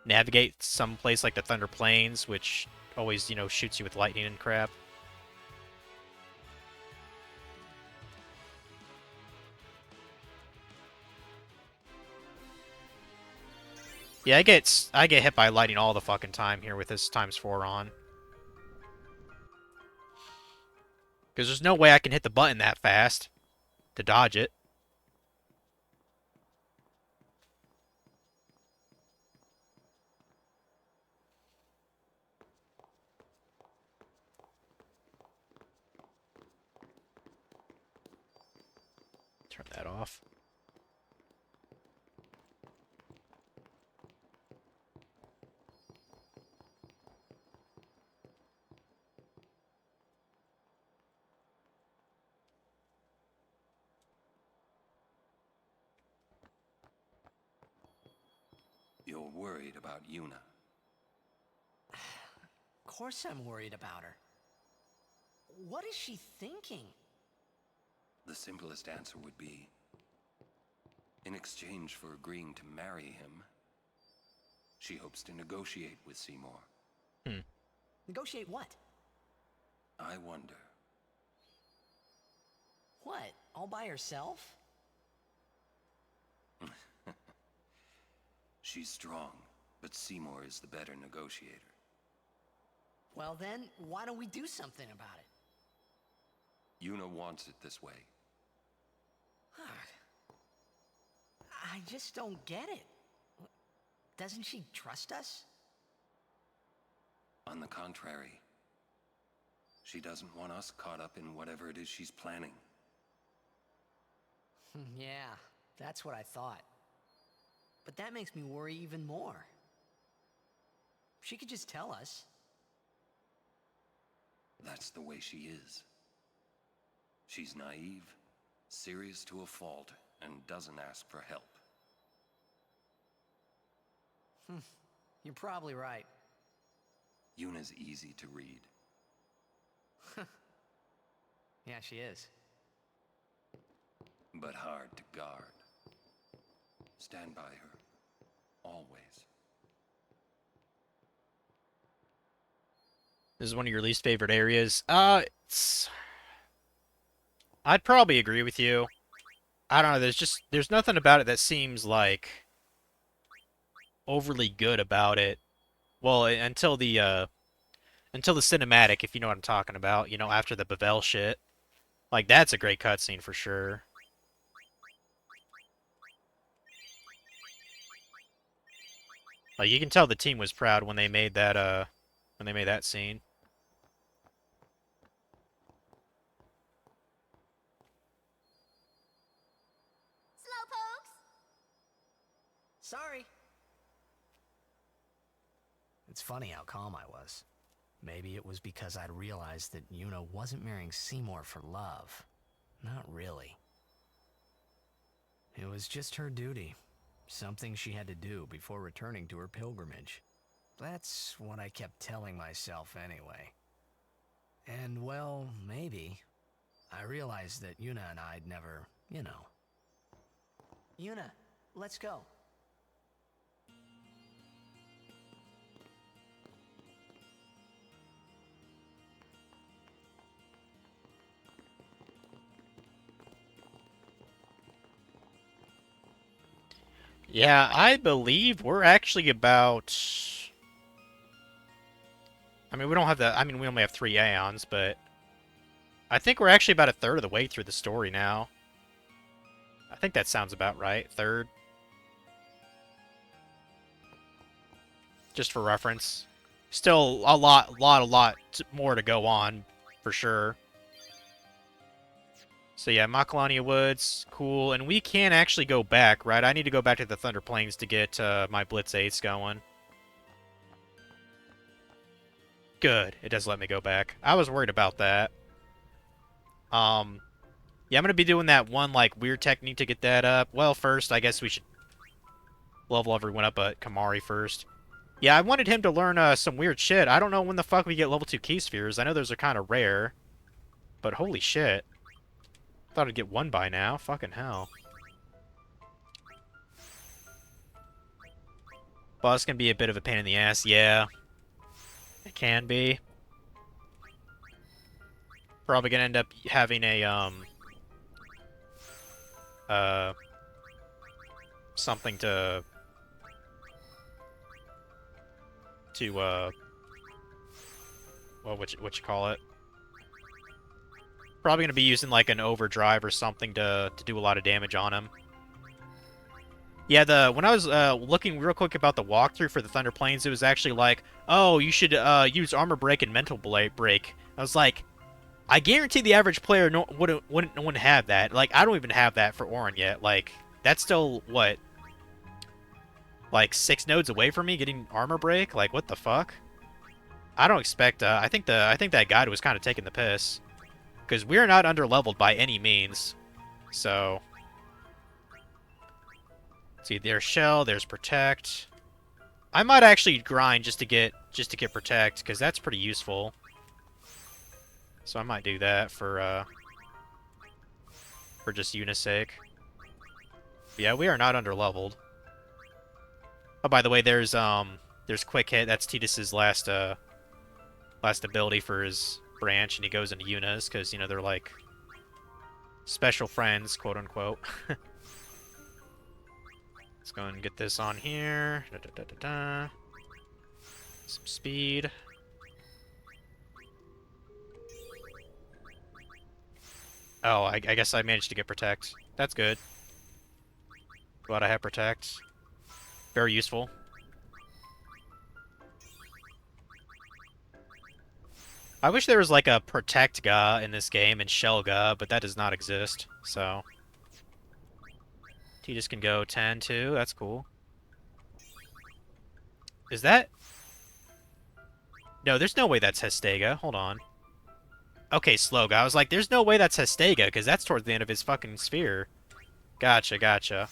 navigate some place like the Thunder Plains, which always, you know, shoots you with lightning and crap. Yeah, I get hit by lightning all the fucking time here with this ×4 on. Because there's no way I can hit the button that fast to dodge it. Turn that off. You're worried about Yuna. Of course I'm worried about her. What is she thinking? The simplest answer would be, in exchange for agreeing to marry him, she hopes to negotiate with Seymour. Negotiate what? I wonder. What? All by herself? She's strong, but Seymour is the better negotiator. Well then, why don't we do something about it? Yuna wants it this way. I just don't get it. Doesn't she trust us? On the contrary, she doesn't want us caught up in whatever it is she's planning. Yeah, that's what I thought. But that makes me worry even more. She could just tell us. That's the way she is. She's naive, serious to a fault, and doesn't ask for help. You're probably right. Yuna's easy to read. Yeah, she is. But hard to guard. Stand by her. Always. This is one of your least favorite areas. I'd probably agree with you. I don't know, there's nothing about it that seems like overly good about it. Well, until the cinematic, if you know what I'm talking about, you know, after the Bavel shit. Like, that's a great cutscene for sure. Like, you can tell the team was proud when they made that scene. Slowpokes! Sorry. It's funny how calm I was. Maybe it was because I'd realized that Yuna wasn't marrying Seymour for love. Not really. It was just her duty. Something she had to do before returning to her pilgrimage. That's what I kept telling myself anyway. And well, maybe. I realized that Yuna and I'd never, you know. Yuna, let's go. Yeah, I believe we're actually about... I mean, we don't have the... I mean, we only have 3 Aeons, but... I think we're actually about a third of the way through the story now. I think that sounds about right. Third. Just for reference. Still a lot more to go on, for sure. So yeah, Macalania Woods, cool. And we can actually go back, right? I need to go back to the Thunder Plains to get my Blitz 8s going. Good. It does let me go back. I was worried about that. Yeah, I'm going to be doing that one, like, weird technique to get that up. Well, first, I guess we should level everyone up at Kamari first. Yeah, I wanted him to learn some weird shit. I don't know when the fuck we get level 2 Key Spheres. I know those are kind of rare. But holy shit. Thought I'd get one by now. Fucking hell. Boss can be a bit of a pain in the ass. Yeah. It can be. Probably gonna end up having a, something to, well, what you call it? Probably gonna be using, like, an overdrive or something to do a lot of damage on him. Yeah, when I was looking real quick about the walkthrough for the Thunder Plains, it was actually like, oh, you should use Armor Break and Mental Break. I was like, I guarantee the average player wouldn't have that. Like, I don't even have that for Auron yet. Like, that's still, what, like 6 nodes away from me getting Armor Break? Like, what the fuck? I don't expect, I think that guide was kind of taking the piss. Because we're not under-leveled by any means. So... see, there's Shell, there's Protect. I might actually grind just to get Protect, because that's pretty useful. So I might do that for just Yuna's sake. Yeah, we are not under-leveled. Oh, by the way, there's Quick Hit. That's Tidus's last ability for his branch, and he goes into Yuna's, because, you know, they're like special friends, quote-unquote. Let's go and get this on here. Some speed. Oh, I guess I managed to get Protect. That's good. Glad I have Protect. Very useful. I wish there was like a Protect Ga in this game and Shell Ga, but that does not exist, so... Tidus can go 10 too, that's cool. Is that... no, there's no way that's Hestega, hold on. Okay, Slowga, I was like, there's no way that's Hestega, because that's towards the end of his fucking sphere. Gotcha, gotcha.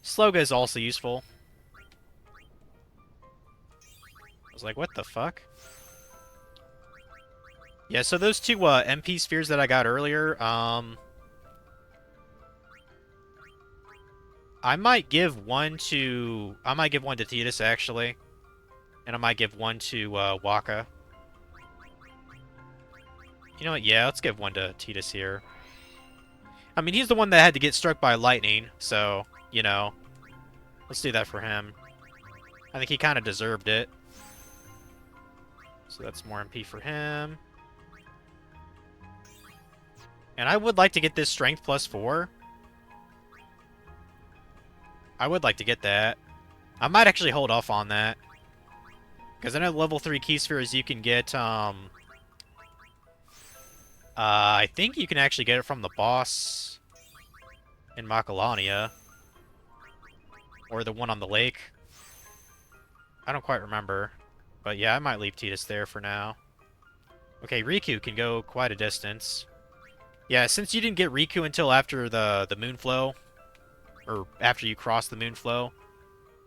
Slowga is also useful. I was like, what the fuck? Yeah, so those two MP spheres that I got earlier, I might give one to Tidus, actually. And I might give one to Waka. You know what? Yeah, let's give one to Tidus here. I mean, he's the one that had to get struck by lightning, so, you know. Let's do that for him. I think he kind of deserved it. So that's more MP for him. And I would like to get this Strength +4. I would like to get that. I might actually hold off on that. Because I know level 3 key spheres you can get, I think you can actually get it from the boss in Macalania. Or the one on the lake. I don't quite remember. But yeah, I might leave Tidus there for now. Okay, Riku can go quite a distance. Yeah, since you didn't get Riku until after the Moonflow, or after you cross the Moonflow,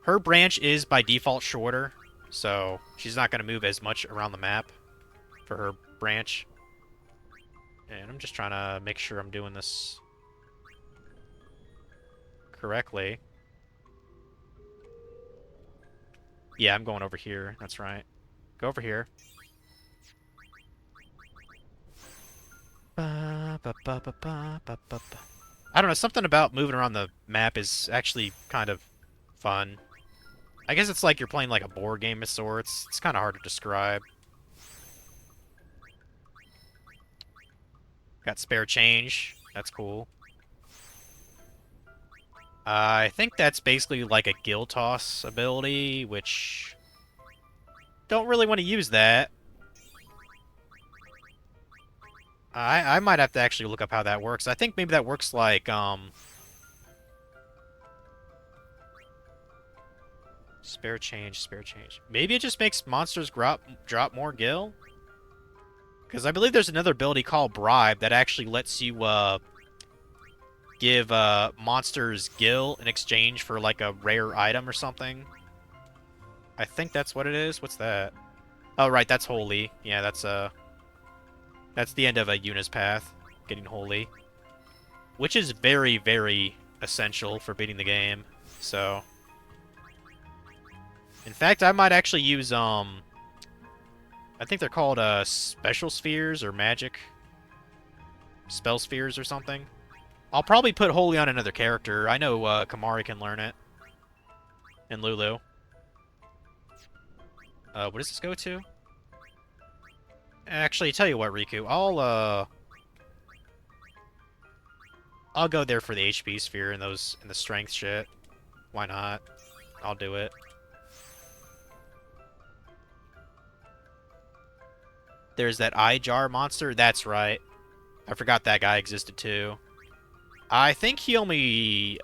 her branch is by default shorter, so she's not going to move as much around the map for her branch. And I'm just trying to make sure I'm doing this correctly. Yeah, I'm going over here. That's right. Go over here. I don't know, something about moving around the map is actually kind of fun. I guess it's like you're playing like a board game of sorts. It's kind of hard to describe. Got spare change. That's cool. I think that's basically like a Gill Toss ability, which... Don't really want to use that. I might have to actually look up how that works. I think maybe that works like, Spare change, spare change. Maybe it just makes monsters drop more gil? Because I believe there's another ability called Bribe that actually lets you, give, monsters gil in exchange for, like, a rare item or something. I think that's what it is. What's that? Oh, right, that's Holy. Yeah, that's the end of a Yuna's path, getting Holy. Which is very, very essential for beating the game, so... In fact, I might actually use, I think they're called, Special Spheres or Magic Spell Spheres or something. I'll probably put Holy on another character. I know, Kamari can learn it. And Lulu. What does this go to? Actually, tell you what, Riku, I'll go there for the HP sphere and the strength shit. Why not? I'll do it. There's that eye jar monster. That's right. I forgot that guy existed too. I think he only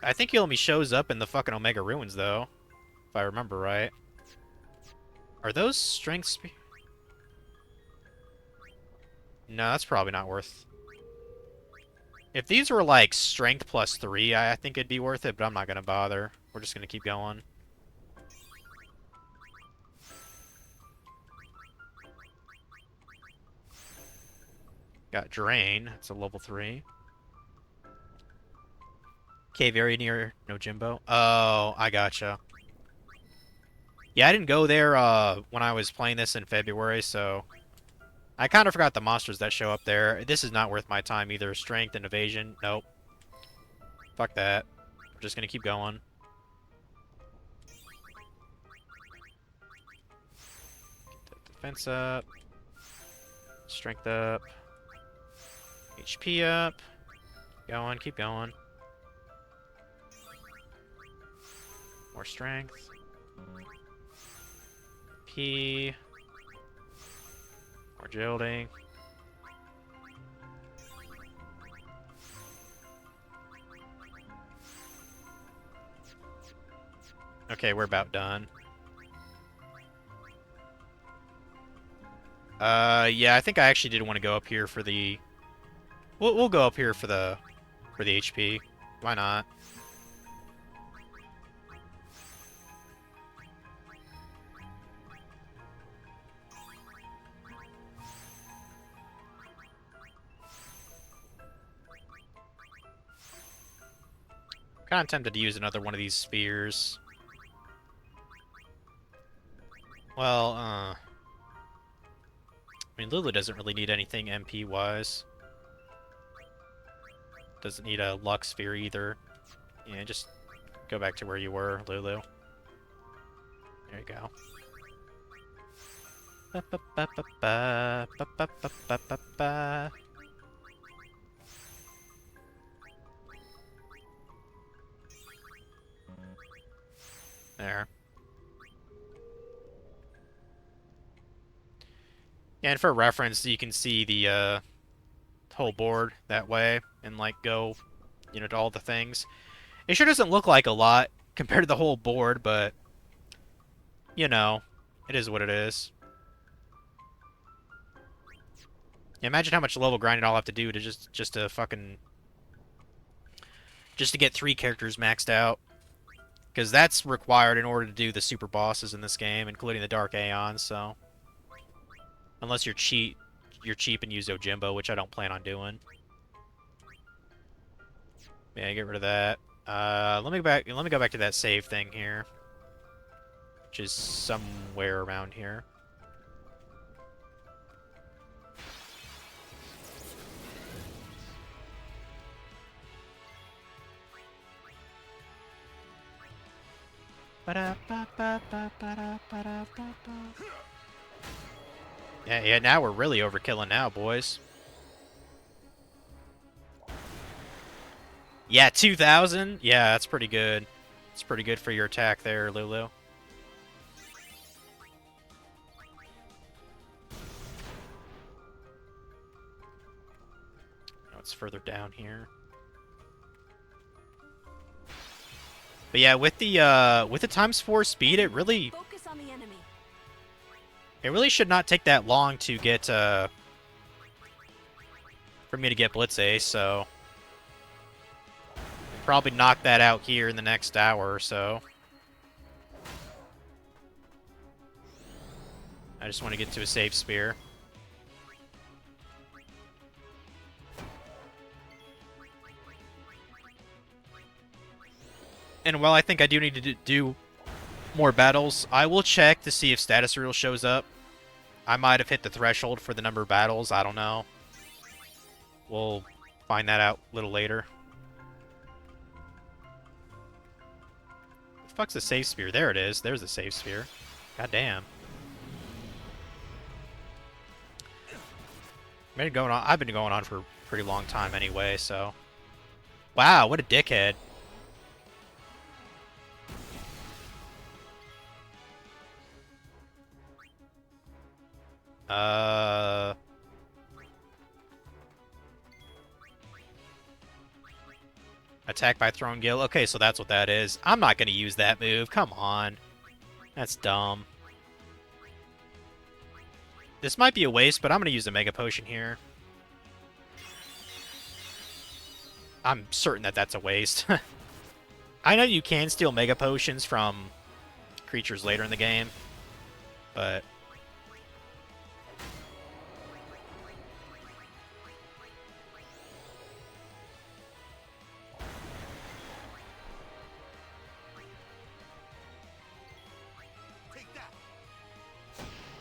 shows up in the fucking Omega Ruins though, if I remember right. Are those strengths? No, that's probably not worth. If these were like strength plus 3, I think it'd be worth it, but I'm not gonna bother. We're just gonna keep going. Got Drain. It's a level 3. Okay, very near No Jimbo. Oh, I gotcha. Yeah, I didn't go there when I was playing this in February, so... I kind of forgot the monsters that show up there. This is not worth my time either. Strength and evasion. Nope. Fuck that. We're just gonna keep going. Get the defense up. Strength up. HP up. Going, keep going. More strength. P. More agility. Okay, we're about done. Yeah, I think I actually did want to go up here for the... We'll go up here for the HP. Why not? Kind of tempted to use another one of these spheres. Well, I mean, Lulu doesn't really need anything MP-wise. Doesn't need a luck sphere either. Yeah, just go back to where you were, Lulu. There you go. There. And for reference, you can see the whole board that way and like go, to all the things. It sure doesn't look like a lot compared to the whole board, but it is what it is. Yeah, imagine how much level grinding I'll have to do to just to get 3 characters maxed out. Because that's required in order to do the super bosses in this game, including the Dark Aeons, so... Unless you're cheap and use Ojimbo, which I don't plan on doing. Yeah, get rid of that. Let me go back to that save thing here. Which is somewhere around here. Yeah, now we're really overkilling now, boys. Yeah, 2,000? Yeah, that's pretty good. It's pretty good for your attack there, Lulu. Oh, it's further down here. But yeah, with the ×4 speed, it really should not take that long to get for me to get Blitz Ace, so probably knock that out here in the next hour or so. I just want to get to a safe spear. And while I think I do need to do more battles, I will check to see if status reel shows up. I might have hit the threshold for the number of battles. I don't know. We'll find that out a little later. What the fuck's the safe spear? There it is. There's the safe spear. God damn. I've been going on for a pretty long time anyway, so... Wow, what a dickhead. Attack by Throne Gill. Okay, so that's what that is. I'm not going to use that move. Come on. That's dumb. This might be a waste, but I'm going to use a Mega Potion here. I'm certain that that's a waste. I know you can steal Mega Potions from creatures later in the game, but...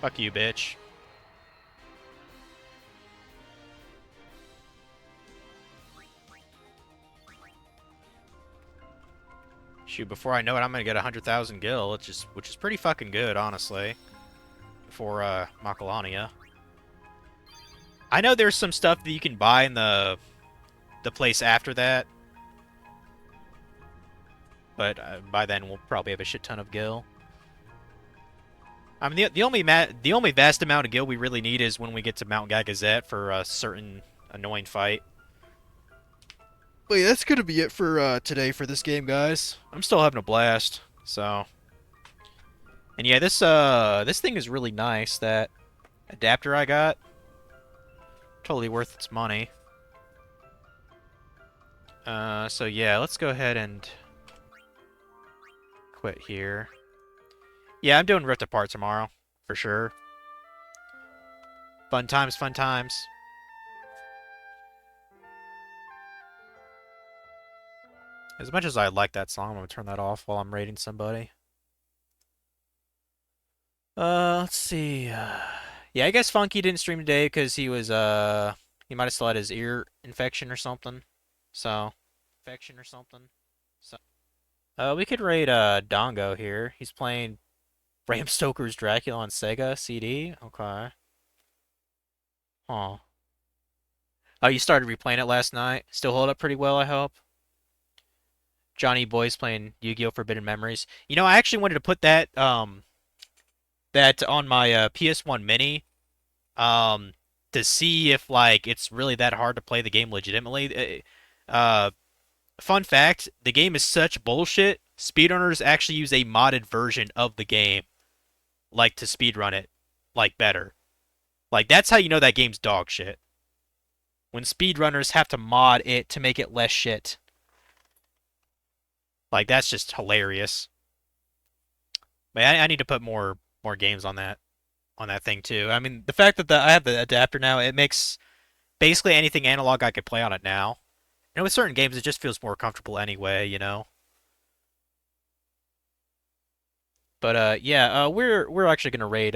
Fuck you, bitch. Shoot, before I know it, I'm gonna get 100,000 gil, which is pretty fucking good, honestly, for Macalania. I know there's some stuff that you can buy in the place after that, but by then we'll probably have a shit ton of gil. I mean, the only vast amount of gil we really need is when we get to Mount Gagazet for a certain annoying fight. But yeah, that's gonna be it for today for this game, guys. I'm still having a blast, so. And yeah, this thing is really nice. That adapter I got, totally worth its money. So yeah, let's go ahead and quit here. Yeah, I'm doing Rift Apart tomorrow, for sure. Fun times, fun times. As much as I like that song, I'm going to turn that off while I'm raiding somebody. Let's see. Yeah, I guess Funky didn't stream today because he was, he might have still had his ear infection or something. So. We could raid, Dongo here. He's playing Bram Stoker's Dracula on Sega CD? Okay. Huh. Oh, you started replaying it last night? Still hold up pretty well, I hope? Johnny Boy's playing Yu-Gi-Oh! Forbidden Memories. You know, I actually wanted to put that, that on my PS1 Mini to see if like it's really that hard to play the game legitimately. Fun fact, the game is such bullshit. Speedrunners actually use a modded version of the game like to speedrun it like better. Like that's how you know that game's dog shit. When speedrunners have to mod it to make it less shit. Like that's just hilarious. But I need to put more games on that thing too. I mean, the fact that I have the adapter now, it makes basically anything analog I could play on it now. And with certain games, it just feels more comfortable anyway, you know. But yeah, we're actually gonna raid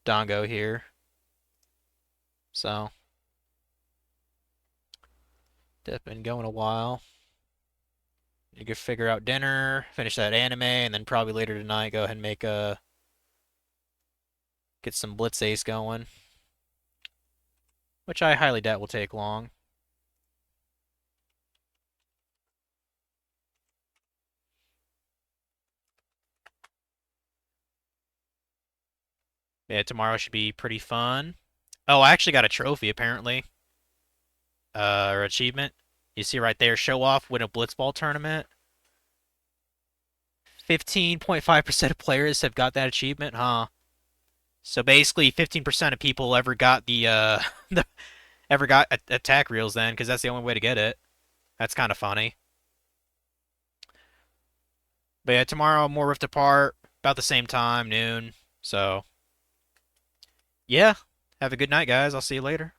Dongo here. So it's been going a while. You could figure out dinner, finish that anime, and then probably later tonight go ahead and make get some Blitz Ace going, which I highly doubt will take long. Yeah, tomorrow should be pretty fun. Oh, I actually got a trophy apparently, or achievement. You see right there, show off, win a Blitzball tournament. 15.5% of players have got that achievement, huh? So basically, 15% of people ever got the ever got attack reels then, because that's the only way to get it. That's kind of funny. But yeah, tomorrow more Rift Apart, about the same time, noon. So yeah, have a good night, guys. I'll see you later.